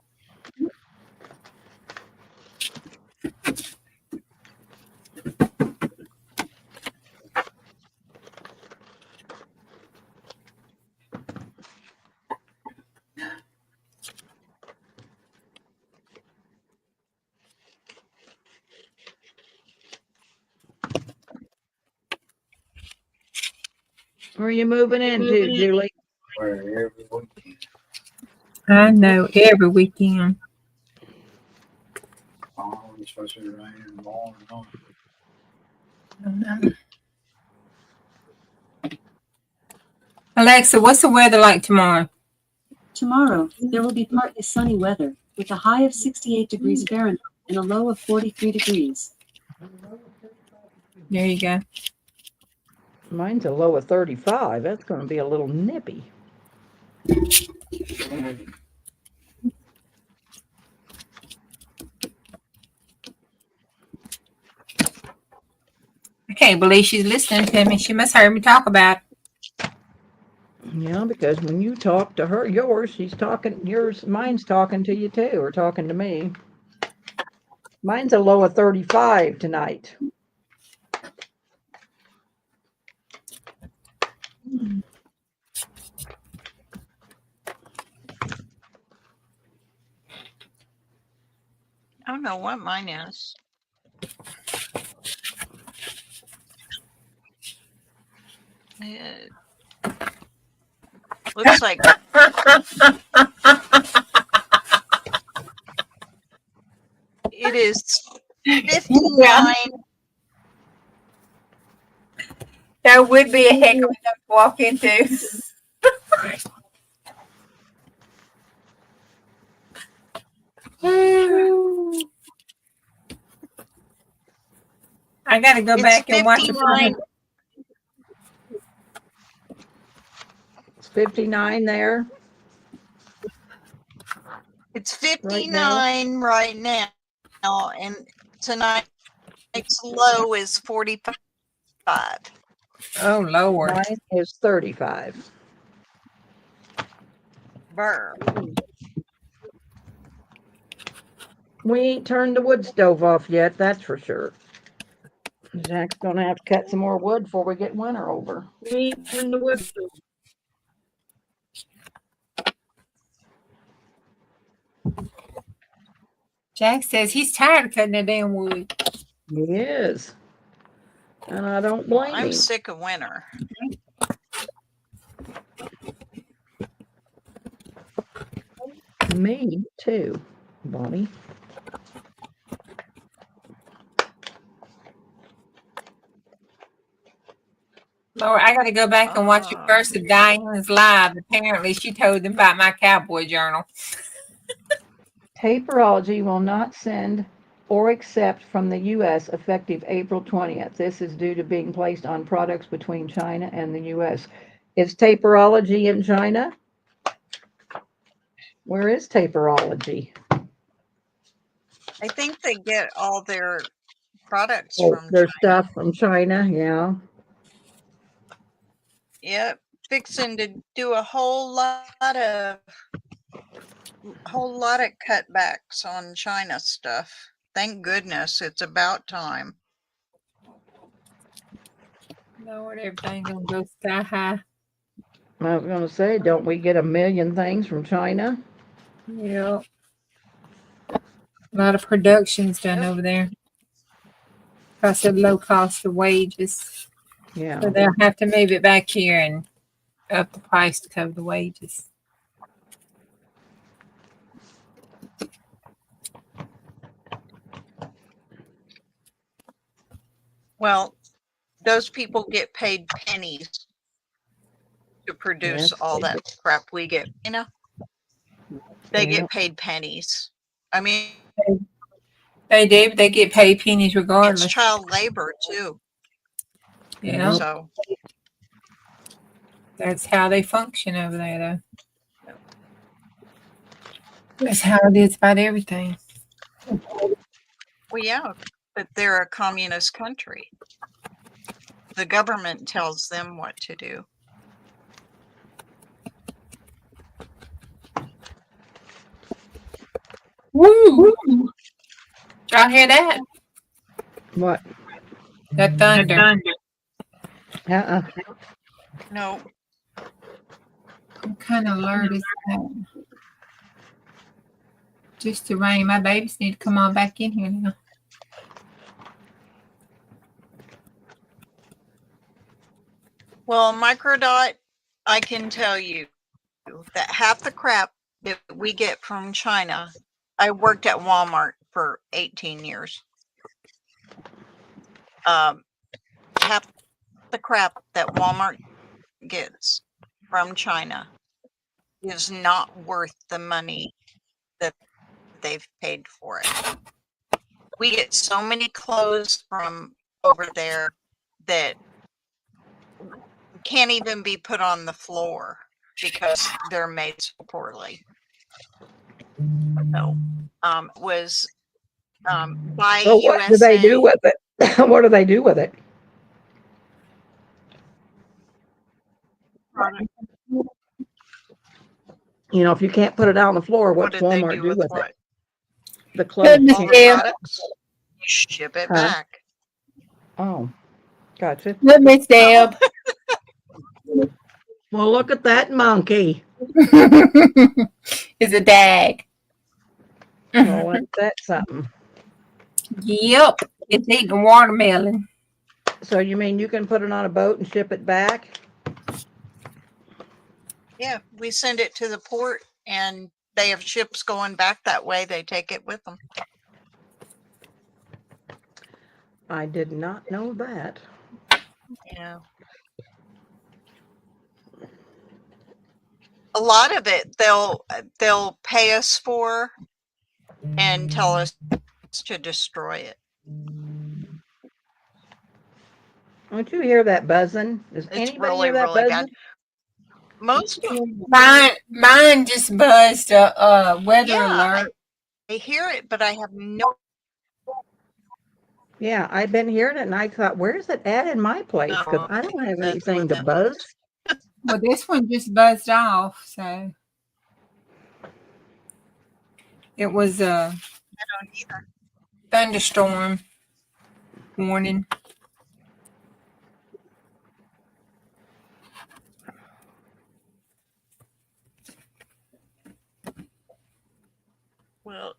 Speaker 1: Where are you moving into, Julie?
Speaker 6: Where every weekend.
Speaker 2: I know every weekend.
Speaker 6: Oh, it's supposed to be raining tomorrow night.
Speaker 2: Alexa, what's the weather like tomorrow?
Speaker 5: Tomorrow, there will be partly sunny weather, with a high of 68 degrees Fahrenheit and a low of 43 degrees.
Speaker 2: There you go.
Speaker 1: Mine's a low of 35. That's going to be a little nippy.
Speaker 2: I can't believe she's listening to me. She must heard me talk about it.
Speaker 1: Yeah, because when you talk to her, mine's talking to you too, or talking to me. Mine's a low of 35 tonight.
Speaker 3: I don't know what mine is. It looks like it is 59.
Speaker 2: That would be a heck of a to walk into. I got to go
Speaker 3: It's
Speaker 2: back and watch it.
Speaker 3: 59.
Speaker 1: It's 59 there.
Speaker 3: It's 59 right now, and tonight's low is 45.
Speaker 2: Oh, Lord.
Speaker 1: Mine is 35.
Speaker 3: Burr.
Speaker 1: We ain't turned the wood stove off yet, that's for sure. Zach's going to have to cut some more wood before we get winter over. We ain't turned the wood stove.
Speaker 2: Jack says he's tired of cutting that damn wood.
Speaker 1: He is. And I don't blame
Speaker 3: I'm
Speaker 1: him.
Speaker 3: sick of winter.
Speaker 1: Me too, Bonnie.
Speaker 2: Lord, I got to go back and watch the first of Diane's live. Apparently, she told them about my cowboy journal.
Speaker 1: Taperology will not send or accept from the U.S. effective April 20th. This is due to being placed on products between China and the U.S. Is Taperology in China? Where is Taperology?
Speaker 3: I think they get all their products
Speaker 1: Oh,
Speaker 3: from
Speaker 1: their
Speaker 3: China.
Speaker 1: stuff from China, yeah.
Speaker 3: Yep, fixing to do a whole lot of cutbacks on China stuff. Thank goodness, it's about time.
Speaker 2: Lord, everything gonna go sky high.
Speaker 1: I was going to say, don't we get a million things from China?
Speaker 2: Yeah. A lot of production's done over there. Because of low cost of wages.
Speaker 1: Yeah.
Speaker 2: So they'll have to move it back here and up the price to cover the wages.
Speaker 3: Well, those people get paid pennies to produce
Speaker 1: Yes,
Speaker 3: all
Speaker 1: they
Speaker 3: that crap we get, you know? They
Speaker 1: Yeah.
Speaker 3: get paid pennies. I mean,
Speaker 2: They do, but they get paid pennies regardless.
Speaker 3: it's child labor too.
Speaker 2: Yeah.
Speaker 3: So
Speaker 2: That's how they function over there, though. That's how it is about everything.
Speaker 3: well, yeah, but they're a communist country. The government tells them what to do.
Speaker 2: Woo! Y'all hear that?
Speaker 1: What?
Speaker 2: That thunder.
Speaker 1: Uh-uh.
Speaker 3: No,
Speaker 2: What kind of alert is that? Just to rain. My babies need to come on back in here now.
Speaker 3: Well, microdot, I can tell you that half the crap that we get from China, I worked at Walmart for 18 years. Half the crap that Walmart gets from China is not worth the money that they've paid for it. We get so many clothes from over there that can't even be put on the floor because they're made so poorly. So, was by
Speaker 1: So what do they do
Speaker 3: USA.
Speaker 1: with it? What do they do with it?
Speaker 3: product.
Speaker 1: You know, if you can't put it out on the floor,
Speaker 3: What
Speaker 1: what's
Speaker 3: did they
Speaker 1: Walmart
Speaker 3: do
Speaker 1: do
Speaker 3: with
Speaker 1: with
Speaker 3: what?
Speaker 1: it? The clothes.
Speaker 7: Goodness,
Speaker 3: All the
Speaker 7: dear.
Speaker 3: products? You ship it
Speaker 1: Huh?
Speaker 3: back.
Speaker 1: Oh, gotcha.
Speaker 7: Let me Deb.
Speaker 1: Well, look at that monkey.
Speaker 7: It's a dag.
Speaker 1: Oh, ain't that something?
Speaker 2: Yep. It's eating watermelon.
Speaker 1: So you mean you can put it on a boat and ship it back?
Speaker 3: Yeah, we send it to the port and they have ships going back that way. They take it with them.
Speaker 1: I did not know that.
Speaker 3: Yeah. A lot of it they'll pay us for and tell us to destroy it.
Speaker 1: Don't you hear that buzzing? Does
Speaker 3: It's
Speaker 1: anybody
Speaker 3: really,
Speaker 1: hear that
Speaker 3: really
Speaker 1: buzzing?
Speaker 3: bad. Most of
Speaker 2: Mine just buzzed a weather alert.
Speaker 3: I hear it, but I have no
Speaker 1: Yeah, I've been hearing it, and I thought, where's it at in my place? Because I don't have
Speaker 3: that's
Speaker 1: anything
Speaker 3: what
Speaker 1: to
Speaker 3: that
Speaker 1: buzz.
Speaker 3: was.
Speaker 2: Well, this one just buzzed off, so it was a
Speaker 3: I don't either.
Speaker 2: thunderstorm warning.
Speaker 3: Well,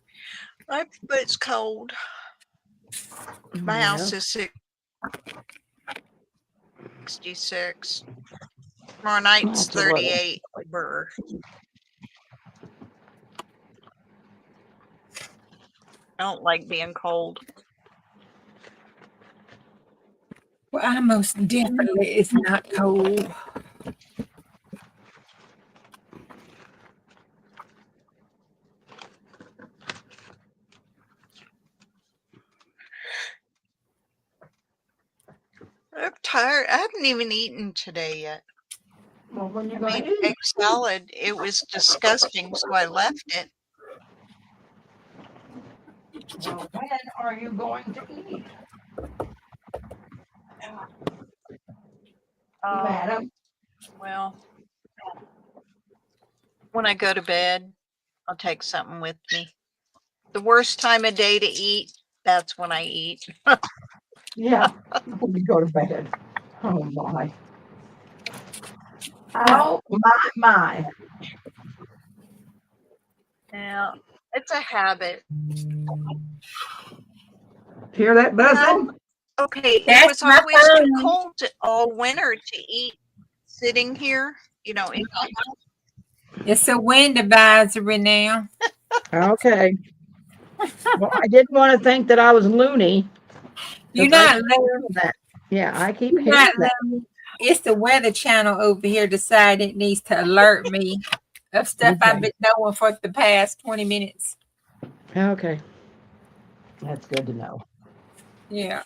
Speaker 3: but it's cold. My
Speaker 1: Yeah.
Speaker 3: house is 66. Tomorrow night's
Speaker 1: That's a little.
Speaker 3: 38. Brr. I don't like being cold.
Speaker 2: Well, I most definitely it's not cold.
Speaker 3: I'm tired. I haven't even eaten today yet.
Speaker 1: Well, when you
Speaker 3: I
Speaker 1: gonna
Speaker 3: made
Speaker 1: eat?
Speaker 3: egg salad. It was disgusting, so I left it.
Speaker 1: Well, when are you going to eat, madam?
Speaker 3: Well, when I go to bed, I'll take something with me. The worst time of day to eat, that's when I eat.
Speaker 1: Yeah, when you go to bed. Oh my. Oh my.
Speaker 3: Yeah, it's a habit.
Speaker 1: Hear that buzzing?
Speaker 3: Okay, it
Speaker 2: That's
Speaker 3: was
Speaker 2: my
Speaker 3: always too
Speaker 2: phone.
Speaker 3: cold all winter to eat sitting here, in my house.
Speaker 2: It's a wind advisory now.
Speaker 1: Okay. Well, I didn't want to think that I was loony.
Speaker 2: You're
Speaker 1: 'Cause I
Speaker 2: not
Speaker 1: keep
Speaker 2: low.
Speaker 1: hearing that. Yeah, I keep
Speaker 2: You're
Speaker 1: hearing
Speaker 2: not
Speaker 1: that.
Speaker 2: low. It's the weather channel over here decided it needs to alert me of stuff I've been knowing for the past 20 minutes.
Speaker 1: Okay. That's good to know.
Speaker 2: Yeah.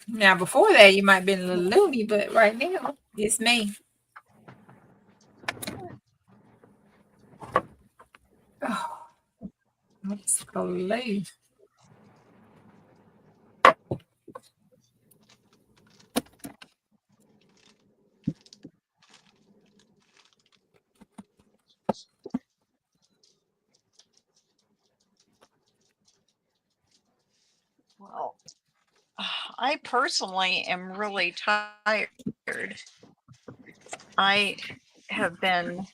Speaker 2: Now before that you might have been a little loony, but right now it's me. Oh, let's go leave.
Speaker 3: Well, I personally am really tired. I have been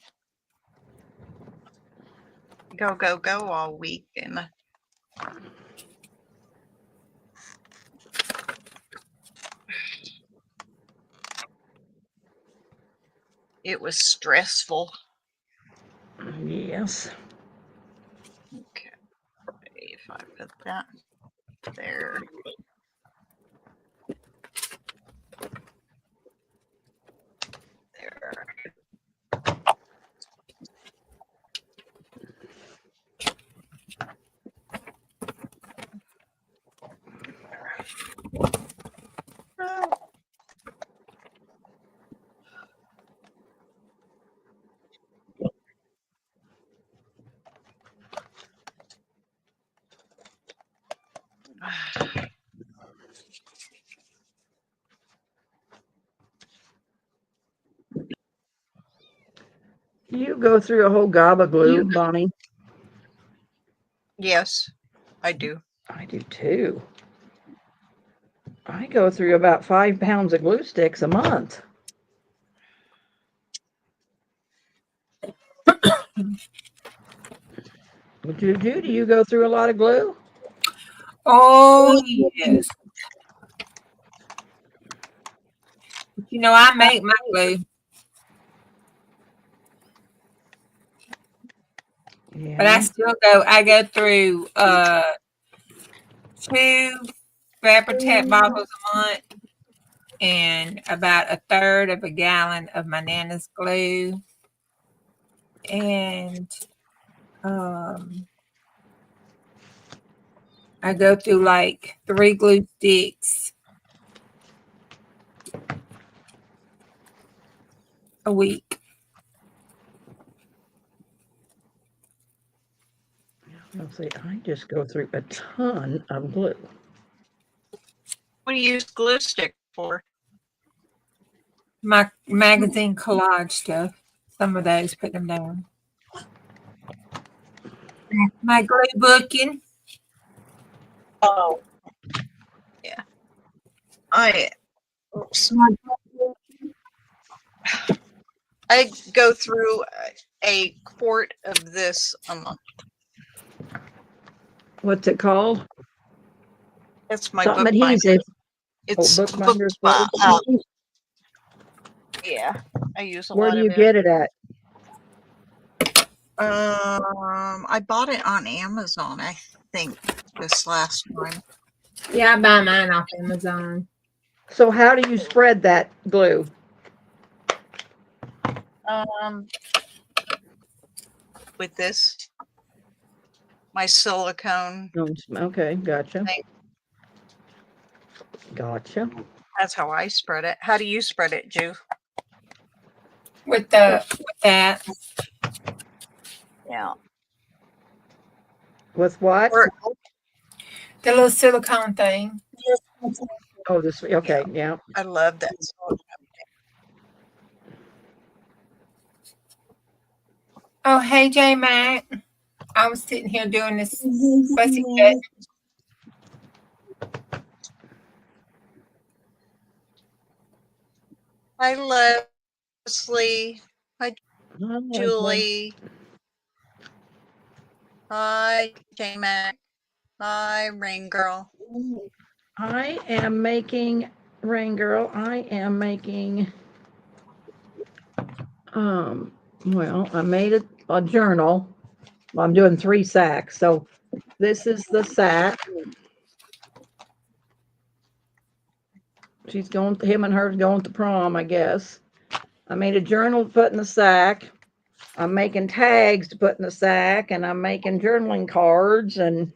Speaker 3: go, go, go all week, and it was stressful.
Speaker 1: Yes.
Speaker 3: Okay, if I put that there. There.
Speaker 1: You go through a whole gob of glue, Bonnie.
Speaker 3: Yes, I do.
Speaker 1: I do too. I go through about 5 pounds of glue sticks a month. JuJu, do you go through a lot of glue?
Speaker 2: Oh yes. You know, I make my glue. But I
Speaker 1: Yeah.
Speaker 2: still I go through 2 Fabri-Tac bottles a month and about 1/3 of a gallon of my Nana's glue. And I go through like 3 glue sticks a week.
Speaker 1: I'll say I just go through a ton of glue.
Speaker 3: What do you use glue stick for?
Speaker 2: My magazine collage stuff. Some of those, put them down. My glue booking.
Speaker 3: Oh, yeah. I go through a quart of this a month.
Speaker 1: What's it called?
Speaker 3: It's my
Speaker 1: Something
Speaker 3: bookbinder.
Speaker 1: adhesive.
Speaker 3: It's
Speaker 1: bookbinder.
Speaker 3: yeah, I use a
Speaker 1: Where
Speaker 3: lot
Speaker 1: do
Speaker 3: of
Speaker 1: you
Speaker 3: it.
Speaker 1: get it at?
Speaker 3: I bought it on Amazon, I think, this last time.
Speaker 2: Yeah, I buy mine off Amazon.
Speaker 1: So how do you spread that glue?
Speaker 3: With this, my silicone.
Speaker 1: Okay, gotcha.
Speaker 3: thing.
Speaker 1: Gotcha.
Speaker 3: That's how I spread it. How do you spread it, Ju?
Speaker 2: With that.
Speaker 3: Yeah.
Speaker 1: With what?
Speaker 3: Or,
Speaker 2: The little silicone thing.
Speaker 1: Oh, this. Okay, yeah.
Speaker 3: I love that silicone.
Speaker 2: Oh, hey, J Mac. I was sitting here doing this fussy cut.
Speaker 3: Hi, Leslie. Hi, Julie. Hi, J-Mac. Hi, Rain Girl.
Speaker 1: I am making, Rain Girl, I am making, well, I made a journal. I'm doing 3 sacks. So this is the sack. Him and her's going to prom, I guess. I made a journal to put in the sack. I'm making tags to put in the sack, and I'm making journaling cards, and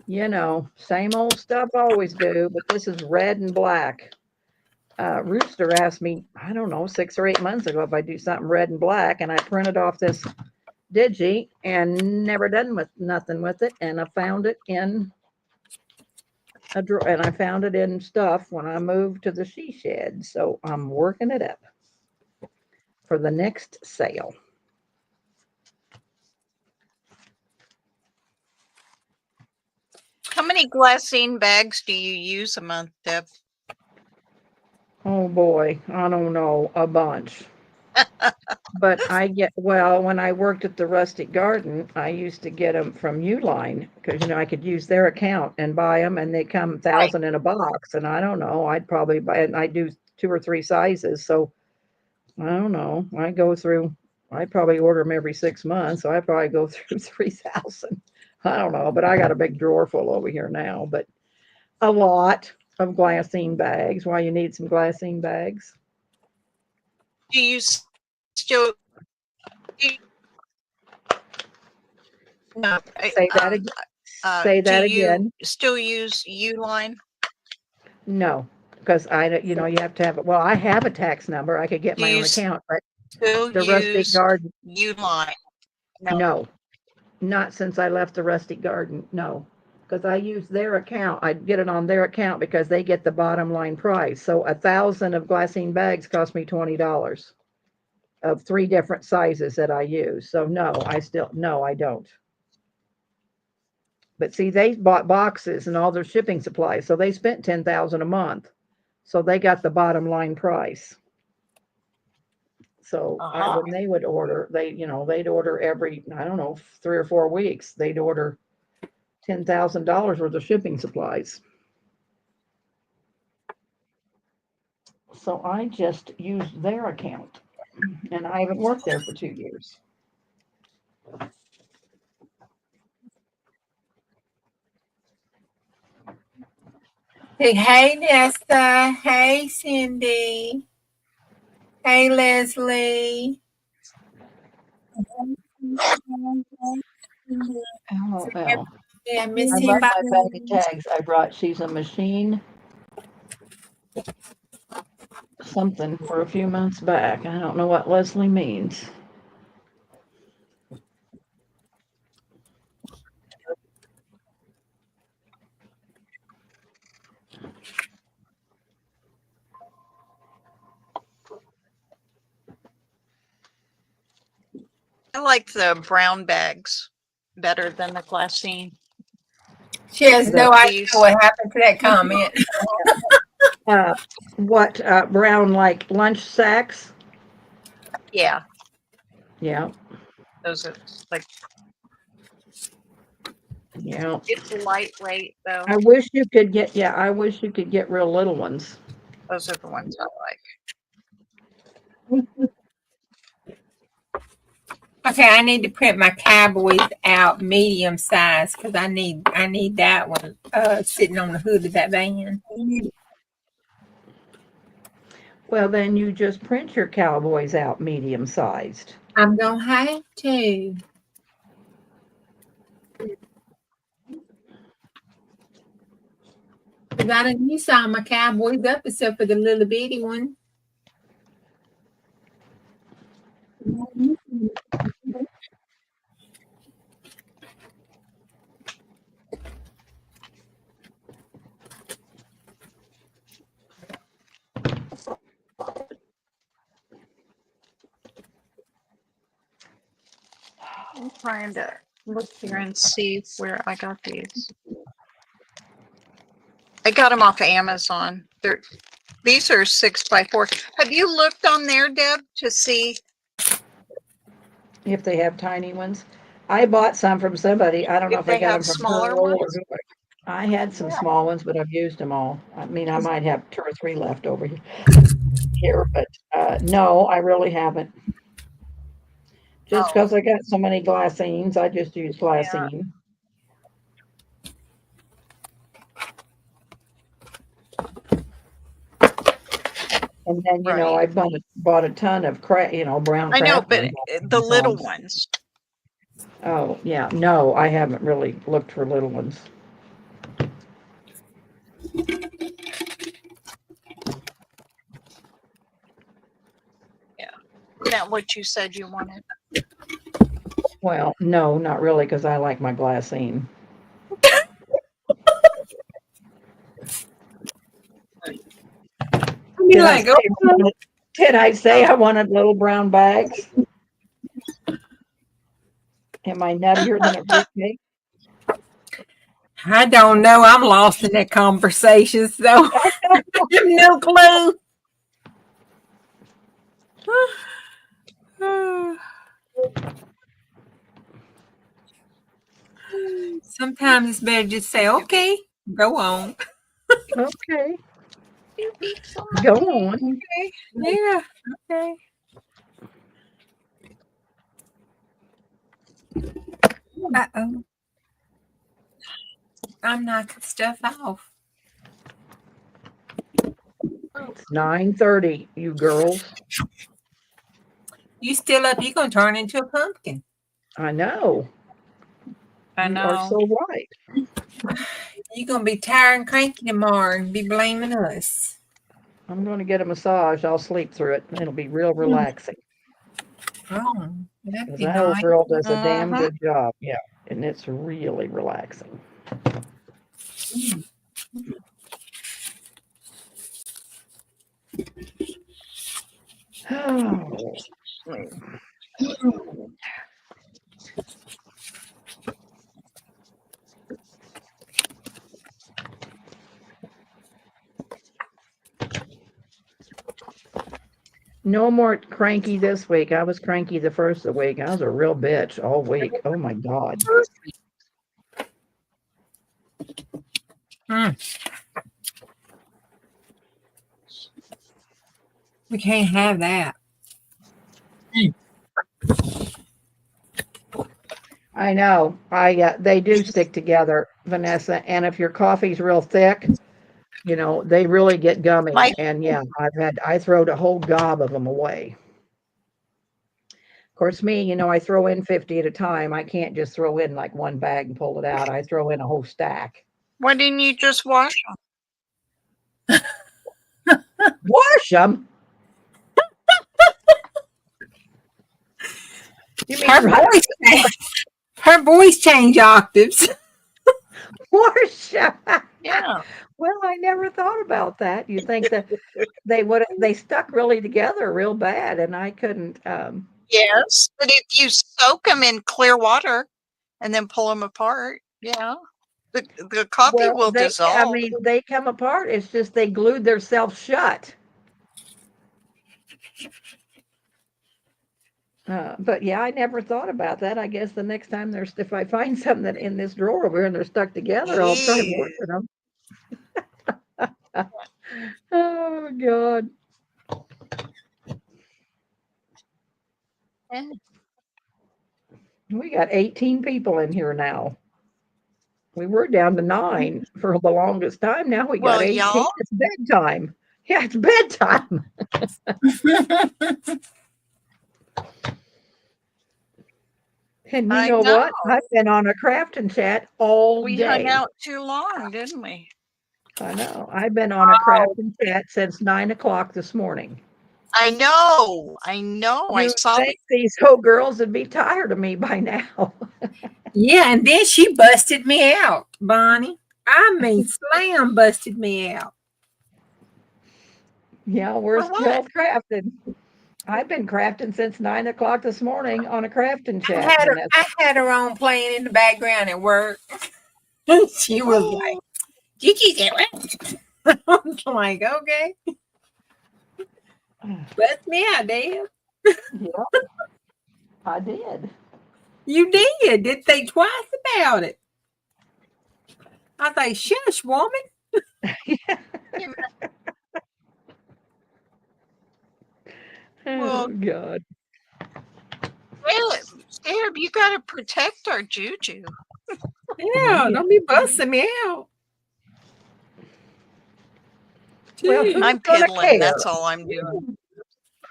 Speaker 1: you know, same old stuff I always do, but this is red and black. Rooster asked me, I don't know, 6 or 8 months ago if I do something red and black, and I printed off this digi and never done with nothing with it, and I found it in a drawer, and I found it in stuff when I moved to the she shed, so I'm working it up for the next sale.
Speaker 3: How many glassine bags do you use a month, Deb?
Speaker 1: Oh boy, I don't know, a bunch. But when I worked at the Rustic Garden, I used to get them from Uline because, you know, I could use their account and buy them, and they come 1,000 in a box. And I don't know, I'd probably buy it, and I do 2 or 3 sizes. So I don't know. I probably order them every 6 months, so I probably go through 3,000. I don't know, but I got a big drawer full over here now, but a lot of glassine bags. Why you need some glassine bags?
Speaker 3: Do you still? No.
Speaker 1: Say that again. Say that again.
Speaker 3: Still use Uline?
Speaker 1: No, because you have to have it. Well, I have a tax number. I could get
Speaker 3: Do
Speaker 1: my
Speaker 3: you
Speaker 1: own account, but
Speaker 3: Still
Speaker 1: the Rustic
Speaker 3: use
Speaker 1: Garden,
Speaker 3: Uline?
Speaker 1: no, not since I left the Rustic Garden. No, because I use their account. I get it on their account because they get the bottom line price. So 1,000 of glassine bags cost me $20 of 3 different sizes that I use. So no, I don't. But see, they bought boxes and all their shipping supplies, so they spent $10,000 a month. So they got the bottom line price. So when they would order, they'd order every, I don't know, 3 or 4 weeks. They'd order $10,000 worth of shipping supplies. So I just used their account, and I haven't worked there for 2 years.
Speaker 2: Hey, Nesta. Hey, Cindy. Hey, Leslie.
Speaker 1: LOL.
Speaker 2: Yeah,
Speaker 1: I
Speaker 2: Missy.
Speaker 1: love my bag of tags I brought. She's a machine something for a few months back. I don't know what Leslie means.
Speaker 3: I like the brown bags better than the glassine.
Speaker 2: She has no idea what happened to that comment.
Speaker 1: What brown, like lunch sacks?
Speaker 3: Yeah,
Speaker 1: Yeah,
Speaker 3: those are like,
Speaker 1: yeah.
Speaker 3: it's lightweight though.
Speaker 1: I wish you could get real little ones.
Speaker 3: Those are the ones I like.
Speaker 2: Okay, I need to print my Cowboys out medium size because I need that one sitting on the hood of that van.
Speaker 1: Well, then you just print your Cowboys out medium sized.
Speaker 2: I'm gonna have to. Cause I didn't use all my Cowboys up except for the little bitty one.
Speaker 3: I'm trying to look here and see where I got these. I got them off of Amazon. These are 6x4. Have you looked on there, Deb, to see?
Speaker 1: If they have tiny ones. I bought some from somebody. I don't know
Speaker 3: If
Speaker 1: if they
Speaker 3: they
Speaker 1: got
Speaker 3: have
Speaker 1: them from
Speaker 3: smaller
Speaker 1: Pearl or
Speaker 3: ones?
Speaker 1: who. I had some small ones, but I've used them all. I mean, I might have 2 or 3 left over here, but no, I really haven't. Just because I got so many glassines, I just use glassine. And then, I bought a ton of brown
Speaker 3: I know, but
Speaker 1: Craftin
Speaker 3: the little
Speaker 1: ones.
Speaker 3: ones.
Speaker 1: Oh, yeah. No, I haven't really looked for little ones.
Speaker 3: Yeah. Isn't that what you said you wanted?
Speaker 1: Well, no, not really, because I like my glassine. Did I say I wanted little brown bags? Am I nuttier than a fruitcake?
Speaker 2: I don't know. I'm lost in that conversation, so I have no clue. Sometimes it's better just say, okay, go on.
Speaker 1: Okay. Go on.
Speaker 2: Okay. Yeah. Okay. Uh-oh. I'm knocking stuff off.
Speaker 1: It's 9:30, you girls.
Speaker 2: You still up, you're gonna turn into a pumpkin.
Speaker 1: I know.
Speaker 3: I
Speaker 1: You are
Speaker 3: know.
Speaker 1: so right.
Speaker 2: You're gonna be tired and cranky tomorrow and be blaming us.
Speaker 1: I'm going to get a massage. I'll sleep through it. It'll be real relaxing.
Speaker 2: Oh, that'd
Speaker 1: Because
Speaker 2: be
Speaker 1: that old
Speaker 2: nice.
Speaker 1: girl does a damn
Speaker 3: Mhm.
Speaker 1: good job. Yeah. And it's really relaxing. Oh. No more cranky this week. I was cranky the first of the week. I was a real bitch all week. Oh my God.
Speaker 2: We can't have that.
Speaker 1: I know. They do stick together, Vanessa. And if your coffee's real thick, you know, they really get gummy.
Speaker 3: My-
Speaker 1: And yeah, I throwed a whole gob of them away. Of course, me, you know, I throw in 50 at a time. I can't just throw in like one bag and pull it out. I throw in a whole stack.
Speaker 3: Why didn't you just wash them?
Speaker 1: Wash them. You mean
Speaker 2: Her voice change octaves.
Speaker 1: wash them?
Speaker 3: Yeah.
Speaker 1: Well, I never thought about that. You think that they stuck really together real bad, and I couldn't.
Speaker 3: Yes, but if you soak them in clear water and then pull them apart, yeah, the coffee will
Speaker 1: I
Speaker 3: dissolve.
Speaker 1: mean, they come apart. It's just they glued themselves shut. But yeah, I never thought about that. I guess the next time if I find something that in this drawer over here and they're stuck together, I'll try working them. Oh God.
Speaker 3: Yeah.
Speaker 1: We got 18 people in here now. We were down to 9 for the longest time. Now we got
Speaker 3: Well,
Speaker 1: 18.
Speaker 3: y'all,
Speaker 1: It's bedtime. Yeah, it's bedtime. And you
Speaker 3: I
Speaker 1: know
Speaker 3: know
Speaker 1: what? I've been on a Craftin chat all
Speaker 3: we hung
Speaker 1: day.
Speaker 3: out too long, didn't we?
Speaker 1: I know. I've been on a Craftin chat since 9 o'clock this morning.
Speaker 3: I know. I
Speaker 1: You
Speaker 3: saw
Speaker 1: think these old girls would be tired of me by now?
Speaker 2: Yeah, and then she busted me out, Bonnie. I mean, Slam busted me out.
Speaker 1: Yeah, we're
Speaker 3: For
Speaker 1: still
Speaker 3: what?
Speaker 1: crafting. I've been crafting since 9 o'clock this morning on a Craftin
Speaker 2: I
Speaker 1: chat.
Speaker 2: had her on playing in the background at work. She was like, Gigi said what? I'm like, okay. Bust me out, Dad.
Speaker 1: Yeah, I did.
Speaker 2: You did. Did think twice about it. I say, shush, woman.
Speaker 1: Oh, God.
Speaker 3: Scarab, you got to protect our JuJu.
Speaker 2: Yeah, don't be busting me out.
Speaker 1: Well, who's
Speaker 3: I'm
Speaker 1: gonna
Speaker 3: piddling.
Speaker 1: care?
Speaker 3: That's all I'm doing.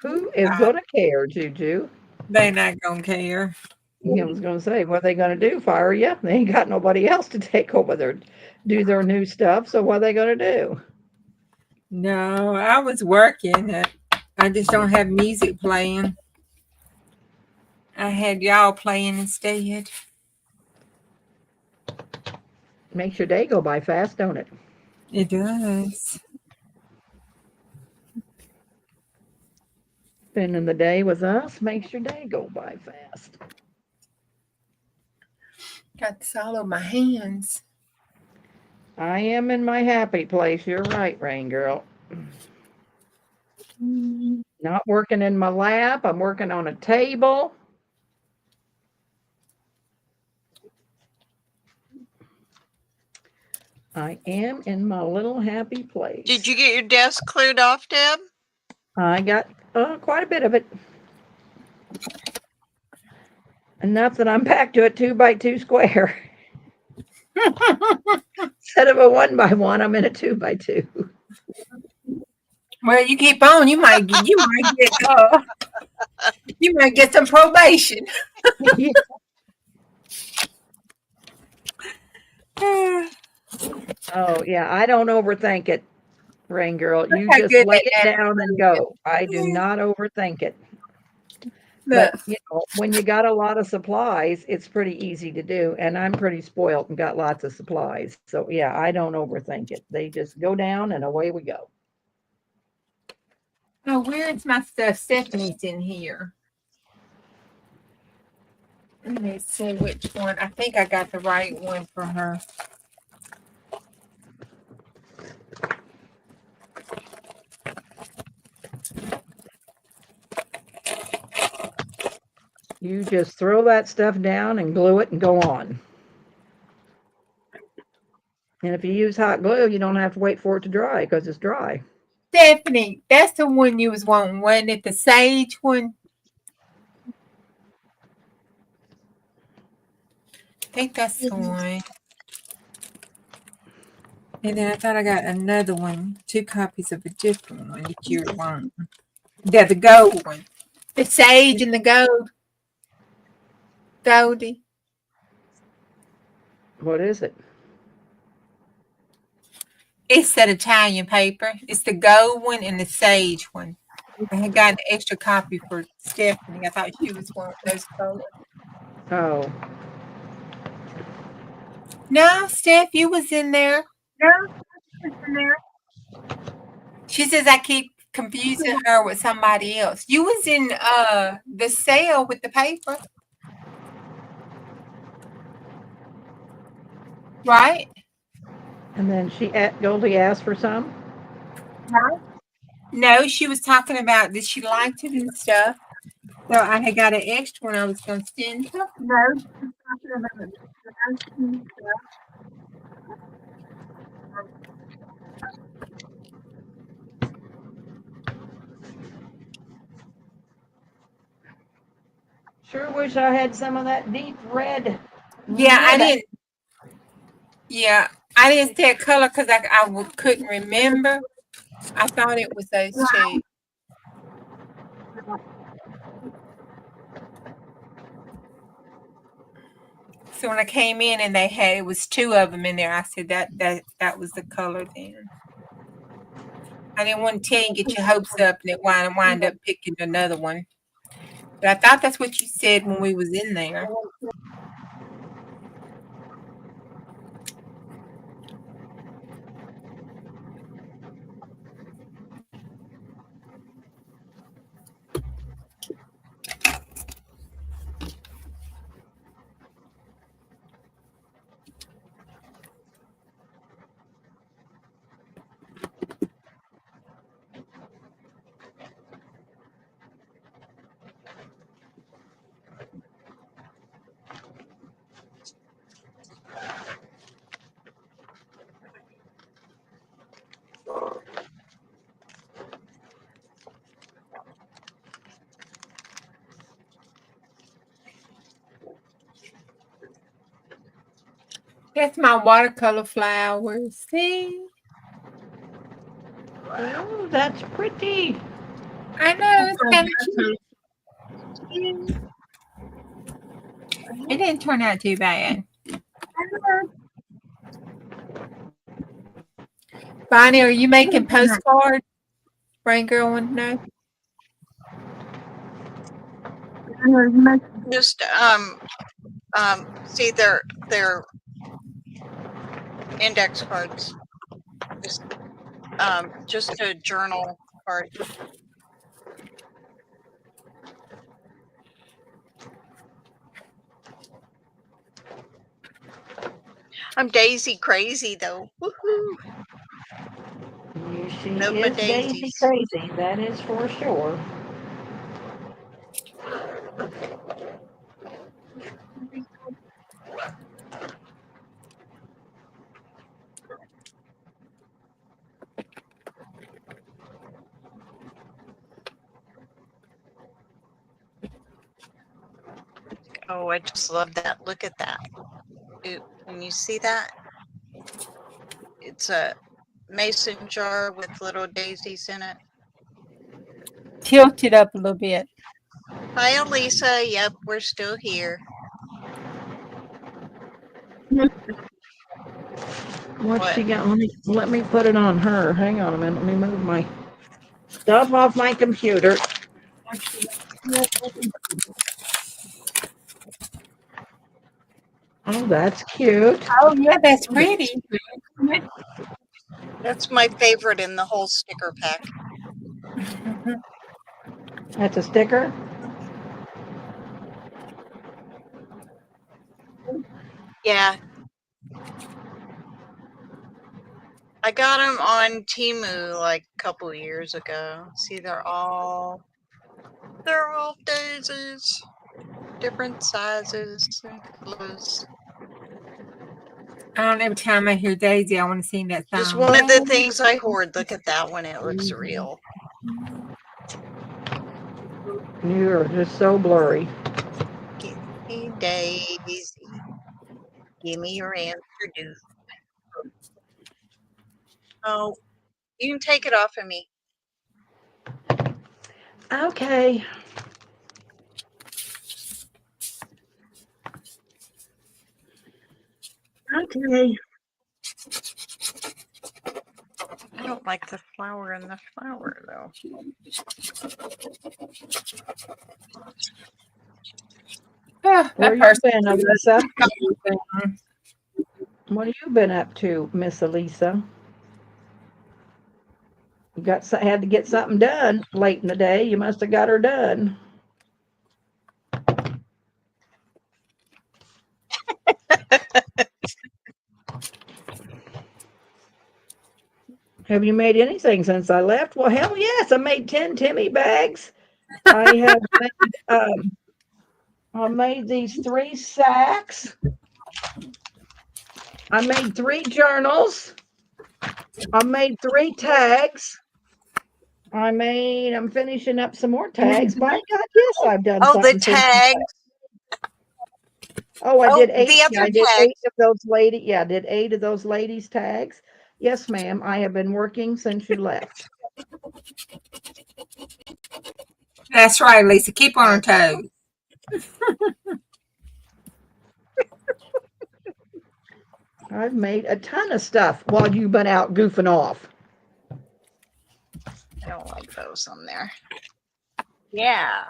Speaker 1: Who is gonna care, JuJu?
Speaker 2: They not gonna care.
Speaker 1: I was gonna say, what are they gonna do? Fire you? They ain't got nobody else to take over do their new stuff. So what are they gonna do?
Speaker 2: No, I was working. I just don't have music playing. I had y'all playing instead.
Speaker 1: Makes your day go by fast, don't it?
Speaker 2: It does.
Speaker 1: Spending the day with us makes your day go by fast.
Speaker 2: Got this all over my hands.
Speaker 1: I am in my happy place. You're right, Rain Girl. Not working in my lap. I'm working on a table. I am in my little happy place.
Speaker 3: Did you get your desk cleared off, Deb?
Speaker 1: I got quite a bit of it. Enough that I'm back to a 2x2 square. Instead of a 1x1, I'm in a 2x2.
Speaker 2: Well, you keep on. You might get you might get some probation.
Speaker 1: Yeah. Oh yeah, I don't overthink it, Rain Girl. You
Speaker 2: How
Speaker 1: just
Speaker 2: good
Speaker 1: lay
Speaker 2: that
Speaker 1: it down and go. I do not overthink it.
Speaker 2: Look,
Speaker 1: But when you got a lot of supplies, it's pretty easy to do. And I'm pretty spoiled and got lots of supplies. So yeah, I don't overthink it. They just go down and away we go.
Speaker 2: oh, where's my stuff? Stephanie's in here. Let me see which one. I think I got the right one for her.
Speaker 1: You just throw that stuff down and glue it and go on. And if you use hot glue, you don't have to wait for it to dry because it's dry.
Speaker 2: Stephanie, that's the one you was wanting, wasn't it? The sage one? I think that's the one. And then I thought I got another one, 2 copies of a different one that you want. Yeah, the gold one. The sage and the gold. Goldie.
Speaker 1: What is it?
Speaker 2: It's that Italian paper. It's the gold one and the sage one. I had got an extra copy for Stephanie. I thought she was one of those colors.
Speaker 1: Oh,
Speaker 2: No, Steph, you was in there. She says I keep confusing her with somebody else. You was in the sale with the paper. Right?
Speaker 1: and then Goldie asked for some?
Speaker 2: No, she was talking about that she liked it and stuff. So I had got an extra one I was going to send her. No, she was talking about it.
Speaker 1: Sure wish I had some of that deep red.
Speaker 2: Yeah, I didn't. Yeah, I didn't say a color because couldn't remember. I thought it was those two. So when I came in and it was 2 of them in there, I said that was the color then. I didn't want to tell you and get your hopes up and it wind up picking another one. But I thought that's what you said when we was in there. That's my watercolor flowers. See?
Speaker 1: Oh, that's pretty.
Speaker 2: I know, it's kind of cute. It didn't turn out too bad. Bonnie, are you making postcards? Brain Girl want to know.
Speaker 3: Just see their index cards. Just a journal card. I'm Daisy crazy though. Woohoo!
Speaker 1: She
Speaker 3: No
Speaker 1: is Daisy
Speaker 3: daisies.
Speaker 1: crazy, that is for sure.
Speaker 3: Oh, I just love that. Look at that. Can you see that? It's a mason jar with little daisies in it.
Speaker 7: Tilt it up a little bit.
Speaker 3: Hi, Elisa. Yep, we're still here.
Speaker 1: What's
Speaker 3: What?
Speaker 1: she got? Let me put it on her. Hang on a minute. Let me move my stuff off my computer. Oh, that's cute.
Speaker 7: Oh, yeah, that's pretty.
Speaker 3: That's my favorite in the whole sticker pack.
Speaker 1: That's a sticker.
Speaker 3: Yeah. I got them on Temu like a couple years ago. See, they're all daisies, different sizes and colors.
Speaker 2: I don't know, every time I hear Daisy, I want to sing that
Speaker 3: Just
Speaker 2: song.
Speaker 3: one of the things I hoard. Look at that one. It looks real.
Speaker 1: You're just so blurry.
Speaker 3: Give me Daisy. Give me your answer, dude. Oh, you can take it off of me.
Speaker 1: Okay. Okay.
Speaker 3: I don't like the flower in the flower though.
Speaker 7: Oh,
Speaker 1: Where
Speaker 7: that
Speaker 1: you
Speaker 7: person.
Speaker 1: been, Alyssa? What have you been up to, Miss Elisa? You had to get something done late in the day. You must have got her done. Have you made anything since I left? Well, hell yes, I made 10 Timmy bags. I have I made these 3 sacks. I made 3 journals. I made 3 tags. I'm finishing up some more tags. By God, yes, I've done
Speaker 3: Oh, the
Speaker 1: something since.
Speaker 3: tags.
Speaker 1: Oh, I
Speaker 3: Oh,
Speaker 1: did 8.
Speaker 3: the other
Speaker 1: I did
Speaker 3: tags.
Speaker 1: 8 of those lady. Yeah, I did 8 of those ladies' tags. Yes, ma'am. I have been working since you left.
Speaker 2: That's right, Lisa. Keep on her toes.
Speaker 1: I've made a ton of stuff while you've been out goofing off.
Speaker 3: I don't like those on there. Yeah.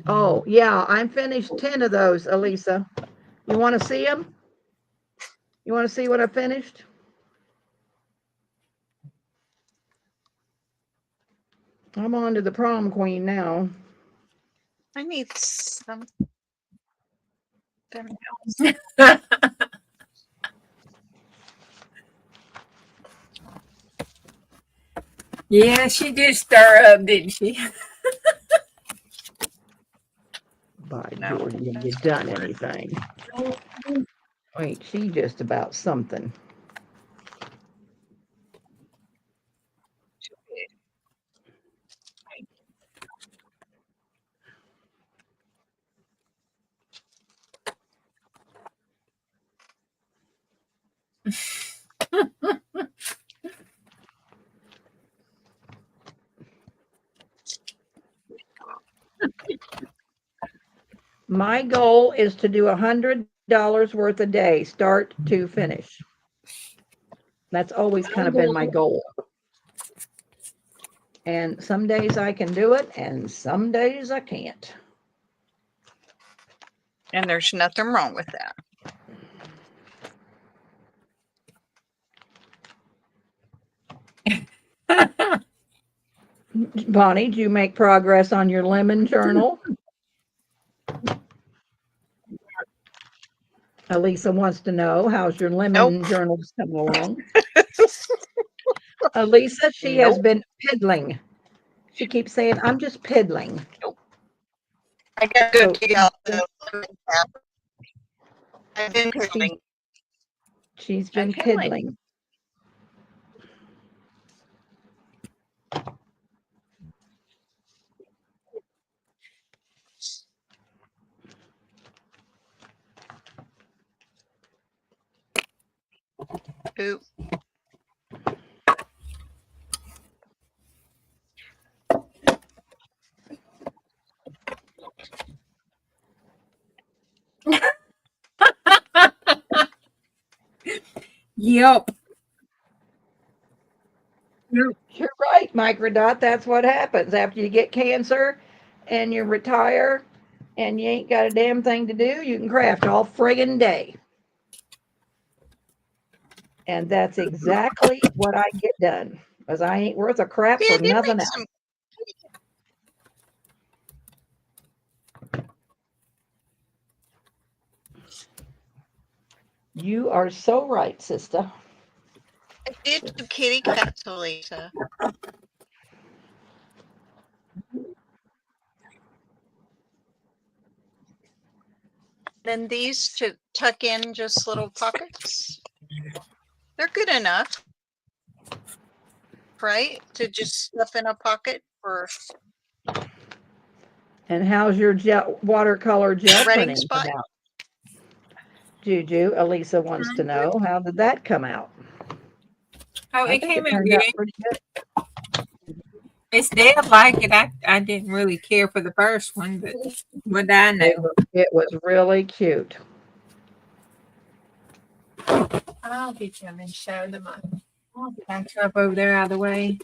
Speaker 1: Oh, yeah, I'm finished 10 of those, Elisa. You want to see them? You want to see what I finished? I'm on to the prom queen now.
Speaker 3: I need some.
Speaker 2: Yeah, she did stir up, didn't she?
Speaker 1: By
Speaker 3: No,
Speaker 1: George, have you
Speaker 3: that's
Speaker 1: done anything? Wait, she just about something. My goal is to do $100 worth a day, start to finish. That's always kind of been my goal. And some days I can do it, and some days I can't.
Speaker 3: And there's nothing wrong with that.
Speaker 1: Bonnie, do you make progress on your lemon journal? Elisa wants to know, how's your lemon journals coming along? Elisa, she has been piddling. She keeps saying, I'm just piddling.
Speaker 3: I got to
Speaker 1: So
Speaker 3: dig out the lemon cap. I've been piddling.
Speaker 1: she's been
Speaker 3: I'm piddling.
Speaker 1: piddling.
Speaker 3: Oop.
Speaker 2: Yep.
Speaker 1: You're right, Microdot. That's what happens after you get cancer and you retire and you ain't got a damn thing to do. You can craft all friggin' day. And that's exactly what I get done. Because I ain't worth a crap
Speaker 3: Yeah,
Speaker 1: for
Speaker 3: I did
Speaker 1: nothing
Speaker 3: make
Speaker 1: else.
Speaker 3: some.
Speaker 1: You are so right, sister.
Speaker 3: I did do kitty cats, Lisa. Then these to tuck in just little pockets. They're good enough, right? To just stuff in a pocket for
Speaker 1: And how's your watercolor gel
Speaker 3: writing
Speaker 1: printing
Speaker 3: spot.
Speaker 1: come out? Juju, Elisa wants to know, how did that come out?
Speaker 2: Oh,
Speaker 1: I
Speaker 2: it
Speaker 1: think
Speaker 2: came
Speaker 1: it
Speaker 2: out
Speaker 1: turned out
Speaker 2: good.
Speaker 1: pretty good.
Speaker 2: It's Deb like it. I didn't really care for the first one, but what I know.
Speaker 1: It was really cute.
Speaker 2: I'll get them and show them. I'll back up over there out of the way.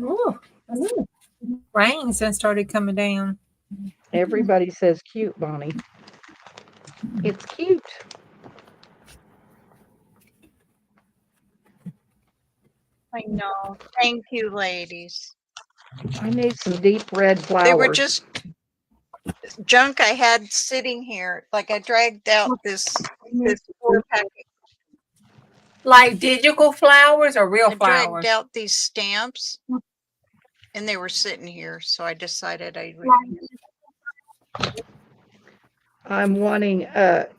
Speaker 2: Ooh, rains and started coming down.
Speaker 1: Everybody says cute, Bonnie. It's cute.
Speaker 3: I know. Thank you, ladies.
Speaker 1: I made some deep red flowers.
Speaker 3: They were just junk I had sitting here. Like I dragged out this 4-pack.
Speaker 2: Like digital flowers or real
Speaker 3: I
Speaker 2: flowers?
Speaker 3: dragged out these stamps, and they were sitting here, so I decided I would.
Speaker 1: I'm wanting,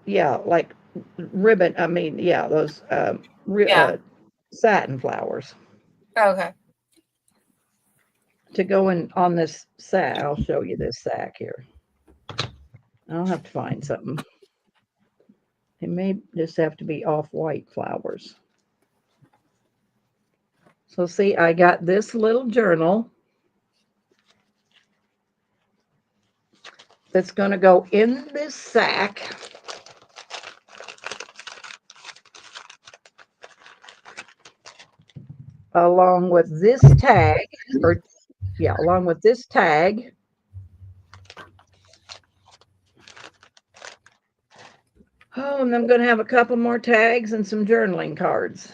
Speaker 1: yeah, like ribbon. I mean, yeah, those
Speaker 2: Yeah.
Speaker 1: satin flowers
Speaker 2: Okay.
Speaker 1: to go in on this sack. I'll show you this sack here. I'll have to find something. It may just have to be off-white flowers. So see, I got this little journal that's going to go in this sack. Along with this tag, or yeah, along with this tag. Oh, and I'm going to have a couple more tags and some journaling cards.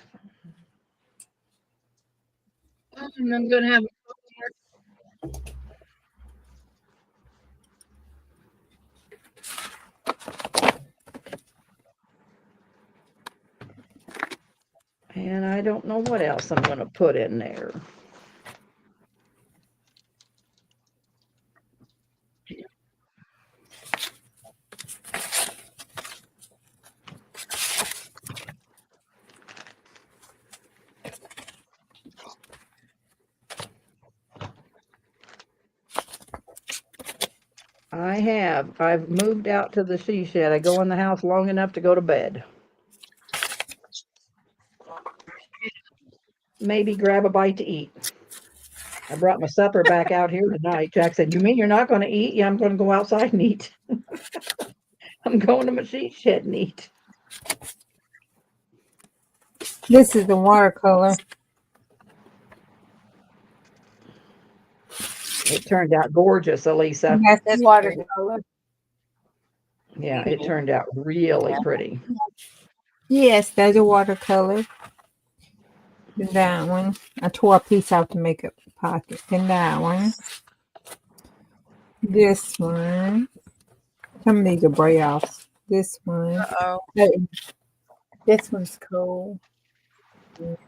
Speaker 1: And I'm going to have a couple more. And I don't know what else I'm going to put in there. I've moved out to the she shed. I go in the house long enough to go to bed. Maybe grab a bite to eat. I brought my supper back out here tonight. Jack said, "You mean you're not going to eat?" "Yeah, I'm going to go outside and eat." I'm going to my she shed and eat.
Speaker 2: This is the watercolor.
Speaker 1: It turned out gorgeous, Elisa.
Speaker 2: That's watercolor.
Speaker 1: Yeah, it turned out really pretty.
Speaker 2: Yes, there's a watercolor. Then that one. I tore a piece out to make a pocket. Then that one. This one. Some of these are braille-offs. This one.
Speaker 3: Uh-oh.
Speaker 2: This one's cool.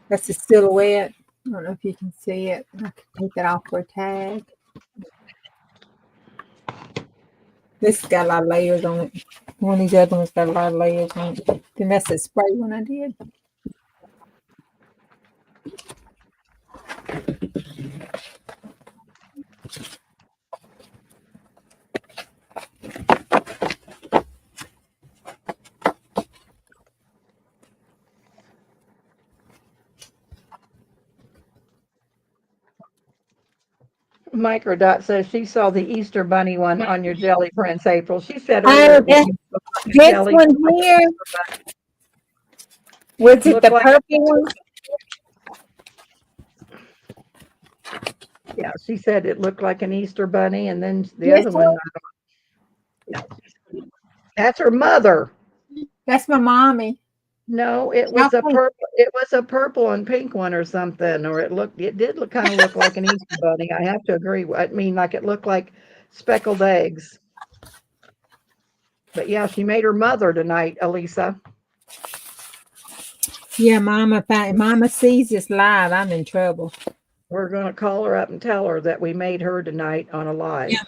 Speaker 2: That's a silhouette. I don't know if you can see it. I can take it off for a tag. This has got a lot of layers on it. One of these other ones got a lot of layers on it. Then that's the spray one I did.
Speaker 1: Microdot says she saw the Easter bunny one on your jelly prints, April. She said
Speaker 7: Oh,
Speaker 1: earlier that
Speaker 7: that-
Speaker 1: you looked like a
Speaker 7: This
Speaker 1: jelly
Speaker 7: one here, was it
Speaker 1: Looked
Speaker 7: the
Speaker 1: like
Speaker 7: purple one?
Speaker 1: Yeah, she said it looked like an Easter bunny, and then the
Speaker 7: This
Speaker 1: other one, that's her mother.
Speaker 7: That's my mommy.
Speaker 1: No, it was a
Speaker 7: Okay.
Speaker 1: purple. It was a purple and pink one or something, or it did look kind of look like an Easter bunny. I have to agree. I mean, like it looked like speckled eggs. But yeah, she made her mother tonight, Elisa.
Speaker 7: Yeah, Mama. If Mama sees this live, I'm in trouble.
Speaker 1: We're gonna call her up and tell her that we made her tonight on a live.
Speaker 7: Yeah.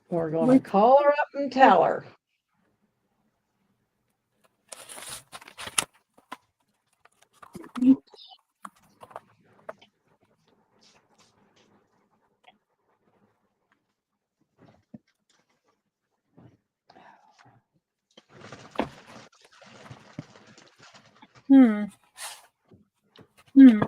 Speaker 1: We're gonna call her up and tell her.
Speaker 7: Hmm. Hmm.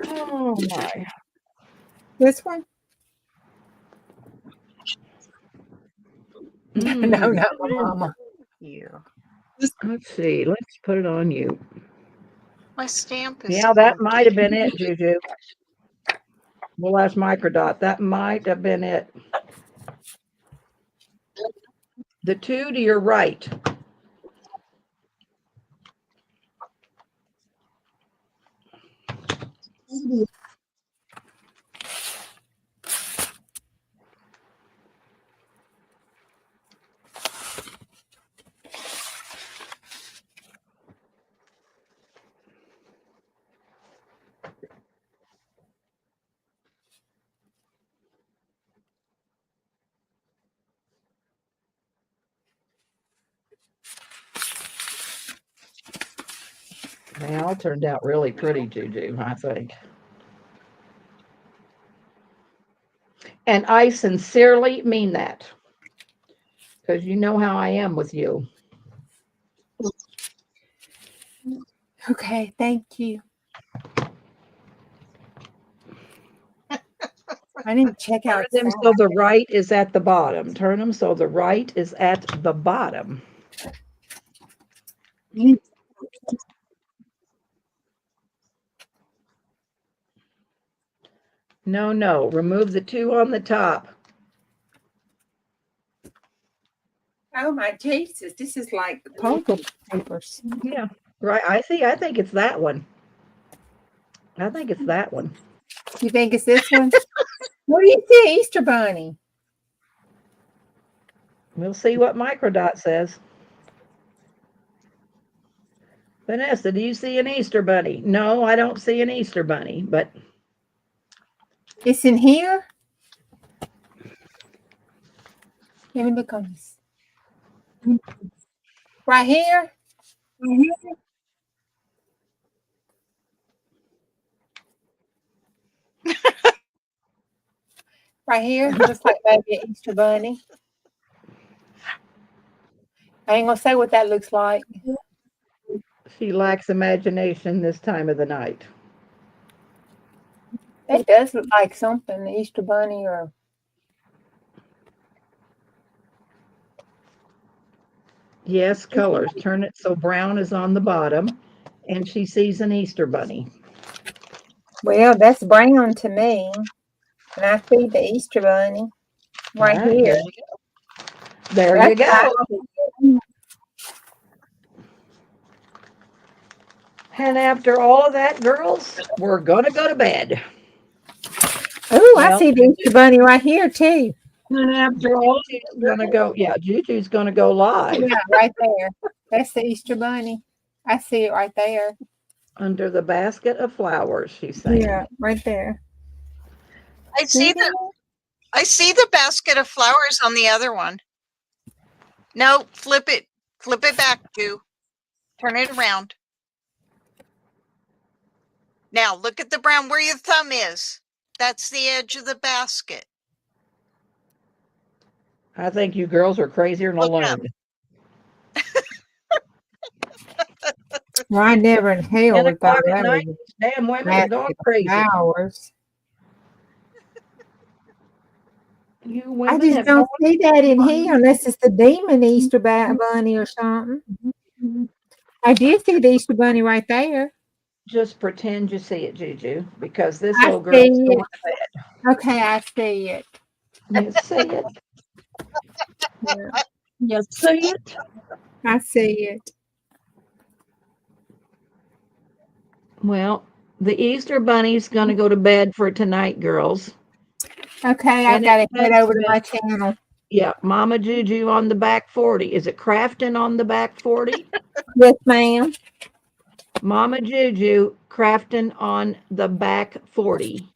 Speaker 1: Oh my.
Speaker 7: This one? No,
Speaker 1: Mm.
Speaker 7: not my mama.
Speaker 3: You.
Speaker 1: Let's see. Let's put it on you.
Speaker 3: My stamp is
Speaker 1: Yeah, that
Speaker 3: empty.
Speaker 1: might have been it, Juju. We'll ask Microdot. That might have been it. The two to your right. They all turned out really pretty, Juju, I think. And I sincerely mean that. Because you know how I am with you.
Speaker 7: Okay, thank you. I need to check out.
Speaker 1: Turn them so the right is at the bottom. Turn them so the right is at the bottom. No, no. Remove the two on the top.
Speaker 7: Oh my Jesus, this is like the poker papers.
Speaker 1: Yeah, right. I see. I think it's that one. I think it's that one.
Speaker 7: You think it's this one? What do you see, Easter Bunny?
Speaker 1: We'll see what Microdot says. Vanessa, do you see an Easter bunny? No, I don't see an Easter bunny, but
Speaker 7: It's in here? Let me look on this. Right here? Right here? Looks like maybe an Easter Bunny. I ain't gonna say what that looks like.
Speaker 1: she lacks imagination this time of the night.
Speaker 7: It does look like something, the Easter Bunny or
Speaker 1: Yes, colors. Turn it so brown is on the bottom, and she sees an Easter bunny.
Speaker 7: well, that's brown to me. And I see the Easter Bunny right
Speaker 1: All right,
Speaker 7: here.
Speaker 1: there you go. And after all of that, girls, we're gonna go to bed.
Speaker 7: Oh, I
Speaker 1: Well-
Speaker 7: see the Easter Bunny right here too.
Speaker 1: And after all, she's gonna go. Yeah, Juju's gonna go live
Speaker 7: Yeah, right there. That's the Easter Bunny. I see it right there.
Speaker 1: under the basket of flowers. She's saying.
Speaker 7: Yeah, right there.
Speaker 3: I see the I see the basket of flowers on the other one. No, flip it. Flip it back, Ju. Turn it around. Now look at the brown where your thumb is. That's the edge of the basket.
Speaker 1: I think you girls are crazier than a
Speaker 3: Look up.
Speaker 1: loon.
Speaker 7: Well, I never in hell
Speaker 1: 10
Speaker 7: would thought
Speaker 1: o'clock at
Speaker 7: that
Speaker 1: night,
Speaker 7: was
Speaker 1: these damn women are
Speaker 7: basket
Speaker 1: going
Speaker 7: of
Speaker 1: crazy.
Speaker 7: flowers.
Speaker 1: You
Speaker 7: I
Speaker 1: women
Speaker 7: just
Speaker 1: have
Speaker 7: don't
Speaker 1: no
Speaker 7: see that in here unless it's the demon Easter bunny or something. I did see the Easter bunny right there.
Speaker 1: just pretend you see it, Juju, because this
Speaker 7: I
Speaker 1: little girl's
Speaker 7: see
Speaker 1: going
Speaker 7: it.
Speaker 1: to bed.
Speaker 7: Okay, I see it.
Speaker 1: You see it?
Speaker 7: Yeah,
Speaker 1: You see it?
Speaker 7: I see it.
Speaker 1: Well, the Easter bunny's going to go to bed for tonight, girls.
Speaker 7: Okay, I
Speaker 1: And
Speaker 7: gotta
Speaker 1: it
Speaker 7: head
Speaker 1: has
Speaker 7: over to
Speaker 1: been,
Speaker 7: my channel.
Speaker 1: yeah, Mama Juju on the back 40. Is it Craftin on the back 40?
Speaker 7: Yes, ma'am.
Speaker 1: Mama Juju Craftin on the back 40.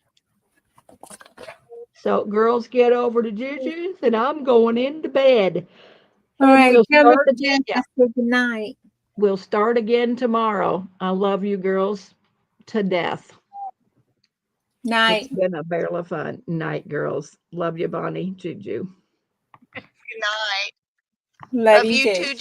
Speaker 1: So girls, get over to Juju's and I'm going into bed.
Speaker 7: All
Speaker 1: And
Speaker 7: right,
Speaker 1: we'll
Speaker 7: tell
Speaker 1: start
Speaker 7: Mr.
Speaker 1: again.
Speaker 7: James good night.
Speaker 1: We'll start again tomorrow. I love you girls to death.
Speaker 7: Night.
Speaker 1: It's been a barrel of fun. Night, girls. Love you, Bonnie, Juju.
Speaker 3: Good night.
Speaker 7: Love
Speaker 3: Love
Speaker 7: you
Speaker 3: you
Speaker 7: too.
Speaker 3: too,